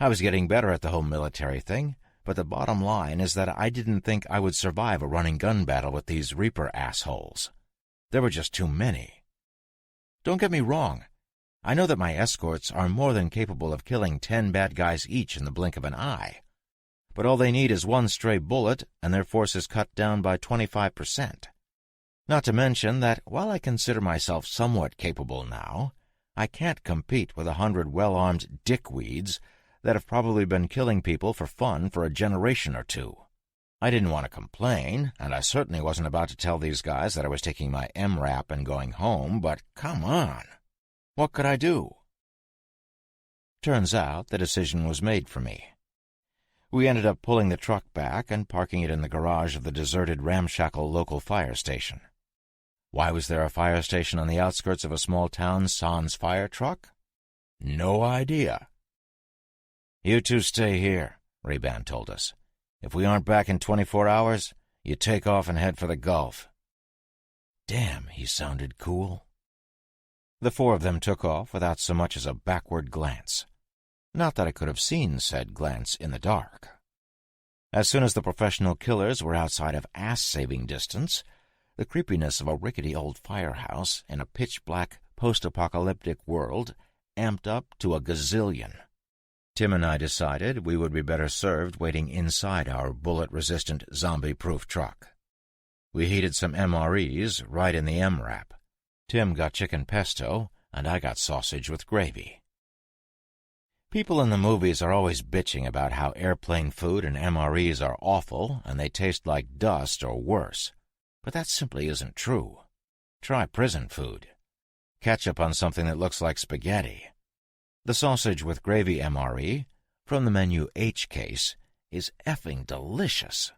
I was getting better at the whole military thing, but the bottom line is that I didn't think I would survive a running gun battle with these Reaper assholes. There were just too many. Don't get me wrong. I know that my escorts are more than capable of killing 10 bad guys each in the blink of an eye. But all they need is 1 stray bullet, and their force is cut down by 25%. Not to mention that, while I consider myself somewhat capable now, I can't compete with 100 well-armed dickweeds that have probably been killing people for fun for a generation or 2. I didn't want to complain, and I certainly wasn't about to tell these guys that I was taking my MRAP and going home, but come on. What could I do? Turns out the decision was made for me. We ended up pulling the truck back and parking it in the garage of the deserted ramshackle local fire station. Why was there a fire station on the outskirts of a small town sans fire truck? No idea. "You two stay here," Ray-Ban told us. "If we aren't back in 24 hours, you take off and head for the Gulf." Damn, he sounded cool. The 4 of them took off without so much as a backward glance. Not that I could have seen said glance in the dark. As soon as the professional killers were outside of ass-saving distance, the creepiness of a rickety old firehouse in a pitch-black post-apocalyptic world amped up to a gazillion. Tim and I decided we would be better served waiting inside our bullet-resistant, zombie-proof truck. We heated some MREs right in the MRAP. Tim got chicken pesto, and I got sausage with gravy. People in the movies are always bitching about how airplane food and MREs are awful and they taste like dust or worse. But that simply isn't true. Try prison food. Ketchup on something that looks like spaghetti. The sausage with gravy MRE, from the menu H case, is effing delicious.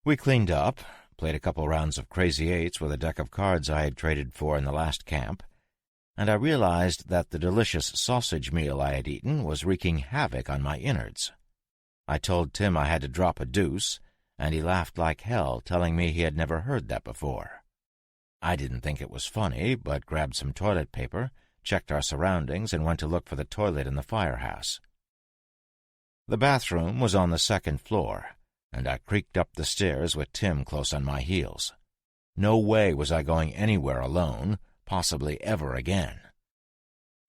We cleaned up, played a couple rounds of Crazy Eights with a deck of cards I had traded for in the last camp, and I realized that the delicious sausage meal I had eaten was wreaking havoc on my innards. I told Tim I had to drop a deuce, and he laughed like hell, telling me he had never heard that before. I didn't think it was funny, but grabbed some toilet paper, checked our surroundings, and went to look for the toilet in the firehouse. The bathroom was on the 2nd floor, and I creaked up the stairs with Tim close on my heels. No way was I going anywhere alone, possibly ever again.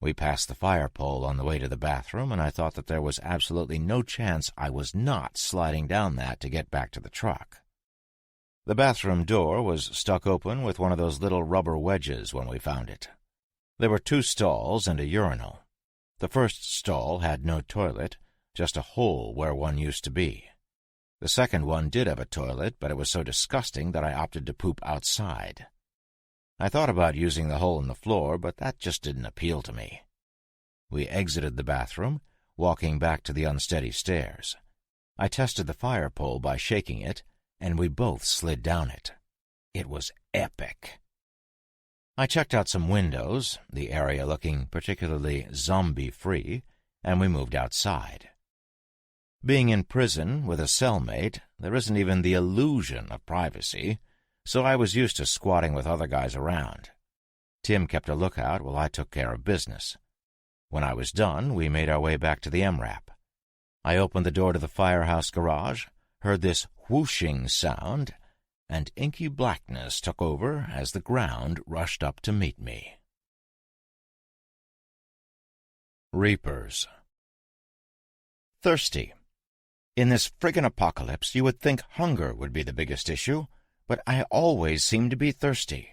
We passed the fire pole on the way to the bathroom, and I thought that there was absolutely no chance I was not sliding down that to get back to the truck. The bathroom door was stuck open with one of those little rubber wedges when we found it. There were 2 stalls and a urinal. The first stall had no toilet, just a hole where one used to be. The second one did have a toilet, but it was so disgusting that I opted to poop outside. I thought about using the hole in the floor, but that just didn't appeal to me. We exited the bathroom, walking back to the unsteady stairs. I tested the fire pole by shaking it, and we both slid down it. It was epic. I checked out some windows, the area looking particularly zombie-free, and we moved outside. Being in prison with a cellmate, there isn't even the illusion of privacy, so I was used to squatting with other guys around. Tim kept a lookout while I took care of business. When I was done, we made our way back to the MRAP. I opened the door to the firehouse garage, heard this whooshing sound, and inky blackness took over as the ground rushed up to meet me. Reapers. Thirsty. In this friggin' apocalypse, you would think hunger would be the biggest issue, but I always seem to be thirsty.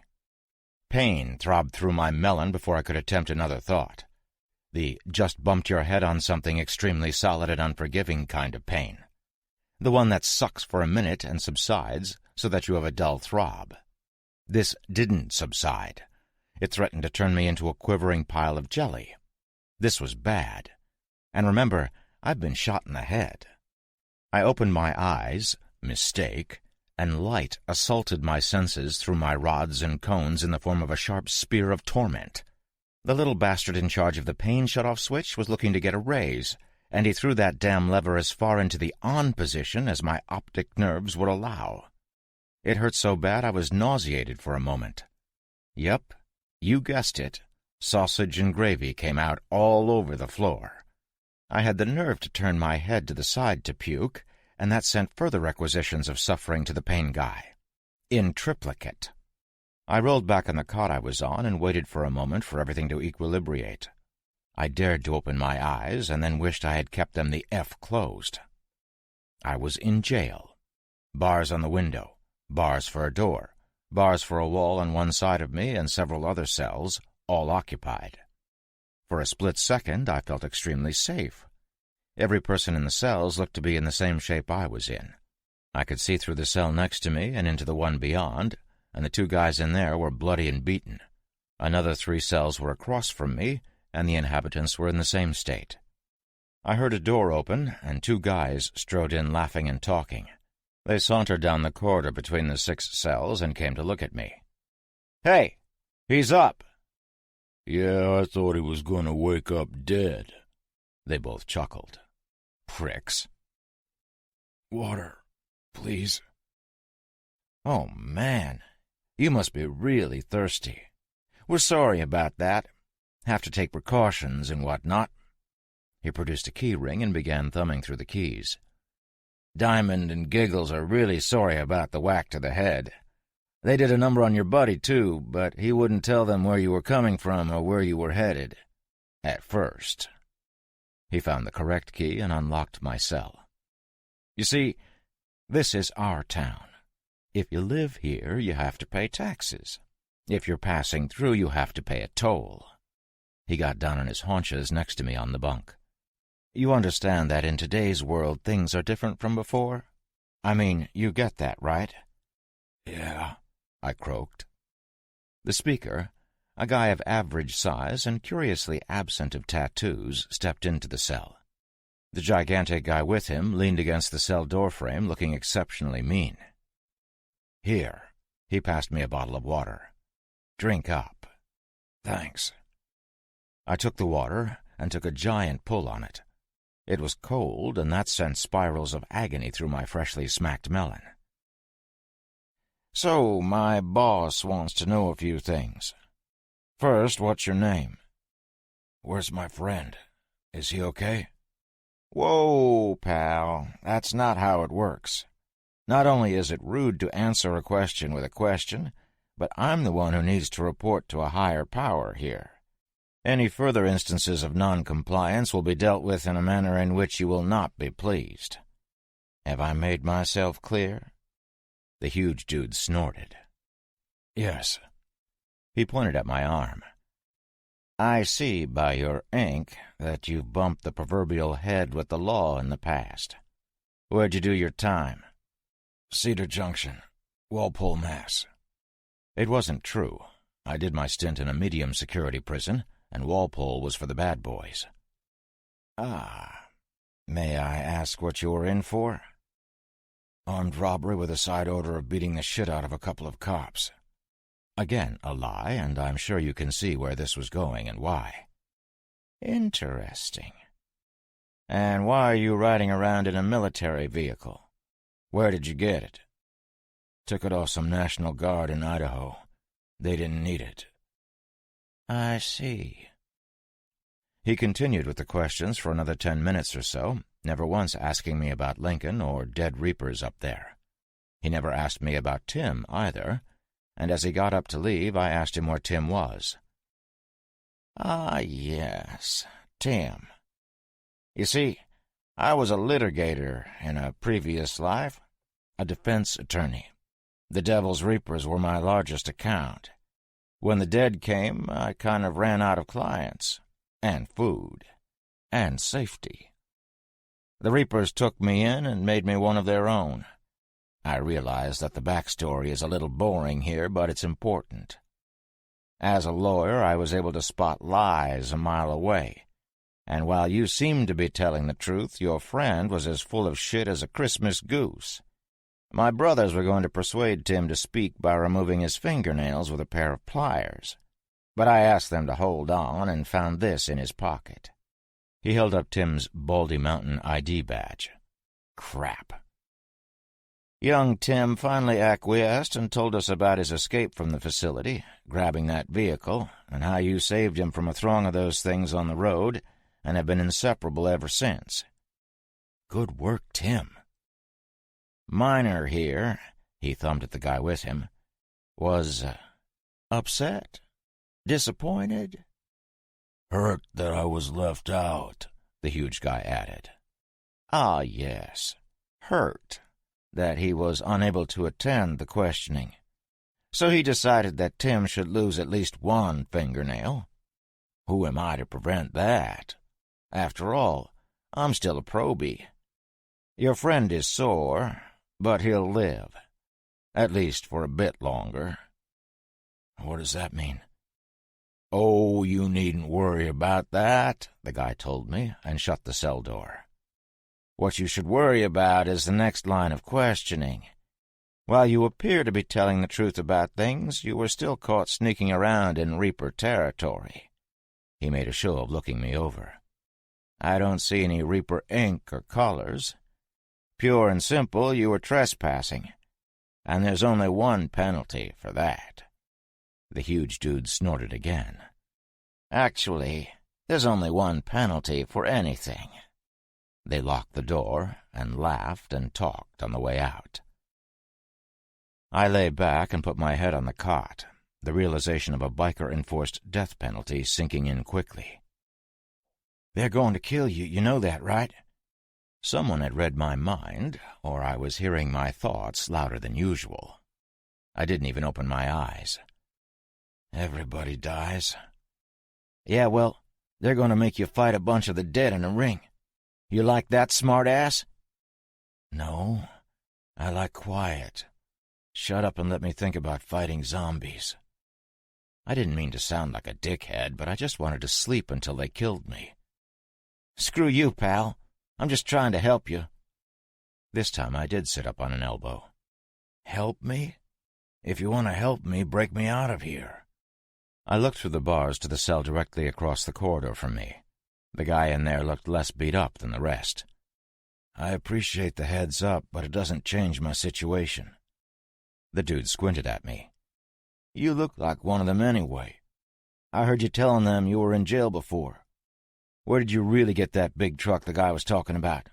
Pain throbbed through my melon before I could attempt another thought. The just bumped your head on something extremely solid and unforgiving kind of pain. The one that sucks for a minute and subsides so that you have a dull throb. This didn't subside. It threatened to turn me into a quivering pile of jelly. This was bad. And remember, I've been shot in the head. I opened my eyes, mistake, and light assaulted my senses through my rods and cones in the form of a sharp spear of torment. The little bastard in charge of the pain shut-off switch was looking to get a raise, and he threw that damn lever as far into the on position as my optic nerves would allow. It hurt so bad I was nauseated for a moment. Yep, you guessed it. Sausage and gravy came out all over the floor. I had the nerve to turn my head to the side to puke, and that sent further requisitions of suffering to the pain guy. In triplicate. I rolled back on the cot I was on and waited for a moment for everything to equilibrate. I dared to open my eyes and then wished I had kept them the F closed. I was in jail. Bars on the window, bars for a door, bars for a wall on one side of me, and several other cells, all occupied. For a split second, I felt extremely safe. Every person in the cells looked to be in the same shape I was in. I could see through the cell next to me and into the one beyond, and the 2 guys in there were bloody and beaten. Another 3 cells were across from me, and the inhabitants were in the same state. I heard a door open, and 2 guys strode in laughing and talking. They sauntered down the corridor between the 6 cells and came to look at me. "Hey, he's up!" "Yeah, I thought he was going to wake up dead." They both chuckled. Pricks. "Water, please." "Oh, man, you must be really thirsty. We're sorry about that. Have to take precautions and whatnot." He produced a key ring and began thumbing through the keys. "Diamond and Giggles are really sorry about the whack to the head. They did a number on your buddy, too, but he wouldn't tell them where you were coming from or where you were headed. At first." He found the correct key and unlocked my cell. "You see, this is our town. If you live here, you have to pay taxes. If you're passing through, you have to pay a toll." He got down on his haunches next to me on the bunk. "You understand that in today's world things are different from before? I mean, you get that, right?" "Yeah," I croaked. The speaker, a guy of average size and curiously absent of tattoos, stepped into the cell. The gigantic guy with him leaned against the cell doorframe, looking exceptionally mean. "Here." He passed me a bottle of water. "Drink up." "Thanks." I took the water and took a giant pull on it. It was cold, and that sent spirals of agony through my freshly smacked melon. "So, my boss wants to know a few things. First, what's your name?" "Where's my friend? Is he okay?" "Whoa, pal, that's not how it works. Not only is it rude to answer a question with a question, but I'm the one who needs to report to a higher power here. Any further instances of non-compliance will be dealt with in a manner in which you will not be pleased. Have I made myself clear?" The huge dude snorted. "Yes." He pointed at my arm. "I see by your ink that you've bumped the proverbial head with the law in the past. Where'd you do your time?" "Cedar Junction, Walpole, Mass." It wasn't true. I did my stint in a medium-security prison, and Walpole was for the bad boys. "Ah, May I ask what you were in for?" armed robbery with a side order of beating the shit out of a couple of cops." Again a lie, and I'm sure you can see where this was going and why. Interesting. And why are you riding around in a military vehicle? Where did you get it? Took it off some National Guard in Idaho. They didn't need it. I see. He continued with the questions for another 10 minutes or so, never once asking me about Lincoln or dead reapers up there. He never asked me about Tim, either, and as he got up to leave, I asked him where Tim was. Ah, yes, Tim. You see, I was a litigator in a previous life, a defense attorney. The Devil's Reapers were my largest account. When the dead came, I kind of ran out of clients, and food, and safety. The Reapers took me in and made me one of their own. I realize that the backstory is a little boring here, but it's important. As a lawyer, I was able to spot lies a mile away, and while you seemed to be telling the truth, your friend was as full of shit as a Christmas goose. My brothers were going to persuade Tim to speak by removing his fingernails with a pair of pliers, but I asked them to hold on and found this in his pocket. He held up Tim's Baldy Mountain ID badge. Crap. Young Tim finally acquiesced and told us about his escape from the facility, grabbing that vehicle, and how you saved him from a throng of those things on the road and have been inseparable ever since. Good work, Tim. Miner here, he thumbed at the guy with him, was upset, disappointed. Hurt that I was left out, the huge guy added. Ah, yes, hurt that he was unable to attend the questioning. So he decided that Tim should lose at least one fingernail. Who am I to prevent that? After all, I'm still a probie. Your friend is sore, but he'll live. At least for a bit longer. What does that mean? Oh, you needn't worry about that, the guy told me, and shut the cell door. What you should worry about is the next line of questioning. While you appear to be telling the truth about things, you were still caught sneaking around in Reaper territory. He made a show of looking me over. I don't see any Reaper ink or colors. Pure and simple, you were trespassing. And there's only one penalty for that. The huge dude snorted again. Actually, there's only one penalty for anything. They locked the door and laughed and talked on the way out. I lay back and put my head on the cot, the realization of a biker-enforced death penalty sinking in quickly. They're going to kill you, you know that, right? Someone had read my mind, or I was hearing my thoughts louder than usual. I didn't even open my eyes. Everybody dies. Yeah, well, they're going to make you fight a bunch of the dead in a ring. You like that, smart-ass? No, I like quiet. Shut up and let me think about fighting zombies. I didn't mean to sound like a dickhead, but I just wanted to sleep until they killed me. Screw you, pal. I'm just trying to help you. This time I did sit up on an elbow. Help me? If you want to help me, break me out of here. I looked through the bars to the cell directly across the corridor from me. The guy in there looked less beat up than the rest. I appreciate the heads up, but it doesn't change my situation. The dude squinted at me. You look like one of them anyway. I heard you telling them you were in jail before. Where did you really get that big truck the guy was talking about?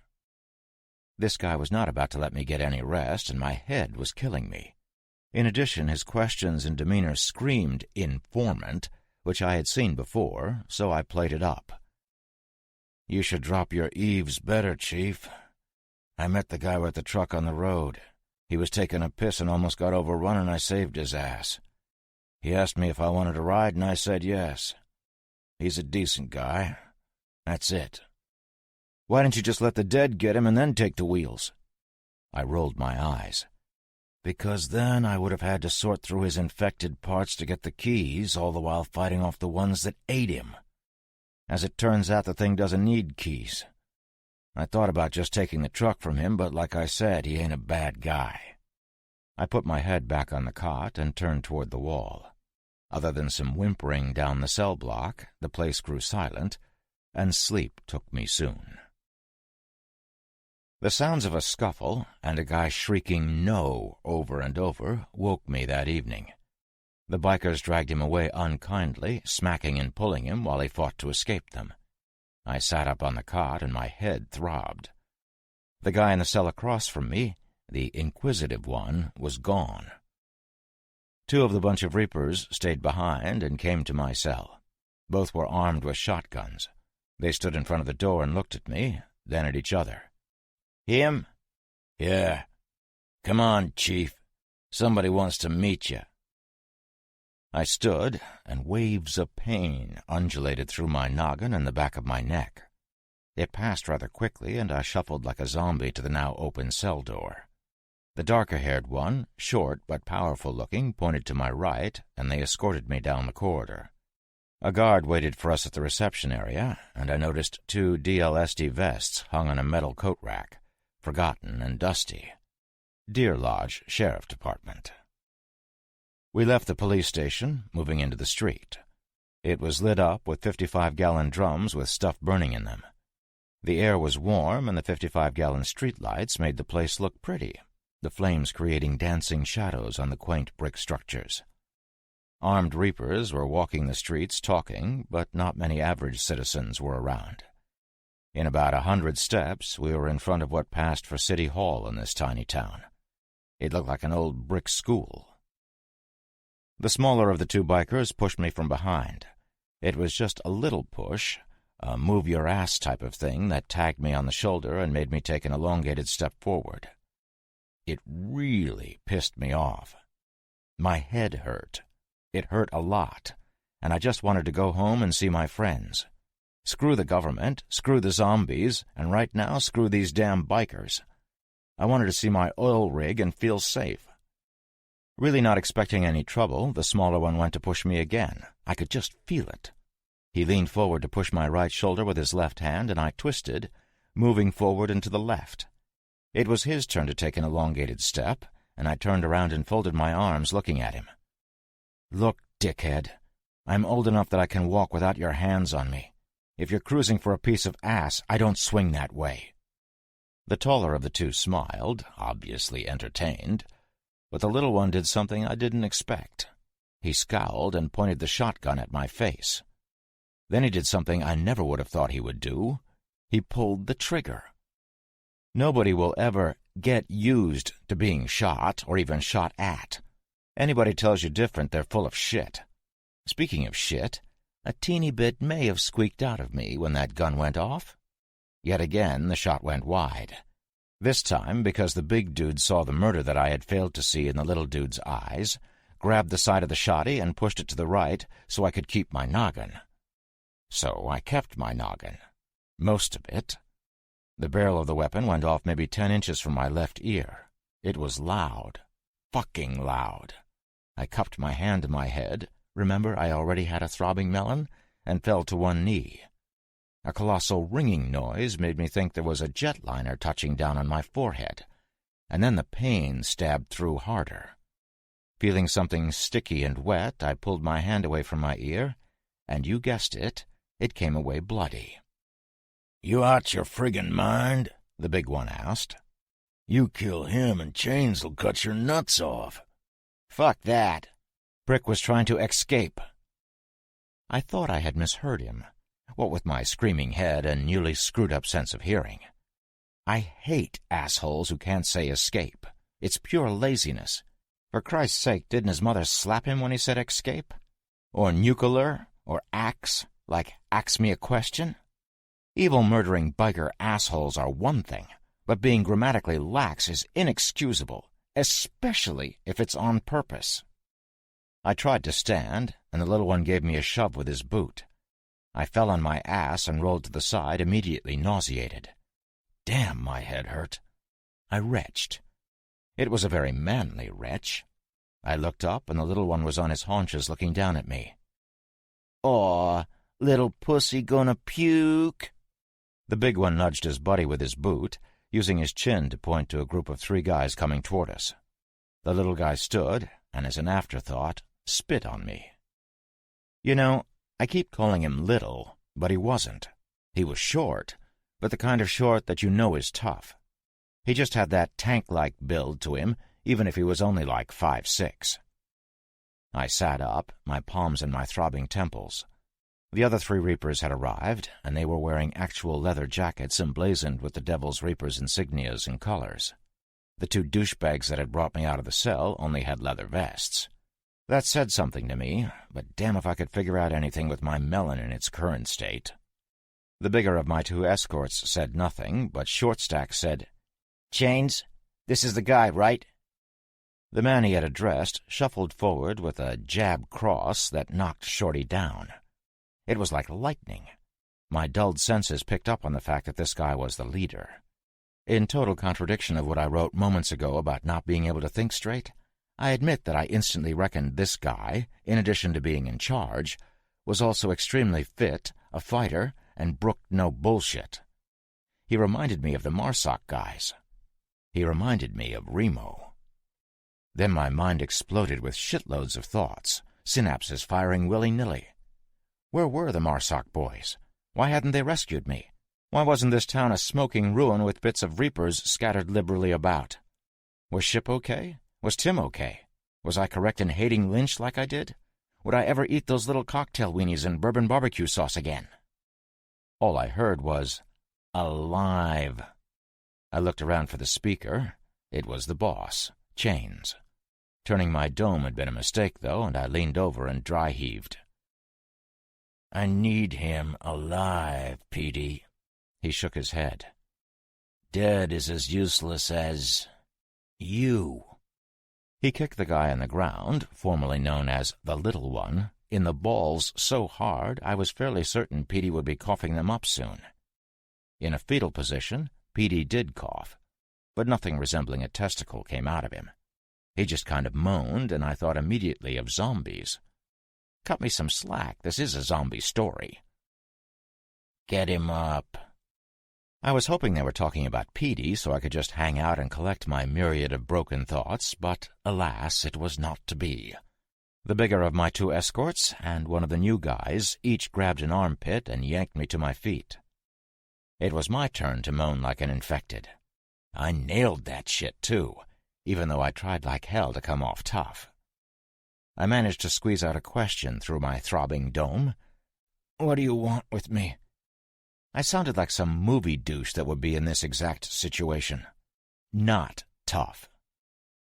This guy was not about to let me get any rest, and my head was killing me. In addition, his questions and demeanor screamed informant, which I had seen before, so I played it up. "You should drop your eaves better, Chief. I met the guy with the truck on the road. He was taking a piss and almost got overrun, and I saved his ass. He asked me if I wanted to ride, and I said yes. He's a decent guy. That's it." "Why didn't you just let the dead get him and then take the wheels?" I rolled my eyes. "Because then I would have had to sort through his infected parts to get the keys, all the while fighting off the ones that ate him. As it turns out, the thing doesn't need keys. I thought about just taking the truck from him, but like I said, he ain't a bad guy." I put my head back on the cot and turned toward the wall. Other than some whimpering down the cell block, the place grew silent, and sleep took me soon. The sounds of a scuffle and a guy shrieking "no" over and over woke me that evening. The bikers dragged him away unkindly, smacking and pulling him while he fought to escape them. I sat up on the cot and my head throbbed. The guy in the cell across from me, the inquisitive one, was gone. Two of the bunch of reapers stayed behind and came to my cell. Both were armed with shotguns. They stood in front of the door and looked at me, then at each other. "Him?" "Yeah. Come on, Chief. Somebody wants to meet you." I stood, and waves of pain undulated through my noggin and the back of my neck. It passed rather quickly, and I shuffled like a zombie to the now open cell door. The darker-haired one, short but powerful-looking, pointed to my right, and they escorted me down the corridor. A guard waited for us at the reception area, and I noticed 2 DLSD vests hung on a metal coat rack, forgotten and dusty. Deer Lodge Sheriff Department. We left the police station, moving into the street. It was lit up with 55-gallon drums with stuff burning in them. The air was warm, and the 55-gallon streetlights made the place look pretty, the flames creating dancing shadows on the quaint brick structures. Armed reapers were walking the streets talking, but not many average citizens were around. In about 100 steps, we were in front of what passed for City Hall in this tiny town. It looked like an old brick school. The smaller of the 2 bikers pushed me from behind. It was just a little push, a move-your-ass type of thing that tagged me on the shoulder and made me take an elongated step forward. It really pissed me off. My head hurt. It hurt a lot, and I just wanted to go home and see my friends. Screw the government, screw the zombies, and right now screw these damn bikers. I wanted to see my oil rig and feel safe. Really not expecting any trouble, the smaller one went to push me again. I could just feel it. He leaned forward to push my right shoulder with his left hand, and I twisted, moving forward and to the left. It was his turn to take an elongated step, and I turned around and folded my arms, looking at him. "Look, dickhead, I'm old enough that I can walk without your hands on me. If you're cruising for a piece of ass, I don't swing that way." The taller of the 2 smiled, obviously entertained, but the little one did something I didn't expect. He scowled and pointed the shotgun at my face. Then he did something I never would have thought he would do. He pulled the trigger. Nobody will ever get used to being shot or even shot at. Anybody tells you different, they're full of shit. Speaking of shit, a teeny bit may have squeaked out of me when that gun went off. Yet again, the shot went wide. This time because the big dude saw the murder that I had failed to see in the little dude's eyes, grabbed the side of the shotty and pushed it to the right so I could keep my noggin. So I kept my noggin. Most of it. The barrel of the weapon went off maybe 10 inches from my left ear. It was loud. Fucking loud. I cupped my hand to my head. Remember, I already had a throbbing melon, and fell to one knee. A colossal ringing noise made me think there was a jetliner touching down on my forehead, and then the pain stabbed through harder. Feeling something sticky and wet, I pulled my hand away from my ear, and you guessed it, it came away bloody. "You out your friggin' mind?" the big one asked. "You kill him and Chains'll cut your nuts off." "Fuck that. Brick was trying to escape." I thought I had misheard him, what with my screaming head and newly screwed-up sense of hearing. I hate assholes who can't say escape. It's pure laziness. For Christ's sake, didn't his mother slap him when he said escape? Or nuclear? or ax, like ax me a question? Evil murdering biker assholes are one thing, but being grammatically lax is inexcusable, especially if it's on purpose. I tried to stand, and the little one gave me a shove with his boot. I fell on my ass and rolled to the side, immediately nauseated. Damn, my head hurt. I retched. It was a very manly retch. I looked up, and the little one was on his haunches looking down at me. "Aw, little pussy gonna puke?" The big one nudged his buddy with his boot, using his chin to point to a group of 3 guys coming toward us. The little guy stood, and as an afterthought, spit on me. You know, I keep calling him little, but he wasn't. He was short, but the kind of short that you know is tough. He just had that tank-like build to him, even if he was only like 5'6". I sat up, my palms in my throbbing temples. The other 3 Reapers had arrived, and they were wearing actual leather jackets emblazoned with the Devil's Reaper's insignias and colors. The 2 douchebags that had brought me out of the cell only had leather vests. That said something to me, but damn if I could figure out anything with my melon in its current state. The bigger of my 2 escorts said nothing, but Shortstack said, "Chains, this is the guy, right?" The man he had addressed shuffled forward with a jab cross that knocked Shorty down. It was like lightning. My dulled senses picked up on the fact that this guy was the leader. In total contradiction of what I wrote moments ago about not being able to think straight, I admit that I instantly reckoned this guy, in addition to being in charge, was also extremely fit, a fighter, and brooked no bullshit. He reminded me of the Marsoc guys. He reminded me of Remo. Then my mind exploded with shitloads of thoughts, synapses firing willy-nilly. Where were the Marsoc boys? Why hadn't they rescued me? Why wasn't this town a smoking ruin with bits of Reapers scattered liberally about? Was Ship okay? Was Tim okay? Was I correct in hating Lynch like I did? Would I ever eat those little cocktail weenies in bourbon barbecue sauce again? All I heard was, "Alive." I looked around for the speaker. It was the boss, Chains. Turning my dome had been a mistake, though, and I leaned over and dry-heaved. "I need him alive, Petey." He shook his head. "Dead is as useless as you." He kicked the guy on the ground, formerly known as the Little One, in the balls so hard I was fairly certain Petey would be coughing them up soon. In a fetal position, Petey did cough, but nothing resembling a testicle came out of him. He just kind of moaned, and I thought immediately of zombies. Cut me some slack, this is a zombie story. "Get him up." I was hoping they were talking about Petey so I could just hang out and collect my myriad of broken thoughts, but alas, it was not to be. The bigger of my 2 escorts and one of the new guys each grabbed an armpit and yanked me to my feet. It was my turn to moan like an infected. I nailed that shit, too, even though I tried like hell to come off tough. I managed to squeeze out a question through my throbbing dome. "What do you want with me?" I sounded like some movie douche that would be in this exact situation. Not tough.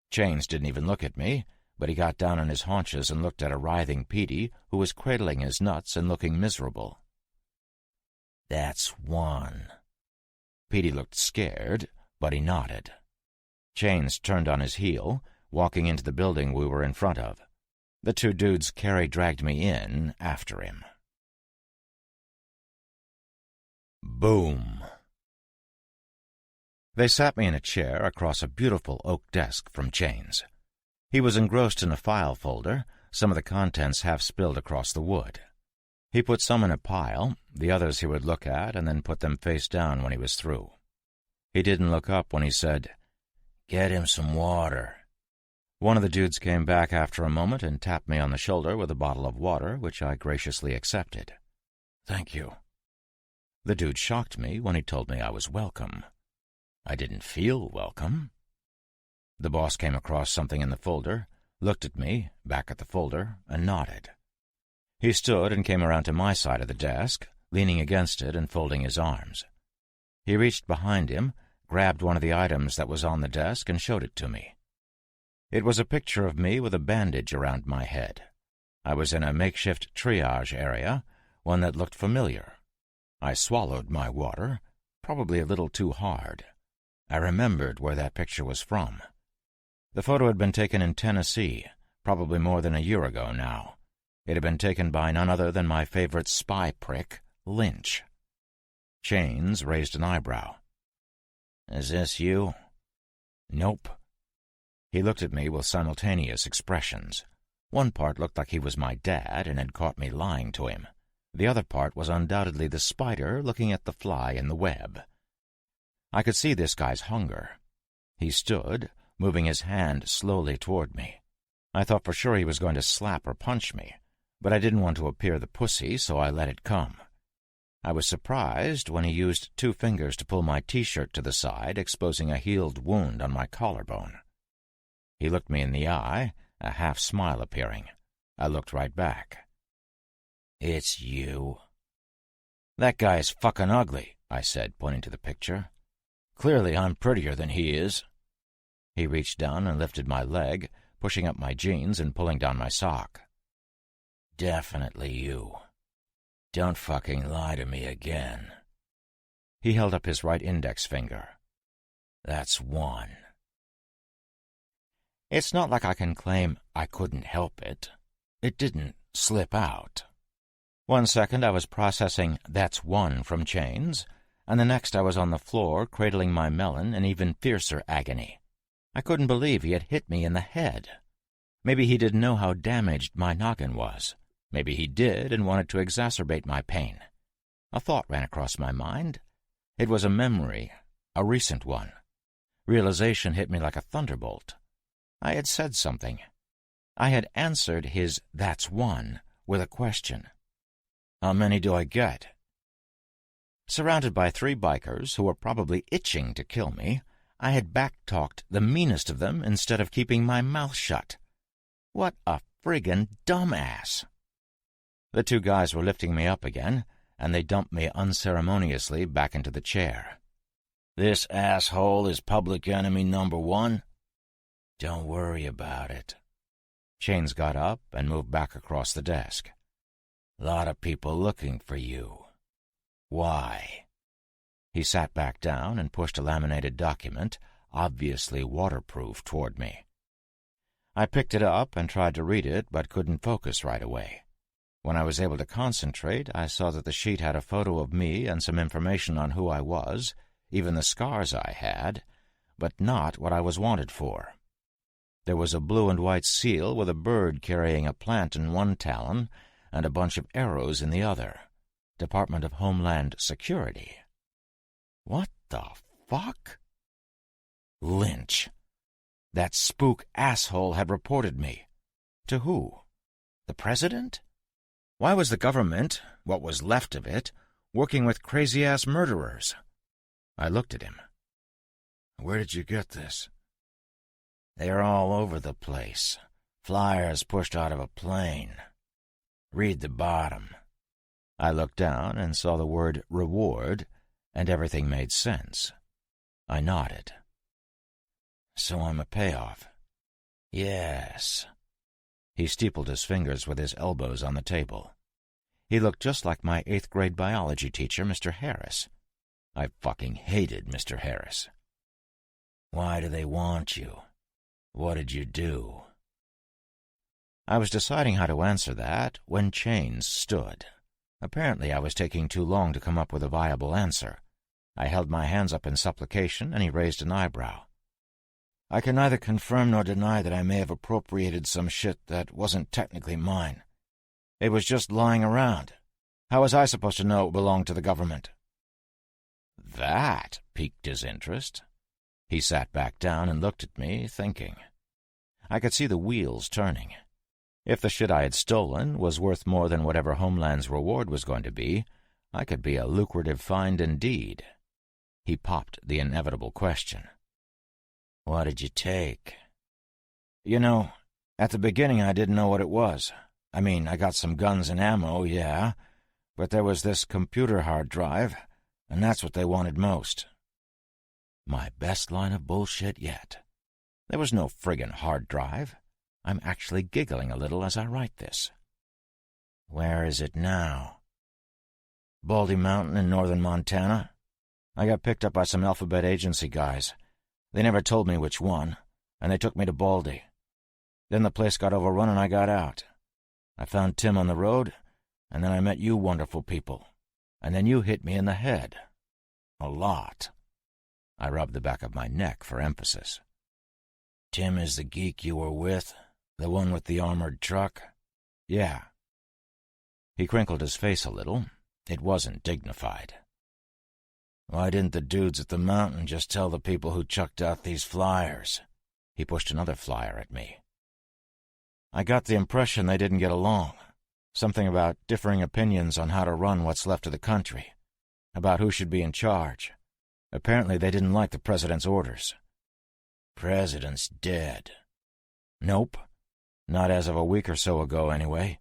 Chains didn't even look at me, but he got down on his haunches and looked at a writhing Petey who was cradling his nuts and looking miserable. "That's one." Petey looked scared, but he nodded. Chains turned on his heel, walking into the building we were in front of. The 2 dudes carry-dragged me in after him. Boom. They sat me in a chair across a beautiful oak desk from Chains. He was engrossed in a file folder, some of the contents half spilled across the wood. He put some in a pile, the others he would look at and then put them face down when he was through. He didn't look up when he said, "Get him some water." One of the dudes came back after a moment and tapped me on the shoulder with a bottle of water, which I graciously accepted. "Thank you." The dude shocked me when he told me I was welcome. I didn't feel welcome. The boss came across something in the folder, looked at me, back at the folder, and nodded. He stood and came around to my side of the desk, leaning against it and folding his arms. He reached behind him, grabbed one of the items that was on the desk, and showed it to me. It was a picture of me with a bandage around my head. I was in a makeshift triage area, one that looked familiar. I swallowed my water, probably a little too hard. I remembered where that picture was from. The photo had been taken in Tennessee, probably more than a year ago now. It had been taken by none other than my favorite spy prick, Lynch. Chains raised an eyebrow. "Is this you?" "Nope." He looked at me with simultaneous expressions. One part looked like he was my dad and had caught me lying to him. The other part was undoubtedly the spider looking at the fly in the web. I could see this guy's hunger. He stood, moving his hand slowly toward me. I thought for sure he was going to slap or punch me, but I didn't want to appear the pussy, so I let it come. I was surprised when he used 2 fingers to pull my T-shirt to the side, exposing a healed wound on my collarbone. He looked me in the eye, a half-smile appearing. I looked right back. "It's you." "That guy's fucking ugly," I said, pointing to the picture. "Clearly I'm prettier than he is." He reached down and lifted my leg, pushing up my jeans and pulling down my sock. "Definitely you. Don't fucking lie to me again." He held up his right index finger. "That's 1. It's not like I can claim I couldn't help it. It didn't slip out. 1 second I was processing "that's 1" from Chains, and the next I was on the floor cradling my melon in even fiercer agony. I couldn't believe he had hit me in the head. Maybe he didn't know how damaged my noggin was. Maybe he did and wanted to exacerbate my pain. A thought ran across my mind. It was a memory, a recent one. Realization hit me like a thunderbolt. I had said something. I had answered his "that's 1" with a question. "How many do I get?" Surrounded by 3 bikers who were probably itching to kill me, I had back-talked the meanest of them instead of keeping my mouth shut. What a friggin' dumbass! The 2 guys were lifting me up again, and they dumped me unceremoniously back into the chair. "This asshole is public enemy number 1? "Don't worry about it." Chains got up and moved back across the desk. "Lot of people looking for you. Why?" He sat back down and pushed a laminated document, obviously waterproof, toward me. I picked it up and tried to read it, but couldn't focus right away. When I was able to concentrate, I saw that the sheet had a photo of me and some information on who I was, even the scars I had, but not what I was wanted for. There was a blue and white seal with a bird carrying a plant in one talon and a bunch of arrows in the other. Department of Homeland Security. What the fuck? Lynch. That spook asshole had reported me. To who? The president? Why was the government, what was left of it, working with crazy-ass murderers? I looked at him. "Where did you get this?" "They're all over the place. Flyers pushed out of a plane. Read the bottom." I looked down and saw the word "reward," and everything made sense. I nodded. "So I'm a payoff?" "Yes." He steepled his fingers with his elbows on the table. He looked just like my 8th-grade biology teacher, Mr. Harris. I fucking hated Mr. Harris. "Why do they want you? What did you do?" I was deciding how to answer that when Chains stood. Apparently I was taking too long to come up with a viable answer. I held my hands up in supplication, and he raised an eyebrow. "I can neither confirm nor deny that I may have appropriated some shit that wasn't technically mine. It was just lying around. How was I supposed to know it belonged to the government?" That piqued his interest. He sat back down and looked at me, thinking. I could see the wheels turning. If the shit I had stolen was worth more than whatever Homeland's reward was going to be, I could be a lucrative find indeed. He popped the inevitable question. "What did you take?" "You know, at the beginning I didn't know what it was. I mean, I got some guns and ammo, yeah, but there was this computer hard drive, and that's what they wanted most." My best line of bullshit yet. There was no friggin' hard drive. I'm actually giggling a little as I write this. Where is it now? Baldy Mountain in northern Montana. I got picked up by some Alphabet Agency guys. They never told me which one, and they took me to Baldy. Then the place got overrun and I got out. I found Tim on the road, and then I met you wonderful people. And then you hit me in the head. A lot. I rubbed the back of my neck for emphasis. Tim is the geek you were with? The one with the armored truck? Yeah. He crinkled his face a little. It wasn't dignified. Why didn't the dudes at the mountain just tell the people who chucked out these flyers? He pushed another flyer at me. I got the impression they didn't get along. Something about differing opinions on how to run what's left of the country. About who should be in charge. Apparently they didn't like the president's orders. President's dead. Nope. Not as of a week or so ago, anyway.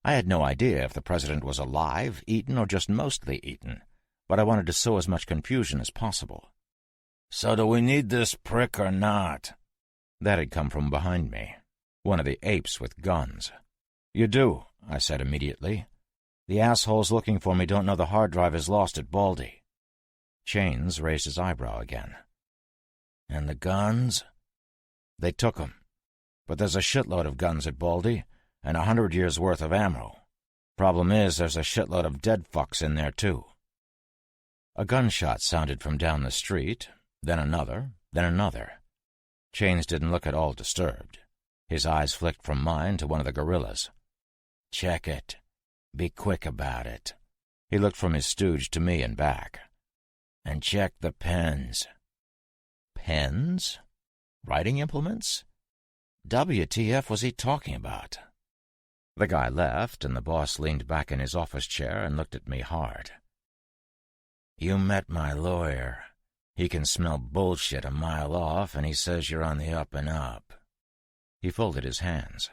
I had no idea if the president was alive, eaten, or just mostly eaten, but I wanted to sow as much confusion as possible. So do we need this prick or not? That had come from behind me. One of the apes with guns. You do, I said immediately. The assholes looking for me don't know the hard drive is lost at Baldy. Chains raised his eyebrow again. And the guns? They took 'em. But there's a shitload of guns at Baldy, and 100 years' worth of ammo. Problem is, there's a shitload of dead fucks in there, too. A gunshot sounded from down the street, then another, then another. Chains didn't look at all disturbed. His eyes flicked from mine to one of the guerrillas. Check it. Be quick about it. He looked from his stooge to me and back. And check the pens. Pens? Writing implements? WTF was he talking about? The guy left, and the boss leaned back in his office chair and looked at me hard. You met my lawyer. He can smell bullshit a mile off, and he says you're on the up and up. He folded his hands.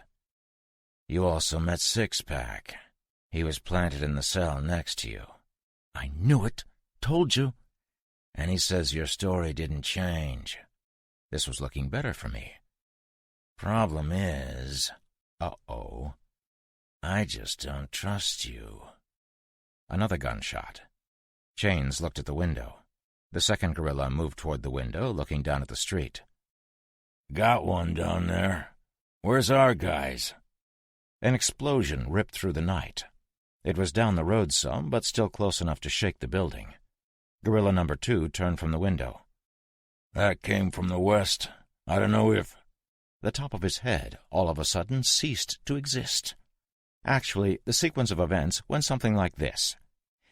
You also met Six-Pack. He was planted in the cell next to you. I knew it. Told you. And he says your story didn't change. This was looking better for me. Problem is... Uh-oh. I just don't trust you. Another gunshot. Chains looked at the window. The second guerrilla moved toward the window, looking down at the street. Got one down there. Where's our guys? An explosion ripped through the night. It was down the road some, but still close enough to shake the building. Guerrilla number 2 turned from the window. That came from the west. I don't know if... The top of his head, all of a sudden, ceased to exist. Actually, the sequence of events went something like this.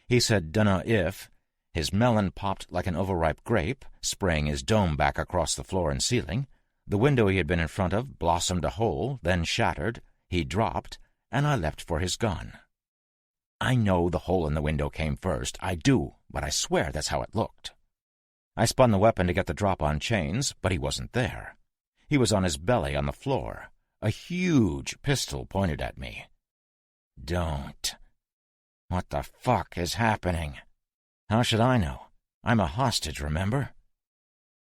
He said, dunno if. His melon popped like an overripe grape, spraying his dome back across the floor and ceiling. The window he had been in front of blossomed a hole, then shattered. He dropped, and I leapt for his gun. I know the hole in the window came first. I do, but I swear that's how it looked. I spun the weapon to get the drop on Chains, but he wasn't there. He was on his belly on the floor, a huge pistol pointed at me. Don't. What the fuck is happening? How should I know? I'm a hostage, remember?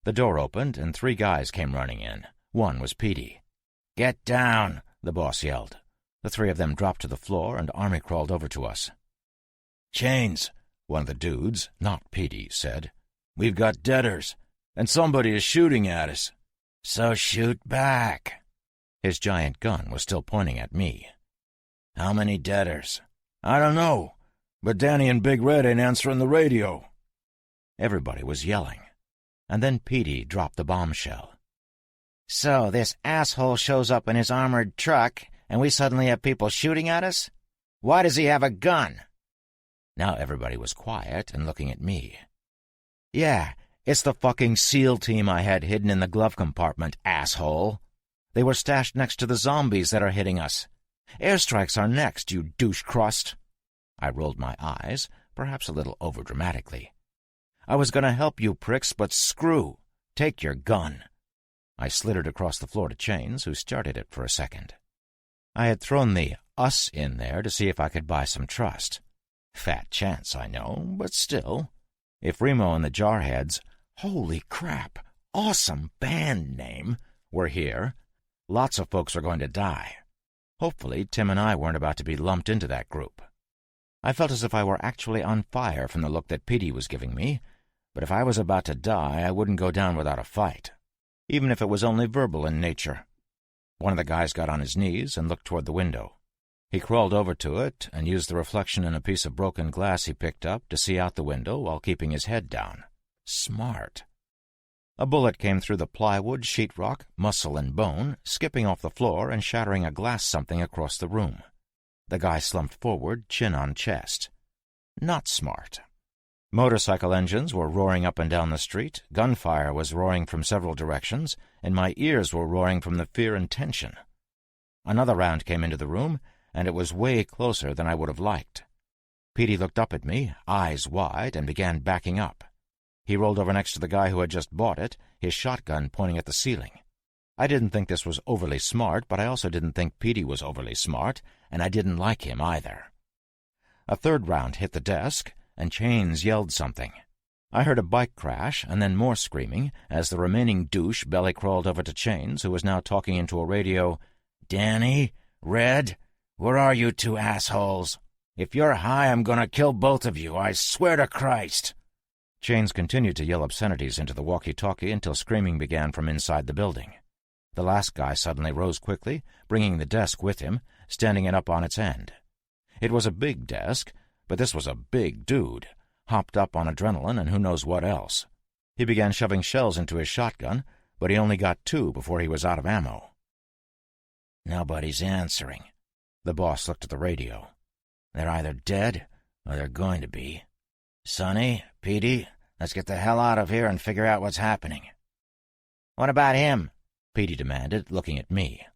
The door opened, and 3 guys came running in. One was Petey. Get down, the boss yelled. The 3 of them dropped to the floor and army-crawled over to us. Chains, one of the dudes, not Petey, said. We've got deaders, and somebody is shooting at us. So shoot back. His giant gun was still pointing at me. How many deaders? I don't know, but Danny and Big Red ain't answering the radio. Everybody was yelling, and then Petey dropped the bombshell. So this asshole shows up in his armored truck, and we suddenly have people shooting at us? Why does he have a gun? Now everybody was quiet and looking at me. Yeah, it's the fucking SEAL team I had hidden in the glove compartment, asshole. They were stashed next to the zombies that are hitting us. Airstrikes are next, you douche crust. I rolled my eyes, perhaps a little overdramatically. I was going to help you pricks, but screw. Take your gun. I slithered across the floor to Chains, who stared at it for a second. I had thrown the us in there to see if I could buy some trust. Fat chance, I know, but still. If Remo and the Jarheads, holy crap, awesome band name, were here, lots of folks are going to die. Hopefully, Tim and I weren't about to be lumped into that group. I felt as if I were actually on fire from the look that Petey was giving me, but if I was about to die, I wouldn't go down without a fight, even if it was only verbal in nature. One of the guys got on his knees and looked toward the window. He crawled over to it and used the reflection in a piece of broken glass he picked up to see out the window while keeping his head down. Smart. A bullet came through the plywood, sheetrock, muscle, and bone, skipping off the floor and shattering a glass something across the room. The guy slumped forward, chin on chest. Not smart. Motorcycle engines were roaring up and down the street, gunfire was roaring from several directions, and my ears were roaring from the fear and tension. Another round came into the room, and it was way closer than I would have liked. Petey looked up at me, eyes wide, and began backing up. He rolled over next to the guy who had just bought it, his shotgun pointing at the ceiling. I didn't think this was overly smart, but I also didn't think Petey was overly smart, and I didn't like him either. A third round hit the desk, and Chains yelled something. I heard a bike crash, and then more screaming, as the remaining douche belly-crawled over to Chains, who was now talking into a radio. "Danny? Red? Where are you two assholes? If you're high, I'm gonna kill both of you, I swear to Christ!" Chains continued to yell obscenities into the walkie-talkie until screaming began from inside the building. The last guy suddenly rose quickly, bringing the desk with him, standing it up on its end. It was a big desk, but this was a big dude, hopped up on adrenaline and who knows what else. He began shoving shells into his shotgun, but he only got 2 before he was out of ammo. "Nobody's answering." The boss looked at the radio. "They're either dead or they're going to be. Sonny, Petey, let's get the hell out of here and figure out what's happening." "What about him?" Petey demanded, looking at me.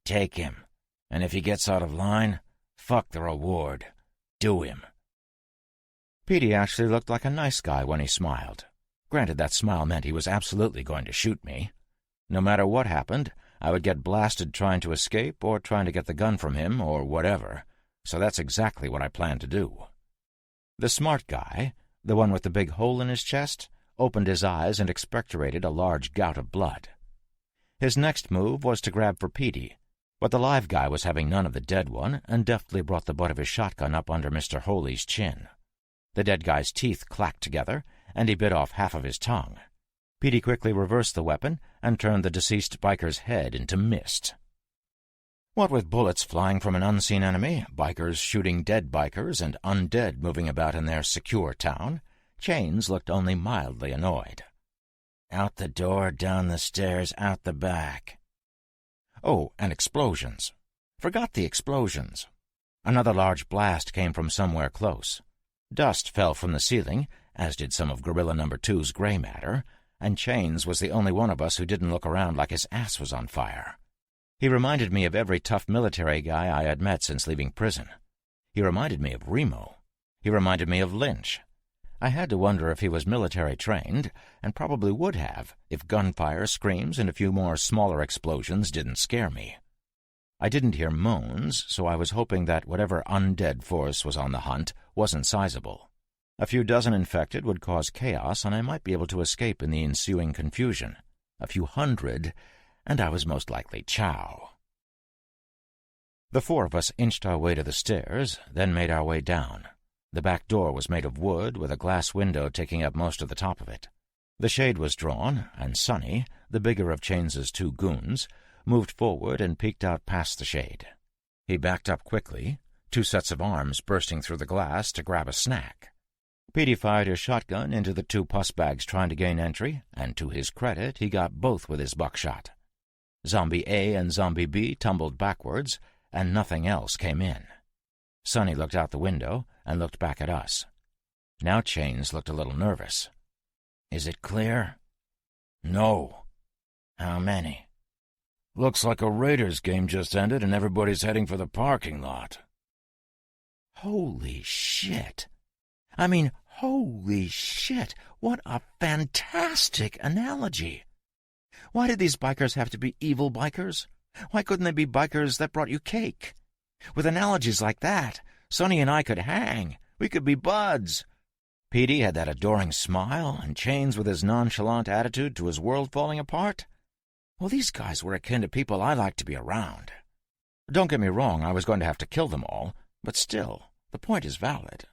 "Take him, and if he gets out of line, fuck the reward. Do him." Petey actually looked like a nice guy when he smiled. Granted, that smile meant he was absolutely going to shoot me. No matter what happened, I would get blasted trying to escape or trying to get the gun from him or whatever, so that's exactly what I planned to do. The smart guy, the one with the big hole in his chest, opened his eyes and expectorated a large gout of blood. His next move was to grab for Petey, but the live guy was having none of the dead one and deftly brought the butt of his shotgun up under Mr. Holy's chin. The dead guy's teeth clacked together, and he bit off half of his tongue. Petey quickly reversed the weapon and turned the deceased biker's head into mist. What with bullets flying from an unseen enemy, bikers shooting dead bikers, and undead moving about in their secure town, Chains looked only mildly annoyed. "Out the door, down the stairs, out the back." Oh, and explosions. Forgot the explosions. Another large blast came from somewhere close. Dust fell from the ceiling, as did some of Gorilla No. 2's gray matter, and Chains was the only one of us who didn't look around like his ass was on fire. He reminded me of every tough military guy I had met since leaving prison. He reminded me of Remo. He reminded me of Lynch. I had to wonder if he was military-trained, and probably would have, if gunfire, screams, and a few more smaller explosions didn't scare me. I didn't hear moans, so I was hoping that whatever undead force was on the hunt wasn't sizable. A few dozen infected would cause chaos, and I might be able to escape in the ensuing confusion. A few hundred, and I was most likely chow. The 4 of us inched our way to the stairs, then made our way down. The back door was made of wood, with a glass window taking up most of the top of it. The shade was drawn, and Sonny, the bigger of Chains's 2 goons, moved forward and peeked out past the shade. He backed up quickly, 2 sets of arms bursting through the glass to grab a snack. Petey fired his shotgun into the 2 pus bags trying to gain entry, and to his credit, he got both with his buckshot. Zombie A and Zombie B tumbled backwards, and nothing else came in. Sonny looked out the window and looked back at us. Now Chains looked a little nervous. "Is it clear?" "No." "How many?" "Looks like a Raiders game just ended and everybody's heading for the parking lot." Holy shit. I mean, holy shit. What a fantastic analogy. Why did these bikers have to be evil bikers? Why couldn't they be bikers that brought you cake? With analogies like that, Sonny and I could hang. We could be buds. Petey had that adoring smile, and Chains with his nonchalant attitude to his world falling apart. Well, these guys were akin to people I like to be around. Don't get me wrong, I was going to have to kill them all, but still, the point is valid.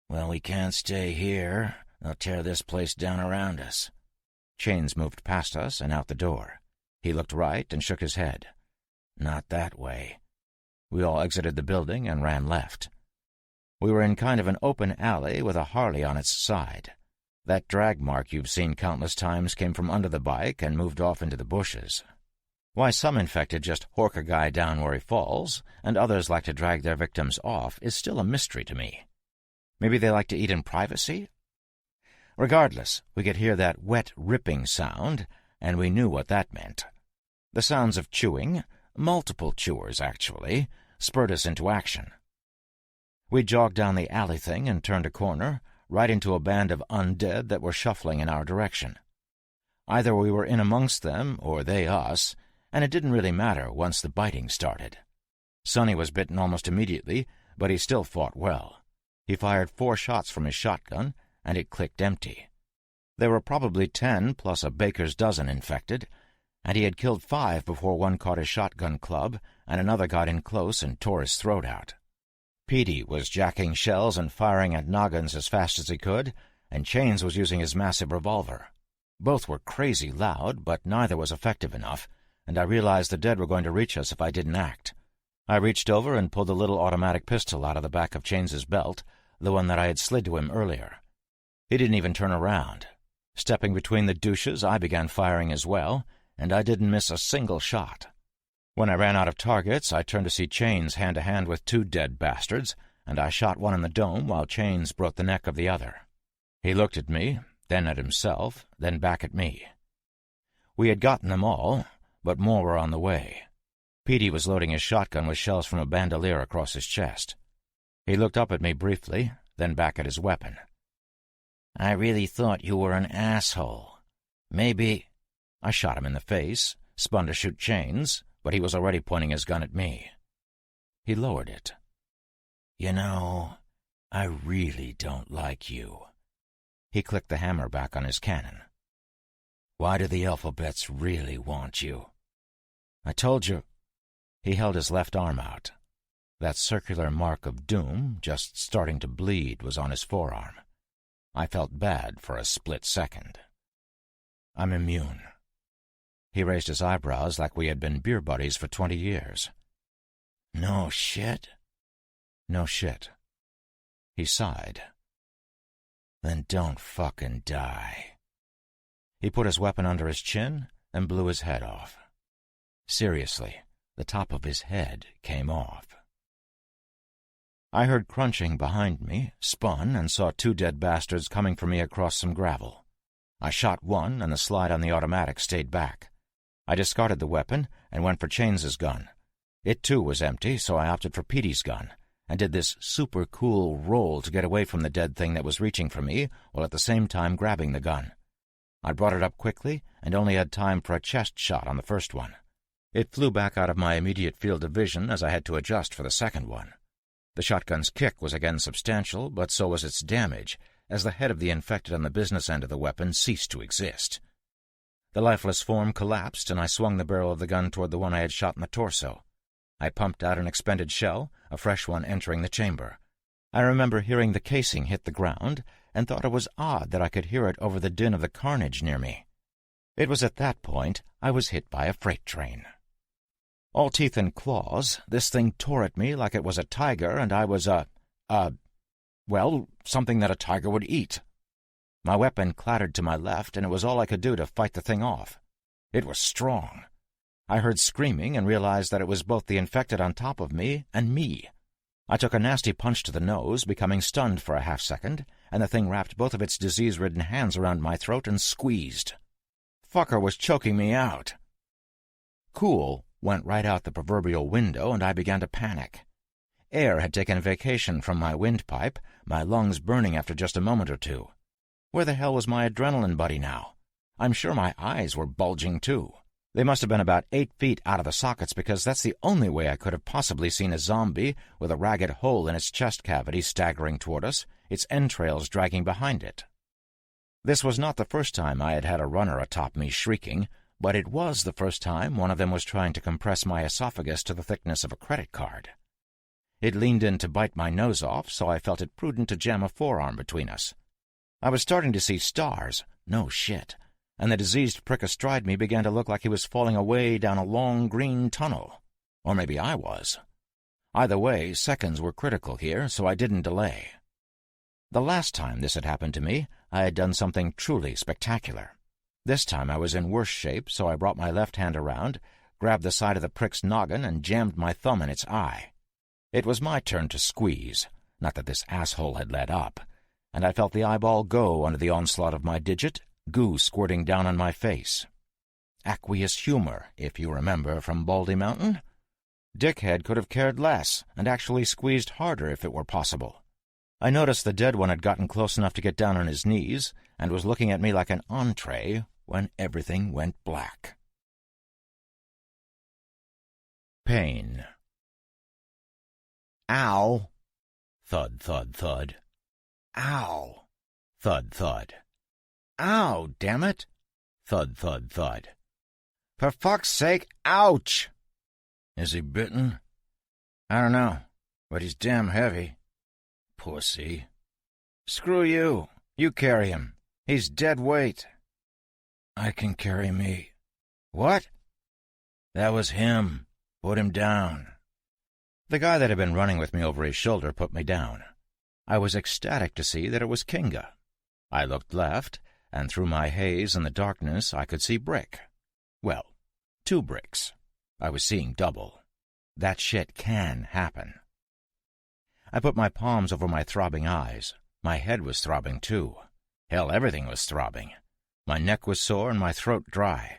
Well, we can't stay here. They'll tear this place down around us. Chains moved past us and out the door. He looked right and shook his head. Not that way. We all exited the building and ran left. We were in kind of an open alley with a Harley on its side. That drag mark you've seen countless times came from under the bike and moved off into the bushes. Why some infected just hork a guy down where he falls, and others like to drag their victims off, is still a mystery to me. Maybe they like to eat in privacy? Regardless, we could hear that wet, ripping sound, and we knew what that meant. The sounds of chewing, multiple chewers actually, spurred us into action. We jogged down the alley thing and turned a corner, right into a band of undead that were shuffling in our direction. Either we were in amongst them, or they us, and it didn't really matter once the biting started. Sonny was bitten almost immediately, but he still fought well. He fired 4 shots from his shotgun, and it clicked empty. There were probably 10 plus a baker's dozen infected, and he had killed 5 before one caught his shotgun club, and another got in close and tore his throat out. Petey was jacking shells and firing at noggins as fast as he could, and Chains was using his massive revolver. Both were crazy loud, but neither was effective enough, and I realized the dead were going to reach us if I didn't act. I reached over and pulled the little automatic pistol out of the back of Chains's belt, the one that I had slid to him earlier. He didn't even turn around. Stepping between the douches, I began firing as well, and I didn't miss a single shot. When I ran out of targets, I turned to see Chains hand-to-hand with 2 dead bastards, and I shot one in the dome while Chains broke the neck of the other. He looked at me, then at himself, then back at me. We had gotten them all, but more were on the way. Petey was loading his shotgun with shells from a bandolier across his chest. He looked up at me briefly, then back at his weapon. I really thought you were an asshole. Maybe... I shot him in the face, spun to shoot Chains, but he was already pointing his gun at me. He lowered it. You know, I really don't like you. He clicked the hammer back on his cannon. Why do the alphabets really want you? I told you. He held his left arm out. That circular mark of doom, just starting to bleed, was on his forearm. I felt bad for a split second. I'm immune. He raised his eyebrows like we had been beer buddies for 20 years. No shit? No shit. He sighed. Then don't fucking die. He put his weapon under his chin and blew his head off. Seriously, the top of his head came off. I heard crunching behind me, spun, and saw 2 dead bastards coming for me across some gravel. I shot one, and the slide on the automatic stayed back. I discarded the weapon and went for Chains's gun. It, too, was empty, so I opted for Petey's gun, and did this super cool roll to get away from the dead thing that was reaching for me, while at the same time grabbing the gun. I brought it up quickly, and only had time for a chest shot on the first one. It flew back out of my immediate field of vision as I had to adjust for the second one. The shotgun's kick was again substantial, but so was its damage, as the head of the infected on the business end of the weapon ceased to exist. The lifeless form collapsed, and I swung the barrel of the gun toward the one I had shot in the torso. I pumped out an expended shell, a fresh one entering the chamber. I remember hearing the casing hit the ground, and thought it was odd that I could hear it over the din of the carnage near me. It was at that point I was hit by a freight train. All teeth and claws, this thing tore at me like it was a tiger, and I was something that a tiger would eat. My weapon clattered to my left, and it was all I could do to fight the thing off. It was strong. I heard screaming and realized that it was both the infected on top of me and me. I took a nasty punch to the nose, becoming stunned for a half-second, and the thing wrapped both of its disease-ridden hands around my throat and squeezed. Fucker was choking me out. Cool went right out the proverbial window, and I began to panic. Air had taken a vacation from my windpipe, my lungs burning after just a moment or two. Where the hell was my adrenaline buddy now? I'm sure my eyes were bulging, too. They must have been about 8 feet out of the sockets, because that's the only way I could have possibly seen a zombie with a ragged hole in its chest cavity staggering toward us, its entrails dragging behind it. This was not the first time I had had a runner atop me shrieking, but it was the first time one of them was trying to compress my esophagus to the thickness of a credit card. It leaned in to bite my nose off, so I felt it prudent to jam a forearm between us. I was starting to see stars, no shit, and the diseased prick astride me began to look like he was falling away down a long green tunnel. Or maybe I was. Either way, seconds were critical here, so I didn't delay. The last time this had happened to me, I had done something truly spectacular. This time I was in worse shape, so I brought my left hand around, grabbed the side of the prick's noggin, and jammed my thumb in its eye. It was my turn to squeeze, not that this asshole had let up, and I felt the eyeball go under the onslaught of my digit, goo squirting down on my face. Aqueous humor, if you remember from Baldy Mountain. Dickhead could have cared less, and actually squeezed harder if it were possible. I noticed the dead one had gotten close enough to get down on his knees, and was looking at me like an entree when everything went black. Pain. Ow! Thud, thud, thud. Ow! Thud, thud. Ow, damn it! Thud, thud, thud. For fuck's sake, ouch! Is he bitten? I don't know, but he's damn heavy. Pussy. Screw you. You carry him. He's dead weight. I can carry me. What? That was him. Put him down. The guy that had been running with me over his shoulder put me down. I was ecstatic to see that it was Kinga. I looked left, and through my haze and the darkness I could see Brick. Well, 2 bricks. I was seeing double. That shit can happen. I put my palms over my throbbing eyes. My head was throbbing, too. Hell, everything was throbbing. My neck was sore and my throat dry.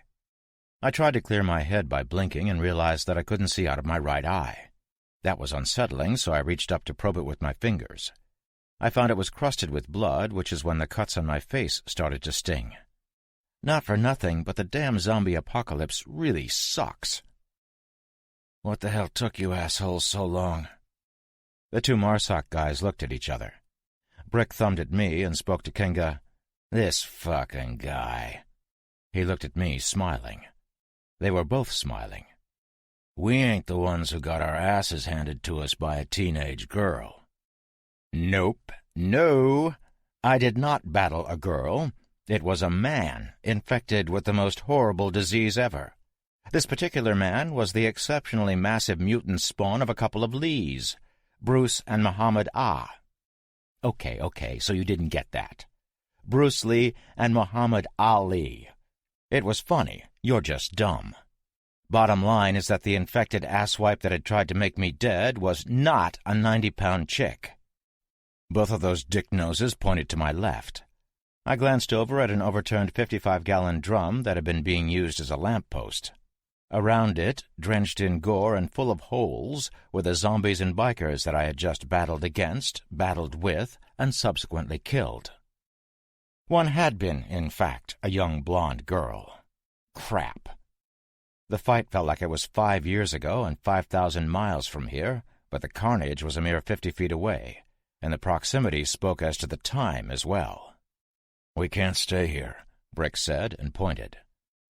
I tried to clear my head by blinking and realized that I couldn't see out of my right eye. That was unsettling, so I reached up to probe it with my fingers. I found it was crusted with blood, which is when the cuts on my face started to sting. Not for nothing, but the damn zombie apocalypse really sucks. What the hell took you assholes so long? The 2 Marsoc guys looked at each other. Brick thumbed at me and spoke to Kinga. This fucking guy. He looked at me, smiling. They were both smiling. We ain't the ones who got our asses handed to us by a teenage girl. Nope. No. I did not battle a girl. It was a man infected with the most horrible disease ever. This particular man was the exceptionally massive mutant spawn of a couple of Lees, Bruce and Muhammad Ah. Okay, so you didn't get that. Bruce Lee and Muhammad Ali. It was funny, you're just dumb. Bottom line is that the infected asswipe that had tried to make me dead was not a 90-pound chick. Both of those dick noses pointed to my left. I glanced over at an overturned 55-gallon drum that had been being used as a lamppost. Around it, drenched in gore and full of holes, were the zombies and bikers that I had just battled against, battled with, and subsequently killed. One had been, in fact, a young blonde girl. Crap. The fight felt like it was 5 years ago and 5,000 miles from here, but the carnage was a mere 50 feet away, and the proximity spoke as to the time as well. We can't stay here, Brick said and pointed.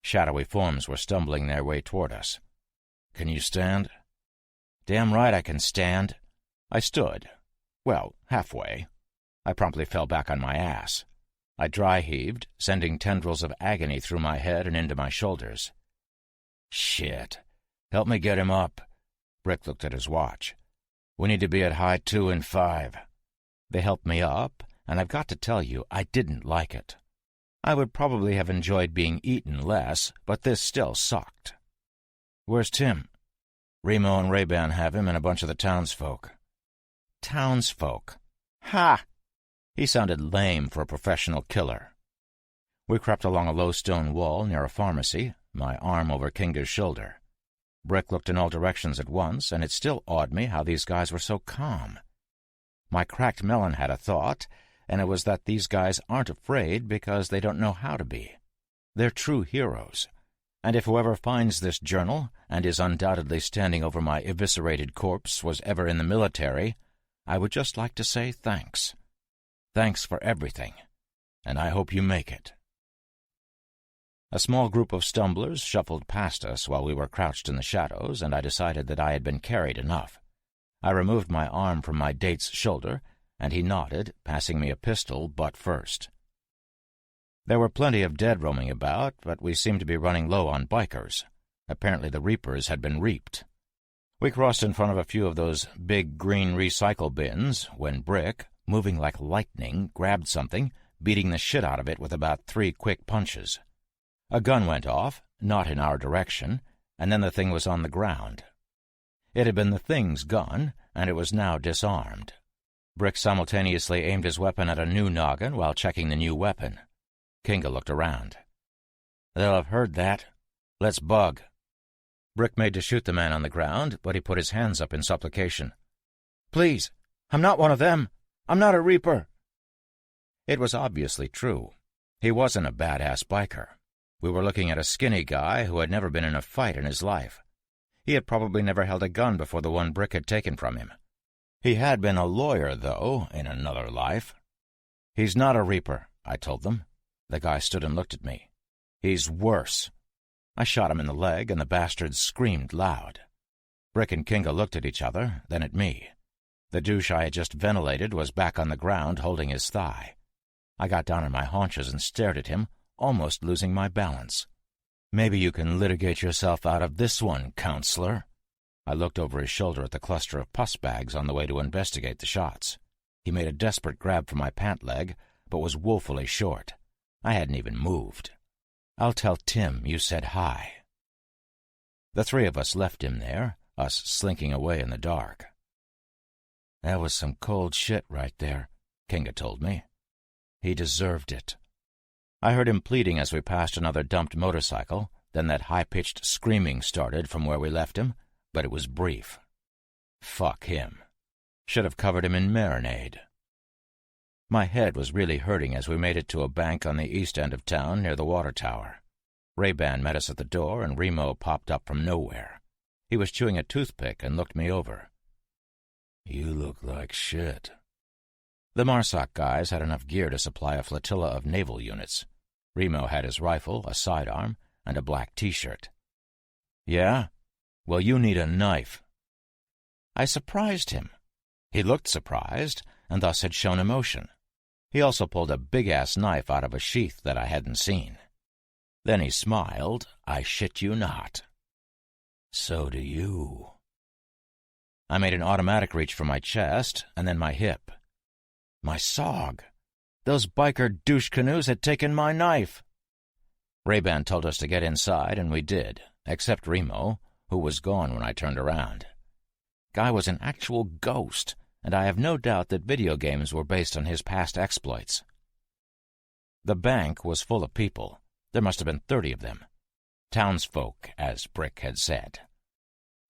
Shadowy forms were stumbling their way toward us. Can you stand? Damn right I can stand. I stood. Well, halfway. I promptly fell back on my ass. I dry-heaved, sending tendrils of agony through my head and into my shoulders. Shit. Help me get him up. Brick looked at his watch. We need to be at high 2 in 5. They helped me up, and I've got to tell you, I didn't like it. I would probably have enjoyed being eaten less, but this still sucked. Where's Tim? Remo and Ray-Ban have him and a bunch of the townsfolk. Townsfolk? Ha! He sounded lame for a professional killer. We crept along a low stone wall near a pharmacy, my arm over Kinga's shoulder. Brick looked in all directions at once, and it still awed me how these guys were so calm. My cracked melon had a thought, and it was that these guys aren't afraid because they don't know how to be. They're true heroes, and if whoever finds this journal, and is undoubtedly standing over my eviscerated corpse, was ever in the military, I would just like to say thanks. Thanks for everything, and I hope you make it. A small group of stumblers shuffled past us while we were crouched in the shadows, and I decided that I had been carried enough. I removed my arm from my date's shoulder, and he nodded, passing me a pistol butt first. There were plenty of dead roaming about, but we seemed to be running low on bikers. Apparently the reapers had been reaped. We crossed in front of a few of those big green recycle bins when Brick, moving like lightning, grabbed something, beating the shit out of it with about 3 quick punches. A gun went off, not in our direction, and then the thing was on the ground. It had been the thing's gun, and it was now disarmed. Brick simultaneously aimed his weapon at a new noggin while checking the new weapon. Kinga looked around. "They'll have heard that. Let's bug." Brick made to shoot the man on the ground, but he put his hands up in supplication. "Please, I'm not one of them. I'm not a reaper." It was obviously true. He wasn't a badass biker. We were looking at a skinny guy who had never been in a fight in his life. He had probably never held a gun before the one Brick had taken from him. He had been a lawyer, though, in another life. "He's not a reaper," I told them. The guy stood and looked at me. "He's worse." I shot him in the leg, and the bastard screamed loud. Brick and Kinga looked at each other, then at me. The douche I had just ventilated was back on the ground, holding his thigh. I got down on my haunches and stared at him, almost losing my balance. "Maybe you can litigate yourself out of this one, counselor." I looked over his shoulder at the cluster of pus bags on the way to investigate the shots. He made a desperate grab for my pant leg, but was woefully short. I hadn't even moved. "I'll tell Tim you said hi." The 3 of us left him there, us slinking away in the dark. "That was some cold shit right there," Kinga told me. "He deserved it." I heard him pleading as we passed another dumped motorcycle, then that high-pitched screaming started from where we left him, but it was brief. Fuck him. Should have covered him in marinade. My head was really hurting as we made it to a bank on the east end of town near the water tower. Ray-Ban met us at the door, and Remo popped up from nowhere. He was chewing a toothpick and looked me over. "You look like shit." The Marsoc guys had enough gear to supply a flotilla of naval units. Remo had his rifle, a sidearm, and a black T-shirt. "Yeah? Well, you need a knife." I surprised him. He looked surprised, and thus had shown emotion. He also pulled a big-ass knife out of a sheath that I hadn't seen. Then he smiled, I shit you not. "So do you." I made an automatic reach for my chest, and then my hip. My sog! Those biker douche canoes had taken my knife! Ray-Ban told us to get inside, and we did, except Remo, who was gone when I turned around. Guy was an actual ghost, and I have no doubt that video games were based on his past exploits. The bank was full of people. There must have been 30 of them. Townsfolk, as Brick had said.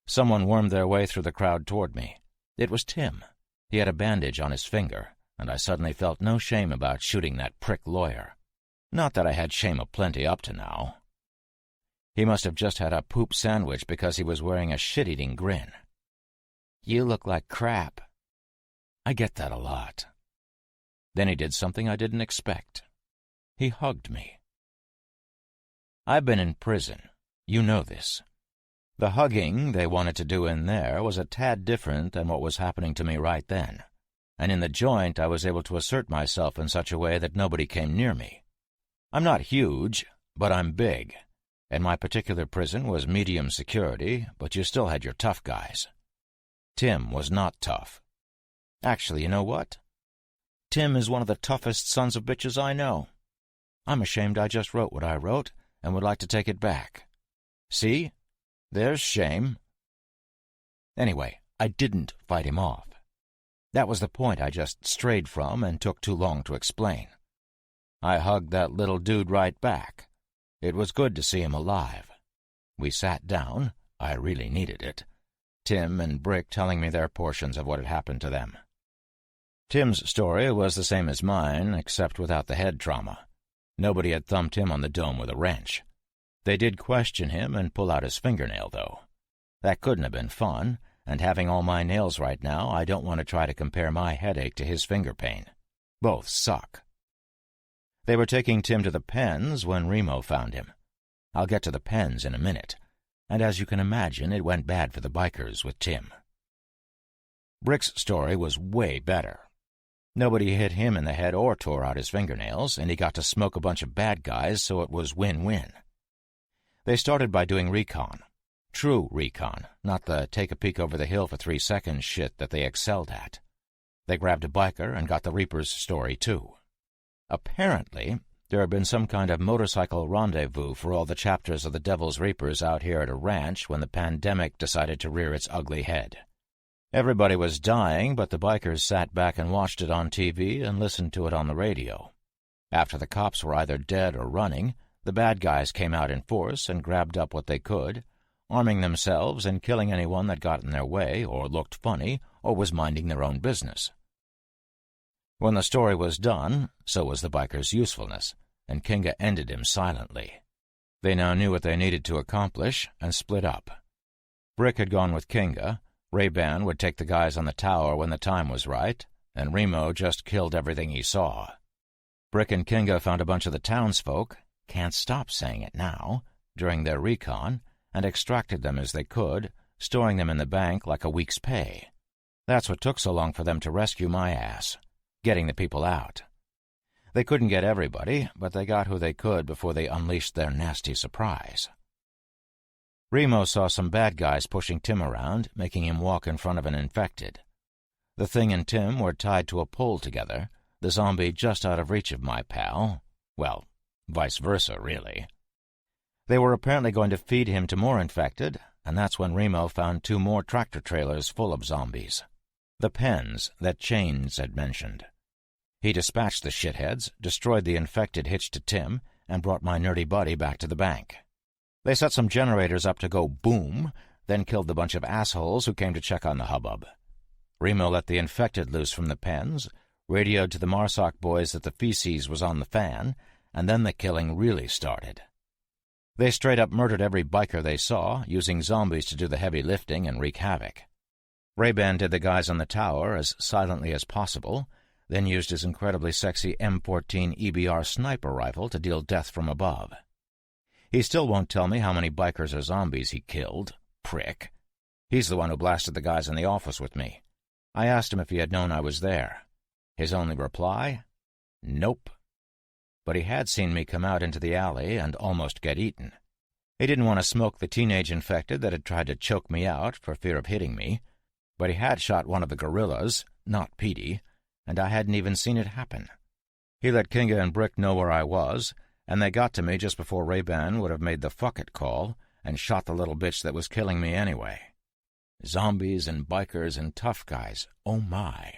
Someone wormed their way through the crowd toward me. It was Tim. He had a bandage on his finger, and I suddenly felt no shame about shooting that prick lawyer. Not that I had shame aplenty up to now. He must have just had a poop sandwich because he was wearing a shit-eating grin. "You look like crap." I get that a lot. Then he did something I didn't expect. He hugged me. I've been in prison. You know this. The hugging they wanted to do in there was a tad different than what was happening to me right then, and in the joint I was able to assert myself in such a way that nobody came near me. I'm not huge, but I'm big, and my particular prison was medium security, but you still had your tough guys. Tim was not tough. Actually, you know what? Tim is one of the toughest sons of bitches I know. I'm ashamed I just wrote what I wrote, and would like to take it back. See? There's shame. Anyway, I didn't fight him off. That was the point I just strayed from and took too long to explain. I hugged that little dude right back. It was good to see him alive. We sat down. I really needed it. Tim and Brick telling me their portions of what had happened to them. Tim's story was the same as mine, except without the head trauma. Nobody had thumped him on the dome with a wrench. They did question him and pull out his fingernail, though. That couldn't have been fun, and having all my nails right now, I don't want to try to compare my headache to his finger pain. Both suck. They were taking Tim to the pens when Remo found him. I'll get to the pens in a minute, and as you can imagine, it went bad for the bikers with Tim. Brick's story was way better. Nobody hit him in the head or tore out his fingernails, and he got to smoke a bunch of bad guys, so it was win-win. They started by doing recon. True recon, not the take a peek over the hill for 3 seconds shit that they excelled at. They grabbed a biker and got the Reaper's story, too. Apparently, there had been some kind of motorcycle rendezvous for all the chapters of the Devil's Reapers out here at a ranch when the pandemic decided to rear its ugly head. Everybody was dying, but the bikers sat back and watched it on TV and listened to it on the radio. After the cops were either dead or running, the bad guys came out in force and grabbed up what they could, arming themselves and killing anyone that got in their way or looked funny or was minding their own business. When the story was done, so was the biker's usefulness, and Kinga ended him silently. They now knew what they needed to accomplish and split up. Brick had gone with Kinga, Ray-Ban would take the guys on the tower when the time was right, and Remo just killed everything he saw. Brick and Kinga found a bunch of the townsfolk, can't stop saying it now, during their recon, and extracted them as they could, storing them in the bank like a week's pay. That's what took so long for them to rescue my ass, getting the people out. They couldn't get everybody, but they got who they could before they unleashed their nasty surprise. Remo saw some bad guys pushing Tim around, making him walk in front of an infected. The Thing and Tim were tied to a pole together, the zombie just out of reach of my pal. Well, vice versa, really. They were apparently going to feed him to more infected, and that's when Remo found 2 more tractor-trailers full of zombies. The pens that Chains had mentioned. He dispatched the shitheads, destroyed the infected hitched to Tim, and brought my nerdy buddy back to the bank. They set some generators up to go boom, then killed the bunch of assholes who came to check on the hubbub. Remo let the infected loose from the pens, radioed to the Marsoc boys that the feces was on the fan, and then the killing really started. They straight up murdered every biker they saw, using zombies to do the heavy lifting and wreak havoc. Ray-Ban did the guys on the tower as silently as possible, then used his incredibly sexy M14 EBR sniper rifle to deal death from above. He still won't tell me how many bikers or zombies he killed. Prick. He's the one who blasted the guys in the office with me. I asked him if he had known I was there. His only reply? Nope. But he had seen me come out into the alley and almost get eaten. He didn't want to smoke the teenage infected that had tried to choke me out for fear of hitting me, but he had shot one of the gorillas, not Petey, and I hadn't even seen it happen. He let Kinga and Brick know where I was, and they got to me just before Ray-Ban would have made the fuck-it call and shot the little bitch that was killing me anyway. Zombies and bikers and tough guys, oh my.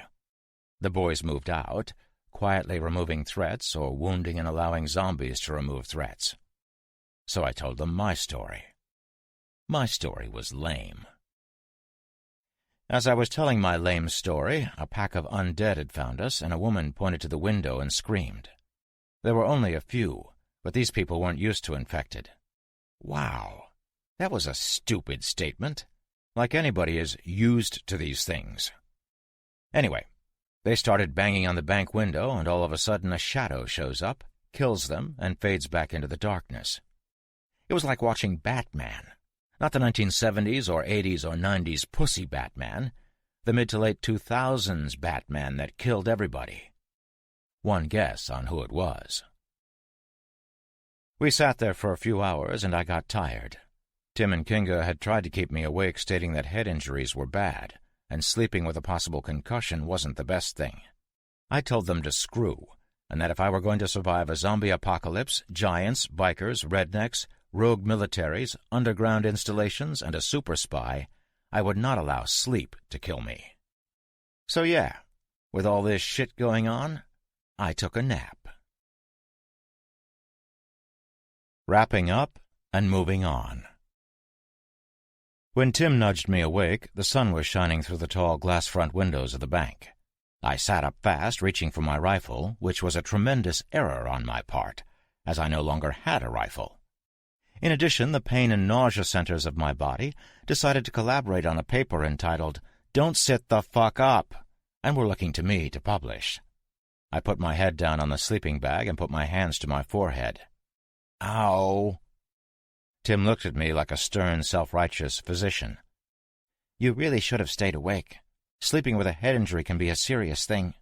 The boys moved out, quietly removing threats or wounding and allowing zombies to remove threats. So I told them my story. My story was lame. As I was telling my lame story, a pack of undead had found us, and a woman pointed to the window and screamed. There were only a few, but these people weren't used to infected. Wow, that was a stupid statement. Like anybody is used to these things. Anyway, they started banging on the bank window, and all of a sudden a shadow shows up, kills them, and fades back into the darkness. It was like watching Batman. Not the 1970s or 80s or 90s pussy Batman, the mid to late 2000s Batman that killed everybody. One guess on who it was. We sat there for a few hours, and I got tired. Tim and Kinga had tried to keep me awake, stating that head injuries were bad, and sleeping with a possible concussion wasn't the best thing. I told them to screw, and that if I were going to survive a zombie apocalypse, giants, bikers, rednecks, rogue militaries, underground installations, and a super spy, I would not allow sleep to kill me. So yeah, with all this shit going on, I took a nap. Wrapping up and moving on. When Tim nudged me awake, the sun was shining through the tall glass front windows of the bank. I sat up fast, reaching for my rifle, which was a tremendous error on my part, as I no longer had a rifle. In addition, the pain and nausea centers of my body decided to collaborate on a paper entitled, "Don't Sit the Fuck Up," and were looking to me to publish. I put my head down on the sleeping bag and put my hands to my forehead. Ow! Tim looked at me like a stern, self-righteous physician. "You really should have stayed awake. Sleeping with a head injury can be a serious thing."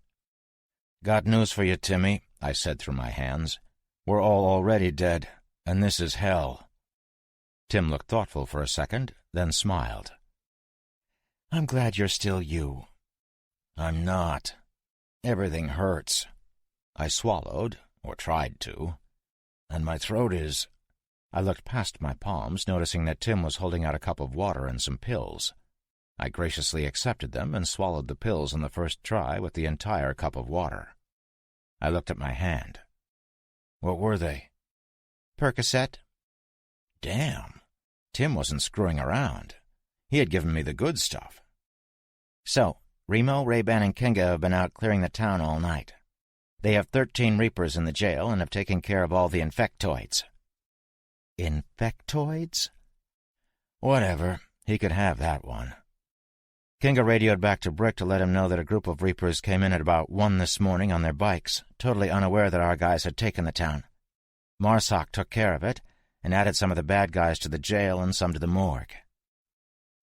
"Got news for you, Timmy," I said through my hands. "We're all already dead, and this is hell." Tim looked thoughtful for a second, then smiled. "I'm glad you're still you." "I'm not. Everything hurts." I swallowed, or tried to, "and my throat is—" I looked past my palms, noticing that Tim was holding out a cup of water and some pills. I graciously accepted them and swallowed the pills on the first try with the entire cup of water. I looked at my hand. "What were they?" "Percocet." Damn. Tim wasn't screwing around. He had given me the good stuff. "So, Remo, Ray-Ban, and Kinga have been out clearing the town all night. They have 13 Reapers in the jail and have taken care of all the infectoids." "Infectoids?" "Whatever. He could have that one." Kinga radioed back to Brick to let him know that a group of Reapers came in at about 1 this morning on their bikes, totally unaware that our guys had taken the town. Marsoc took care of it and added some of the bad guys to the jail and some to the morgue.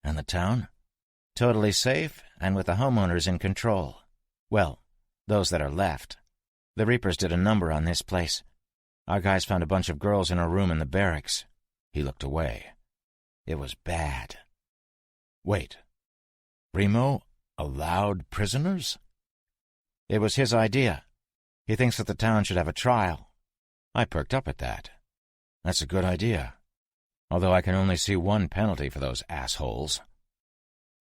"And the town?" "Totally safe and with the homeowners in control. Well, those that are left. The Reapers did a number on this place. Our guys found a bunch of girls in a room in the barracks." He looked away. "It was bad." "Wait. Remo allowed prisoners?" "It was his idea. He thinks that the town should have a trial." I perked up at that. "That's a good idea. Although I can only see one penalty for those assholes."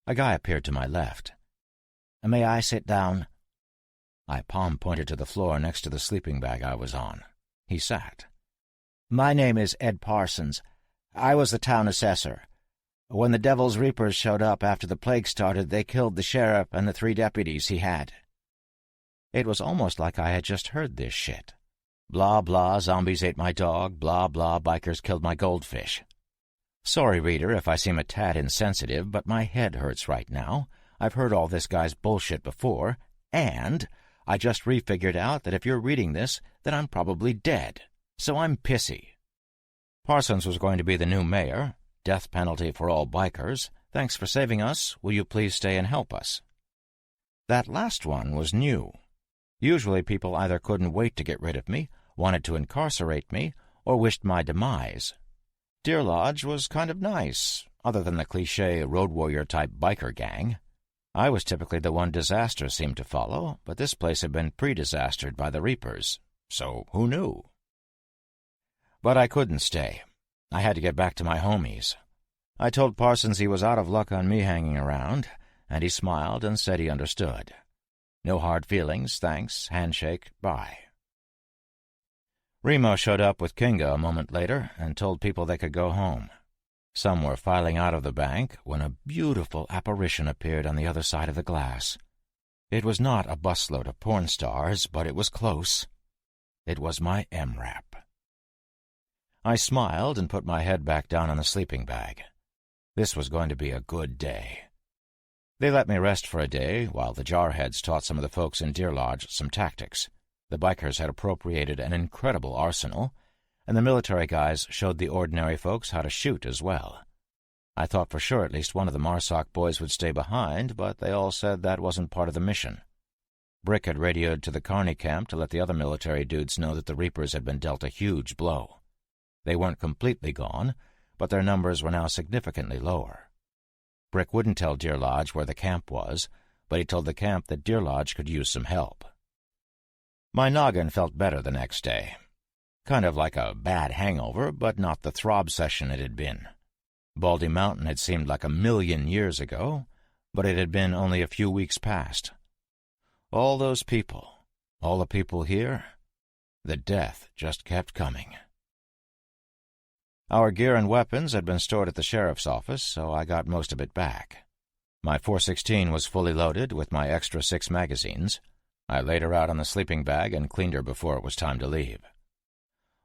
A guy appeared to my left. "May I sit down?" I palm-pointed to the floor next to the sleeping bag I was on. He sat. "My name is Ed Parsons. I was the town assessor. When the Devil's Reapers showed up after the plague started, they killed the sheriff and the 3 deputies he had." It was almost like I had just heard this shit. Blah, blah, zombies ate my dog, blah, blah, bikers killed my goldfish. Sorry, reader, if I seem a tad insensitive, but my head hurts right now. I've heard all this guy's bullshit before, and I just refigured out that if you're reading this, then I'm probably dead. So I'm pissy. Parsons was going to be the new mayor. Death penalty for all bikers. Thanks for saving us. Will you please stay and help us? That last one was new. Usually people either couldn't wait to get rid of me, wanted to incarcerate me, or wished my demise. Deer Lodge was kind of nice, other than the cliché road warrior-type biker gang. I was typically the one disaster seemed to follow, but this place had been pre-disastered by the Reapers, so who knew? But I couldn't stay. I had to get back to my homies. I told Parsons he was out of luck on me hanging around, and he smiled and said he understood. No hard feelings, thanks, handshake, bye. Remo showed up with Kinga a moment later and told people they could go home. Some were filing out of the bank when a beautiful apparition appeared on the other side of the glass. It was not a busload of porn stars, but it was close. It was my MRAP. I smiled and put my head back down on the sleeping bag. This was going to be a good day. They let me rest for a day while the jarheads taught some of the folks in Deer Lodge some tactics. The bikers had appropriated an incredible arsenal, and the military guys showed the ordinary folks how to shoot as well. I thought for sure at least one of the Marsoc boys would stay behind, but they all said that wasn't part of the mission. Brick had radioed to the Carney camp to let the other military dudes know that the Reapers had been dealt a huge blow. They weren't completely gone, but their numbers were now significantly lower. Brick wouldn't tell Deer Lodge where the camp was, but he told the camp that Deer Lodge could use some help. My noggin felt better the next day. Kind of like a bad hangover, but not the throb session it had been. Baldy Mountain had seemed like 1,000,000 years ago, but it had been only a few weeks past. All those people, all the people here, the death just kept coming. Our gear and weapons had been stored at the sheriff's office, so I got most of it back. My .416 was fully loaded with my extra 6 magazines. I laid her out on the sleeping bag and cleaned her before it was time to leave.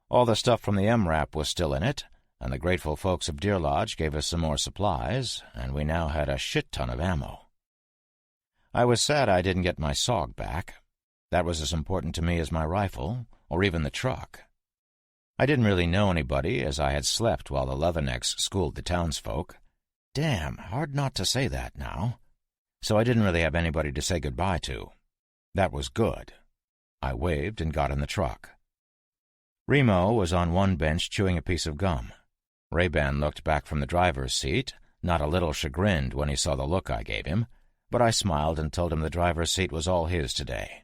All the stuff from the MRAP was still in it, and the grateful folks of Deer Lodge gave us some more supplies, and we now had a shit-ton of ammo. I was sad I didn't get my SOG back. That was as important to me as my rifle, or even the truck. I didn't really know anybody, as I had slept while the Leathernecks schooled the townsfolk. Damn, hard not to say that now. So I didn't really have anybody to say goodbye to. That was good. I waved and got in the truck. Remo was on one bench chewing a piece of gum. Ray-Ban looked back from the driver's seat, not a little chagrined when he saw the look I gave him, but I smiled and told him the driver's seat was all his today.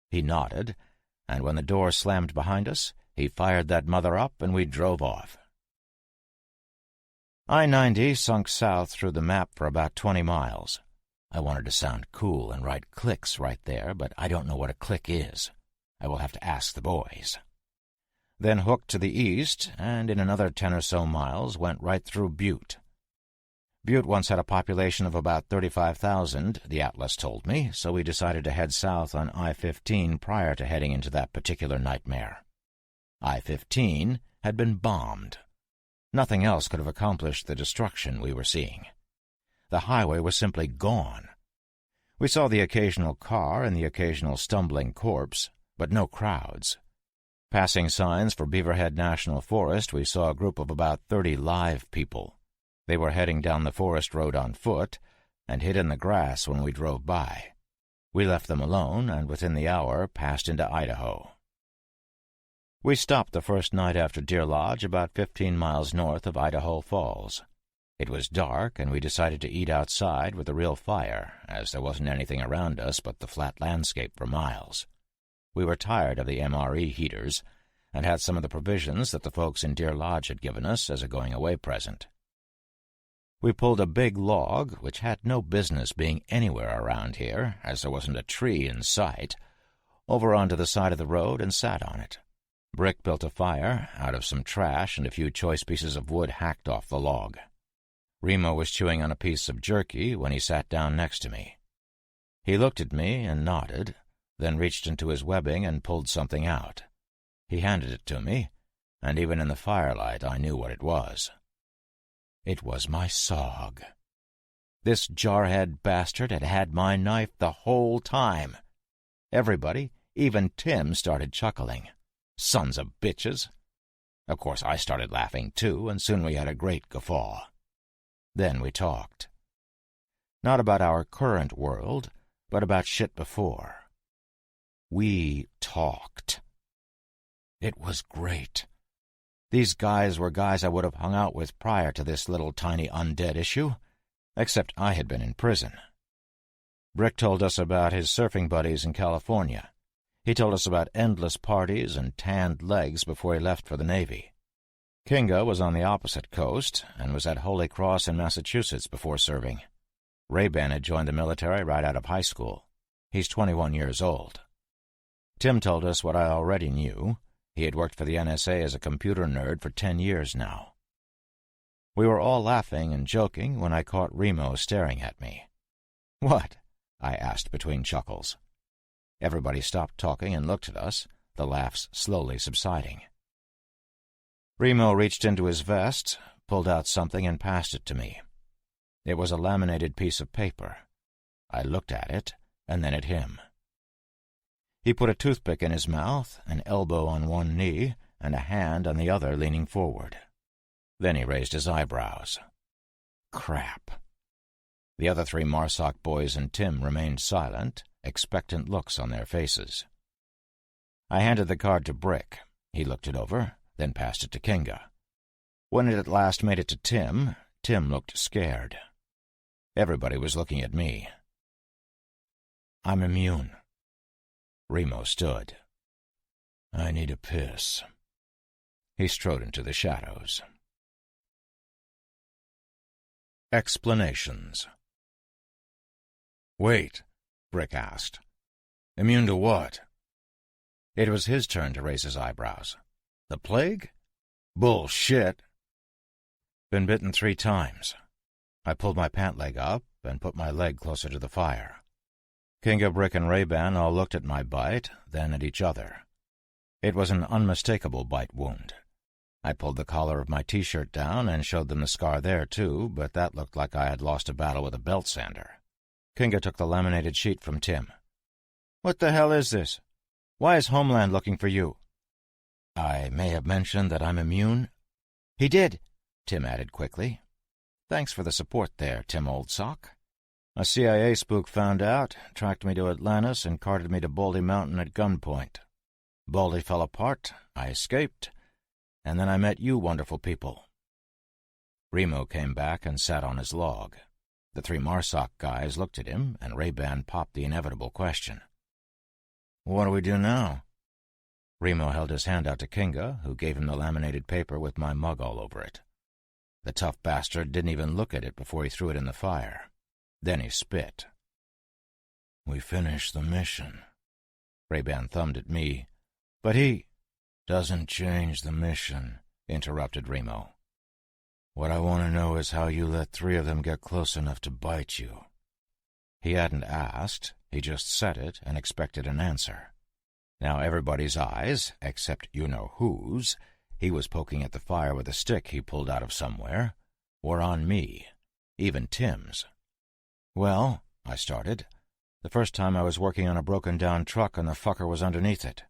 He nodded, and when the door slammed behind us, he fired that mother up and we drove off. I-90 sunk south through the map for about 20 miles. I wanted to sound cool and write clicks right there, but I don't know what a click is. I will have to ask the boys. Then hooked to the east, and in another 10 or so miles went right through Butte. Butte once had a population of about 35,000, the atlas told me, so we decided to head south on I-15 prior to heading into that particular nightmare. I-15 had been bombed. Nothing else could have accomplished the destruction we were seeing. The highway was simply gone. We saw the occasional car and the occasional stumbling corpse, but no crowds. Passing signs for Beaverhead National Forest, we saw a group of about 30 live people. They were heading down the forest road on foot and hid in the grass when we drove by. We left them alone and within the hour passed into Idaho. We stopped the first night after Deer Lodge about 15 miles north of Idaho Falls. It was dark, and we decided to eat outside with a real fire, as there wasn't anything around us but the flat landscape for miles. We were tired of the MRE heaters, and had some of the provisions that the folks in Deer Lodge had given us as a going-away present. We pulled a big log, which had no business being anywhere around here, as there wasn't a tree in sight, over onto the side of the road and sat on it. Brick built a fire out of some trash and a few choice pieces of wood hacked off the log. Remo was chewing on a piece of jerky when he sat down next to me. He looked at me and nodded, then reached into his webbing and pulled something out. He handed it to me, and even in the firelight I knew what it was. It was my SOG. This jarhead bastard had had my knife the whole time. Everybody, even Tim, started chuckling. Sons of bitches! Of course I started laughing too, and soon we had a great guffaw. Then we talked. Not about our current world, but about shit before. We talked. It was great. These guys were guys I would have hung out with prior to this little tiny undead issue, except I had been in prison. Brick told us about his surfing buddies in California. He told us about endless parties and tanned legs before he left for the Navy. Kinga was on the opposite coast and was at Holy Cross in Massachusetts before serving. Ray-Ban had joined the military right out of high school. He's 21 years old. Tim told us what I already knew. He had worked for the NSA as a computer nerd for 10 years now. We were all laughing and joking when I caught Remo staring at me. "What?" I asked between chuckles. Everybody stopped talking and looked at us, the laughs slowly subsiding. Remo reached into his vest, pulled out something, and passed it to me. It was a laminated piece of paper. I looked at it, and then at him. He put a toothpick in his mouth, an elbow on one knee, and a hand on the other leaning forward. Then he raised his eyebrows. Crap. The other 3 Marsoc boys and Tim remained silent, expectant looks on their faces. I handed the card to Brick. He looked it over, then passed it to Kinga. When it at last made it to Tim, Tim looked scared. Everybody was looking at me. "I'm immune." Remo stood. "I need a piss." He strode into the shadows. Explanations. "Wait," Brick asked. "Immune to what?" It was his turn to raise his eyebrows. "The plague? Bullshit." "Been bitten 3 times. I pulled my pant leg up and put my leg closer to the fire. Kinga, Brick, and Ray-Ban all looked at my bite, then at each other. It was an unmistakable bite wound. I pulled the collar of my T-shirt down and showed them the scar there, too, but that looked like I had lost a battle with a belt sander. Kinga took the laminated sheet from Tim. "What the hell is this? Why is Homeland looking for you?" I may have mentioned that I'm immune? He did, Tim added quickly. Thanks for the support there, Tim Old Sock. A CIA spook found out, tracked me to Atlantis, and carted me to Baldy Mountain at gunpoint. Baldy fell apart, I escaped, and then I met you wonderful people. Remo came back and sat on his log. The three Marsoc guys looked at him, and Ray-Ban popped the inevitable question. What do we do now? Remo held his hand out to Kinga, who gave him the laminated paper with my mug all over it. The tough bastard didn't even look at it before he threw it in the fire. Then he spit. We finished the mission. Ray-Ban thumbed at me. But he doesn't change the mission, interrupted Remo. What I want to know is how you let 3 of them get close enough to bite you. He hadn't asked, he just said it and expected an answer. Now everybody's eyes, except you-know-whose, he was poking at the fire with a stick he pulled out of somewhere, were on me, even Tim's. Well, I started, the first time I was working on a broken-down truck and the fucker was underneath it.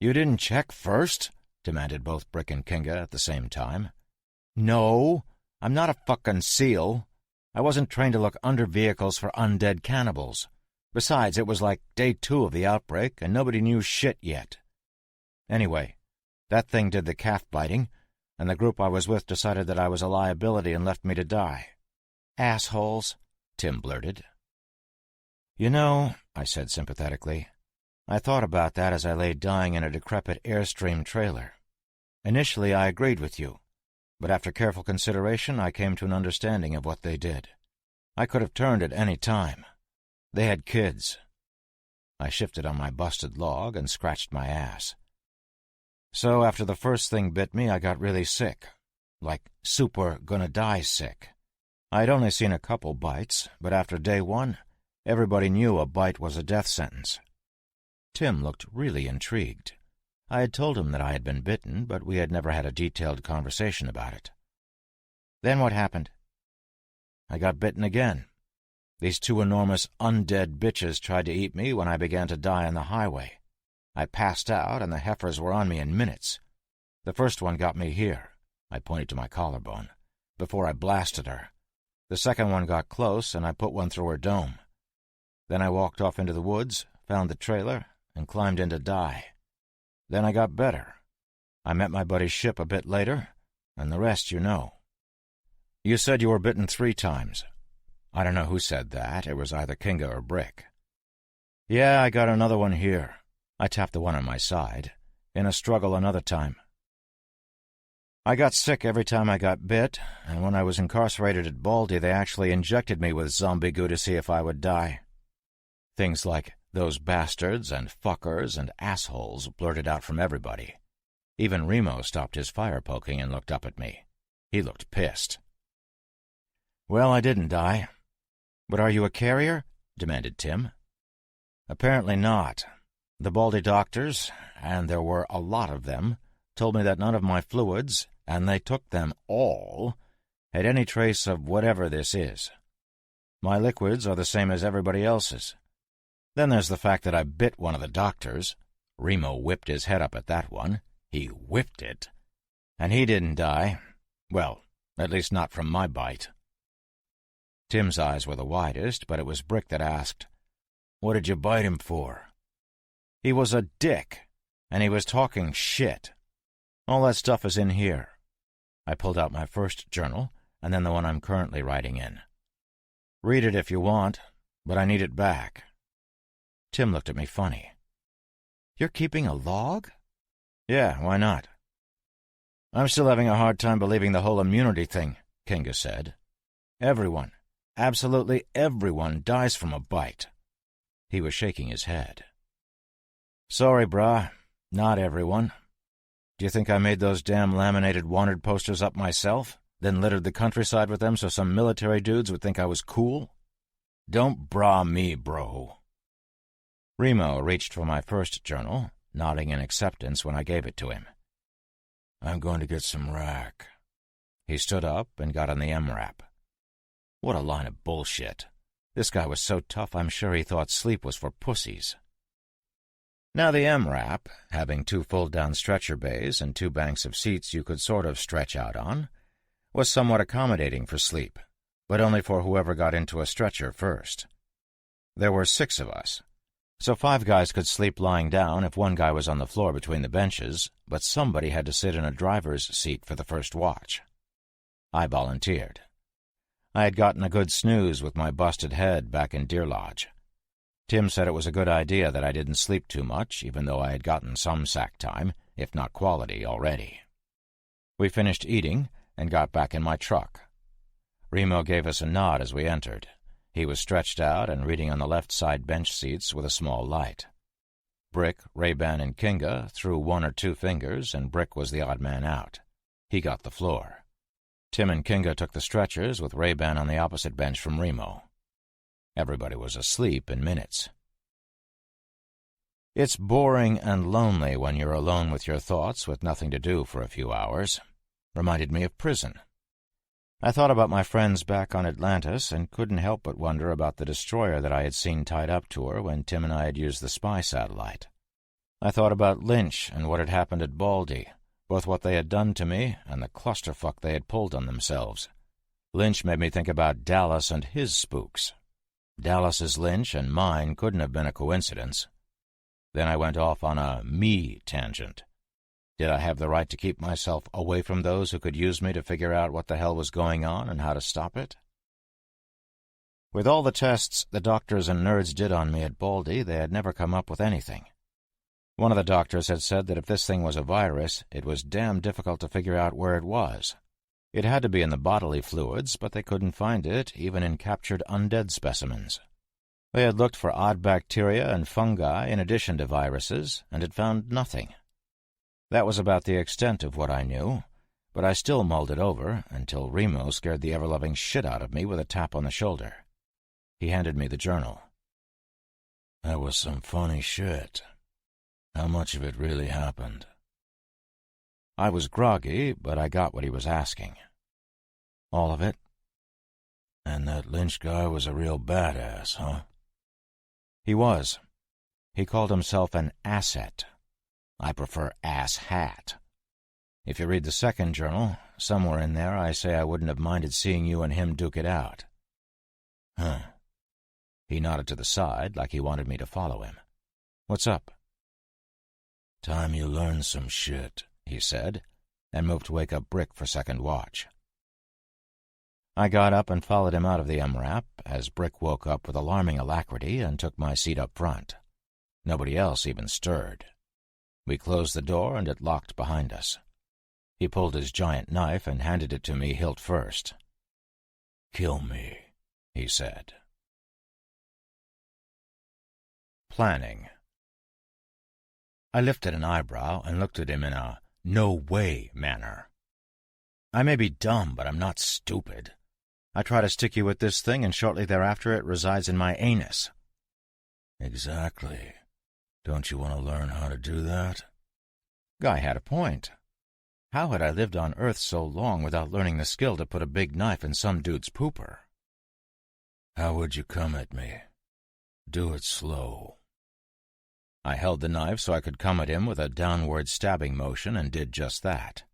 You didn't check first? Demanded both Brick and Kinga at the same time. No, I'm not a fucking SEAL. I wasn't trained to look under vehicles for undead cannibals. Besides, it was like day 2 of the outbreak, and nobody knew shit yet. Anyway, that thing did the calf biting, and the group I was with decided that I was a liability and left me to die. Assholes, Tim blurted. You know, I said sympathetically, I thought about that as I lay dying in a decrepit Airstream trailer. Initially, I agreed with you, but after careful consideration, I came to an understanding of what they did. I could have turned at any time. They had kids. I shifted on my busted log and scratched my ass. So after the first thing bit me, I got really sick. Like super gonna-die sick. I'd only seen a couple bites, but after day 1, everybody knew a bite was a death sentence. Tim looked really intrigued. I had told him that I had been bitten, but we had never had a detailed conversation about it. Then what happened? I got bitten again. These 2 enormous undead bitches tried to eat me when I began to die on the highway. I passed out, and the heifers were on me in minutes. The first one got me here, I pointed to my collarbone, before I blasted her. The second one got close, and I put one through her dome. Then I walked off into the woods, found the trailer, and climbed in to die. Then I got better. I met my buddy's ship a bit later, and the rest you know. You said you were bitten 3 times. I don't know who said that. It was either Kinga or Brick. Yeah, I got another one here. I tapped the one on my side. In a struggle another time. I got sick every time I got bit, and when I was incarcerated at Baldy, they actually injected me with zombie goo to see if I would die. Things like those bastards and fuckers and assholes blurted out from everybody. Even Remo stopped his fire poking and looked up at me. He looked pissed. Well, I didn't die. But are you a carrier? Demanded Tim. Apparently not. The Baldy doctors, and there were a lot of them, told me that none of my fluids, and they took them all, had any trace of whatever this is. My liquids are the same as everybody else's. Then there's the fact that I bit one of the doctors. Remo whipped his head up at that one. He whipped it. And he didn't die. Well, at least not from my bite. Tim's eyes were the widest, but it was Brick that asked, What did you bite him for? He was a dick, and he was talking shit. All that stuff is in here. I pulled out my first journal, and then the one I'm currently writing in. Read it if you want, but I need it back. Tim looked at me funny. You're keeping a log? Yeah, why not? I'm still having a hard time believing the whole immunity thing, Kinga said. Everyone, absolutely everyone, dies from a bite. He was shaking his head. Sorry, brah, not everyone. Do you think I made those damn laminated wanted posters up myself, then littered the countryside with them so some military dudes would think I was cool? Don't brah me, bro. Remo reached for my first journal, nodding in acceptance when I gave it to him. I'm going to get some rack. He stood up and got on the MRAP. What a line of bullshit. This guy was so tough I'm sure he thought sleep was for pussies. Now the MRAP, having 2 fold-down stretcher bays and 2 banks of seats you could sort of stretch out on, was somewhat accommodating for sleep, but only for whoever got into a stretcher first. There were 6 of us, so 5 guys could sleep lying down if one guy was on the floor between the benches, but somebody had to sit in a driver's seat for the first watch. I volunteered. I had gotten a good snooze with my busted head back in Deer Lodge. Tim said it was a good idea that I didn't sleep too much, even though I had gotten some sack time, if not quality, already. We finished eating and got back in my truck. Remo gave us a nod as we entered. He was stretched out and reading on the left side bench seats with a small light. Brick, Ray-Ban, and Kinga threw 1 or 2 fingers, and Brick was the odd man out. He got the floor. Tim and Kinga took the stretchers with Ray-Ban on the opposite bench from Remo. Everybody was asleep in minutes. It's boring and lonely when you're alone with your thoughts with nothing to do for a few hours. Reminded me of prison. I thought about my friends back on Atlantis and couldn't help but wonder about the destroyer that I had seen tied up to her when Tim and I had used the spy satellite. I thought about Lynch and what had happened at Baldy, both what they had done to me and the clusterfuck they had pulled on themselves. Lynch made me think about Dallas and his spooks. Dallas's Lynch and mine couldn't have been a coincidence. Then I went off on a me tangent. Did I have the right to keep myself away from those who could use me to figure out what the hell was going on and how to stop it? With all the tests the doctors and nerds did on me at Baldy, they had never come up with anything. One of the doctors had said that if this thing was a virus, it was damn difficult to figure out where it was. It had to be in the bodily fluids, but they couldn't find it even in captured undead specimens. They had looked for odd bacteria and fungi in addition to viruses, and had found nothing. That was about the extent of what I knew, but I still mulled it over until Remo scared the ever-loving shit out of me with a tap on the shoulder. He handed me the journal. That was some funny shit. How much of it really happened? I was groggy, but I got what he was asking. All of it. And that Lynch guy was a real badass, huh? He was. He called himself an asset. I prefer ass-hat. If you read the second journal, somewhere in there I say I wouldn't have minded seeing you and him duke it out. Huh. He nodded to the side like he wanted me to follow him. What's up? Time you learned some shit, he said, and moved to wake up Brick for second watch. I got up and followed him out of the MRAP as Brick woke up with alarming alacrity and took my seat up front. Nobody else even stirred. We closed the door and it locked behind us. He pulled his giant knife and handed it to me hilt first. "Kill me," he said. Planning. I lifted an eyebrow and looked at him in a no-way manner. I may be dumb, but I'm not stupid. I try to stick you with this thing, and shortly thereafter it resides in my anus. Exactly. Don't you want to learn how to do that? Guy had a point. How had I lived on Earth so long without learning the skill to put a big knife in some dude's pooper? How would you come at me? Do it slow. I held the knife so I could come at him with a downward stabbing motion and did just that.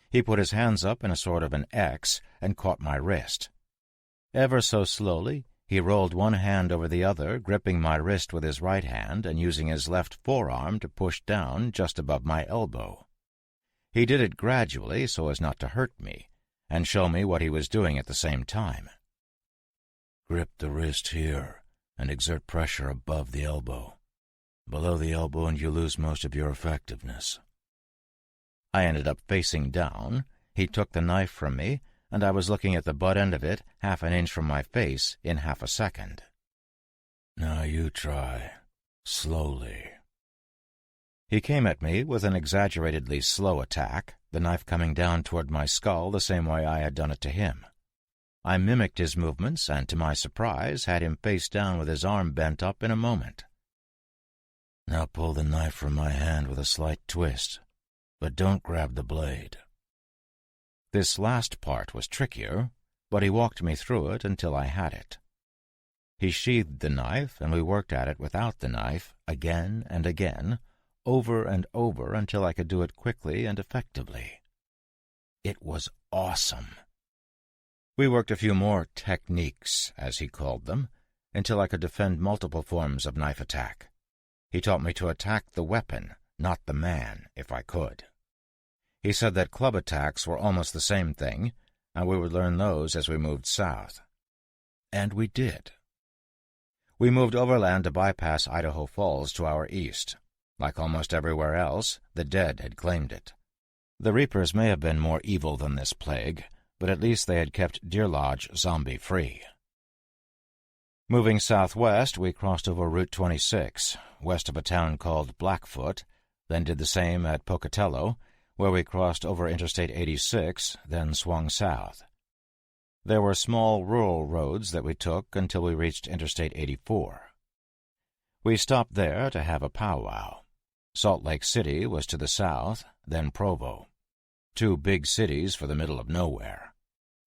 He put his hands up in a sort of an X and caught my wrist. Ever so slowly, he rolled one hand over the other, gripping my wrist with his right hand and using his left forearm to push down just above my elbow. He did it gradually so as not to hurt me, and show me what he was doing at the same time. Grip the wrist here and exert pressure above the elbow. Below the elbow and you lose most of your effectiveness. I ended up facing down. He took the knife from me, and I was looking at the butt end of it half an inch from my face in half a second. Now you try. Slowly. He came at me with an exaggeratedly slow attack, the knife coming down toward my skull the same way I had done it to him. I mimicked his movements, and to my surprise had him face down with his arm bent up in a moment. Now pull the knife from my hand with a slight twist, but don't grab the blade. This last part was trickier, but he walked me through it until I had it. He sheathed the knife, and we worked at it without the knife again and again, over and over, until I could do it quickly and effectively. It was awesome. We worked a few more techniques, as he called them, until I could defend multiple forms of knife attack. He taught me to attack the weapon, not the man, if I could. He said that club attacks were almost the same thing, and we would learn those as we moved south. And we did. We moved overland to bypass Idaho Falls to our east. Like almost everywhere else, the dead had claimed it. The Reapers may have been more evil than this plague, but at least they had kept Deer Lodge zombie-free. Moving southwest, we crossed over Route 26, west of a town called Blackfoot, then did the same at Pocatello, where we crossed over Interstate 86, then swung south. There were small rural roads that we took until we reached Interstate 84. We stopped there to have a powwow. Salt Lake City was to the south, then Provo. Two big cities for the middle of nowhere.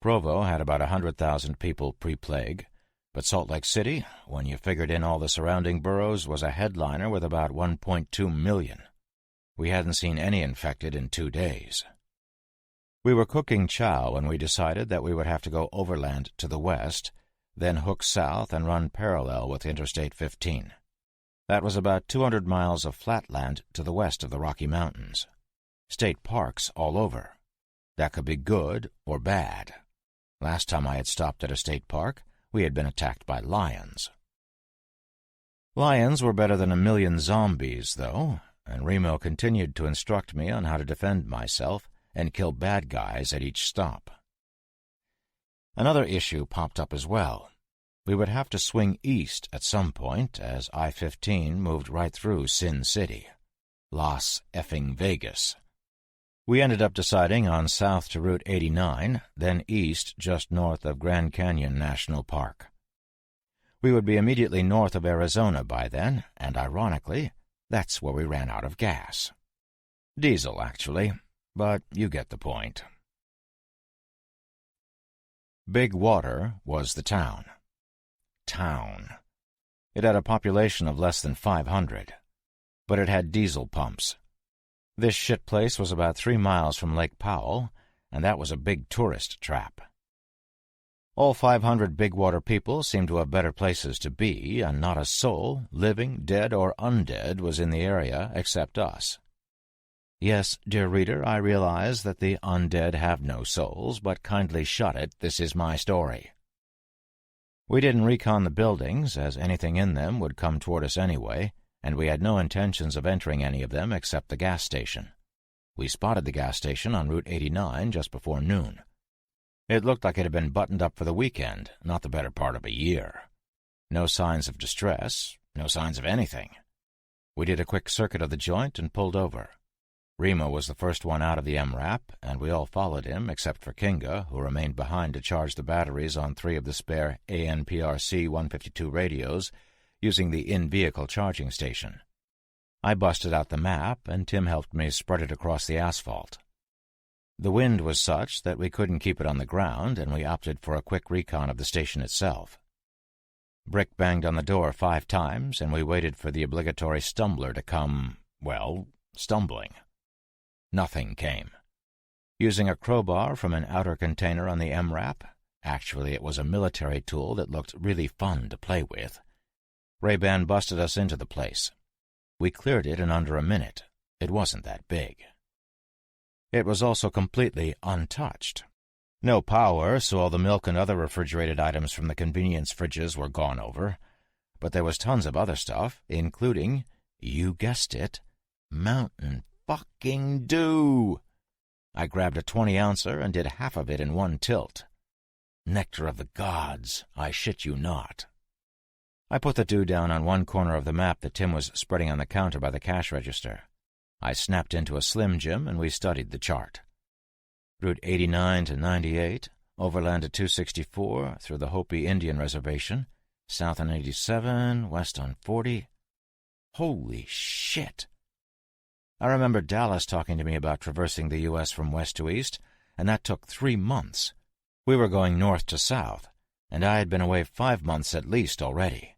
Provo had about 100,000 people pre-plague, but Salt Lake City, when you figured in all the surrounding boroughs, was a headliner with about 1.2 million. We hadn't seen any infected in 2 days. We were cooking chow when we decided that we would have to go overland to the west, then hook south and run parallel with Interstate 15. That was about 200 miles of flatland to the west of the Rocky Mountains. State parks all over. That could be good or bad. Last time I had stopped at a state park, we had been attacked by lions. Lions were better than a million zombies, though, and Remo continued to instruct me on how to defend myself and kill bad guys at each stop. Another issue popped up as well. We would have to swing east at some point, as I-15 moved right through Sin City. Las effing Vegas. We ended up deciding on south to Route 89, then east just north of Grand Canyon National Park. We would be immediately north of Arizona by then, and ironically, that's where we ran out of gas. Diesel, actually, but you get the point. Big Water was the town. It had a population of less than 500, but it had diesel pumps. This shit place was about 3 miles from Lake Powell, and that was a big tourist trap. All 500 Big Water people seemed to have better places to be, and not a soul, living, dead, or undead, was in the area except us. Yes, dear reader, I realize that the undead have no souls, but kindly shut it, this is my story. We didn't recon the buildings, as anything in them would come toward us anyway, and we had no intentions of entering any of them except the gas station. We spotted the gas station on Route 89 just before noon. It looked like it had been buttoned up for the weekend, not the better part of a year. No signs of distress, no signs of anything. We did a quick circuit of the joint and pulled over. Remo was the first one out of the MRAP, and we all followed him except for Kinga, who remained behind to charge the batteries on 3 of the spare ANPRC 152 radios, using the in-vehicle charging station. I busted out the map, and Tim helped me spread it across the asphalt. The wind was such that we couldn't keep it on the ground, and we opted for a quick recon of the station itself. Brick banged on the door 5 times, and we waited for the obligatory stumbler to come, well, stumbling. Nothing came. Using a crowbar from an outer container on the MRAP, actually it was a military tool that looked really fun to play with, Ray-Ban busted us into the place. We cleared it in under a minute. It wasn't that big. It was also completely untouched. No power, so all the milk and other refrigerated items from the convenience fridges were gone over, but there was tons of other stuff, including, you guessed it, Mountain fucking Dew. I grabbed a 20-ouncer and did half of it in one tilt. Nectar of the gods, I shit you not. I put the dew down on one corner of the map that Tim was spreading on the counter by the cash register. I snapped into a Slim Jim, and we studied the chart. Route 89 to 98, overland to 264, through the Hopi Indian Reservation, south on 87, west on 40. Holy shit! I remember Dallas talking to me about traversing the U.S. from west to east, and that took 3 months. We were going north to south, and I had been away 5 months at least already.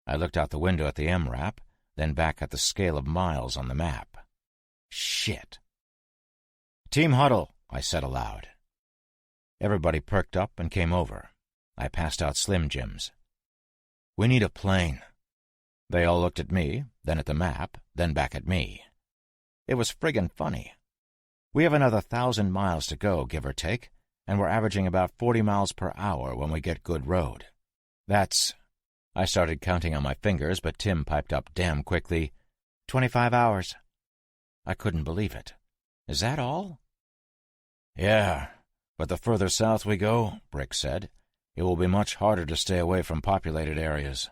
I looked out the window at the MRAP, then back at the scale of miles on the map. Shit. "Team huddle," I said aloud. Everybody perked up and came over. I passed out Slim Jims. "We need a plane." They all looked at me, then at the map, then back at me. It was friggin' funny. We have another 1,000 miles to go, give or take, and we're averaging about 40 miles per hour when we get good road. That's... I started counting on my fingers, but Tim piped up damn quickly, 25 hours. I couldn't believe it. Is that all? "Yeah, but the further south we go," Brick said, "it will be much harder to stay away from populated areas."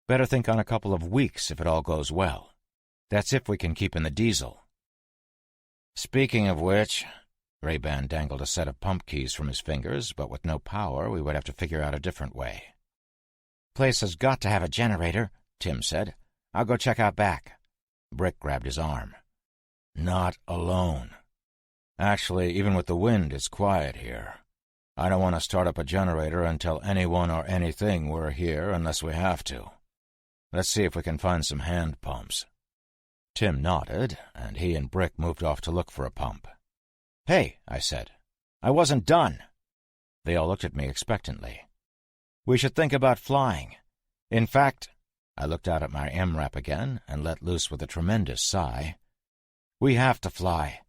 Better think on a couple of weeks if it all goes well. That's if we can keep in the diesel. "Speaking of which," Ray-Ban dangled a set of pump keys from his fingers, but with no power we would have to figure out a different way. "Place has got to have a generator," Tim said. "I'll go check out back." Brick grabbed his arm. "Not alone. Actually, even with the wind, it's quiet here. I don't want to start up a generator and tell anyone or anything we're here unless we have to. Let's see if we can find some hand pumps." Tim nodded, and he and Brick moved off to look for a pump. "Hey," I said. "I wasn't done." They all looked at me expectantly. "We should think about flying. In fact," I looked out at my MRAP again and let loose with a tremendous sigh, "we have to fly.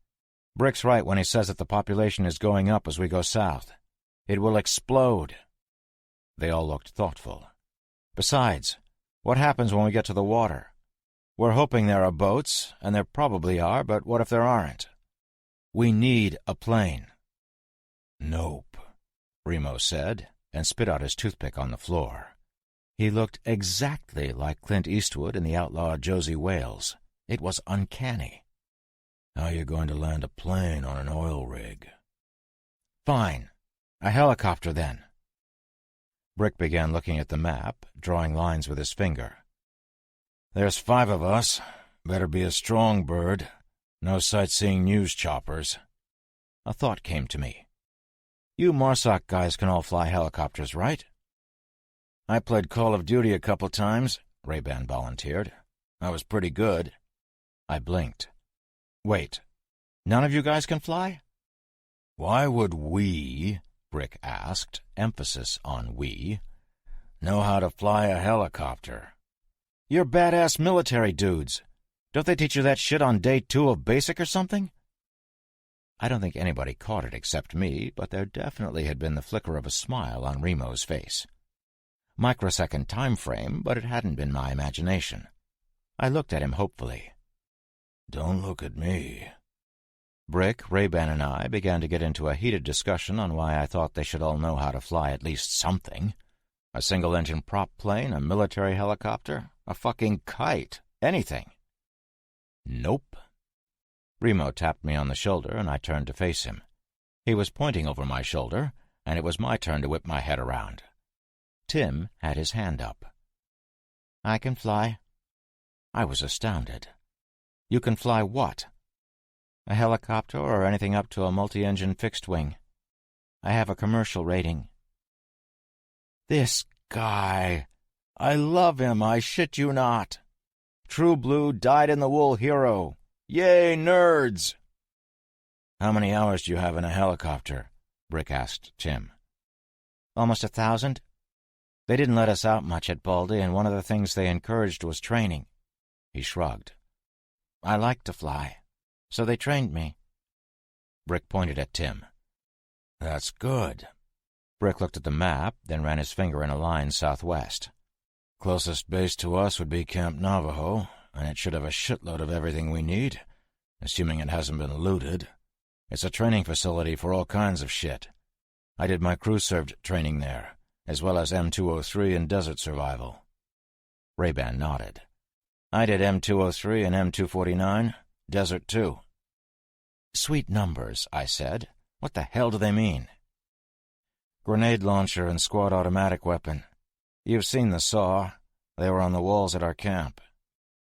Brick's right when he says that the population is going up as we go south. It will explode." They all looked thoughtful. "Besides, what happens when we get to the water? We're hoping there are boats, and there probably are, but what if there aren't? We need a plane." "Nope," Remo said, and spit out his toothpick on the floor. He looked exactly like Clint Eastwood in The Outlaw Josie Wales. It was uncanny. "How you going to land a plane on an oil rig?" "Fine. A helicopter, then." Brick began looking at the map, drawing lines with his finger. "There's 5 of us. Better be a strong bird. No sightseeing news choppers." A thought came to me. "You Marsoc guys can all fly helicopters, right?" "I played Call of Duty a couple times," Ray-Ban volunteered. "I was pretty good." I blinked. "Wait, none of you guys can fly?" "Why would we," Brick asked, emphasis on we, "know how to fly a helicopter?" "You're badass military dudes. Don't they teach you that shit on day 2 of basic or something?" I don't think anybody caught it except me, but there definitely had been the flicker of a smile on Remo's face. Microsecond time frame, but it hadn't been my imagination. I looked at him hopefully. "Don't look at me." Brick, Ray-Ban, and I began to get into a heated discussion on why I thought they should all know how to fly at least something. A single-engine prop plane, a military helicopter, a fucking kite, anything. Nope. Remo tapped me on the shoulder, and I turned to face him. He was pointing over my shoulder, and it was my turn to whip my head around. Tim had his hand up. "I can fly." I was astounded. "You can fly what?" "A helicopter or anything up to a multi-engine fixed wing. I have a commercial rating." This guy! I love him, I shit you not. True blue, dyed-in-the-wool hero. Yay, nerds! "How many hours do you have in a helicopter?" Brick asked Tim. "Almost 1,000. They didn't let us out much at Baldy, and one of the things they encouraged was training." He shrugged. "I like to fly, so they trained me." Brick pointed at Tim. "That's good." Brick looked at the map, then ran his finger in a line southwest. "Closest base to us would be Camp Navajo, and it should have a shitload of everything we need, assuming it hasn't been looted. It's a training facility for all kinds of shit. I did my crew-served training there, as well as M203 and desert survival." Ray-Ban nodded. "I did M203 and M249, desert too." "Sweet numbers," I said. "What the hell do they mean?" "Grenade launcher and squad automatic weapon. You've seen the SAW. They were on the walls at our camp."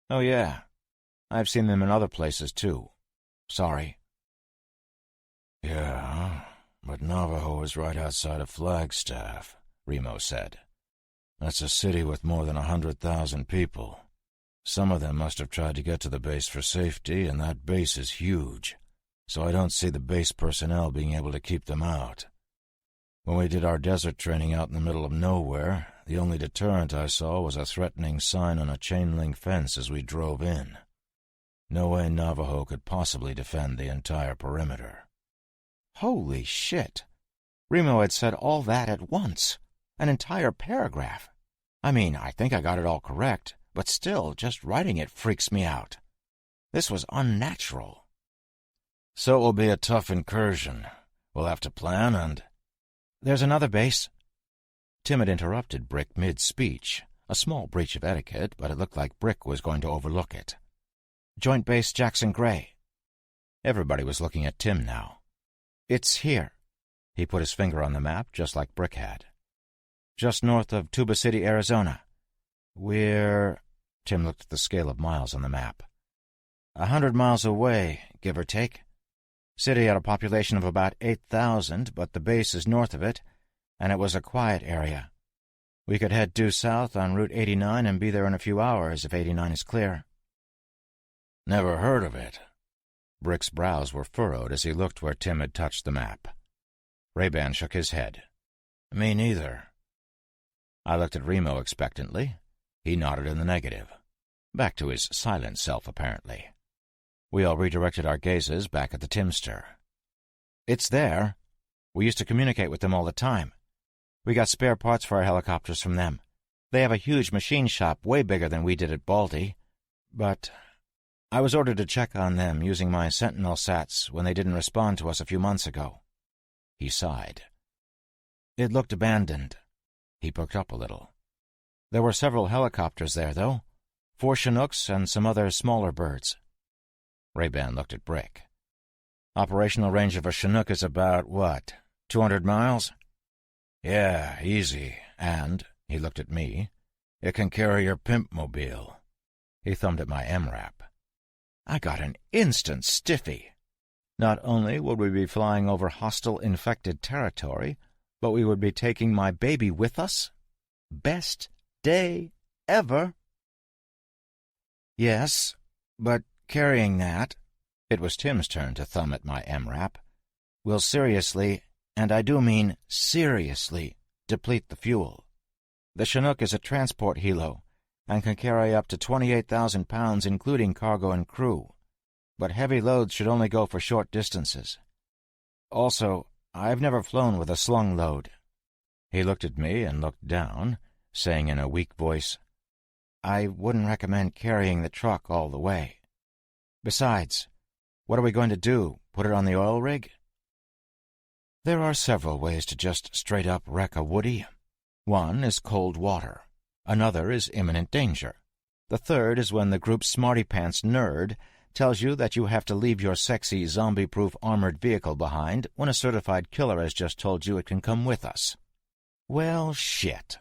"Oh, yeah. I've seen them in other places, too. Sorry." "Yeah, but Navajo is right outside of Flagstaff. Remo said. "That's a city with more than 100,000 people. Some of them must have tried to get to the base for safety, and that base is huge, so I don't see the base personnel being able to keep them out. When we did our desert training out in the middle of nowhere, the only deterrent I saw was a threatening sign on a chain-link fence as we drove in. No way Navajo could possibly defend the entire perimeter." Holy shit! Remo had said all that at once. An entire paragraph. I mean, I think I got it all correct, but still, just writing it freaks me out. This was unnatural. "So it will be a tough incursion. We'll have to plan and—" "There's another base." Tim had interrupted Brick mid-speech, a small breach of etiquette, but it looked like Brick was going to overlook it. "Joint Base Jackson Gray." Everybody was looking at Tim now. "It's here." He put his finger on the map, just like Brick had. "Just north of Tuba City, Arizona. We're—" Tim looked at the scale of miles on the map. 100 miles away, give or take. City had a population of about 8,000, but the base is north of it, and it was a quiet area. We could head due south on Route 89 and be there in a few hours if 89 is clear." "Never heard of it." Brick's brows were furrowed as he looked where Tim had touched the map. Ray-Ban shook his head. "Me neither." I looked at Remo expectantly. He nodded in the negative. Back to his silent self, apparently. We all redirected our gazes back at the Timster. "It's there. We used to communicate with them all the time. We got spare parts for our helicopters from them. They have a huge machine shop way bigger than we did at Baldy. But I was ordered to check on them using my Sentinel sats when they didn't respond to us a few months ago." He sighed. "It looked abandoned." He perked up a little. "There were several helicopters there, though. 4 Chinooks and some other smaller birds." Ray-Ban looked at Brick. "Operational range of a Chinook is about, what, 200 miles?" "Yeah, easy. And," he looked at me, "it can carry your pimp-mobile." He thumbed at my MRAP. I got an instant stiffy. Not only would we be flying over hostile infected territory, but we would be taking my baby with us? Best day ever. "Yes, but carrying that," it was Tim's turn to thumb at my MRAP, "will seriously, and I do mean seriously, deplete the fuel. The Chinook is a transport helo and can carry up to 28,000 pounds including cargo and crew, but heavy loads should only go for short distances. Also, I've never flown with a slung load." He looked at me and looked down, saying in a weak voice, "I wouldn't recommend carrying the truck all the way. Besides, what are we going to do, put it on the oil rig?" There are several ways to just straight-up wreck a Woody. One is cold water. Another is imminent danger. The third is when the group's smarty-pants nerd tells you that you have to leave your sexy, zombie-proof armored vehicle behind when a certified killer has just told you it can come with us. Well, shit.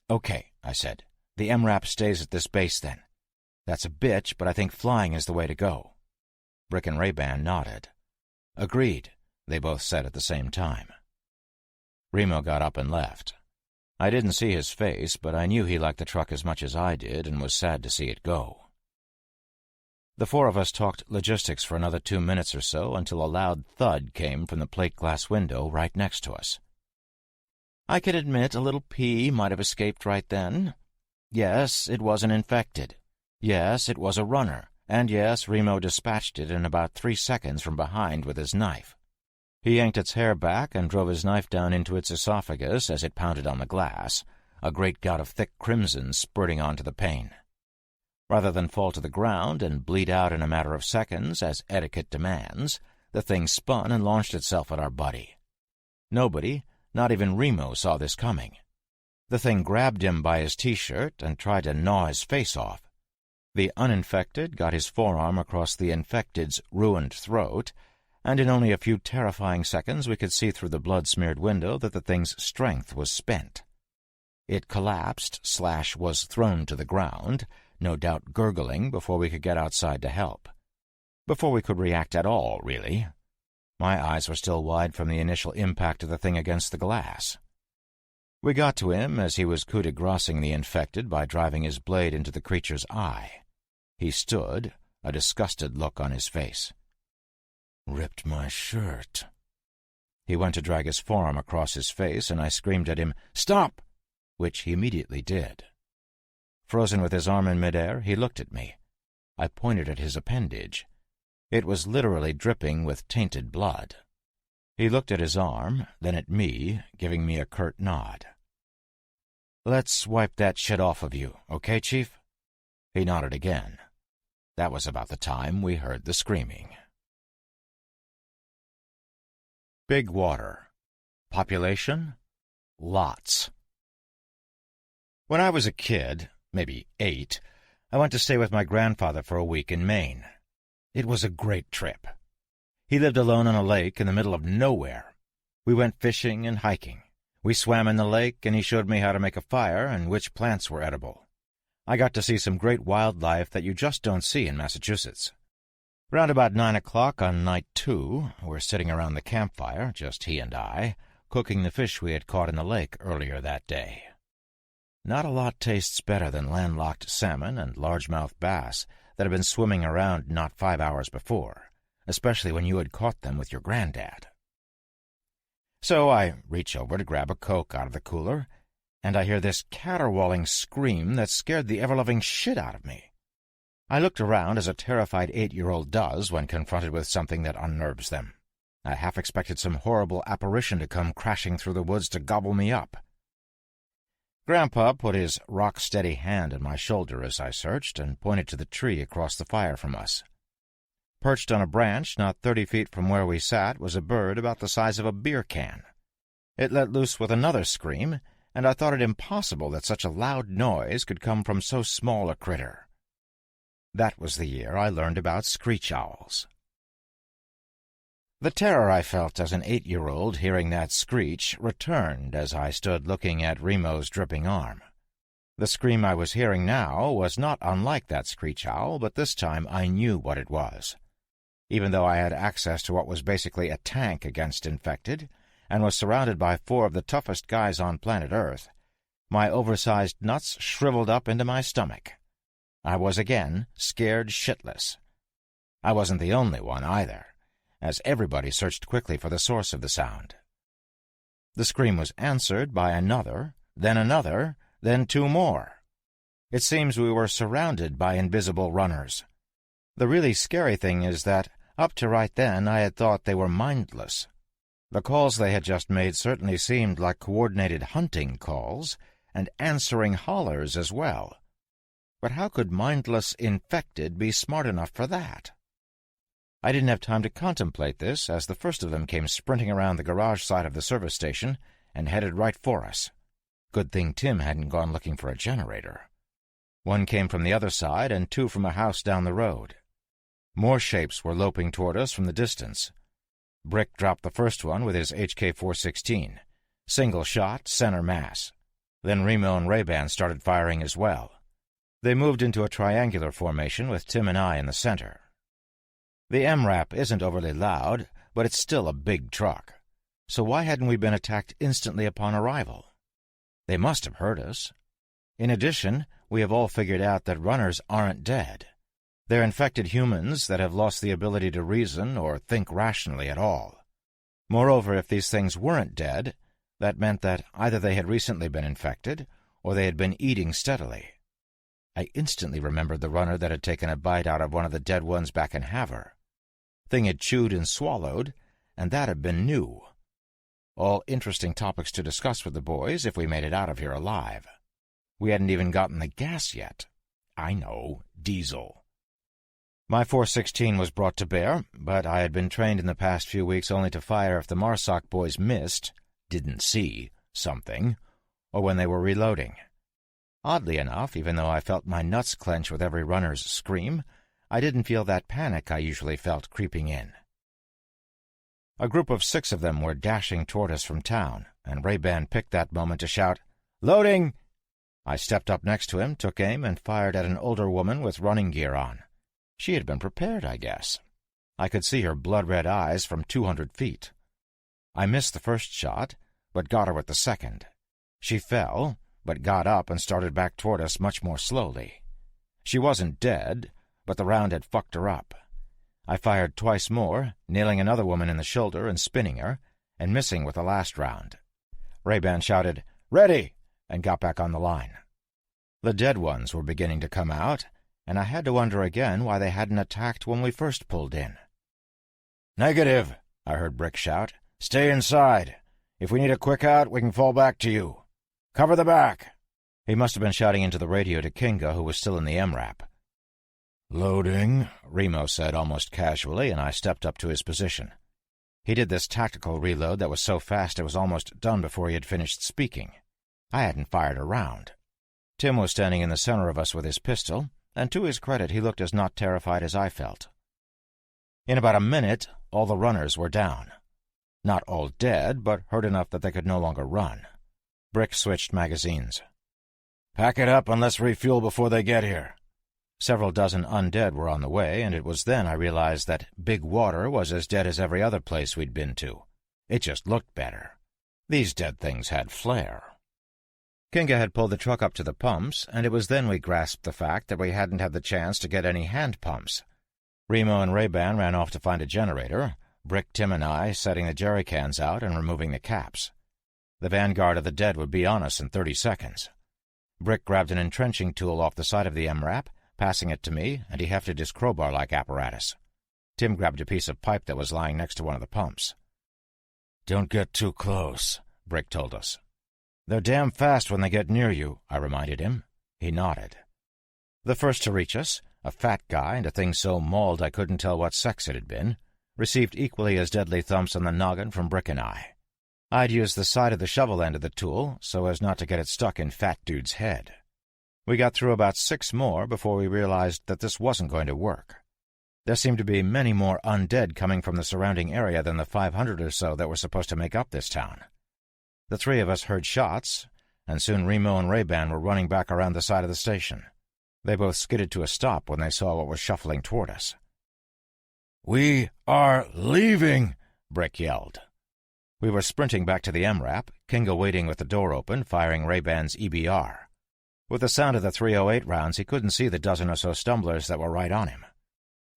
"Okay," I said. "The MRAP stays at this base, then. That's a bitch, but I think flying is the way to go." Brick and Ray-Ban nodded. "Agreed," they both said at the same time. Remo got up and left. I didn't see his face, but I knew he liked the truck as much as I did and was sad to see it go. The 4 of us talked logistics for another 2 minutes or so until a loud thud came from the plate glass window right next to us. I can admit a little pee might have escaped right then. Yes, it was an infected. Yes, it was a runner. And yes, Remo dispatched it in about 3 seconds from behind with his knife. He yanked its hair back and drove his knife down into its esophagus as it pounded on the glass, a great gout of thick crimson spurting onto the pane. Rather than fall to the ground and bleed out in a matter of seconds, as etiquette demands, the thing spun and launched itself at our buddy. Nobody, not even Remo, saw this coming. The thing grabbed him by his T-shirt and tried to gnaw his face off. The uninfected got his forearm across the infected's ruined throat, and in only a few terrifying seconds we could see through the blood-smeared window that the thing's strength was spent. It collapsed/was thrown to the ground, no doubt gurgling before we could get outside to help. Before we could react at all, really. My eyes were still wide from the initial impact of the thing against the glass. We got to him as he was coup de graceing the infected by driving his blade into the creature's eye. He stood, a disgusted look on his face. "Ripped my shirt." He went to drag his forearm across his face, and I screamed at him, "Stop!" which he immediately did. Frozen with his arm in midair, he looked at me. I pointed at his appendage. It was literally dripping with tainted blood. He looked at his arm, then at me, giving me a curt nod. "Let's wipe that shit off of you, okay, Chief?" He nodded again. That was about the time we heard the screaming. Big water. Population? Lots. When I was a kid, maybe 8, I went to stay with my grandfather for a week in Maine. It was a great trip. He lived alone on a lake in the middle of nowhere. We went fishing and hiking. We swam in the lake, and he showed me how to make a fire and which plants were edible. I got to see some great wildlife that you just don't see in Massachusetts. Round about 9 o'clock on night 2, we're sitting around the campfire, just he and I, cooking the fish we had caught in the lake earlier that day. Not a lot tastes better than landlocked salmon and largemouth bass that had been swimming around not 5 hours before, especially when you had caught them with your granddad. So I reach over to grab a Coke out of the cooler, and I hear this caterwauling scream that scared the ever-loving shit out of me. I looked around as a terrified 8-year-old does when confronted with something that unnerves them. I half expected some horrible apparition to come crashing through the woods to gobble me up. Grandpa put his rock-steady hand on my shoulder as I searched and pointed to the tree across the fire from us. Perched on a branch not 30 feet from where we sat was a bird about the size of a beer can. It let loose with another scream, and I thought it impossible that such a loud noise could come from so small a critter. That was the year I learned about screech owls. The terror I felt as an 8-year-old hearing that screech returned as I stood looking at Remo's dripping arm. The scream I was hearing now was not unlike that screech owl, but this time I knew what it was. Even though I had access to what was basically a tank against infected, and was surrounded by 4 of the toughest guys on planet Earth, my oversized nuts shriveled up into my stomach. I was again scared shitless. I wasn't the only one either, as everybody searched quickly for the source of the sound. The scream was answered by another, then 2 more. It seems we were surrounded by invisible runners. The really scary thing is that, up to right then, I had thought they were mindless. The calls they had just made certainly seemed like coordinated hunting calls, and answering hollers as well. But how could mindless infected be smart enough for that? I didn't have time to contemplate this, as the first of them came sprinting around the garage side of the service station and headed right for us. Good thing Tim hadn't gone looking for a generator. 1 came from the other side and 2 from a house down the road. More shapes were loping toward us from the distance. Brick dropped the first one with his HK-416. Single shot, center mass. Then Remo and Ray-Ban started firing as well. They moved into a triangular formation with Tim and I in the center. The MRAP isn't overly loud, but it's still a big truck. So why hadn't we been attacked instantly upon arrival? They must have heard us. In addition, we have all figured out that runners aren't dead. They're infected humans that have lost the ability to reason or think rationally at all. Moreover, if these things weren't dead, that meant that either they had recently been infected, or they had been eating steadily. I instantly remembered the runner that had taken a bite out of one of the dead ones back in Havre. Thing had chewed and swallowed, and that had been new. All interesting topics to discuss with the boys if we made it out of here alive. We hadn't even gotten the gas yet. I know, diesel. My 416 was brought to bear, but I had been trained in the past few weeks only to fire if the MARSOC boys didn't see, something, or when they were reloading. Oddly enough, even though I felt my nuts clench with every runner's scream, I didn't feel that panic I usually felt creeping in. A group of 6 of them were dashing toward us from town, and Ray-Ban picked that moment to shout, "Loading!" I stepped up next to him, took aim, and fired at an older woman with running gear on. She had been prepared, I guess. I could see her blood-red eyes from 200 feet. I missed the first shot, but got her with the second. She fell, but got up and started back toward us much more slowly. She wasn't dead, but the round had fucked her up. I fired twice more, nailing another woman in the shoulder and spinning her, and missing with the last round. Ray-Ban shouted, "Ready!" and got back on the line. The dead ones were beginning to come out, and I had to wonder again why they hadn't attacked when we first pulled in. "Negative," I heard Brick shout. "Stay inside. If we need a quick out, we can fall back to you. Cover the back." He must have been shouting into the radio to Kinga, who was still in the MRAP. "Loading," Remo said almost casually, and I stepped up to his position. He did this tactical reload that was so fast it was almost done before he had finished speaking. I hadn't fired a round. Tim was standing in the center of us with his pistol, and to his credit he looked as not terrified as I felt. In about a minute, all the runners were down. Not all dead, but hurt enough that they could no longer run. Brick switched magazines. "Pack it up and let's refuel before they get here." Several dozen undead were on the way, and it was then I realized that Big Water was as dead as every other place we'd been to. It just looked better. These dead things had flair. Kinga had pulled the truck up to the pumps, and it was then we grasped the fact that we hadn't had the chance to get any hand pumps. Remo and Ray-Ban ran off to find a generator, Brick, Tim, and I setting the jerry cans out and removing the caps. The vanguard of the dead would be on us in 30 seconds. Brick grabbed an entrenching tool off the side of the MRAP, passing it to me, and he hefted his crowbar-like apparatus. Tim grabbed a piece of pipe that was lying next to one of the pumps. "Don't get too close," Brick told us. "They're damn fast when they get near you," I reminded him. He nodded. The first to reach us, a fat guy and a thing so mauled I couldn't tell what sex it had been, received equally as deadly thumps on the noggin from Brick and I. I'd used the side of the shovel end of the tool so as not to get it stuck in Fat Dude's head. We got through about 6 more before we realized that this wasn't going to work. There seemed to be many more undead coming from the surrounding area than the 500 or so that were supposed to make up this town. The 3 of us heard shots, and soon Remo and Ray-Ban were running back around the side of the station. They both skidded to a stop when they saw what was shuffling toward us. "We are leaving!" Brick yelled. We were sprinting back to the MRAP, Kinga waiting with the door open, firing Ray-Ban's EBR. With the sound of the .308 rounds, he couldn't see the dozen or so stumblers that were right on him.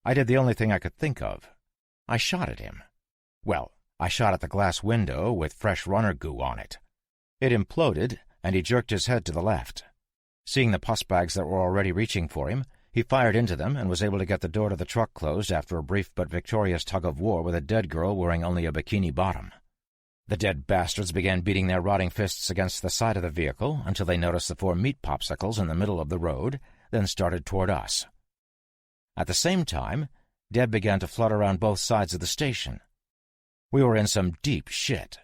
I did the only thing I could think of. I shot at him. Well, I shot at the glass window with fresh runner goo on it. It imploded, and he jerked his head to the left. Seeing the pus bags that were already reaching for him, he fired into them and was able to get the door to the truck closed after a brief but victorious tug-of-war with a dead girl wearing only a bikini bottom. The dead bastards began beating their rotting fists against the side of the vehicle until they noticed the 4 meat popsicles in the middle of the road, then started toward us. At the same time, dead began to flood around both sides of the station. We were in some deep shit.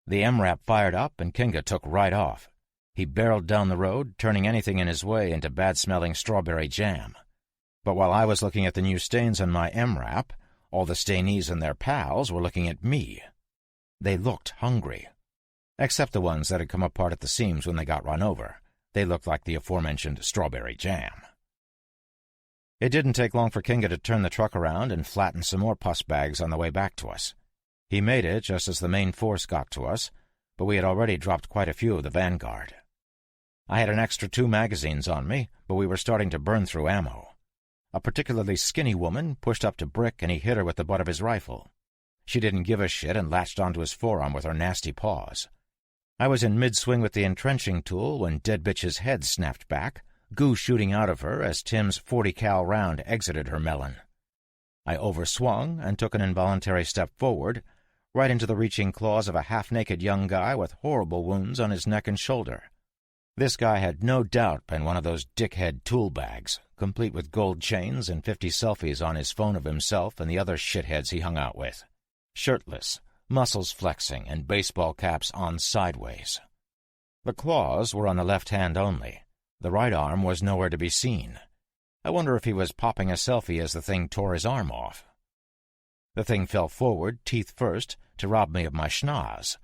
The MRAP fired up and Kinga took right off. He barreled down the road, turning anything in his way into bad-smelling strawberry jam. But while I was looking at the new stains on my MRAP, all the stainees and their pals were looking at me. They looked hungry. Except the ones that had come apart at the seams when they got run over. They looked like the aforementioned strawberry jam. It didn't take long for Kinga to turn the truck around and flatten some more pus bags on the way back to us. He made it just as the main force got to us, but we had already dropped quite a few of the vanguard. I had an extra 2 magazines on me, but we were starting to burn through ammo. A particularly skinny woman pushed up to Brick and he hit her with the butt of his rifle. She didn't give a shit and latched onto his forearm with her nasty paws. I was in mid-swing with the entrenching tool when Dead Bitch's head snapped back, goo shooting out of her as Tim's 40 cal round exited her melon. I overswung and took an involuntary step forward, right into the reaching claws of a half-naked young guy with horrible wounds on his neck and shoulder. This guy had no doubt been one of those dickhead tool bags, complete with gold chains and 50 selfies on his phone of himself and the other shitheads he hung out with. Shirtless, muscles flexing, and baseball caps on sideways. The claws were on the left hand only. The right arm was nowhere to be seen. I wonder if he was popping a selfie as the thing tore his arm off. The thing fell forward, teeth first, to rob me of my schnoz.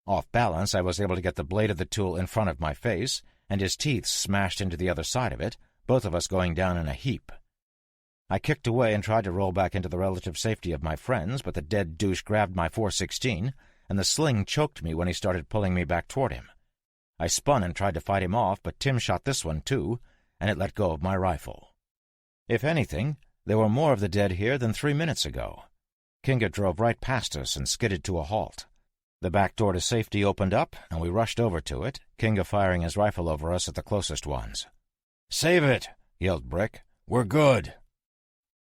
Off balance, I was able to get the blade of the tool in front of my face, and his teeth smashed into the other side of it, both of us going down in a heap. I kicked away and tried to roll back into the relative safety of my friends, but the dead douche grabbed my .416, and the sling choked me when he started pulling me back toward him. I spun and tried to fight him off, but Tim shot this one too, and it let go of my rifle. If anything, there were more of the dead here than 3 minutes ago. Kinga drove right past us and skidded to a halt. The back door to safety opened up, and we rushed over to it, Kinga firing his rifle over us at the closest ones. "Save it!" yelled Brick. "We're good."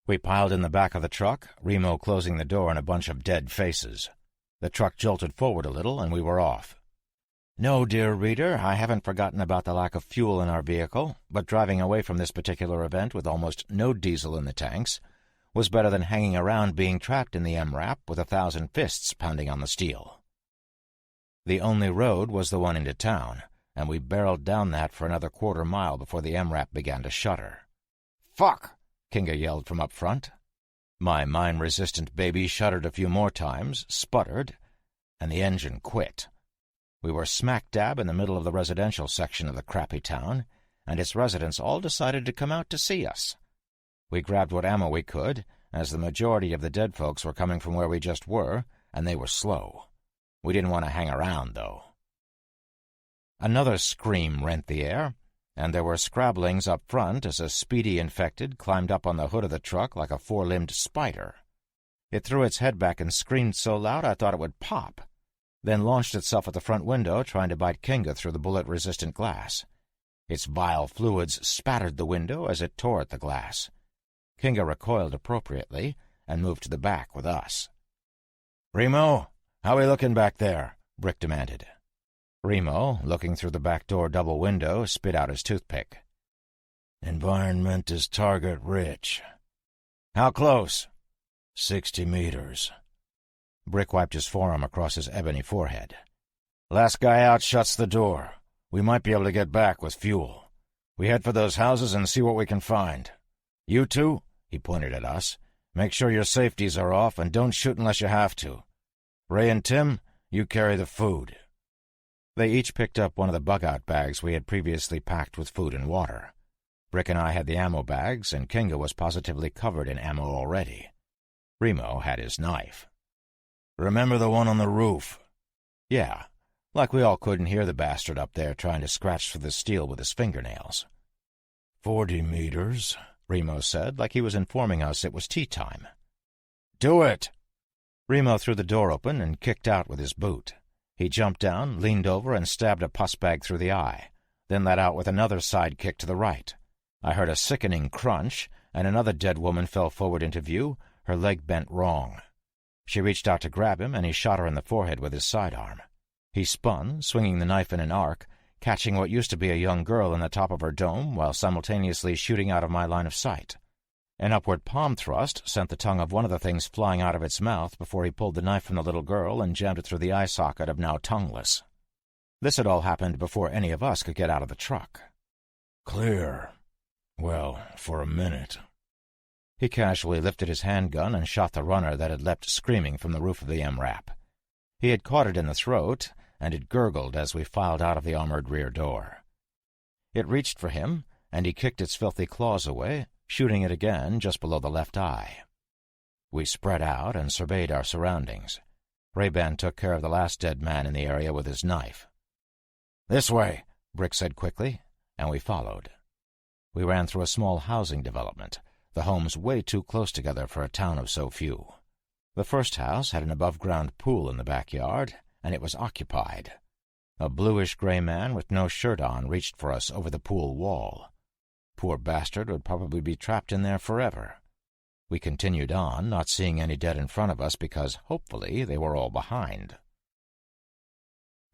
We piled in the back of the truck, Remo closing the door in a bunch of dead faces. The truck jolted forward a little, and we were off. No, dear reader, I haven't forgotten about the lack of fuel in our vehicle, but driving away from this particular event with almost no diesel in the tanks was better than hanging around being trapped in the MRAP with 1,000 fists pounding on the steel. The only road was the one into town, and we barreled down that for another quarter-mile before the MRAP began to shudder. "Fuck!" Kinga yelled from up front. My mine-resistant baby shuddered a few more times, sputtered, and the engine quit. We were smack dab in the middle of the residential section of the crappy town, and its residents all decided to come out to see us. We grabbed what ammo we could, as the majority of the dead folks were coming from where we just were, and they were slow. We didn't want to hang around, though. Another scream rent the air, and there were scrabblings up front as a speedy infected climbed up on the hood of the truck like a four-limbed spider. It threw its head back and screamed so loud I thought it would pop, then launched itself at the front window, trying to bite Kinga through the bullet-resistant glass. Its vile fluids spattered the window as it tore at the glass. Kinga recoiled appropriately and moved to the back with us. "Remo, how we looking back there?" Brick demanded. Remo, looking through the back door double window, spit out his toothpick. "Environment is target-rich." "How close?" 60 meters. Brick wiped his forearm across his ebony forehead. "Last guy out shuts the door. We might be able to get back with fuel. We head for those houses and see what we can find. You two," he pointed at us, "make sure your safeties are off and don't shoot unless you have to. Ray and Tim, you carry the food." They each picked up one of the bug-out bags we had previously packed with food and water. Brick and I had the ammo bags, and Kinga was positively covered in ammo already. Remo had his knife. "Remember the one on the roof?" "Yeah, like we all couldn't hear the bastard up there trying to scratch through the steel with his fingernails." 40 meters, Remo said, like he was informing us it was tea time. "Do it!" Remo threw the door open and kicked out with his boot. He jumped down, leaned over, and stabbed a pus bag through the eye, then let out with another side kick to the right. I heard a sickening crunch, and another dead woman fell forward into view, her leg bent wrong. She reached out to grab him, and he shot her in the forehead with his sidearm. He spun, swinging the knife in an arc, catching what used to be a young girl in the top of her dome while simultaneously shooting out of my line of sight. An upward palm thrust sent the tongue of one of the things flying out of its mouth before he pulled the knife from the little girl and jammed it through the eye socket of now tongueless. This had all happened before any of us could get out of the truck. "Clear. Well, for a minute." He casually lifted his handgun and shot the runner that had leapt screaming from the roof of the MRAP. He had caught it in the throat, and it gurgled as we filed out of the armored rear door. It reached for him, and he kicked its filthy claws away, shooting it again just below the left eye. We spread out and surveyed our surroundings. Ray-Ban took care of the last dead man in the area with his knife. "This way," Brick said quickly, and we followed. We ran through a small housing development, the homes way too close together for a town of so few. The first house had an above-ground pool in the backyard, and it was occupied. A bluish-gray man with no shirt on reached for us over the pool wall. Poor bastard would probably be trapped in there forever. We continued on, not seeing any dead in front of us because, hopefully, they were all behind.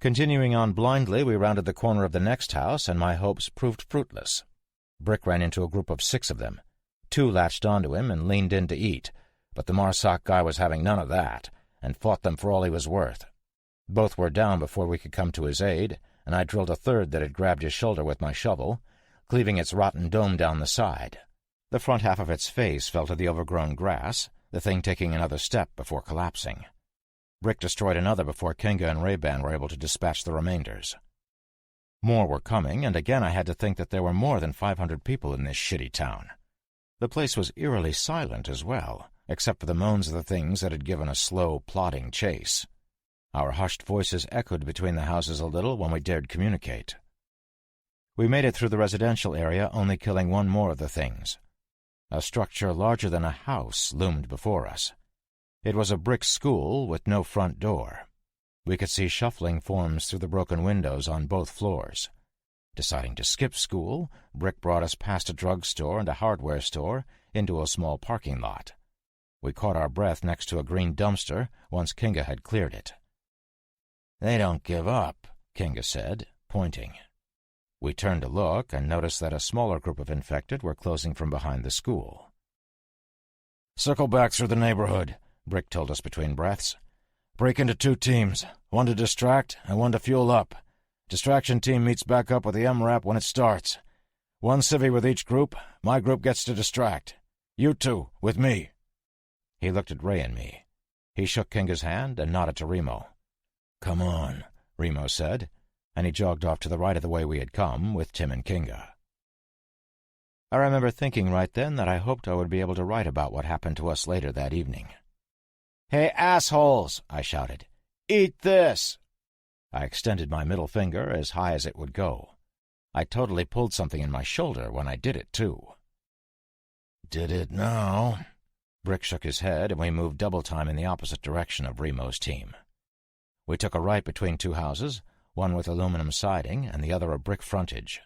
Continuing on blindly, we rounded the corner of the next house, and my hopes proved fruitless. Brick ran into a group of 6 of them. 2 latched onto him and leaned in to eat, but the Marsoc guy was having none of that, and fought them for all he was worth. Both were down before we could come to his aid, and I drilled a third that had grabbed his shoulder with my shovel, cleaving its rotten dome down the side. The front half of its face fell to the overgrown grass, the thing taking another step before collapsing. Brick destroyed another before Kinga and Ray-Ban were able to dispatch the remainders. More were coming, and again I had to think that there were more than 500 people in this shitty town. The place was eerily silent as well, except for the moans of the things that had given a slow, plodding chase. Our hushed voices echoed between the houses a little when we dared communicate. We made it through the residential area, only killing one more of the things. A structure larger than a house loomed before us. It was a brick school with no front door. We could see shuffling forms through the broken windows on both floors. Deciding to skip school, Brick brought us past a drugstore and a hardware store into a small parking lot. We caught our breath next to a green dumpster once Kinga had cleared it. "They don't give up," Kinga said, pointing. We turned to look and noticed that a smaller group of infected were closing from behind the school. "Circle back through the neighborhood," Brick told us between breaths. "Break into 2 teams, one to distract and one to fuel up. Distraction team meets back up with the MRAP when it starts. 1 civvy with each group. My group gets to distract. You 2, with me." He looked at Ray and me. He shook Kinga's hand and nodded to Remo. "Come on," Remo said, and he jogged off to the right of the way we had come, with Tim and Kinga. I remember thinking right then that I hoped I would be able to write about what happened to us later that evening. "Hey, assholes!" I shouted. "Eat this!" I extended my middle finger as high as it would go. I totally pulled something in my shoulder when I did it, too. "Did it now?" Brick shook his head, and we moved double time in the opposite direction of Remo's team. We took a right between 2 houses, one with aluminum siding and the other a brick frontage.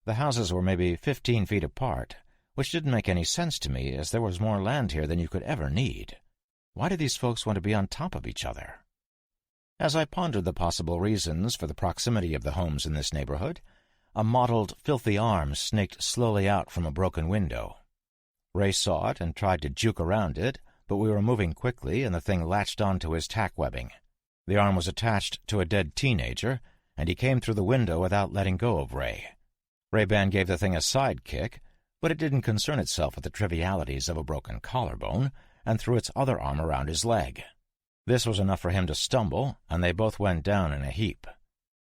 The houses were maybe 15 feet apart, which didn't make any sense to me, as there was more land here than you could ever need. Why did these folks want to be on top of each other? As I pondered the possible reasons for the proximity of the homes in this neighborhood, a mottled, filthy arm snaked slowly out from a broken window. Ray saw it and tried to juke around it, but we were moving quickly, and the thing latched onto his tack webbing. The arm was attached to a dead teenager, and he came through the window without letting go of Ray. Ray-Ban gave the thing a side kick, but it didn't concern itself with the trivialities of a broken collarbone, and threw its other arm around his leg. This was enough for him to stumble, and they both went down in a heap.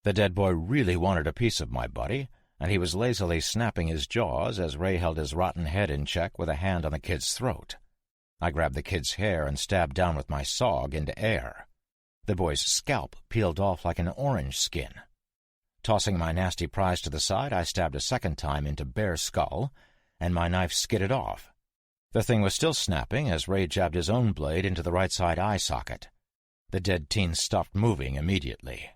The dead boy really wanted a piece of my buddy, and he was lazily snapping his jaws as Ray held his rotten head in check with a hand on the kid's throat. I grabbed the kid's hair and stabbed down with my sawg into air. The boy's scalp peeled off like an orange skin. Tossing my nasty prize to the side, I stabbed a second time into bare skull, and my knife skidded off. The thing was still snapping as Ray jabbed his own blade into the right side eye socket. The dead teen stopped moving immediately.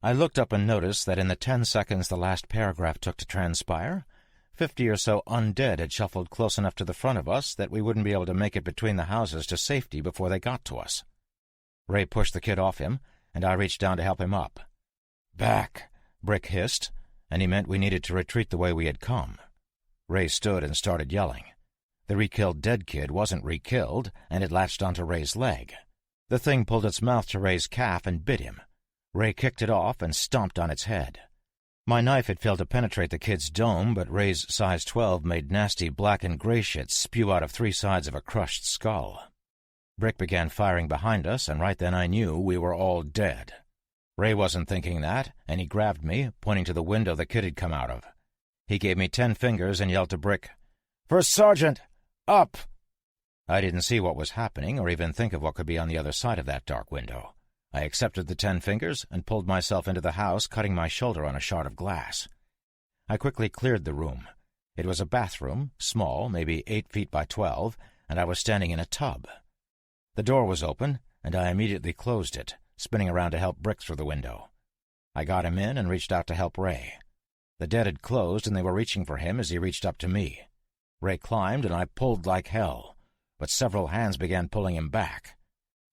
I looked up and noticed that in the 10 seconds the last paragraph took to transpire, 50 or so undead had shuffled close enough to the front of us that we wouldn't be able to make it between the houses to safety before they got to us. Ray pushed the kid off him, and I reached down to help him up. "Back," Brick hissed, and he meant we needed to retreat the way we had come. Ray stood and started yelling. The re-killed dead kid wasn't re-killed, and it latched onto Ray's leg. The thing pulled its mouth to Ray's calf and bit him. Ray kicked it off and stomped on its head. My knife had failed to penetrate the kid's dome, but Ray's size 12 made nasty black and gray shit spew out of 3 sides of a crushed skull. Brick began firing behind us, and right then I knew we were all dead. Ray wasn't thinking that, and he grabbed me, pointing to the window the kid had come out of. He gave me 10 fingers and yelled to Brick, "First Sergeant, up!" I didn't see what was happening or even think of what could be on the other side of that dark window. I accepted the 10 fingers and pulled myself into the house, cutting my shoulder on a shard of glass. I quickly cleared the room. It was a bathroom, small, maybe 8 feet by 12, and I was standing in a tub. The door was open, and I immediately closed it, spinning around to help Brick through the window. I got him in and reached out to help Ray. The dead had closed, and they were reaching for him as he reached up to me. Ray climbed, and I pulled like hell, but several hands began pulling him back.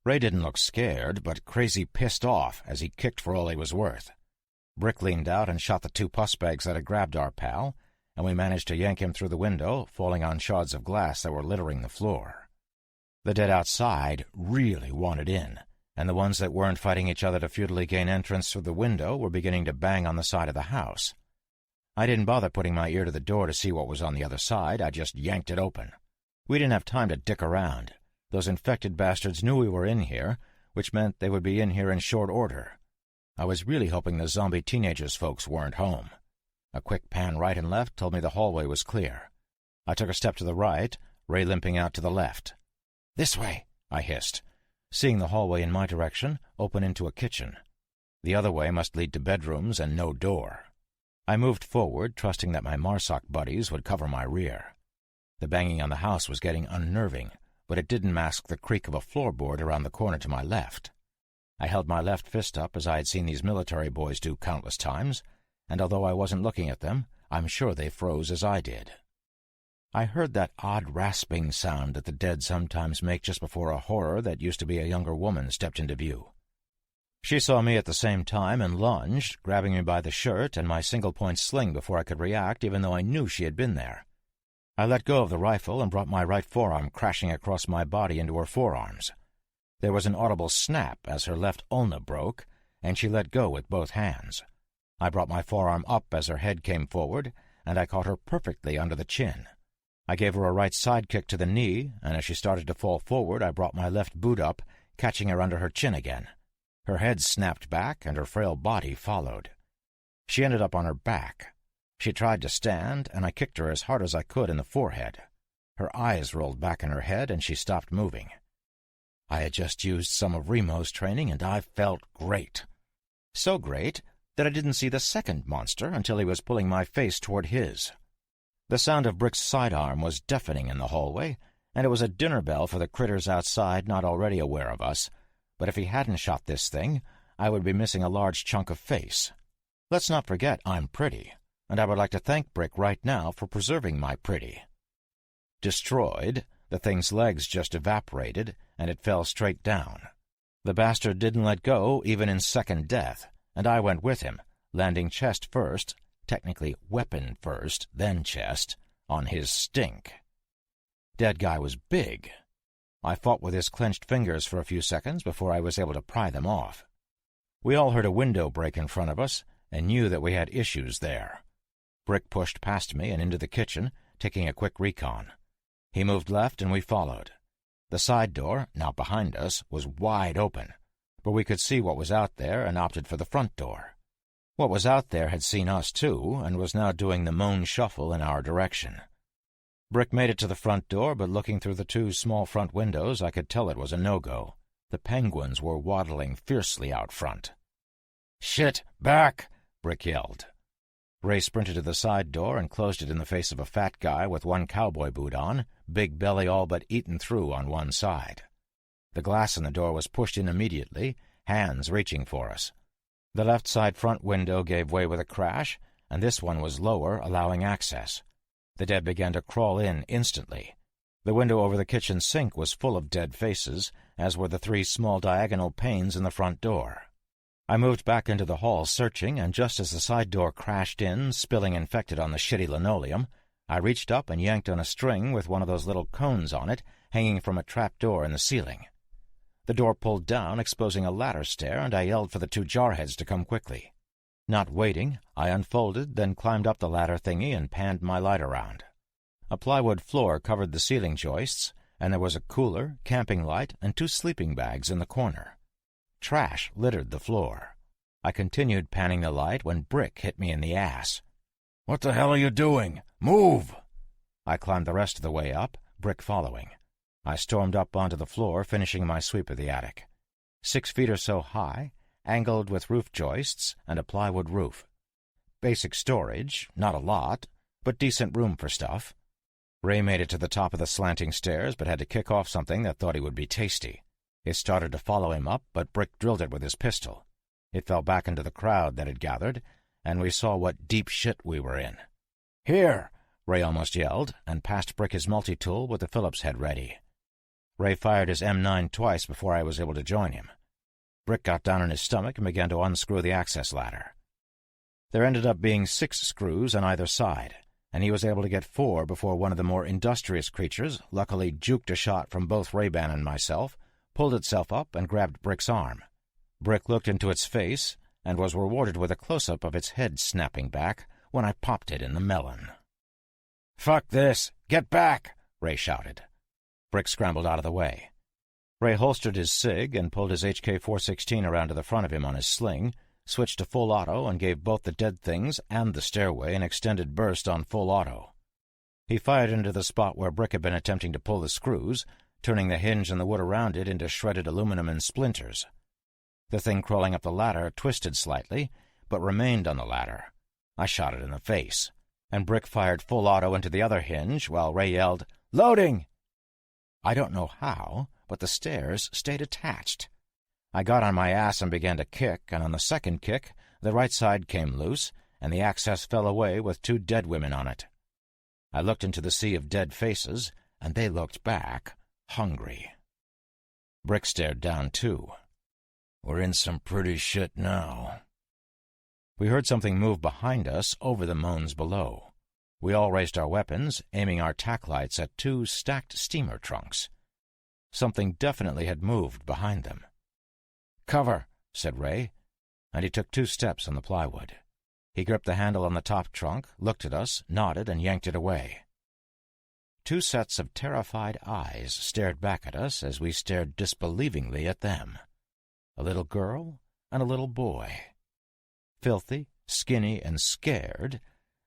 Ray didn't look scared, but crazy pissed off as he kicked for all he was worth. Brick leaned out and shot the 2 puss bags that had grabbed our pal, and we managed to yank him through the window, falling on shards of glass that were littering the floor. The dead outside really wanted in, and the ones that weren't fighting each other to futilely gain entrance through the window were beginning to bang on the side of the house. I didn't bother putting my ear to the door to see what was on the other side. I just yanked it open. We didn't have time to dick around. Those infected bastards knew we were in here, which meant they would be in here in short order. I was really hoping the zombie teenagers folks weren't home. A quick pan right and left told me the hallway was clear. I took a step to the right, Ray limping out to the left. "This way," I hissed. seeing the hallway in my direction open into a kitchen. The other way must lead to bedrooms and no door. I moved forward, trusting that my Marsoc buddies would cover my rear. The banging on the house was getting unnerving, but it didn't mask the creak of a floorboard around the corner to my left. I held my left fist up as I had seen these military boys do countless times, and although I wasn't looking at them, I'm sure they froze as I did. I heard that odd rasping sound that the dead sometimes make just before a horror that used to be a younger woman stepped into view. She saw me at the same time and lunged, grabbing me by the shirt and my single-point sling before I could react, even though I knew she had been there. I let go of the rifle and brought my right forearm crashing across my body into her forearms. There was an audible snap as her left ulna broke, and she let go with both hands. I brought my forearm up as her head came forward, and I caught her perfectly under the chin. I gave her a right side kick to the knee, and as she started to fall forward, I brought my left boot up, catching her under her chin again. Her head snapped back, and her frail body followed. She ended up on her back. She tried to stand, and I kicked her as hard as I could in the forehead. Her eyes rolled back in her head, and she stopped moving. I had just used some of Remo's training, and I felt great. So great that I didn't see the second monster until he was pulling my face toward his. The sound of Brick's sidearm was deafening in the hallway, and it was a dinner bell for the critters outside not already aware of us, but if he hadn't shot this thing, I would be missing a large chunk of face. Let's not forget I'm pretty, and I would like to thank Brick right now for preserving my pretty. Destroyed, the thing's legs just evaporated, and it fell straight down. The bastard didn't let go even in second death, and I went with him, landing chest first, technically weapon first, then chest, on his stink. Dead guy was big. I fought with his clenched fingers for a few seconds before I was able to pry them off. We all heard a window break in front of us and knew that we had issues there. Brick pushed past me and into the kitchen, taking a quick recon. He moved left and we followed. The side door, now behind us, was wide open, but we could see what was out there and opted for the front door. What was out there had seen us too and was now doing the moan shuffle in our direction. Brick made it to the front door, but looking through the two small front windows, I could tell it was a no-go. The penguins were waddling fiercely out front. "Shit! Back!" Brick yelled. Ray sprinted to the side door and closed it in the face of a fat guy with one cowboy boot on, big belly all but eaten through on one side. The glass in the door was pushed in immediately, hands reaching for us. The left side front window gave way with a crash, and this one was lower, allowing access. The dead began to crawl in instantly. The window over the kitchen sink was full of dead faces, as were the three small diagonal panes in the front door. I moved back into the hall searching, and just as the side door crashed in, spilling infected on the shitty linoleum, I reached up and yanked on a string with one of those little cones on it hanging from a trap door in the ceiling. The door pulled down, exposing a ladder stair, and I yelled for the two jarheads to come quickly. Not waiting, I unfolded, then climbed up the ladder thingy and panned my light around. A plywood floor covered the ceiling joists, and there was a cooler, camping light, and two sleeping bags in the corner. Trash littered the floor. I continued panning the light when Brick hit me in the ass. "What the hell are you doing? Move!" I climbed the rest of the way up, Brick following. I stormed up onto the floor, finishing my sweep of the attic. 6 feet or so high, angled with roof joists and a plywood roof. Basic storage, not a lot, but decent room for stuff. Ray made it to the top of the slanting stairs, but had to kick off something that thought he would be tasty. It started to follow him up, but Brick drilled it with his pistol. It fell back into the crowd that had gathered, and we saw what deep shit we were in. "Here!" Ray almost yelled, and passed Brick his multi-tool with the Phillips head ready. Ray fired his M9 twice before I was able to join him. Brick got down on his stomach and began to unscrew the access ladder. There ended up being 6 screws on either side, and he was able to get 4 before one of the more industrious creatures luckily juked a shot from both Ray-Ban and myself, pulled itself up, and grabbed Brick's arm. Brick looked into its face and was rewarded with a close-up of its head snapping back when I popped it in the melon. "Fuck this! Get back!" Ray shouted. Brick scrambled out of the way. Ray holstered his SIG and pulled his HK-416 around to the front of him on his sling, switched to full auto, and gave both the dead things and the stairway an extended burst on full auto. He fired into the spot where Brick had been attempting to pull the screws, turning the hinge and the wood around it into shredded aluminum and splinters. The thing crawling up the ladder twisted slightly, but remained on the ladder. I shot it in the face, and Brick fired full auto into the other hinge while Ray yelled, "Loading!" I don't know how, but the stairs stayed attached. I got on my ass and began to kick, and on the second kick, the right side came loose, and the access fell away with 2 dead women on it. I looked into the sea of dead faces, and they looked back, hungry. Brick stared down, too. "We're in some pretty shit now." We heard something move behind us over the moans below. We all raised our weapons, aiming our tack lights at 2 stacked steamer trunks. Something definitely had moved behind them. "Cover," said Ray, and he took 2 steps on the plywood. He gripped the handle on the top trunk, looked at us, nodded, and yanked it away. 2 sets of terrified eyes stared back at us as we stared disbelievingly at them. A little girl and a little boy. Filthy, skinny, and scared,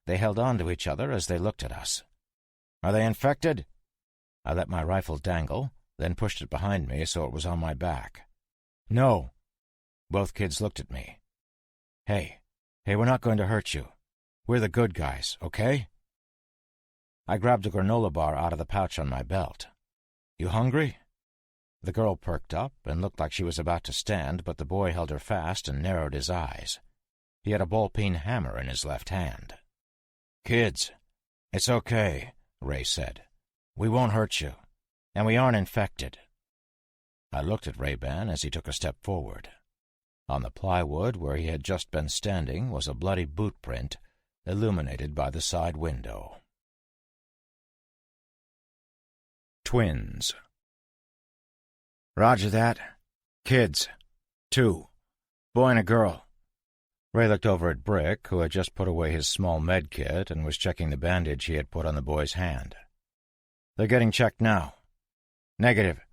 they held on to each other as they looked at us. "Are they infected?" I let my rifle dangle, then pushed it behind me so it was on my back. "No." Both kids looked at me. Hey, we're not going to hurt you. We're the good guys, okay?" I grabbed a granola bar out of the pouch on my belt. "You hungry?" The girl perked up and looked like she was about to stand, but the boy held her fast and narrowed his eyes. He had a ball-peen hammer in his left hand. "Kids, it's okay," Ray said. "We won't hurt you, and we aren't infected." I looked at Ray-Ban as he took a step forward. On the plywood where he had just been standing was a bloody boot print, illuminated by the side window. Twins. "Roger that. Kids. 2. Boy and a girl." Ray looked over at Brick, who had just put away his small med kit and was checking the bandage he had put on the boy's hand. "They're getting checked now." "Negative.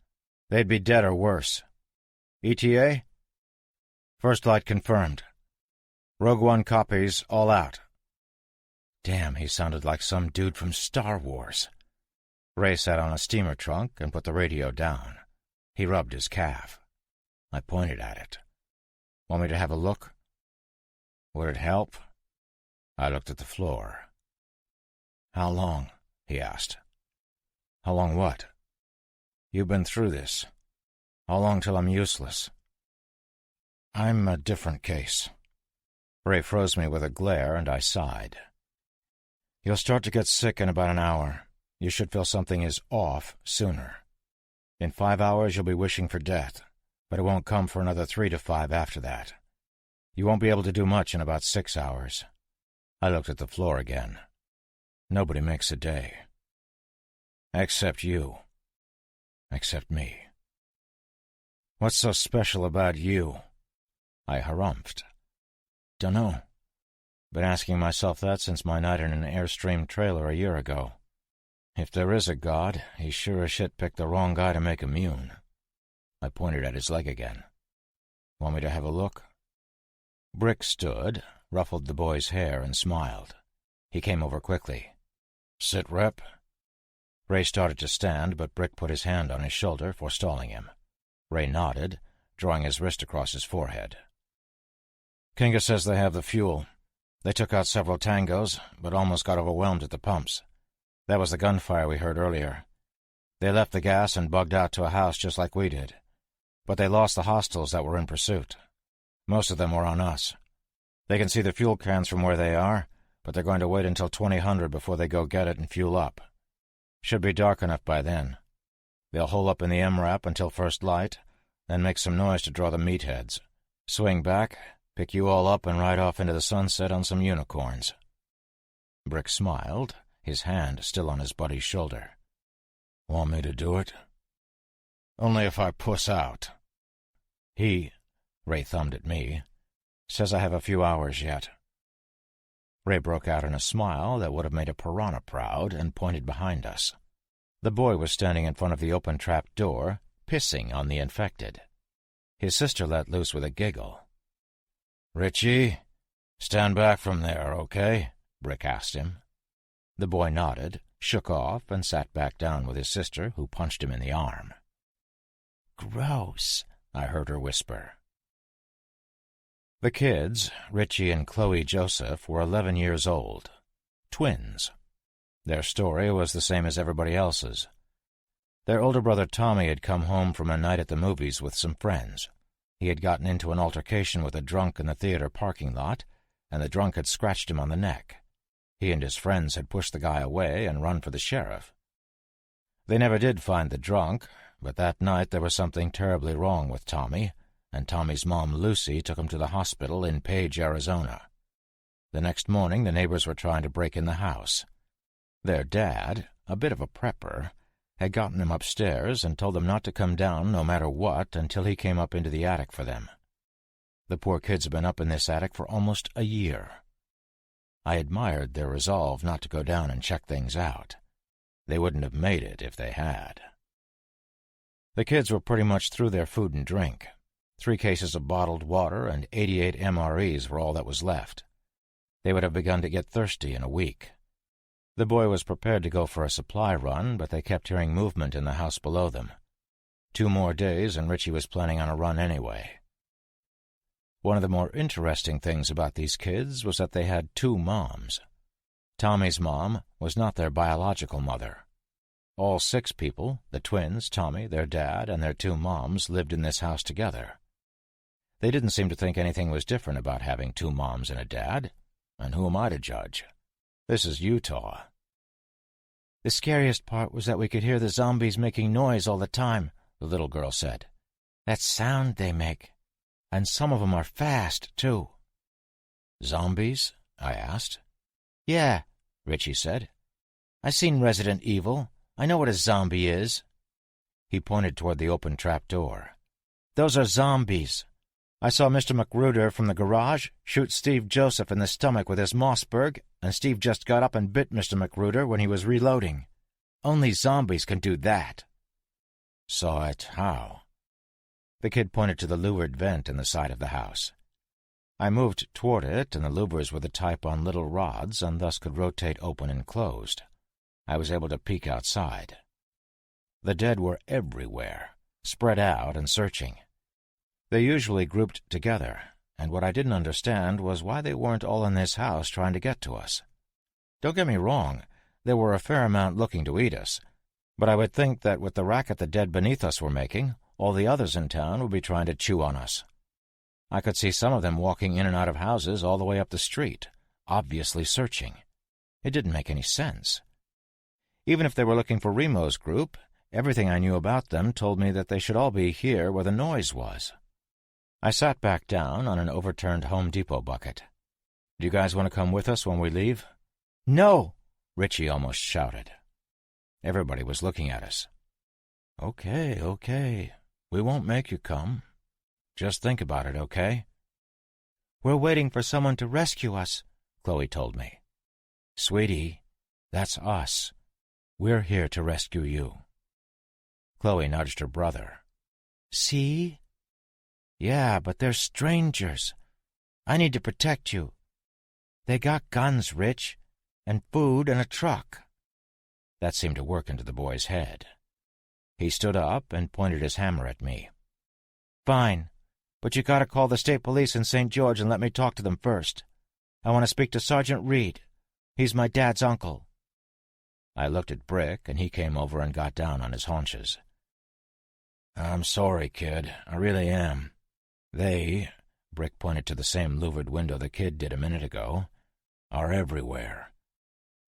They'd be dead or worse." "ETA?" "First light confirmed. Rogue One copies, all out." Damn, he sounded like some dude from Star Wars. Ray sat on a steamer trunk and put the radio down. He rubbed his calf. I pointed at it. "Want me to have a look?" "Would it help?" I looked at the floor. "How long?" he asked. "How long what?" "You've been through this. How long till I'm useless?" "I'm a different case." Ray froze me with a glare, and I sighed. "You'll start to get sick in about an hour. You should feel something is off sooner. In 5 hours you'll be wishing for death, but it won't come for another 3 to 5 after that. You won't be able to do much in about 6 hours. I looked at the floor again. Nobody makes a day. Except you. Except me. What's so special about you? I harumphed. Dunno. Been asking myself that since my night in an Airstream trailer a year ago. If there is a God, he sure as shit picked the wrong guy to make immune. I pointed at his leg again. Want me to have a look? Brick stood, ruffled the boy's hair, and smiled. He came over quickly. Sit rep. Ray started to stand, but Brick put his hand on his shoulder, forestalling him. Ray nodded, drawing his wrist across his forehead. Kinga says they have the fuel. They took out several tangos, but almost got overwhelmed at the pumps. That was the gunfire we heard earlier. They left the gas and bugged out to a house just like we did. But they lost the hostiles that were in pursuit. Most of them were on us. They can see the fuel cans from where they are, but they're going to wait until 2000 before they go get it and fuel up. Should be dark enough by then. They'll hole up in the MRAP until first light, then make some noise to draw the meatheads. Swing back, pick you all up, and ride off into the sunset on some unicorns. Brick smiled, his hand still on his buddy's shoulder. Want me to do it? Only if I puss out. Ray thumbed at me, says I have a few hours yet. Ray broke out in a smile that would have made a piranha proud and pointed behind us. The boy was standing in front of the open trap door, pissing on the infected. His sister let loose with a giggle. Richie, stand back from there, okay? Brick asked him. The boy nodded, shook off, and sat back down with his sister, who punched him in the arm. "Gross," I heard her whisper. The kids, Richie and Chloe Joseph, were 11 years old. Twins. Their story was the same as everybody else's. Their older brother Tommy had come home from a night at the movies with some friends. He had gotten into an altercation with a drunk in the theater parking lot, and the drunk had scratched him on the neck. He and his friends had pushed the guy away and run for the sheriff. They never did find the drunk, but that night there was something terribly wrong with Tommy, and Tommy's mom, Lucy, took him to the hospital in Page, Arizona. The next morning the neighbors were trying to break in the house. Their dad, a bit of a prepper, had gotten him upstairs and told them not to come down no matter what until he came up into the attic for them. The poor kids had been up in this attic for almost a year. I admired their resolve not to go down and check things out. They wouldn't have made it if they had. The kids were pretty much through their food and drink. 3 cases of bottled water and 88 MREs were all that was left. They would have begun to get thirsty in a week. The boy was prepared to go for a supply run, but they kept hearing movement in the house below them. 2 more days, and Richie was planning on a run anyway. One of the more interesting things about these kids was that they had 2 moms. Tommy's mom was not their biological mother. All 6 people, the twins, Tommy, their dad, and their 2 moms, lived in this house together. They didn't seem to think anything was different about having 2 moms and a dad, and who am I to judge? This is Utah. "The scariest part was that we could hear the zombies making noise all the time," the little girl said. "That sound they make. And some of 'em are fast, too." "Zombies?" I asked. "Yeah," Richie said. "I seen Resident Evil. I know what a zombie is." He pointed toward the open trap door. "Those are zombies. I saw Mr. Magruder from the garage shoot Steve Joseph in the stomach with his Mossberg, and Steve just got up and bit Mr. Magruder when he was reloading. Only zombies can do that." "Saw it how?" The kid pointed to the louvered vent in the side of the house. I moved toward it, and the louvers were the type on little rods and thus could rotate open and closed. I was able to peek outside. The dead were everywhere, spread out and searching. They usually grouped together, and what I didn't understand was why they weren't all in this house trying to get to us. Don't get me wrong, there were a fair amount looking to eat us, but I would think that with the racket the dead beneath us were making, all the others in town would be trying to chew on us. I could see some of them walking in and out of houses all the way up the street, obviously searching. It didn't make any sense. Even if they were looking for Remo's group, everything I knew about them told me that they should all be here where the noise was. I sat back down on an overturned Home Depot bucket. "Do you guys want to come with us when we leave?" "No!" Richie almost shouted. Everybody was looking at us. Okay. We won't make you come. Just think about it, okay?" "We're waiting for someone to rescue us," Chloe told me. "Sweetie, that's us. We're here to rescue you." Chloe nudged her brother. "See?" "Yeah, but they're strangers. I need to protect you. They got guns, Rich, and food and a truck." That seemed to work into the boy's head. He stood up and pointed his hammer at me. "Fine, but you gotta call the state police in St. George and let me talk to them first. I want to speak to Sergeant Reed. He's my dad's uncle." I looked at Brick, and he came over and got down on his haunches. "I'm sorry, kid. I really am. They," Brick pointed to the same louvered window the kid did a minute ago, "are everywhere.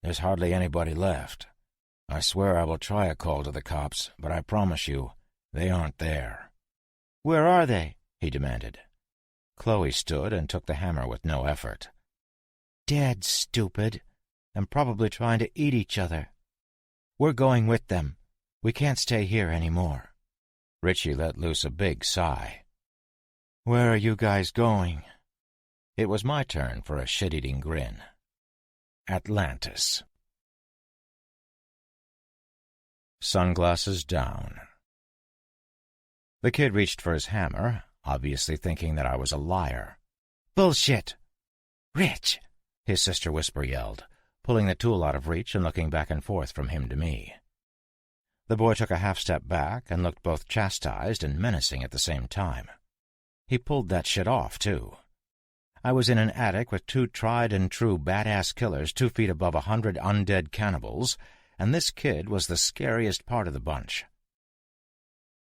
There's hardly anybody left. I swear I will try a call to the cops, but I promise you, they aren't there." "Where are they?" he demanded. Chloe stood and took the hammer with no effort. "Dead, stupid, and probably trying to eat each other. We're going with them. We can't stay here anymore." Richie let loose a big sigh. "Where are you guys going?" It was my turn for a shit-eating grin. Atlantis. Sunglasses down. The kid reached for his hammer, obviously thinking that I was a liar. "Bullshit!" "Rich!" his sister Whisper yelled. pulling the tool out of reach and looking back and forth from him to me. The boy took a half-step back and looked both chastised and menacing at the same time. He pulled that shit off, too. I was in an attic with 2 tried-and-true badass killers 2 feet above 100 undead cannibals, and this kid was the scariest part of the bunch.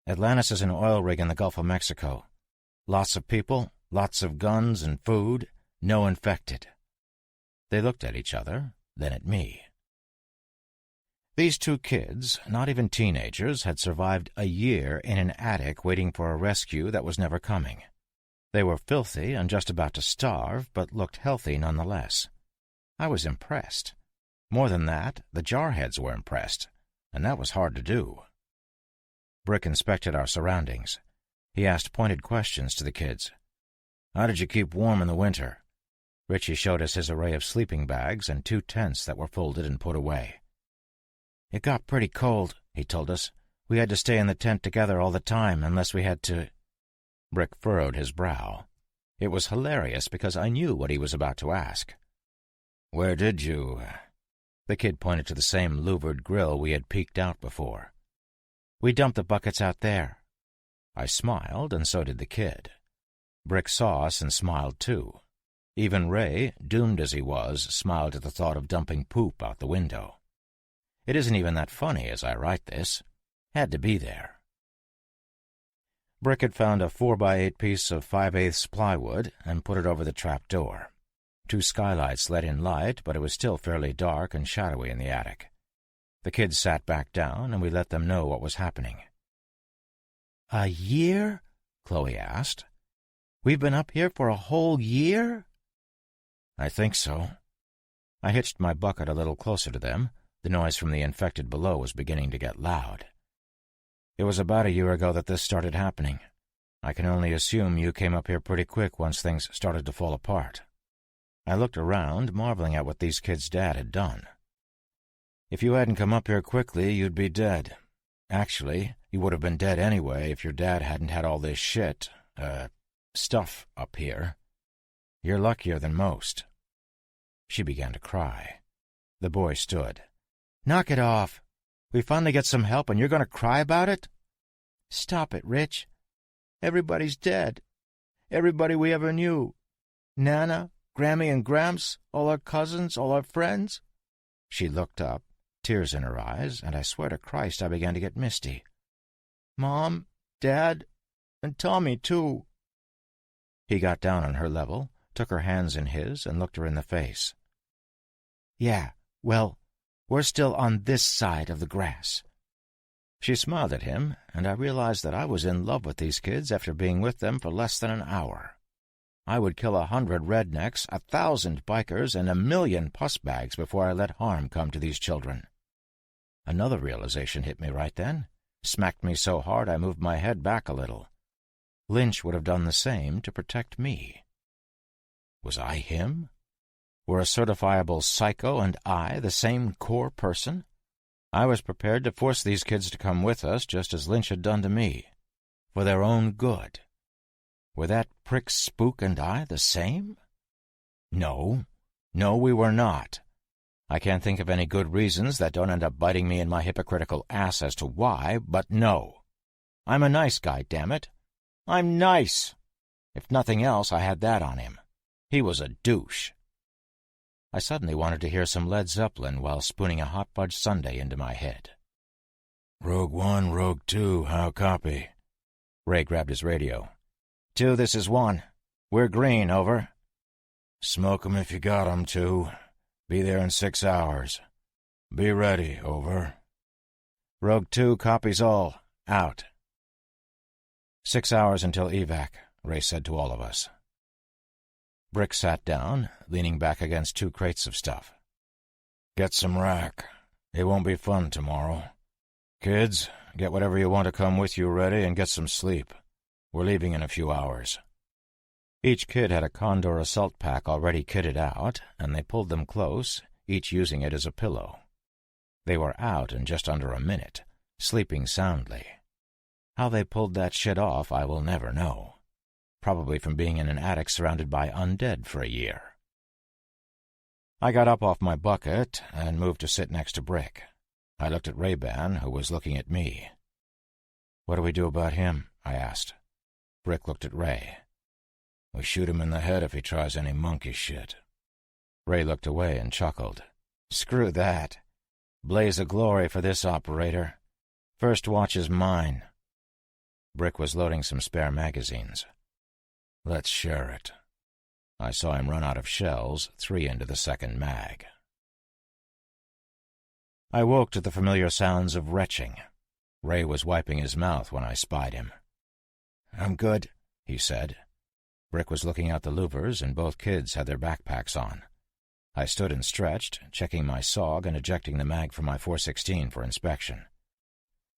Atlantis is an oil rig in the Gulf of Mexico. Lots of people, lots of guns and food, no infected. They looked at each other, then at me. These 2 kids, not even teenagers, had survived a year in an attic waiting for a rescue that was never coming. They were filthy and just about to starve, but looked healthy nonetheless. I was impressed. More than that, the jarheads were impressed, and that was hard to do. Brick inspected our surroundings. He asked pointed questions to the kids. "How did you keep warm in the winter?" Richie showed us his array of sleeping bags and 2 tents that were folded and put away. "It got pretty cold," he told us. "We had to stay in the tent together all the time, unless we had to—" Brick furrowed his brow. It was hilarious because I knew what he was about to ask. "Where did you—" The kid pointed to the same louvered grill we had peeked out before. "We dumped the buckets out there." I smiled, and so did the kid. Brick saw us and smiled too. Even Ray, doomed as he was, smiled at the thought of dumping poop out the window. It isn't even that funny as I write this. Had to be there. Brick had found a 4x8 piece of 5/8 plywood and put it over the trap door. 2 skylights let in light, but it was still fairly dark and shadowy in the attic. The kids sat back down, and we let them know what was happening. "A year?" Chloe asked. "We've been up here for a whole year?" "I think so." I hitched my bucket a little closer to them. The noise from the infected below was beginning to get loud. "It was about a year ago that this started happening. I can only assume you came up here pretty quick once things started to fall apart." I looked around, marveling at what these kids' dad had done. "If you hadn't come up here quickly, you'd be dead. Actually, you would have been dead anyway if your dad hadn't had all this stuff up here. You're luckier than most." She began to cry. The boy stood. "Knock it off. We finally get some help and you're going to cry about it?" "Stop it, Rich. Everybody's dead. Everybody we ever knew. Nana, Grammy and Gramps, all our cousins, all our friends." She looked up, tears in her eyes, and I swear to Christ I began to get misty. "Mom, Dad, and Tommy, too." He got down on her level, took her hands in his, and looked her in the face. "Yeah, well, we're still on this side of the grass." She smiled at him, and I realized that I was in love with these kids after being with them for less than an hour. I would kill 100 rednecks, 1,000 bikers, and 1,000,000 puss bags before I let harm come to these children. Another realization hit me right then, smacked me so hard I moved my head back a little. Lynch would have done the same to protect me. Was I him? Were a certifiable psycho and I the same core person? I was prepared to force these kids to come with us just as Lynch had done to me, for their own good. Were that prick Spook and I the same? No, we were not. I can't think of any good reasons that don't end up biting me in my hypocritical ass as to why, but no. I'm a nice guy, damn it. I'm nice. If nothing else, I had that on him. He was a douche. I suddenly wanted to hear some Led Zeppelin while spooning a hot fudge sundae into my head. "Rogue One, Rogue Two, how copy?" Ray grabbed his radio. 2, this is 1. We're green, over. "Smoke 'em if you got 'em, 2. Be there in 6 hours. Be ready, over." Rogue 2 copies all. Out. 6 hours until evac, Ray said to all of us. Brick sat down, leaning back against 2 crates of stuff. "Get some rack. It won't be fun tomorrow. Kids, get whatever you want to come with you ready and get some sleep. We're leaving in a few hours." Each kid had a Condor assault pack already kitted out, and they pulled them close, each using it as a pillow. They were out in just under a minute, sleeping soundly. How they pulled that shit off I will never know. Probably from being in an attic surrounded by undead for a year. I got up off my bucket and moved to sit next to Brick. I looked at Ray-Ban, who was looking at me. "What do we do about him?" I asked. Brick looked at Ray. "We shoot him in the head if he tries any monkey shit." Ray looked away and chuckled. "Screw that. Blaze of glory for this operator. First watch is mine." Brick was loading some spare magazines. "Let's share it." I saw him run out of shells, 3 into the second mag. I woke to the familiar sounds of retching. Ray was wiping his mouth when I spied him. "I'm good," he said. Brick was looking out the louvers, and both kids had their backpacks on. I stood and stretched, checking my SOG and ejecting the mag from my .416 for inspection.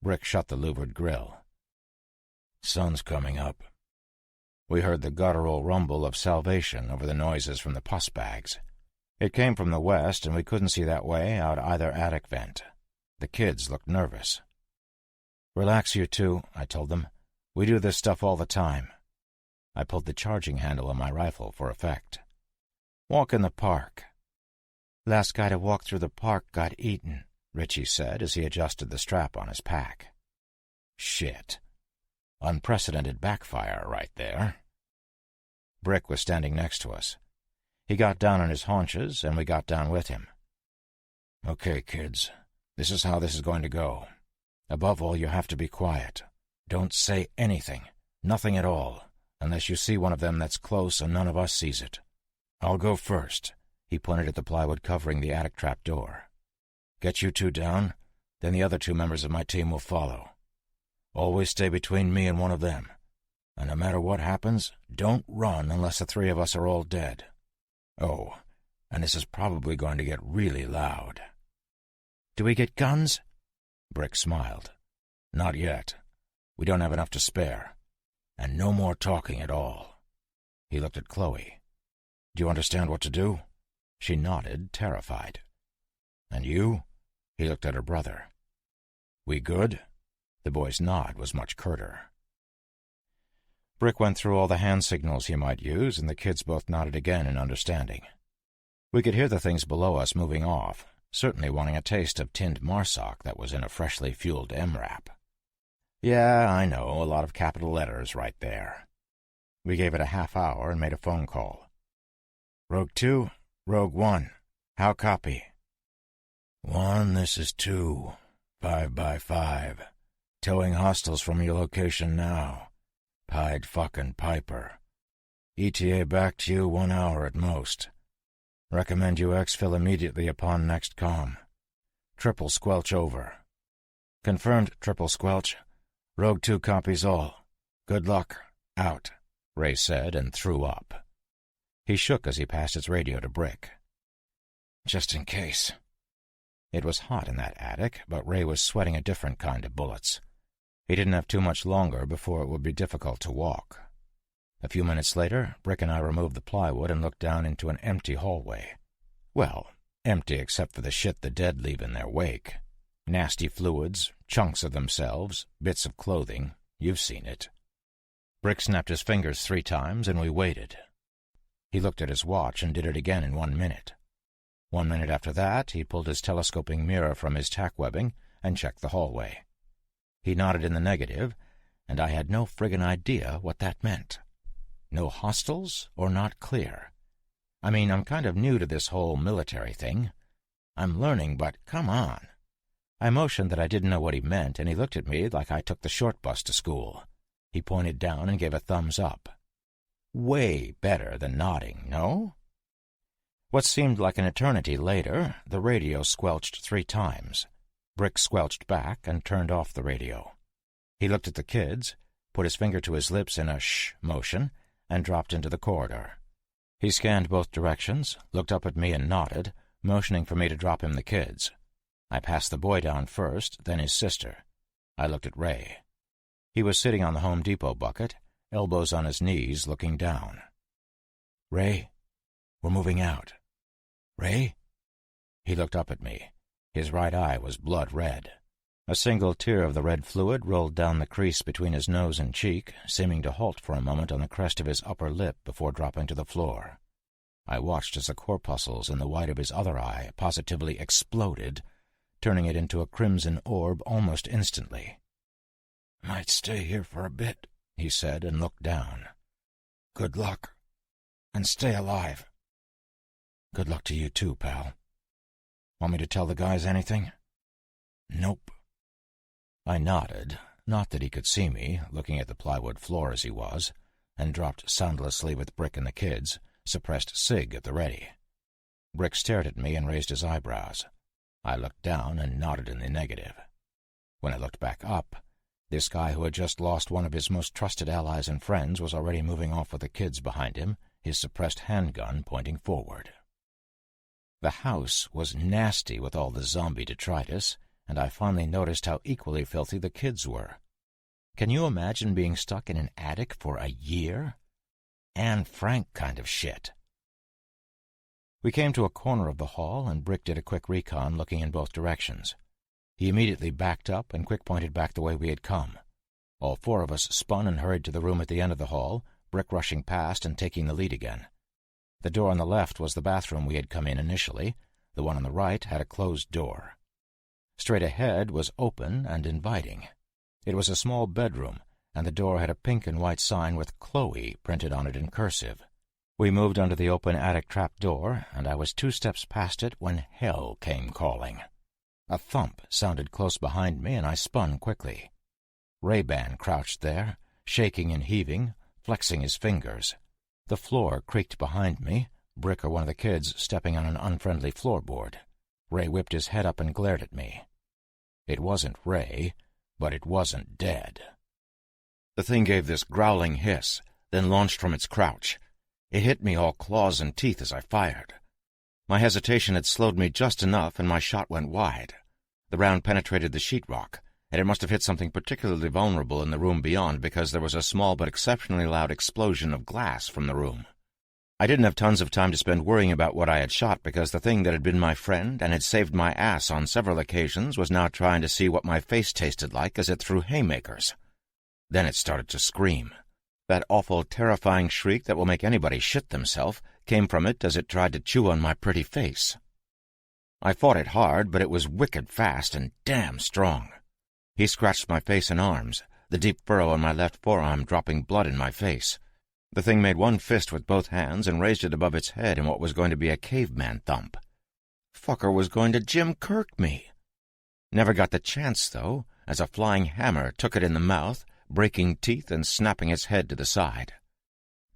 Brick shut the louvered grill. "Sun's coming up." We heard the guttural rumble of salvation over the noises from the pus bags. It came from the west, and we couldn't see that way out either attic vent. The kids looked nervous. "Relax, you two," I told them. "We do this stuff all the time." I pulled the charging handle on my rifle for effect. "Walk in the park." "Last guy to walk through the park got eaten," Richie said as he adjusted the strap on his pack. "Shit. Unprecedented backfire right there." Brick was standing next to us. He got down on his haunches, and we got down with him. "Okay, kids, this is how this is going to go. Above all, you have to be quiet. Don't say anything, nothing at all, unless you see one of them that's close and none of us sees it. I'll go first." He pointed at the plywood covering the attic trap door. "Get you two down, then the other 2 members of my team will follow. Always stay between me and one of them. And no matter what happens, don't run unless the 3 of us are all dead. Oh, and this is probably going to get really loud." "Do we get guns?" Brick smiled. "Not yet. We don't have enough to spare. And no more talking at all." He looked at Chloe. "Do you understand what to do?" She nodded, terrified. "And you?" He looked at her brother. "We good?" The boy's nod was much curter. Brick went through all the hand signals he might use, and the kids both nodded again in understanding. We could hear the things below us moving off, certainly wanting a taste of tinned marsoc that was in a freshly fueled MRAP. Yeah, I know, a lot of capital letters right there. We gave it a half hour and made a phone call. "Rogue 2, Rogue 1, how copy?" 1, this is 2, 5 by 5. Towing hostiles from your location now. Pied fucking Piper. ETA back to you 1 hour at most. Recommend you exfil immediately upon next comm. Triple squelch over." "Confirmed, Triple Squelch. Rogue 2 copies all. Good luck. Out," Ray said and threw up. He shook as he passed his radio to Brick. "Just in case." It was hot in that attic, but Ray was sweating a different kind of bullets. He didn't have too much longer before it would be difficult to walk. A few minutes later, Brick and I removed the plywood and looked down into an empty hallway. Well, empty except for the shit the dead leave in their wake. Nasty fluids, chunks of themselves, bits of clothing. You've seen it. Brick snapped his fingers 3 times, and we waited. He looked at his watch and did it again in 1 minute. 1 minute after that, he pulled his telescoping mirror from his tack webbing and checked the hallway. He nodded in the negative, and I had no friggin' idea what that meant. No hostiles or not clear. I mean, I'm kind of new to this whole military thing. I'm learning, but come on. I motioned that I didn't know what he meant, and he looked at me like I took the short bus to school. He pointed down and gave a thumbs up. Way better than nodding, no? What seemed like an eternity later, the radio squelched 3 times. Brick squelched back and turned off the radio. He looked at the kids, put his finger to his lips in a shh motion, and dropped into the corridor. He scanned both directions, looked up at me and nodded, motioning for me to drop him the kids. I passed the boy down first, then his sister. I looked at Ray. He was sitting on the Home Depot bucket, elbows on his knees, looking down. "Ray, we're moving out." "Ray?" He looked up at me. His right eye was blood red. A single tear of the red fluid rolled down the crease between his nose and cheek, seeming to halt for a moment on the crest of his upper lip before dropping to the floor. I watched as the corpuscles in the white of his other eye positively exploded, turning it into a crimson orb almost instantly. "Might stay here for a bit," he said, and looked down. "Good luck. And stay alive." "Good luck to you too, pal. Want me to tell the guys anything?" "Nope." I nodded, not that he could see me, looking at the plywood floor as he was, and dropped soundlessly with Brick and the kids, suppressed cig at the ready. Brick stared at me and raised his eyebrows. I looked down and nodded in the negative. When I looked back up, this guy who had just lost one of his most trusted allies and friends was already moving off with the kids behind him, his suppressed handgun pointing forward. The house was nasty with all the zombie detritus, and I finally noticed how equally filthy the kids were. Can you imagine being stuck in an attic for a year? Anne Frank kind of shit. We came to a corner of the hall, and Brick did a quick recon, looking in both directions. He immediately backed up and quick-pointed back the way we had come. All four of us spun and hurried to the room at the end of the hall, Brick rushing past and taking the lead again. The door on the left was the bathroom we had come in initially. The one on the right had a closed door. Straight ahead was open and inviting. It was a small bedroom, and the door had a pink and white sign with Chloe printed on it in cursive. We moved under the open attic trap door, and I was 2 steps past it when hell came calling. A thump sounded close behind me, and I spun quickly. Ray-Ban crouched there, shaking and heaving, flexing his fingers. The floor creaked behind me, Brick or one of the kids stepping on an unfriendly floorboard. Ray whipped his head up and glared at me. It wasn't Ray, but it wasn't dead. The thing gave this growling hiss, then launched from its crouch. It hit me all claws and teeth as I fired. My hesitation had slowed me just enough, and my shot went wide. The round penetrated the sheetrock, and it must have hit something particularly vulnerable in the room beyond, because there was a small but exceptionally loud explosion of glass from the room. I didn't have tons of time to spend worrying about what I had shot, because the thing that had been my friend and had saved my ass on several occasions was now trying to see what my face tasted like as it threw haymakers. Then it started to scream. That awful, terrifying shriek that will make anybody shit themselves came from it as it tried to chew on my pretty face. I fought it hard, but it was wicked fast and damn strong. He scratched my face and arms, the deep furrow on my left forearm dropping blood in my face. The thing made one fist with both hands and raised it above its head in what was going to be a caveman thump. Fucker was going to Jim Kirk me. Never got the chance, though, as a flying hammer took it in the mouth, breaking teeth and snapping its head to the side.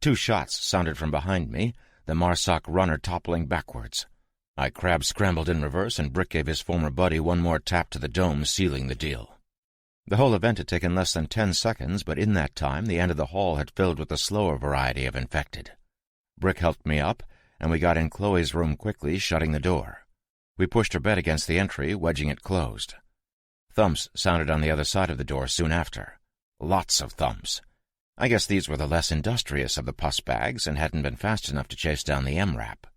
2 shots sounded from behind me, the Marsoc runner toppling backwards. I crab-scrambled in reverse, and Brick gave his former buddy one more tap to the dome, sealing the deal. The whole event had taken less than 10 seconds, but in that time the end of the hall had filled with the slower variety of infected. Brick helped me up, and we got in Chloe's room quickly, shutting the door. We pushed her bed against the entry, wedging it closed. Thumps sounded on the other side of the door soon after. Lots of thumps. I guess these were the less industrious of the pus bags and hadn't been fast enough to chase down the M-Rap.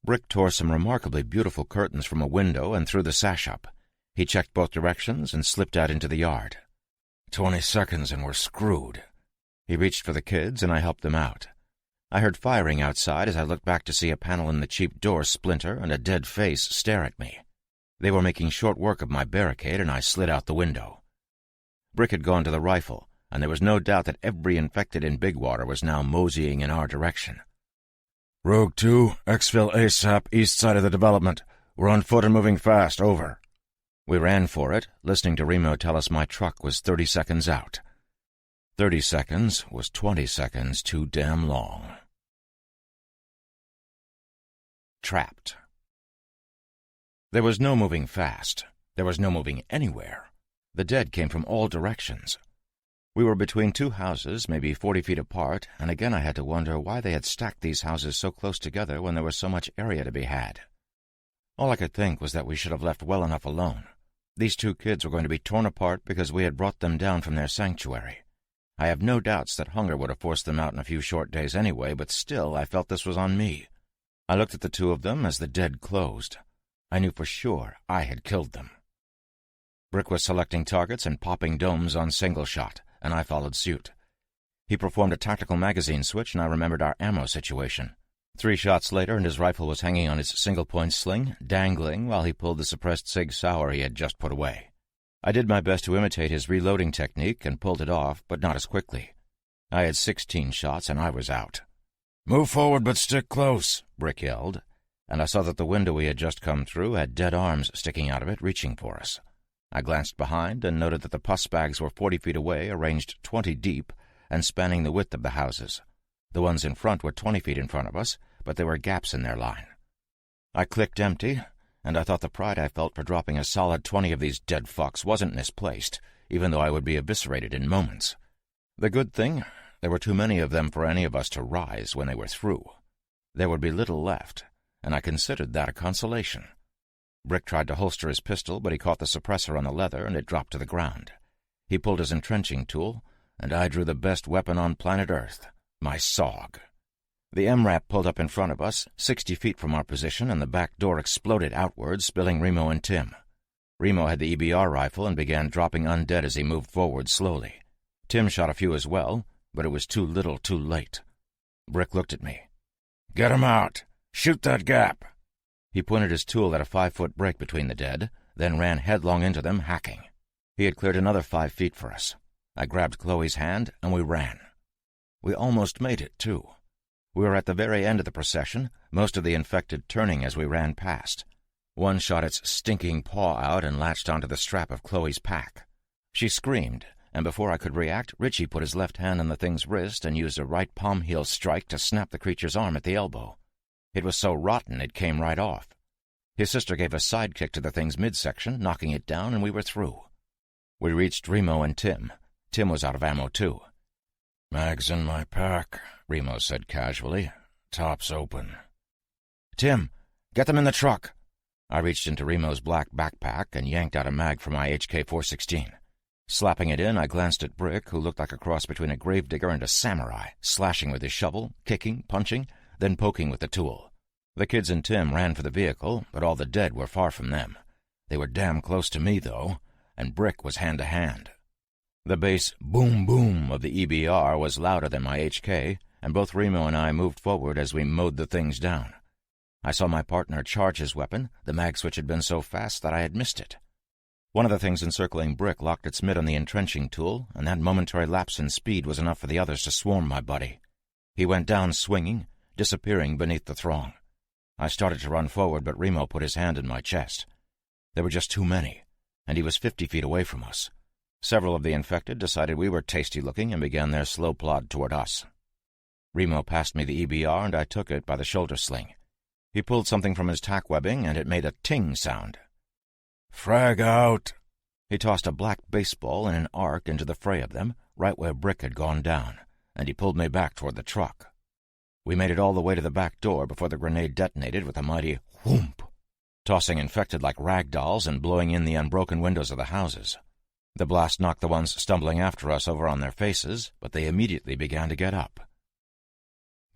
Brick tore some remarkably beautiful curtains from a window and threw the sash up. He checked both directions and slipped out into the yard. 20 seconds and we're screwed. He reached for the kids, and I helped them out. I heard firing outside as I looked back to see a panel in the cheap door splinter and a dead face stare at me. They were making short work of my barricade, and I slid out the window. Brick had gone to the rifle, and there was no doubt that every infected in Bigwater was now moseying in our direction. "Rogue 2, exfil ASAP, east side of the development. We're on foot and moving fast, over." We ran for it, listening to Remo tell us my truck was 30 seconds out. 30 seconds was 20 seconds too damn long. Trapped. There was no moving fast. There was no moving anywhere. The dead came from all directions. We were between 2 houses, maybe 40 feet apart, and again I had to wonder why they had stacked these houses so close together when there was so much area to be had. All I could think was that we should have left well enough alone. These 2 kids were going to be torn apart because we had brought them down from their sanctuary. I have no doubts that hunger would have forced them out in a few short days anyway, but still I felt this was on me. I looked at the 2 of them as the dead closed. I knew for sure I had killed them. Brick was selecting targets and popping domes on single shot, and I followed suit. He performed a tactical magazine switch, and I remembered our ammo situation. 3 shots later, and his rifle was hanging on his single-point sling, dangling while he pulled the suppressed Sig Sauer he had just put away. I did my best to imitate his reloading technique and pulled it off, but not as quickly. I had 16 shots, and I was out. "Move forward, but stick close," Brick yelled, and I saw that the window we had just come through had dead arms sticking out of it, reaching for us. I glanced behind and noted that the pus bags were 40 feet away, arranged 20 deep, and spanning the width of the houses. The ones in front were 20 feet in front of us, but there were gaps in their line. I clicked empty, and I thought the pride I felt for dropping a solid 20 of these dead fucks wasn't misplaced, even though I would be eviscerated in moments. The good thing, there were too many of them for any of us to rise when they were through. There would be little left, and I considered that a consolation. Brick tried to holster his pistol, but he caught the suppressor on the leather, and it dropped to the ground. He pulled his entrenching tool, and I drew the best weapon on planet Earth, my SOG. The MRAP pulled up in front of us, 60 feet from our position, and the back door exploded outward, spilling Remo and Tim. Remo had the EBR rifle and began dropping undead as he moved forward slowly. Tim shot a few as well, but it was too little too late. Brick looked at me. "Get 'em out! Shoot that gap!" He pointed his tool at a 5-foot break between the dead, then ran headlong into them, hacking. He had cleared another 5 feet for us. I grabbed Chloe's hand, and we ran. We almost made it, too. We were at the very end of the procession, most of the infected turning as we ran past. One shot its stinking paw out and latched onto the strap of Chloe's pack. She screamed, and before I could react, Richie put his left hand on the thing's wrist and used a right palm heel strike to snap the creature's arm at the elbow. It was so rotten it came right off. His sister gave a side kick to the thing's midsection, knocking it down, and we were through. We reached Remo and Tim. Tim was out of ammo, too. "Mag's in my pack," Remo said casually. "Top's open." "Tim, get them in the truck." I reached into Remo's black backpack and yanked out a mag from my HK-416. Slapping it in, I glanced at Brick, who looked like a cross between a gravedigger and a samurai, slashing with his shovel, kicking, punching, then poking with the tool. The kids and Tim ran for the vehicle, but all the dead were far from them. They were damn close to me, though, and Brick was hand to hand. The bass boom-boom of the EBR was louder than my HK, and both Remo and I moved forward as we mowed the things down. I saw my partner charge his weapon. The mag switch had been so fast that I had missed it. One of the things encircling Brick locked its mid on the entrenching tool, and that momentary lapse in speed was enough for the others to swarm my buddy. He went down swinging, disappearing beneath the throng. I started to run forward, but Remo put his hand in my chest. There were just too many, and he was 50 feet away from us. Several of the infected decided we were tasty-looking and began their slow plod toward us. Remo passed me the EBR, and I took it by the shoulder sling. He pulled something from his tack webbing, and it made a ting sound. "Frag out!" He tossed a black baseball in an arc into the fray of them, right where Brick had gone down, and he pulled me back toward the truck. We made it all the way to the back door before the grenade detonated with a mighty whoomp, tossing infected like rag dolls and blowing in the unbroken windows of the houses. The blast knocked the ones stumbling after us over on their faces, but they immediately began to get up.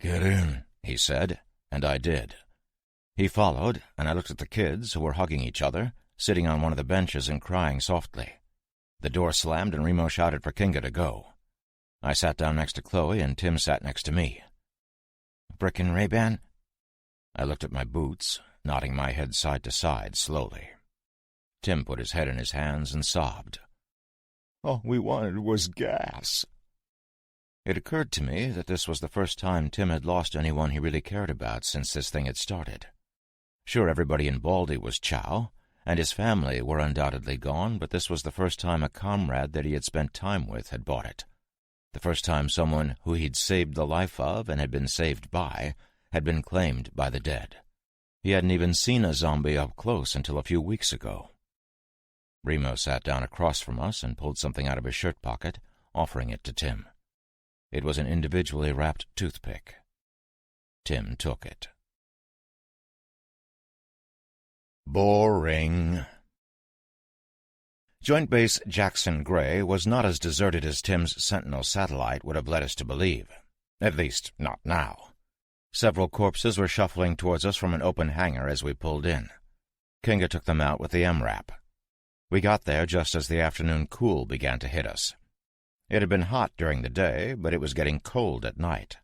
"Get in," he said, and I did. He followed, and I looked at the kids, who were hugging each other, sitting on one of the benches and crying softly. The door slammed, and Remo shouted for Kinga to go. I sat down next to Chloe, and Tim sat next to me. "Brick and Ray-Ban?" I looked at my boots, nodding my head side to side slowly. Tim put his head in his hands and sobbed. "All we wanted was gas." It occurred to me that this was the first time Tim had lost anyone he really cared about since this thing had started. Sure, everybody in Baldy was Chow, and his family were undoubtedly gone, but this was the first time a comrade that he had spent time with had bought it. The first time someone who he'd saved the life of and had been saved by had been claimed by the dead. He hadn't even seen a zombie up close until a few weeks ago. Remo sat down across from us and pulled something out of his shirt pocket, offering it to Tim. It was an individually wrapped toothpick. Tim took it. Boring. Joint Base Jackson Gray was not as deserted as Tim's Sentinel satellite would have led us to believe. At least, not now. Several corpses were shuffling towards us from an open hangar as we pulled in. Kinga took them out with the MRAP. We got there just as the afternoon cool began to hit us. It had been hot during the day, but it was getting cold at night.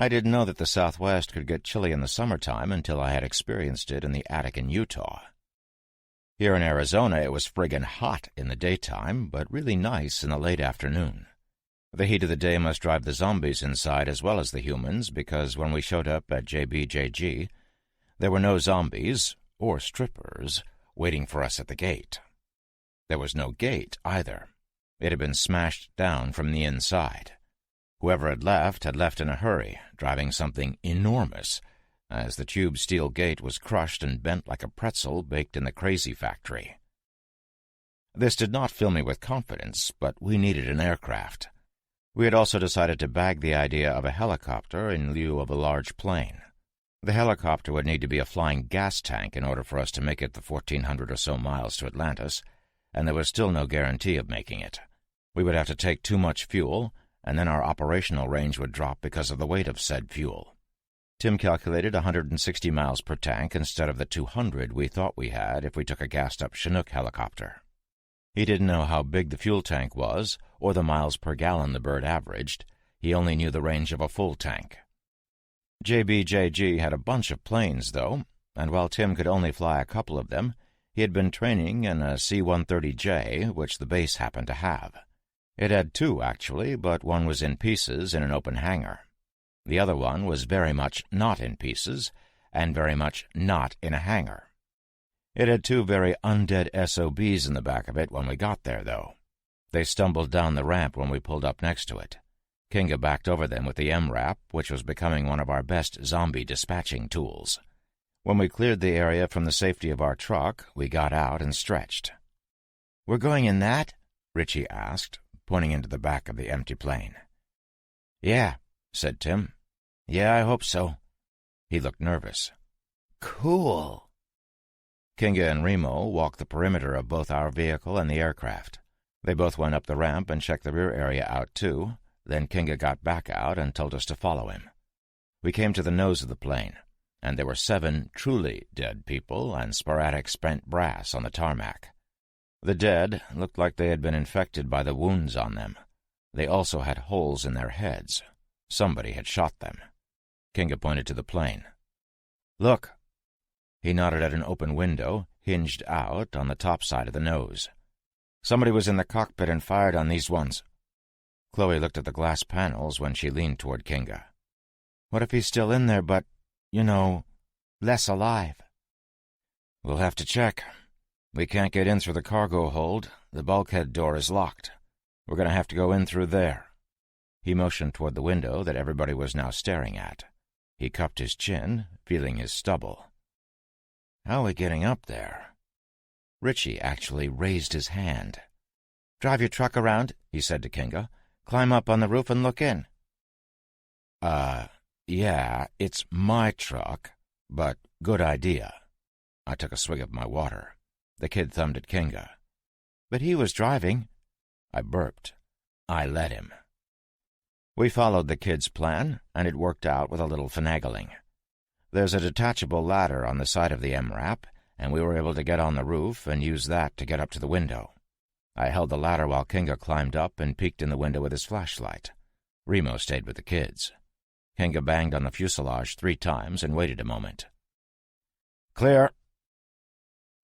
I didn't know that the Southwest could get chilly in the summertime until I had experienced it in the attic in Utah. Here in Arizona it was friggin' hot in the daytime, but really nice in the late afternoon. The heat of the day must drive the zombies inside as well as the humans, because when we showed up at JBJG, there were no zombies, or strippers, waiting for us at the gate. There was no gate, either. It had been smashed down from the inside. Whoever had left in a hurry, driving something enormous, as the tube steel gate was crushed and bent like a pretzel baked in the crazy factory. This did not fill me with confidence, but we needed an aircraft. We had also decided to bag the idea of a helicopter in lieu of a large plane. The helicopter would need to be a flying gas tank in order for us to make it the 1,400 or so miles to Atlantis, and there was still no guarantee of making it. We would have to take too much fuel, and then our operational range would drop because of the weight of said fuel. Tim calculated 160 miles per tank instead of the 200 we thought we had if we took a gassed-up Chinook helicopter. He didn't know how big the fuel tank was, or the miles per gallon the bird averaged. He only knew the range of a full tank. JBJG had a bunch of planes, though, and while Tim could only fly a couple of them, he had been training in a C-130J, which the base happened to have. It had two, actually, but one was in pieces in an open hangar. The other one was very much not in pieces, and very much not in a hangar. It had two very undead SOBs in the back of it when we got there, though. They stumbled down the ramp when we pulled up next to it. Kinga backed over them with the MRAP, which was becoming one of our best zombie dispatching tools. When we cleared the area from the safety of our truck, we got out and stretched. "We're going in that?" Richie asked, pointing into the back of the empty plane. "Yeah," said Tim. "Yeah, I hope so." He looked nervous. "Cool." Kinga and Remo walked the perimeter of both our vehicle and the aircraft. They both went up the ramp and checked the rear area out, too. Then Kinga got back out and told us to follow him. We came to the nose of the plane, and there were 7 truly dead people and sporadic spent brass on the tarmac. The dead looked like they had been infected by the wounds on them. They also had holes in their heads. Somebody had shot them. Kinga pointed to the plane. "Look." He nodded at an open window, hinged out on the top side of the nose. "Somebody was in the cockpit and fired on these ones." Chloe looked at the glass panels when she leaned toward Kinga. "What if he's still in there, but, less alive?" "We'll have to check. We can't get in through the cargo hold. The bulkhead door is locked. We're going to have to go in through there." He motioned toward the window that everybody was now staring at. He cupped his chin, feeling his stubble. "How are we getting up there?" Richie actually raised his hand. "Drive your truck around," he said to Kinga. "Climb up on the roof and look in." Yeah, it's my truck, but good idea." I took a swig of my water. The kid thumbed at Kinga. "But he was driving." I burped. I let him. We followed the kid's plan, and it worked out with a little finagling. There's a detachable ladder on the side of the MRAP, and we were able to get on the roof and use that to get up to the window. I held the ladder while Kinga climbed up and peeked in the window with his flashlight. Remo stayed with the kids. Kinga banged on the fuselage 3 times and waited a moment. "Clear."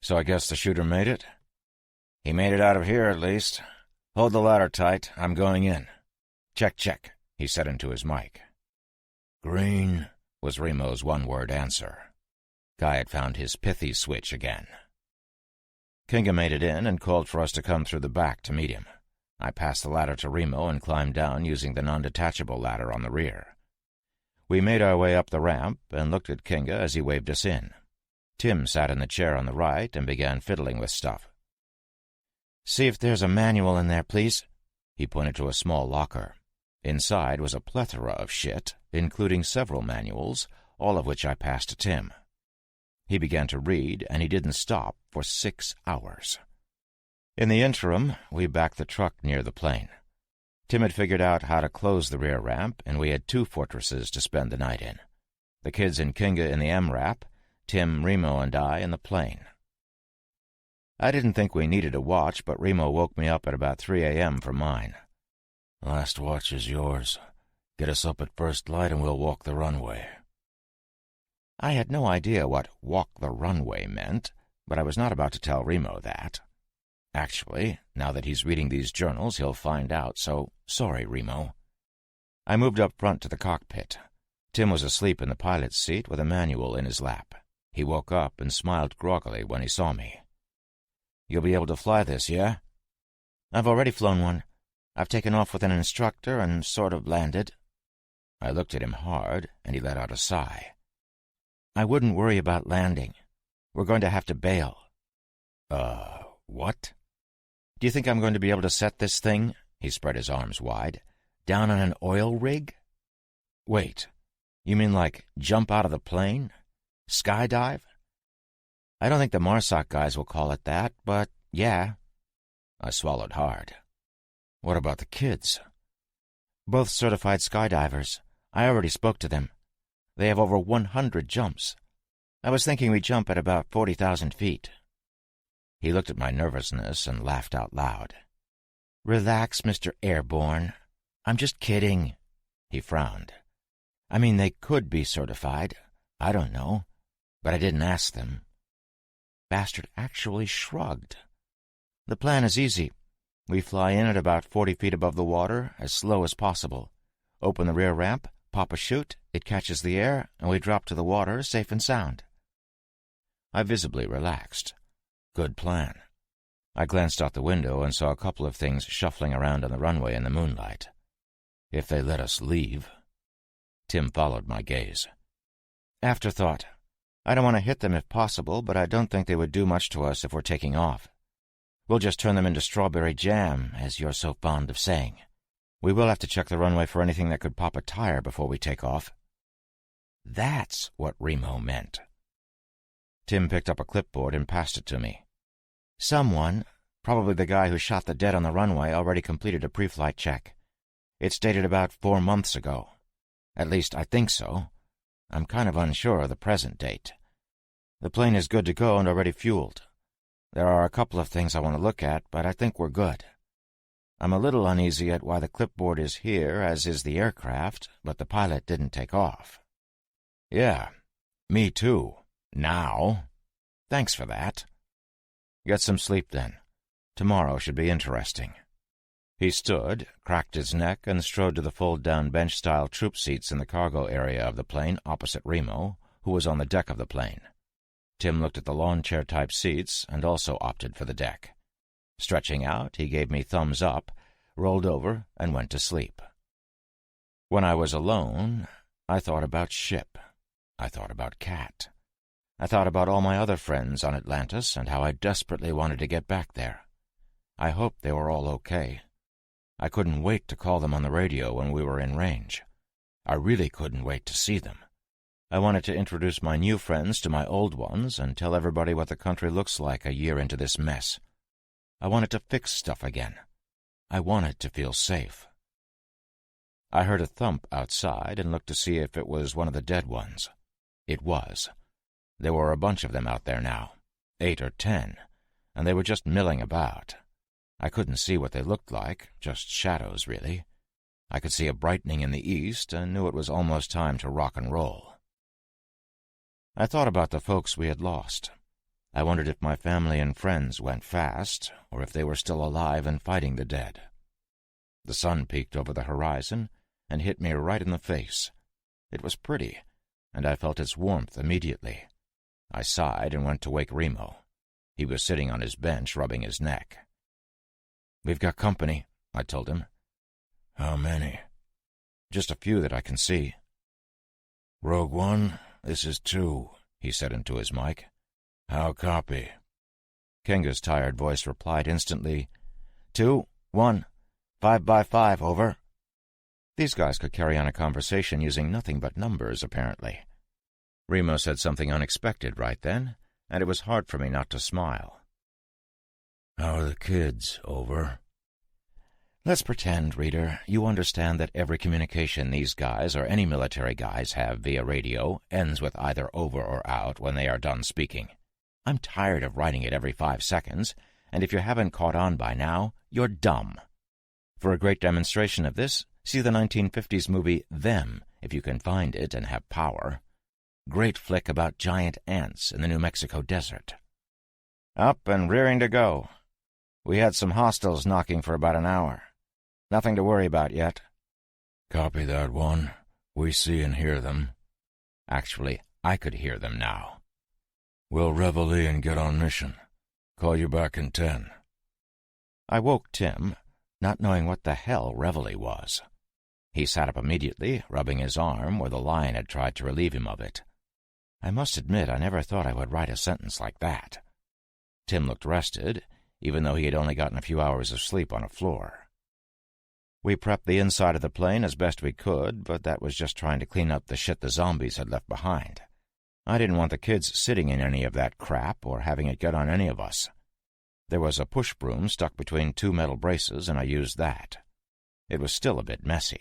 "So I guess the shooter made it?" "He made it out of here, at least. Hold the ladder tight. I'm going in." "Check, check," he said into his mic. "Green," was Remo's one-word answer. Guy had found his pithy switch again. Kinga made it in and called for us to come through the back to meet him. I passed the ladder to Remo and climbed down using the non-detachable ladder on the rear. We made our way up the ramp and looked at Kinga as he waved us in. Tim sat in the chair on the right and began fiddling with stuff. "See if there's a manual in there, please." He pointed to a small locker. Inside was a plethora of shit, including several manuals, all of which I passed to Tim. He began to read, and he didn't stop for 6 hours. In the interim, we backed the truck near the plane. Tim had figured out how to close the rear ramp, and we had 2 fortresses to spend the night in. The kids and Kinga in the MRAP, Tim, Remo, and I in the plane. I didn't think we needed a watch, but Remo woke me up at about 3 a.m. for mine. "Last watch is yours. Get us up at first light and we'll walk the runway. I had no idea what walk the runway meant, but I was not about to tell Remo that. Actually, now that he's reading these journals, he'll find out, so sorry, Remo. I moved up front to the cockpit. Tim was asleep in the pilot's seat with a manual in his lap. He woke up and smiled groggily when he saw me. "You'll be able to fly this, yeah?" "I've already flown one. I've taken off with an instructor and sort of landed." I looked at him hard, and he let out a sigh. "I wouldn't worry about landing. We're going to have to bail." What? "Do you think I'm going to be able to set this thing," he spread his arms wide, "down on an oil rig?" Wait, "You mean like jump out of the plane? Skydive?" "I don't think the MARSOC guys will call it that, but yeah." I swallowed hard. what about the kids? "Both certified skydivers. I already spoke to them. They have over 100 jumps. I was thinking we jump at about 40,000 feet. He looked at my nervousness and laughed out loud. "Relax, Mr. Airborne. I'm just kidding." He frowned. "I mean, they could be certified. I don't know. But I didn't ask them." Bastard actually shrugged. "The plan is easy. We fly in at about 40 feet above the water, as slow as possible. Open the rear ramp, pop a chute, it catches the air, and we drop to the water safe and sound." I visibly relaxed. Good plan. I glanced out the window and saw a couple of things shuffling around on the runway in the moonlight. If they let us leave. Tim followed my gaze. "Afterthought. I don't want to hit them if possible, but I don't think they would do much to us if we're taking off. We'll just turn them into strawberry jam, as you're so fond of saying. We will have to check the runway for anything that could pop a tire before we take off." That's what Remo meant. Tim picked up a clipboard and passed it to me. "Someone, probably the guy who shot the dead on the runway, already completed a pre-flight check. It's dated about 4 months ago. At least I think so. I'm kind of unsure of the present date. The plane is good to go and already fueled. There are a couple of things I want to look at, but I think we're good. I'm a little uneasy at why the clipboard is here, as is the aircraft, but the pilot didn't take off." "Yeah, me too. Now." "Thanks for that. Get some sleep, then. Tomorrow should be interesting." He stood, cracked his neck, and strode to the fold-down bench-style troop seats in the cargo area of the plane opposite Remo, who was on the deck of the plane. Tim looked at the lawn chair-type seats and also opted for the deck. Stretching out, he gave me thumbs up, rolled over, and went to sleep. When I was alone, I thought about Ship. I thought about Cat. I thought about all my other friends on Atlantis and how I desperately wanted to get back there. I hoped they were all okay. I couldn't wait to call them on the radio when we were in range. I really couldn't wait to see them. I wanted to introduce my new friends to my old ones and tell everybody what the country looks like a year into this mess. I wanted to fix stuff again. I wanted to feel safe. I heard a thump outside and looked to see if it was one of the dead ones. It was. There were a bunch of them out there now, 8 or 10, and they were just milling about. I couldn't see what they looked like, just shadows, really. I could see a brightening in the east and knew it was almost time to rock and roll. I thought about the folks we had lost. I wondered if my family and friends went fast, or if they were still alive and fighting the dead. The sun peeked over the horizon and hit me right in the face. It was pretty, and I felt its warmth immediately. I sighed and went to wake Remo. He was sitting on his bench, rubbing his neck. "We've got company," I told him. "How many?" "Just a few that I can see." "Rogue One, this is 2, he said into his mic. "How copy?" Kenga's tired voice replied instantly, 2, 1, 5 by 5, over. These guys could carry on a conversation using nothing but numbers, apparently. Remo said something unexpected right then, and it was hard for me not to smile. "How are the kids, over?" Let's pretend, reader, you understand that every communication these guys or any military guys have via radio ends with either over or out when they are done speaking. I'm tired of writing it every 5 seconds, and if you haven't caught on by now, you're dumb. For a great demonstration of this, See the 1950s movie Them, if you can find it and have power. Great flick about giant ants in the New Mexico desert. Up and rearing to go. We had some hostiles knocking for about an hour. Nothing to worry about yet. Copy that one. We see and hear them. Actually, I could hear them now. We'll reveille and get on mission. Call you back in 10. I woke Tim, not knowing what the hell reveille was. He sat up immediately, rubbing his arm where the lion had tried to relieve him of it. I must admit I never thought I would write a sentence like that. Tim looked rested, even though he had only gotten a few hours of sleep on a floor. We prepped the inside of the plane as best we could, but that was just trying to clean up the shit the zombies had left behind. I didn't want the kids sitting in any of that crap or having it get on any of us. There was a push broom stuck between two metal braces, and I used that. It was still a bit messy.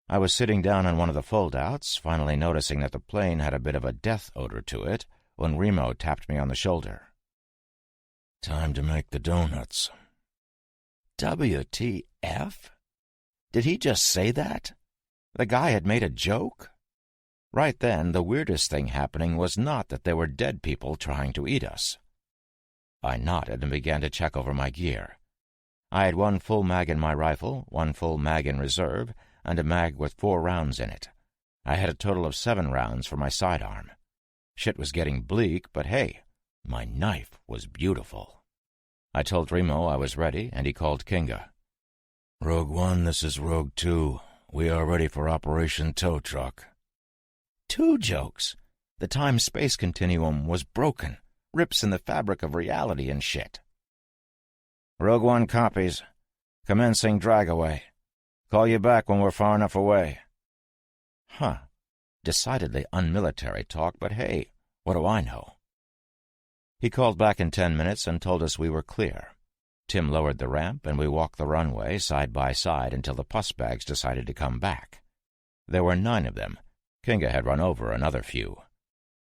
I was sitting down on one of the foldouts, finally noticing that the plane had a bit of a death odor to it, when Remo tapped me on the shoulder. Time to make the donuts. WTF? Did he just say that? The guy had made a joke? Right then, the weirdest thing happening was not that there were dead people trying to eat us. I nodded and began to check over my gear. I had 1 full mag in my rifle, 1 full mag in reserve, and a mag with 4 rounds in it. I had a total of 7 rounds for my sidearm. Shit was getting bleak, but hey, my knife was beautiful. I told Remo I was ready, and he called Kinga. Rogue One, this is Rogue 2. We are ready for Operation Tow Truck. 2 jokes. The time-space continuum was broken. Rips in the fabric of reality and shit. Rogue One copies. Commencing drag away. Call you back when we're far enough away. Huh. Decidedly unmilitary talk, but hey, what do I know? He called back in 10 minutes and told us we were clear. Tim lowered the ramp, and we walked the runway side by side until the pus bags decided to come back. There were 9 of them. Kinga had run over another few.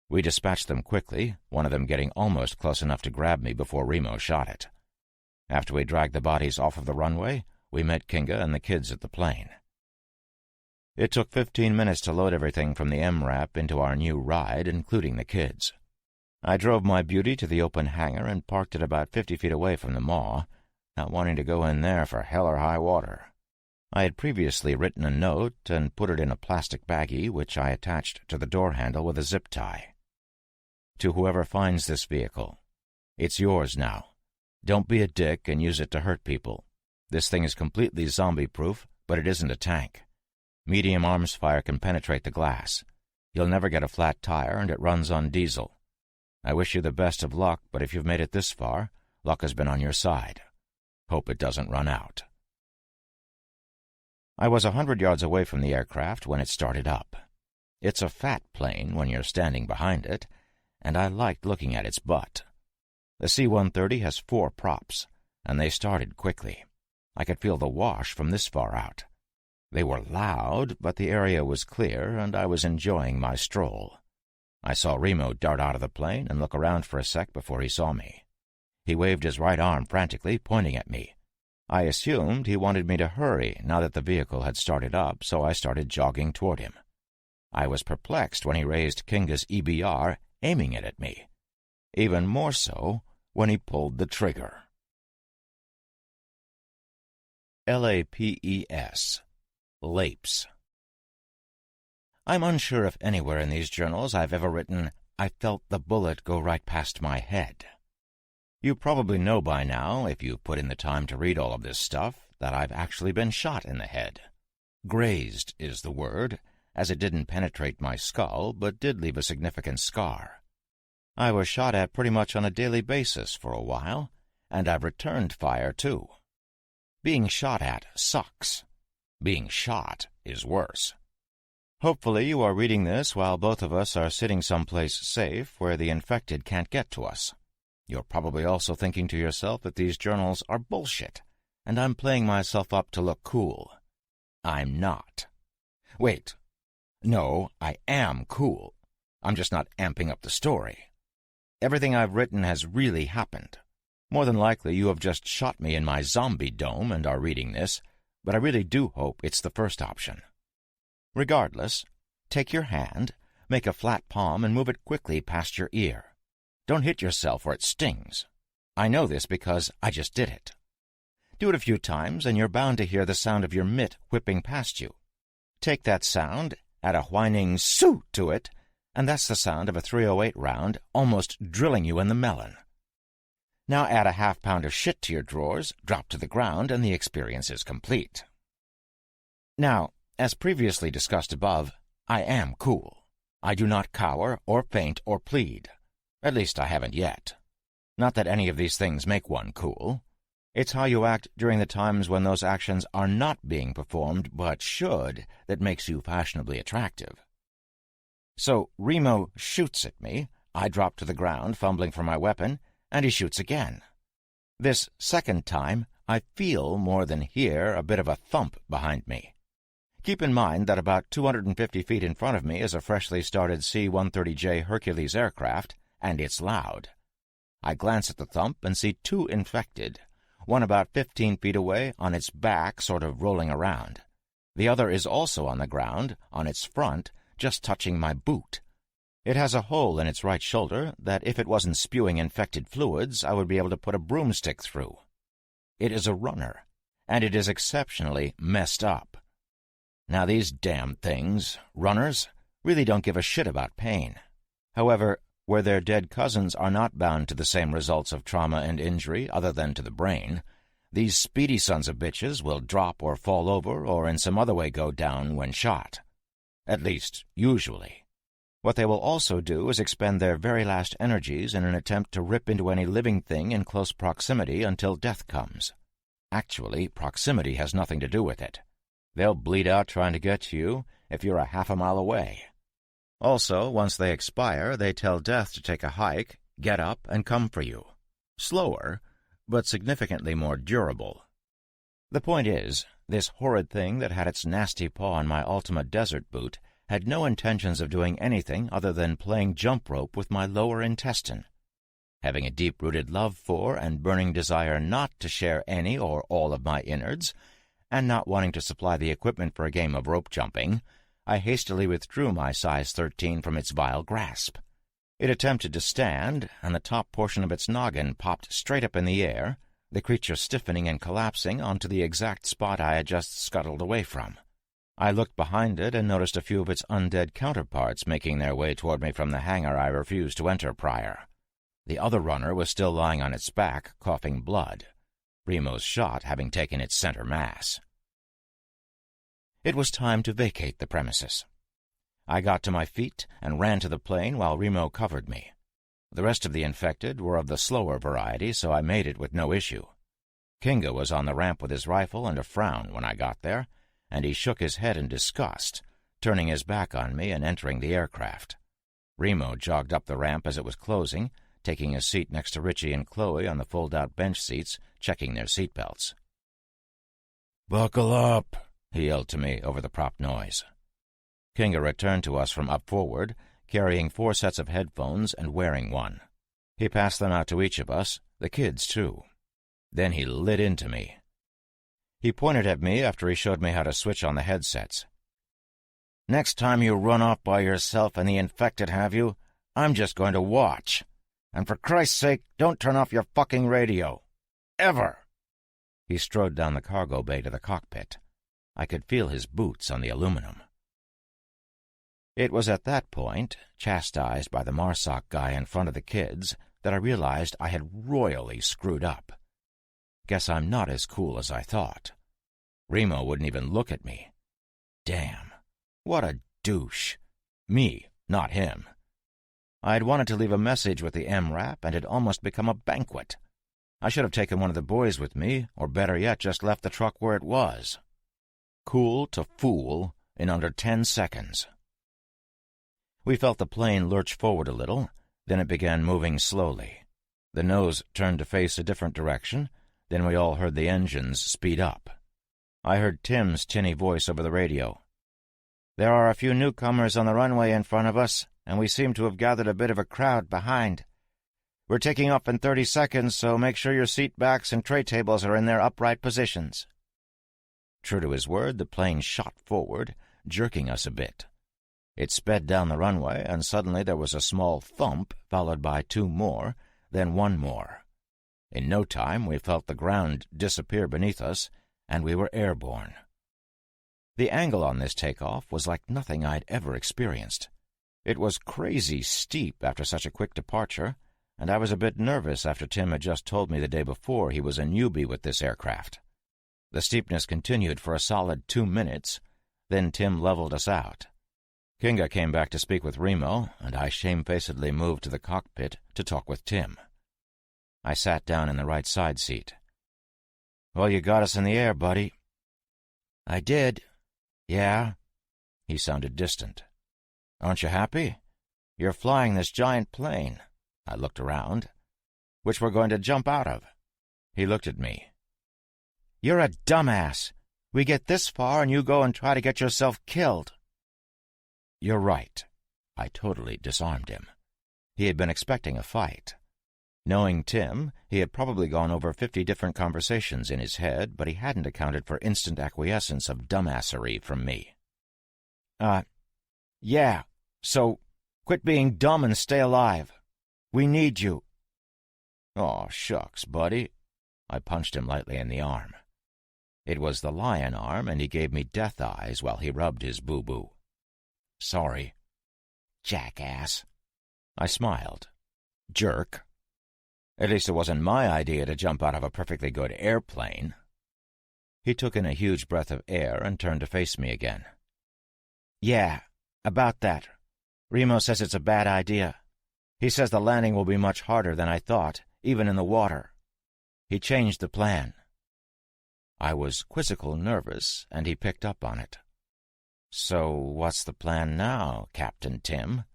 We dispatched them quickly, one of them getting almost close enough to grab me before Remo shot it. After we dragged the bodies off of the runway, we met Kinga and the kids at the plane. It took 15 minutes to load everything from the MRAP into our new ride, including the kids. I drove my beauty to the open hangar and parked it about 50 feet away from the maw, not wanting to go in there for hell or high water. I had previously written a note and put it in a plastic baggie, which I attached to the door handle with a zip tie. To whoever finds this vehicle, it's yours now. Don't be a dick and use it to hurt people. This thing is completely zombie-proof, but it isn't a tank. Medium arms fire can penetrate the glass. You'll never get a flat tire, and it runs on diesel. I wish you the best of luck, but if you've made it this far, luck has been on your side. Hope it doesn't run out. I was 100 yards away from the aircraft when it started up. It's a fat plane when you're standing behind it, and I liked looking at its butt. The C-130 has 4 props, and they started quickly. I could feel the wash from this far out. They were loud, but the area was clear, and I was enjoying my stroll. I saw Remo dart out of the plane and look around for a sec before he saw me. He waved his right arm frantically, pointing at me. I assumed he wanted me to hurry now that the vehicle had started up, so I started jogging toward him. I was perplexed when he raised Kinga's EBR, aiming it at me. Even more so when he pulled the trigger. LAPES. Lapes. I'm unsure if anywhere in these journals I've ever written, I felt the bullet go right past my head. You probably know by now, if you put in the time to read all of this stuff, that I've actually been shot in the head. Grazed is the word, as it didn't penetrate my skull, but did leave a significant scar. I was shot at pretty much on a daily basis for a while, and I've returned fire, too. Being shot at sucks. Being shot is worse. Hopefully you are reading this while both of us are sitting someplace safe where the infected can't get to us. You're probably also thinking to yourself that these journals are bullshit, and I'm playing myself up to look cool. I'm not. Wait. No, I am cool. I'm just not amping up the story. Everything I've written has really happened. More than likely you have just shot me in my zombie dome and are reading this, but I really do hope it's the first option. Regardless, take your hand, make a flat palm, and move it quickly past your ear. Don't hit yourself or it stings. I know this because I just did it. Do it a few times, and you're bound to hear the sound of your mitt whipping past you. Take that sound, add a whining "soo" to it, and that's the sound of a .308 round almost drilling you in the melon. Now add a half-pound of shit to your drawers, drop to the ground, and the experience is complete. Now, as previously discussed above, I am cool. I do not cower or faint or plead. At least I haven't yet. Not that any of these things make one cool. It's how you act during the times when those actions are not being performed but should that makes you fashionably attractive. So Remo shoots at me, I drop to the ground, fumbling for my weapon, and he shoots again. This second time, I feel more than hear a bit of a thump behind me. Keep in mind that about 250 feet in front of me is a freshly started C-130J Hercules aircraft, and it's loud. I glance at the thump and see two infected, one about 15 feet away on its back, sort of rolling around. The other is also on the ground, on its front, just touching my boot. It has a hole in its right shoulder that if it wasn't spewing infected fluids, I would be able to put a broomstick through. It is a runner, and it is exceptionally messed up. Now these damn things, runners, really don't give a shit about pain. However, where their dead cousins are not bound to the same results of trauma and injury other than to the brain, these speedy sons of bitches will drop or fall over or in some other way go down when shot. At least, usually. What they will also do is expend their very last energies in an attempt to rip into any living thing in close proximity until death comes. Actually, proximity has nothing to do with it. They'll bleed out trying to get to you if you're a half a mile away. Also, once they expire, they tell death to take a hike, get up, and come for you. Slower, but significantly more durable. The point is, this horrid thing that had its nasty paw on my Ultima Desert boot had no intentions of doing anything other than playing jump rope with my lower intestine. Having a deep-rooted love for and burning desire not to share any or all of my innards, and not wanting to supply the equipment for a game of rope jumping, I hastily withdrew my size 13 from its vile grasp. It attempted to stand, and the top portion of its noggin popped straight up in the air, the creature stiffening and collapsing onto the exact spot I had just scuttled away from. I looked behind it and noticed a few of its undead counterparts making their way toward me from the hangar I refused to enter prior. The other runner was still lying on its back, coughing blood, Remo's shot having taken its center mass. It was time to vacate the premises. I got to my feet and ran to the plane while Remo covered me. The rest of the infected were of the slower variety, so I made it with no issue. Kinga was on the ramp with his rifle and a frown when I got there, and he shook his head in disgust, turning his back on me and entering the aircraft. Remo jogged up the ramp as it was closing, taking a seat next to Richie and Chloe on the fold-out bench seats, checking their seatbelts. "Buckle up," he yelled to me over the prop noise. Kinga returned to us from up forward, carrying 4 sets of headphones and wearing one. He passed them out to each of us, the kids too. Then he lit into me. He pointed at me after he showed me how to switch on the headsets. "Next time you run off by yourself and the infected have you, I'm just going to watch. And for Christ's sake, don't turn off your fucking radio. Ever!" He strode down the cargo bay to the cockpit. I could feel his boots on the aluminum. It was at that point, chastised by the MARSOC guy in front of the kids, that I realized I had royally screwed up. Guess I'm not as cool as I thought. Remo wouldn't even look at me. Damn, what a douche. Me, not him. I had wanted to leave a message with the MRAP, and it almost become a banquet. I should have taken one of the boys with me, or better yet, just left the truck where it was. Cool to fool in under 10 seconds. We felt the plane lurch forward a little, then it began moving slowly. The nose turned to face a different direction, then we all heard the engines speed up. I heard Tim's tinny voice over the radio. "There are a few newcomers on the runway in front of us, and we seem to have gathered a bit of a crowd behind. We're taking off in 30 seconds, so make sure your seat backs and tray tables are in their upright positions." True to his word, the plane shot forward, jerking us a bit. It sped down the runway, and suddenly there was a small thump, followed by two more, then one more. In no time we felt the ground disappear beneath us, and we were airborne. The angle on this takeoff was like nothing I'd ever experienced. It was crazy steep after such a quick departure, and I was a bit nervous after Tim had just told me the day before he was a newbie with this aircraft. The steepness continued for a solid 2 minutes, then Tim leveled us out. Kinga came back to speak with Remo, and I shamefacedly moved to the cockpit to talk with Tim. I sat down in the right side seat. "Well, you got us in the air, buddy." "I did. Yeah." He sounded distant. "Aren't you happy? You're flying this giant plane." I looked around. "Which we're going to jump out of." He looked at me. "You're a dumbass. We get this far and you go and try to get yourself killed." "You're right." I totally disarmed him. He had been expecting a fight. Knowing Tim, he had probably gone over 50 different conversations in his head, but he hadn't accounted for instant acquiescence of dumbassery from me. Yeah, so quit being dumb and stay alive. We need you." "Aw, shucks, buddy." I punched him lightly in the arm. It was the lion arm, and he gave me death eyes while he rubbed his boo-boo. "Sorry." "Jackass." I smiled. "Jerk." At least it wasn't my idea to jump out of a perfectly good airplane. He took in a huge breath of air and turned to face me again. "Yeah, about that. Remo says it's a bad idea. He says the landing will be much harder than I thought, even in the water. He changed the plan." I was quizzical nervous, and he picked up on it. "So what's the plan now, Captain Tim?"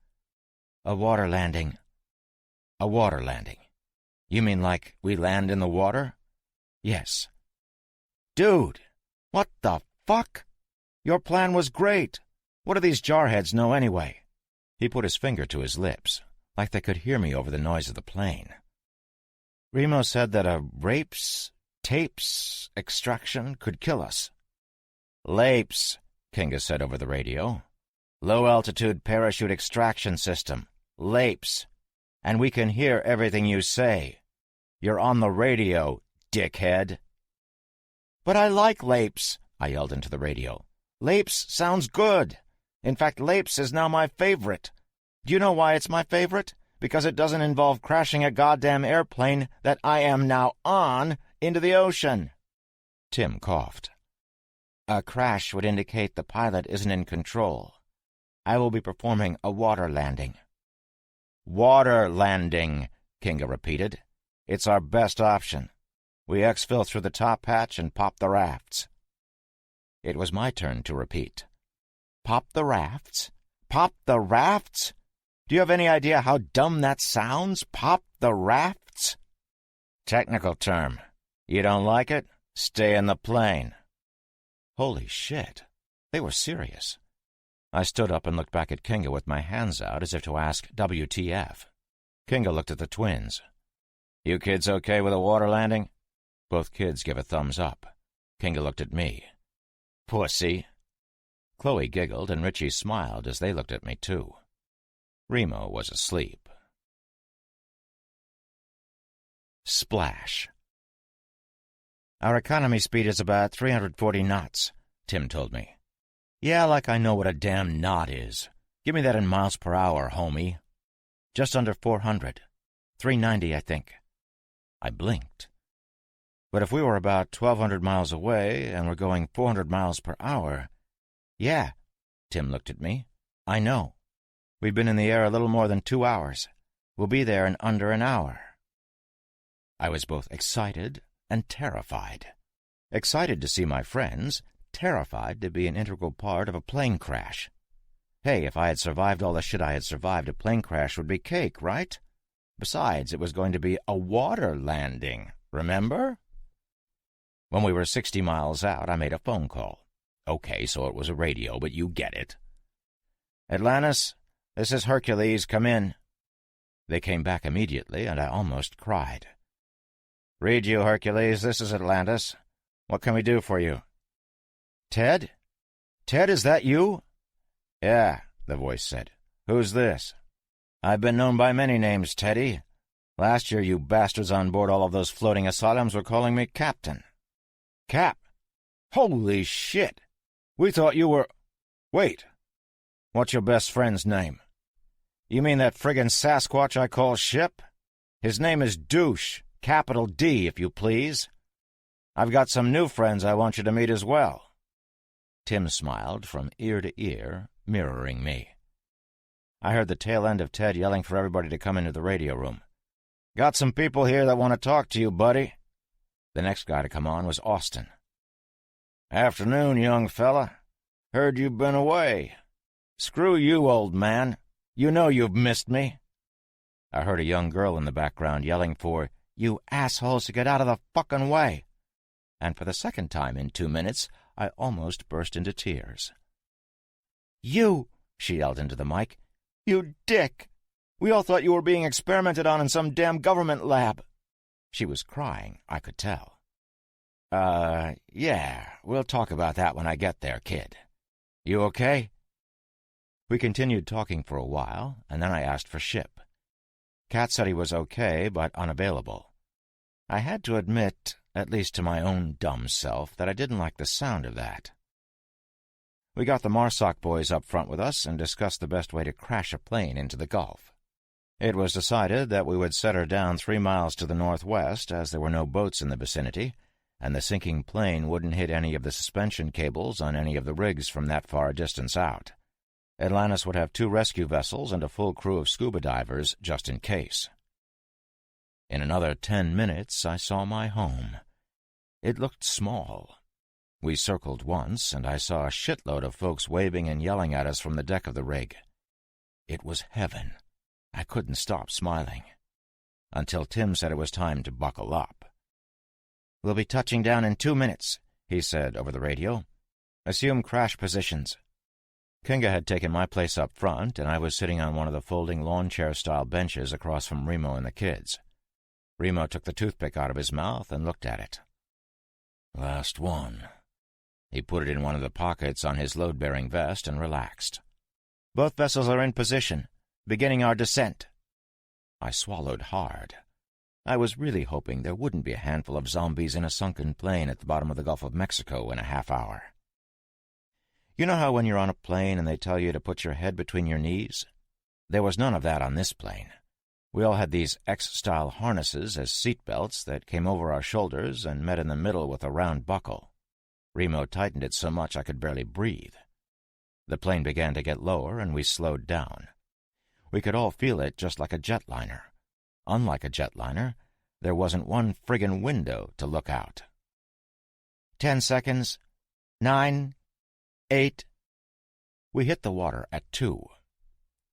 "A water landing." "A water landing? You mean like we land in the water?" "Yes." "Dude, what the fuck? Your plan was great. What do these jarheads know anyway?" He put his finger to his lips, like they could hear me over the noise of the plane. "Remo said that a tapes extraction could kill us." "Lapes," Kinga said over the radio. "Low-altitude parachute extraction system. Lapes. And we can hear everything you say. You're on the radio, dickhead." "But I like Lapes," I yelled into the radio. "Lapes sounds good. In fact, Lapes is now my favorite. Do you know why it's my favorite? Because it doesn't involve crashing a goddamn airplane that I am now on into the ocean." Tim coughed. "A crash would indicate the pilot isn't in control. I will be performing a water landing." "Water landing," Kinga repeated. "It's our best option. We exfil through the top hatch and pop the rafts." It was my turn to repeat. "Pop the rafts? Pop the rafts? Do you have any idea how dumb that sounds? Pop the rafts?" "Technical term. You don't like it? Stay in the plane." Holy shit. They were serious. I stood up and looked back at Kinga with my hands out as if to ask WTF. Kinga looked at the twins. "You kids okay with a water landing?" Both kids gave a thumbs up. Kinga looked at me. "Pussy." Chloe giggled and Richie smiled as they looked at me too. Remo was asleep. Splash. "Our economy speed is about 340 knots, Tim told me. "Yeah, like I know what a damn knot is. Give me that in miles per hour, homie." "Just under 400. 390, I think." I blinked. "But if we were about 1,200 miles away and we're going 400 miles per hour... "Yeah," Tim looked at me. "I know. We've been in the air a little more than 2 hours. We'll be there in under an hour." I was both excited and terrified. Excited to see my friends, terrified to be an integral part of a plane crash. Hey, if I had survived all the shit I had survived, a plane crash would be cake, right? Besides, it was going to be a water landing, remember? When we were 60 miles out, I made a phone call. Okay, so it was a radio, but you get it. "Atlantis, this is Hercules, come in." They came back immediately, and I almost cried. "Read you, Hercules, this is Atlantis. What can we do for you?" Ted? Ted, is that you?" "Yeah," the voice said. "Who's this?" "I've been known by many names, Teddy. Last year you bastards on board all of those floating asylums were calling me Captain." "Cap? Holy shit! We thought you were— Wait. What's your best friend's name?" "You mean that friggin' Sasquatch I call Ship? His name is Douche, capital D, if you please. I've got some new friends I want you to meet as well." Tim smiled from ear to ear, mirroring me. I heard the tail end of Ted yelling for everybody to come into the radio room. "Got some people here that want to talk to you, buddy." The next guy to come on was Austin. "Afternoon, young fella. Heard you've been away." "Screw you, old man. You know you've missed me." I heard a young girl in the background yelling for, "You assholes to get out of the fucking way." And for the second time in 2 minutes, I almost burst into tears. "You," she yelled into the mic, "you dick! We all thought you were being experimented on in some damn government lab." She was crying, I could tell. Yeah, we'll talk about that when I get there, kid. You okay?" We continued talking for a while, and then I asked for Ship. Kat said he was okay, but unavailable. I had to admit, at least to my own dumb self, that I didn't like the sound of that. We got the Marsoc boys up front with us and discussed the best way to crash a plane into the Gulf. It was decided that we would set her down 3 miles to the northwest, as there were no boats in the vicinity, and the sinking plane wouldn't hit any of the suspension cables on any of the rigs from that far a distance out. Atlantis would have 2 rescue vessels and a full crew of scuba divers just in case. In another 10 minutes, I saw my home. It looked small. We circled once, and I saw a shitload of folks waving and yelling at us from the deck of the rig. It was heaven. I couldn't stop smiling. Until Tim said it was time to buckle up. "We'll be touching down in 2 minutes," he said over the radio. "Assume crash positions." Kinga had taken my place up front, and I was sitting on one of the folding lawn chair-style benches across from Remo and the kids. Remo took the toothpick out of his mouth and looked at it. "Last one." He put it in one of the pockets on his load-bearing vest and relaxed. "Both vessels are in position, beginning our descent." I swallowed hard. I was really hoping there wouldn't be a handful of zombies in a sunken plane at the bottom of the Gulf of Mexico in a half hour. You know how when you're on a plane and they tell you to put your head between your knees? There was none of that on this plane. We all had these X-style harnesses as seat belts that came over our shoulders and met in the middle with a round buckle. Remo tightened it so much I could barely breathe. The plane began to get lower, and we slowed down. We could all feel it just like a jetliner. Unlike a jetliner, there wasn't one friggin' window to look out. 10 seconds. 9. 8. We hit the water at 2.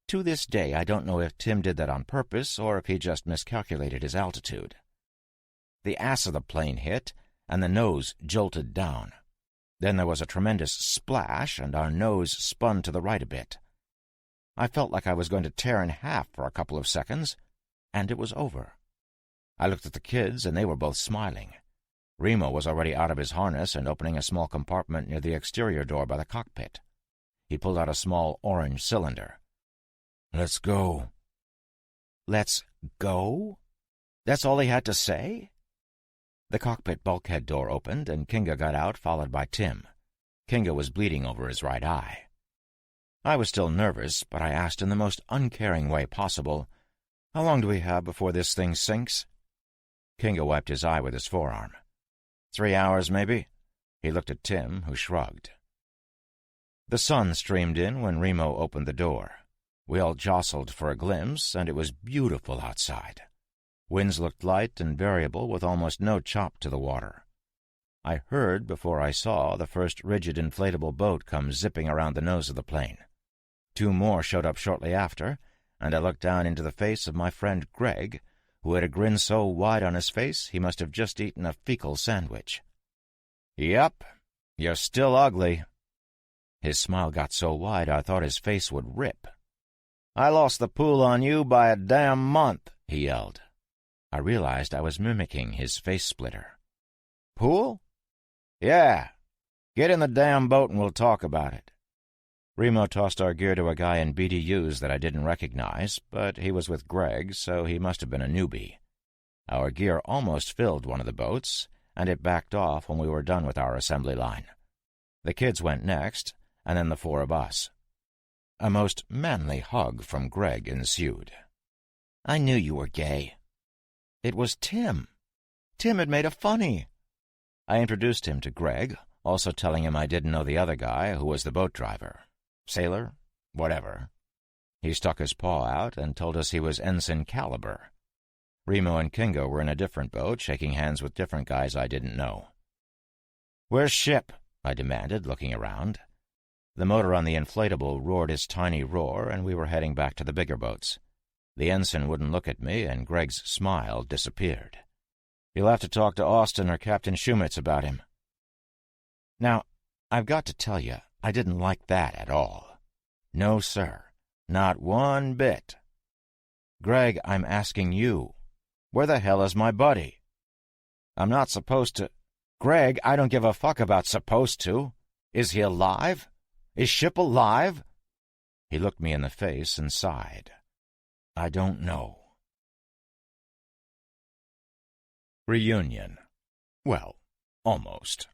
To this day, I don't know if Tim did that on purpose or if he just miscalculated his altitude. The ass of the plane hit, and the nose jolted down. Then there was a tremendous splash, and our nose spun to the right a bit. I felt like I was going to tear in half for a couple of seconds, and it was over. I looked at the kids, and they were both smiling. Remo was already out of his harness and opening a small compartment near the exterior door by the cockpit. He pulled out a small orange cylinder. "Let's go." "Let's go?" That's all he had to say? The cockpit bulkhead door opened, and Kinga got out, followed by Tim. Kinga was bleeding over his right eye. I was still nervous, but I asked in the most uncaring way possible, "How long do we have before this thing sinks?" Kinga wiped his eye with his forearm. 3 hours, maybe? He looked at Tim, who shrugged. The sun streamed in when Remo opened the door. We all jostled for a glimpse, and it was beautiful outside. Winds looked light and variable, with almost no chop to the water. I heard, before I saw, the first rigid inflatable boat come zipping around the nose of the plane. 2 more showed up shortly after, and I looked down into the face of my friend Greg, who had a grin so wide on his face he must have just eaten a fecal sandwich. "Yep, you're still ugly." His smile got so wide I thought his face would rip. "I lost the pool on you by a damn month," he yelled. I realized I was mimicking his face splitter. "Pool?" "Yeah. Get in the damn boat and we'll talk about it. Remo tossed our gear to a guy in BDUs that I didn't recognize, but he was with Greg, so he must have been a newbie. Our gear almost filled one of the boats, and it backed off when we were done with our assembly line. The kids went next, and then the four of us. A most manly hug from Greg ensued. "I knew you were gay." It was Tim. Tim had made a funny. I introduced him to Greg, also telling him I didn't know the other guy, who was the boat driver. Sailor? Whatever. He stuck his paw out and told us he was Ensign Caliber. Remo and Kingo were in a different boat, shaking hands with different guys I didn't know. "Where's Ship?" I demanded, looking around. The motor on the inflatable roared its tiny roar, and we were heading back to the bigger boats. The ensign wouldn't look at me, and Greg's smile disappeared. "You'll have to talk to Austin or Captain Shumitz about him." Now, I've got to tell you, I didn't like that at all. No, sir. Not one bit. "Greg, I'm asking you. Where the hell is my buddy?" "I'm not supposed to—" "Greg, I don't give a fuck about supposed to. Is he alive? Is Ship alive?" He looked me in the face and sighed. "I don't know." Reunion. Well, almost.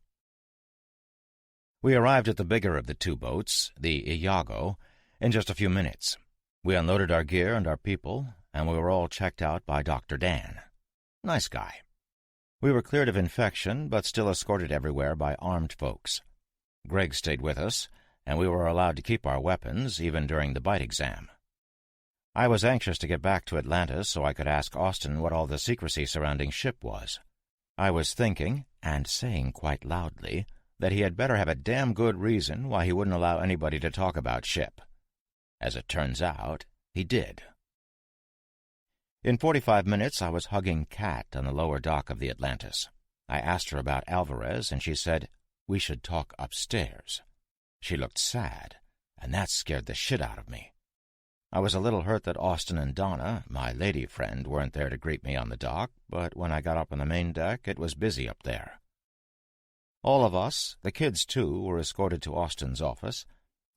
We arrived at the bigger of the two boats, the Iago, in just a few minutes. We unloaded our gear and our people, and we were all checked out by Dr. Dan. Nice guy. We were cleared of infection, but still escorted everywhere by armed folks. Greg stayed with us, and we were allowed to keep our weapons, even during the bite exam. I was anxious to get back to Atlantis so I could ask Austin what all the secrecy surrounding Ship was. I was thinking, and saying quite loudly, that he had better have a damn good reason why he wouldn't allow anybody to talk about Ship. As it turns out, he did. In 45 minutes, I was hugging Kat on the lower dock of the Atlantis. I asked her about Alvarez, and she said, "We should talk upstairs." She looked sad, and that scared the shit out of me. I was a little hurt that Austin and Donna, my lady friend, weren't there to greet me on the dock, but when I got up on the main deck, it was busy up there. All of us, the kids too, were escorted to Austin's office,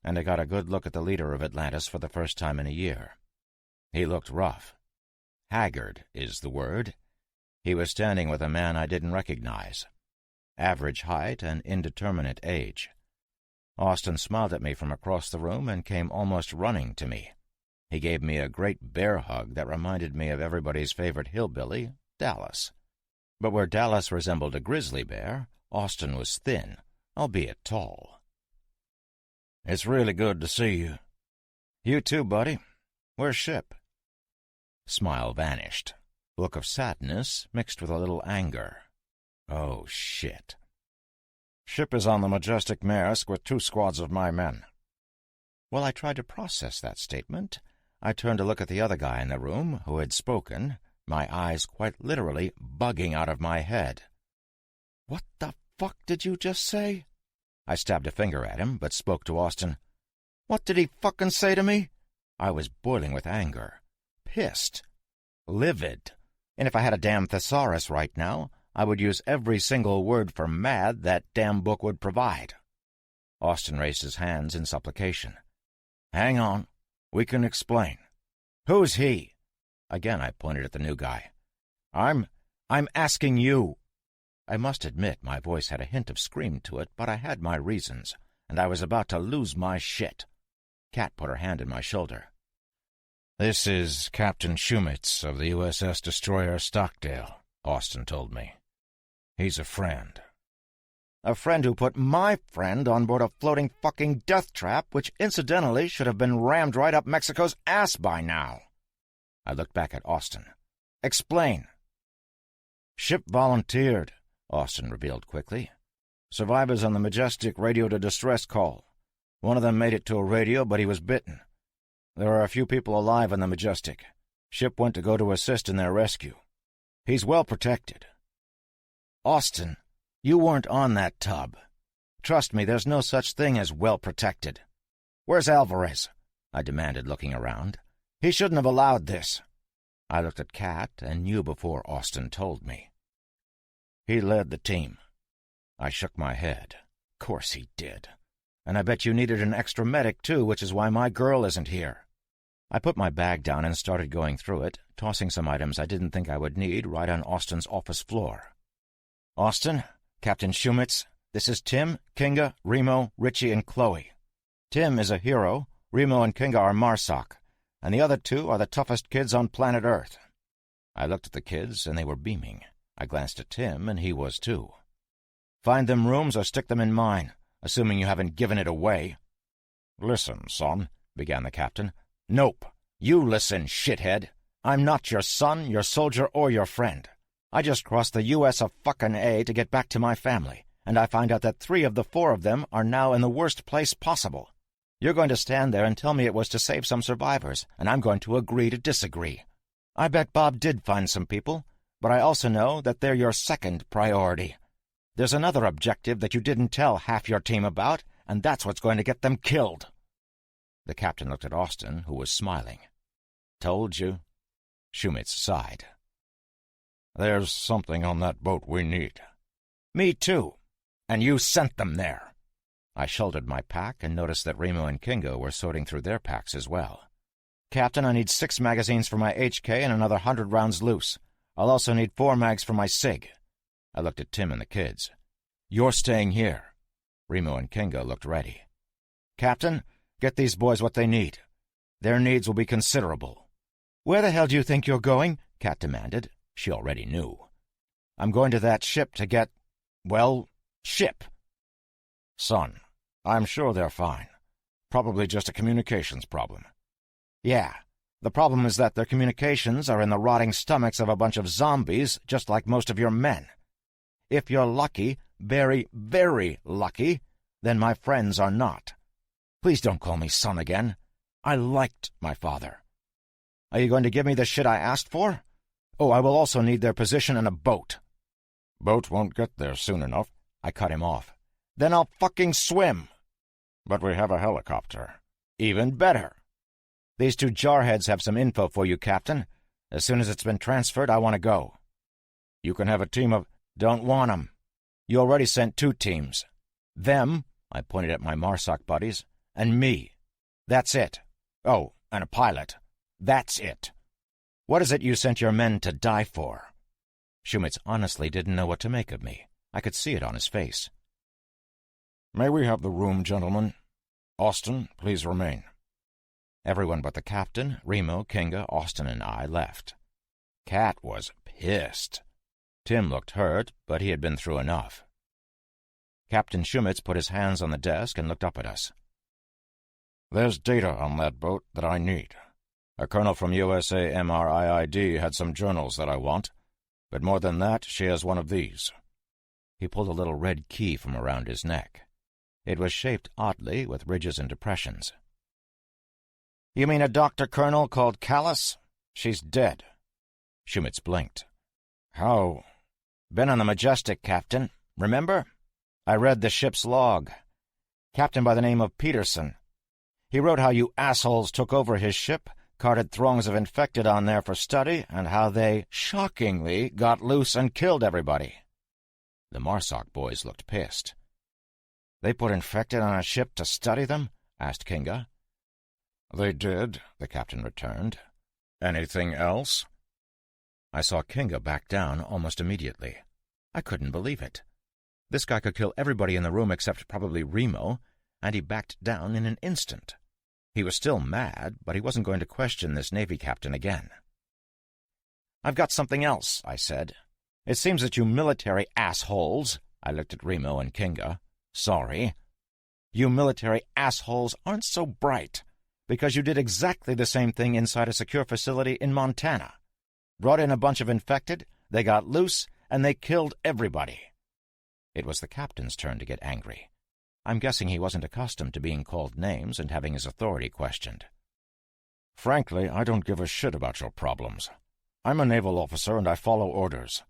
and I got a good look at the leader of Atlantis for the first time in a year. He looked rough. Haggard is the word. He was standing with a man I didn't recognize. Average height and indeterminate age. Austin smiled at me from across the room and came almost running to me. He gave me a great bear hug that reminded me of everybody's favorite hillbilly, Dallas. But where Dallas resembled a grizzly bear, Austin was thin, albeit tall. "It's really good to see you." "You too, buddy. Where's Ship?" Smile vanished. Look of sadness mixed with a little anger. Oh, shit. "Ship is on the Majestic Maersk with 2 squads of my men." While I tried to process that statement, I turned to look at the other guy in the room who had spoken, my eyes quite literally bugging out of my head. "What the fuck did you just say?" I stabbed a finger at him, but spoke to Austin. "What did he fucking say to me?" I was boiling with anger. Pissed. Livid. And if I had a damn thesaurus right now, I would use every single word for mad that damn book would provide. Austin raised his hands in supplication. "Hang on. We can explain. Who's he?" Again I pointed at the new guy. I'm asking you." I must admit my voice had a hint of scream to it, but I had my reasons, and I was about to lose my shit. Kat put her hand on my shoulder. "This is Captain Shumitz of the USS Destroyer Stockdale," Austin told me. "He's a friend." "A friend who put my friend on board a floating fucking death trap, which incidentally should have been rammed right up Mexico's ass by now." I looked back at Austin. "Explain." "Ship volunteered," Austin revealed quickly. "Survivors on the Majestic radioed a distress call. One of them made it to a radio, but he was bitten. There are a few people alive on the Majestic. Ship went to go to assist in their rescue. He's well protected." "Austin, you weren't on that tub. Trust me, there's no such thing as well protected. Where's Alvarez?" I demanded, looking around. "He shouldn't have allowed this." I looked at Kat and knew before Austin told me. "He led the team." I shook my head. Course he did. And I bet you needed an extra medic, too, which is why my girl isn't here. I put my bag down and started going through it, tossing some items I didn't think I would need right on Austin's office floor. Austin, Captain Shumitz, this is Tim, Kinga, Remo, Richie, and Chloe. Tim is a hero, Remo and Kinga are Marsoc, and the other two are the toughest kids on planet Earth. I looked at the kids, and they were beaming. I glanced at Tim, and he was too. Find them rooms or stick them in mine, assuming you haven't given it away. Listen, son, began the captain. Nope. You listen, shithead. I'm not your son, your soldier, or your friend. I just crossed the U.S. of fucking A to get back to my family, and I find out that 3 of the 4 of them are now in the worst place possible. You're going to stand there and tell me it was to save some survivors, and I'm going to agree to disagree. I bet Bob did find some people, but I also know that they're your second priority. There's another objective that you didn't tell half your team about, and that's what's going to get them killed. The captain looked at Austin, who was smiling. Told you. Shumitz sighed. There's something on that boat we need. Me too. And you sent them there. I shouldered my pack and noticed that Remo and Kinga were sorting through their packs as well. Captain, I need 6 magazines for my HK and another 100 rounds loose. I'll also need 4 mags for my SIG. I looked at Tim and the kids. You're staying here. Remo and Kinga looked ready. Captain, get these boys what they need. Their needs will be considerable. Where the hell do you think you're going? Kat demanded. She already knew. I'm going to that ship to get, well, ship. Son, I'm sure they're fine. Probably just a communications problem. Yeah, the problem is that their communications are in the rotting stomachs of a bunch of zombies, just like most of your men. If you're lucky, very, very lucky, then my friends are not. Please don't call me son again. I liked my father. Are you going to give me the shit I asked for? Oh, I will also need their position in a boat. Boat won't get there soon enough. I cut him off. Then I'll fucking swim. But we have a helicopter. Even better. These 2 jarheads have some info for you, Captain. As soon as it's been transferred, I want to go. You can have a team of... Don't want 'em. You already sent 2 teams. Them, I pointed at my Marsoc buddies, and me. That's it. Oh, and a pilot. That's it. What is it you sent your men to die for? Shumitz honestly didn't know what to make of me. I could see it on his face. May we have the room, gentlemen? Austin, please remain. Everyone but the captain, Remo, Kinga, Austin, and I left. Kat was pissed. Tim looked hurt, but he had been through enough. Captain Shumitz put his hands on the desk and looked up at us. There's data on that boat that I need. A colonel from USA MRIID had some journals that I want, but more than that, she has one of these. He pulled a little red key from around his neck. It was shaped oddly, with ridges and depressions. You mean a Dr. Colonel called Callus? She's dead. Shumitz blinked. How? Been on the Majestic, Captain. Remember? I read the ship's log. Captain by the name of Peterson. He wrote how you assholes took over his ship, carted throngs of infected on there for study, and how they, shockingly, got loose and killed everybody. The Marsoc boys looked pissed. They put infected on a ship to study them? Asked Kinga. They did, the captain returned. Anything else? I saw Kinga back down almost immediately. I couldn't believe it. This guy could kill everybody in the room except probably Remo, and he backed down in an instant. He was still mad, but he wasn't going to question this Navy captain again. I've got something else, I said. It seems that you military assholes, I looked at Remo and Kinga, sorry, you military assholes aren't so bright, because you did exactly the same thing inside a secure facility in Montana. Brought in a bunch of infected, they got loose, and they killed everybody. It was the captain's turn to get angry. I'm guessing he wasn't accustomed to being called names and having his authority questioned. Frankly, I don't give a shit about your problems. I'm a naval officer and I follow orders.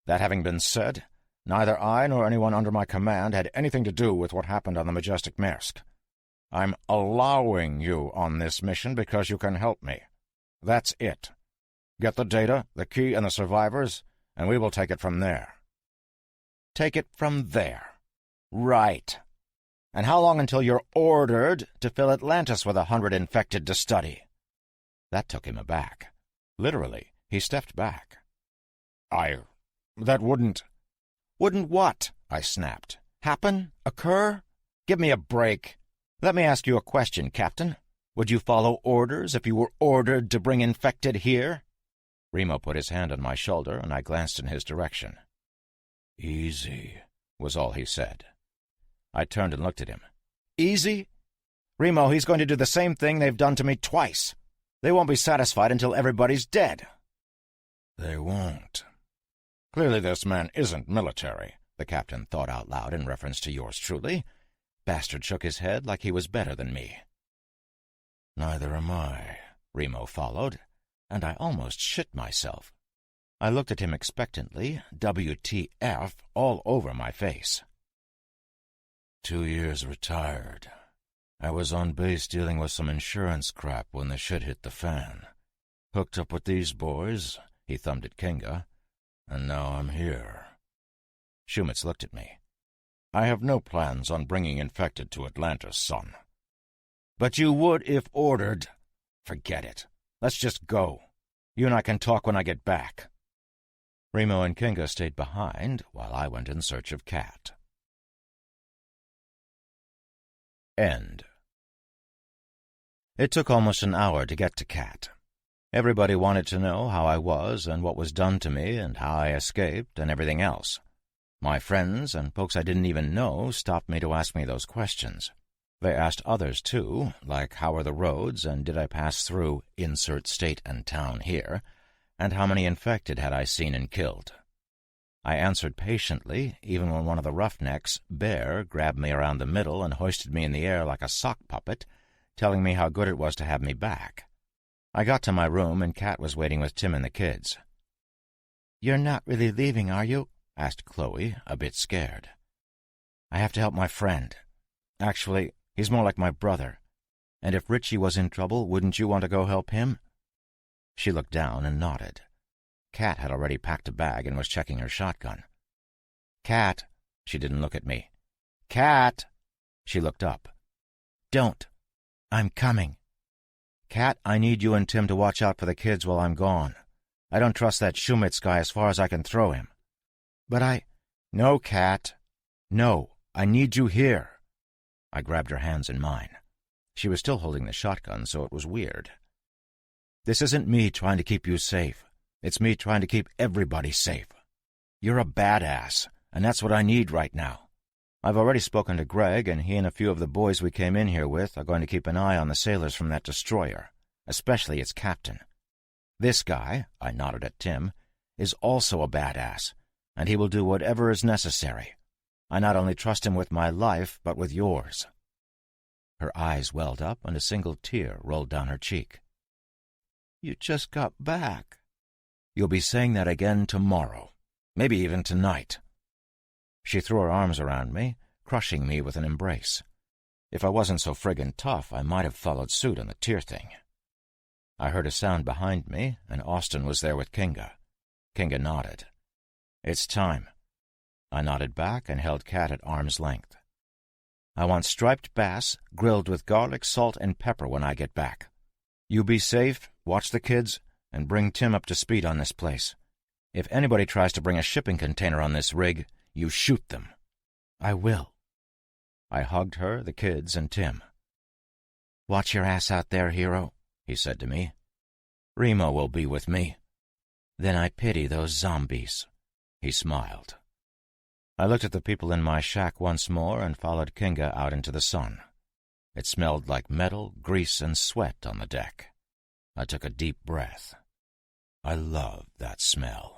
That having been said, neither I nor anyone under my command had anything to do with what happened on the Majestic Maersk. I'm allowing you on this mission because you can help me. That's it. Get the data, the key, and the survivors, and we will take it from there. Take it from there. Right. And how long until you're ordered to fill Atlantis with 100 infected to study?" That took him aback. Literally, he stepped back. That wouldn't—" "Wouldn't what?" I snapped. "Happen? Occur? Give me a break. Let me ask you a question, Captain. Would you follow orders if you were ordered to bring infected here?" Remo put his hand on my shoulder, and I glanced in his direction. "Easy," was all he said. I turned and looked at him. "Easy? Remo, he's going to do the same thing they've done to me twice. They won't be satisfied until everybody's dead." "They won't." "Clearly this man isn't military," the captain thought out loud in reference to yours truly. Bastard shook his head like he was better than me. "Neither am I," Remo followed, and I almost shit myself. I looked at him expectantly, WTF all over my face. 2 years retired. I was on base dealing with some insurance crap when the shit hit the fan. Hooked up with these boys, he thumbed at Kinga, and now I'm here. Shumitz looked at me. "I have no plans on bringing infected to Atlantis, son." "But you would if ordered." "Forget it. Let's just go. You and I can talk when I get back." Remo and Kinga stayed behind while I went in search of Cat. End. It took almost an hour to get to Cat. Everybody wanted to know how I was and what was done to me and how I escaped and everything else. My friends and folks I didn't even know stopped me to ask me those questions. They asked others, too, like how were the roads and did I pass through insert state and town here, and how many infected had I seen and killed. I answered patiently, even when one of the roughnecks, Bear, grabbed me around the middle and hoisted me in the air like a sock puppet, telling me how good it was to have me back. I got to my room, and Cat was waiting with Tim and the kids. "You're not really leaving, are you?" asked Chloe, a bit scared. "I have to help my friend. Actually, he's more like my brother. And if Richie was in trouble, wouldn't you want to go help him?" She looked down and nodded. Cat had already packed a bag and was checking her shotgun. "Cat." She didn't look at me. "Cat." She looked up. "Don't. I'm coming. Cat, I need you and Tim to watch out for the kids while I'm gone. I don't trust that Shumitz guy as far as I can throw him." "But No, Cat. No, I need you here." I grabbed her hands in mine. She was still holding the shotgun, so it was weird. "This isn't me trying to keep you safe. It's me trying to keep everybody safe. You're a badass, and that's what I need right now. I've already spoken to Greg, and he and a few of the boys we came in here with are going to keep an eye on the sailors from that destroyer, especially its captain. This guy," I nodded at Tim, "is also a badass, and he will do whatever is necessary. I not only trust him with my life, but with yours." Her eyes welled up, and a single tear rolled down her cheek. "You just got back." "You'll be saying that again tomorrow, maybe even tonight." She threw her arms around me, crushing me with an embrace. If I wasn't so friggin' tough, I might have followed suit on the tear thing. I heard a sound behind me, and Austin was there with Kinga. Kinga nodded. "It's time." I nodded back and held Cat at arm's length. "I want striped bass, grilled with garlic, salt, and pepper when I get back. You be safe, watch the kids, and bring Tim up to speed on this place. If anybody tries to bring a shipping container on this rig, you shoot them." "I will." I hugged her, the kids, and Tim. "Watch your ass out there, hero," he said to me. "Remo will be with me. Then I pity those zombies." He smiled. I looked at the people in my shack once more and followed Kinga out into the sun. It smelled like metal, grease, and sweat on the deck. I took a deep breath. I loved that smell.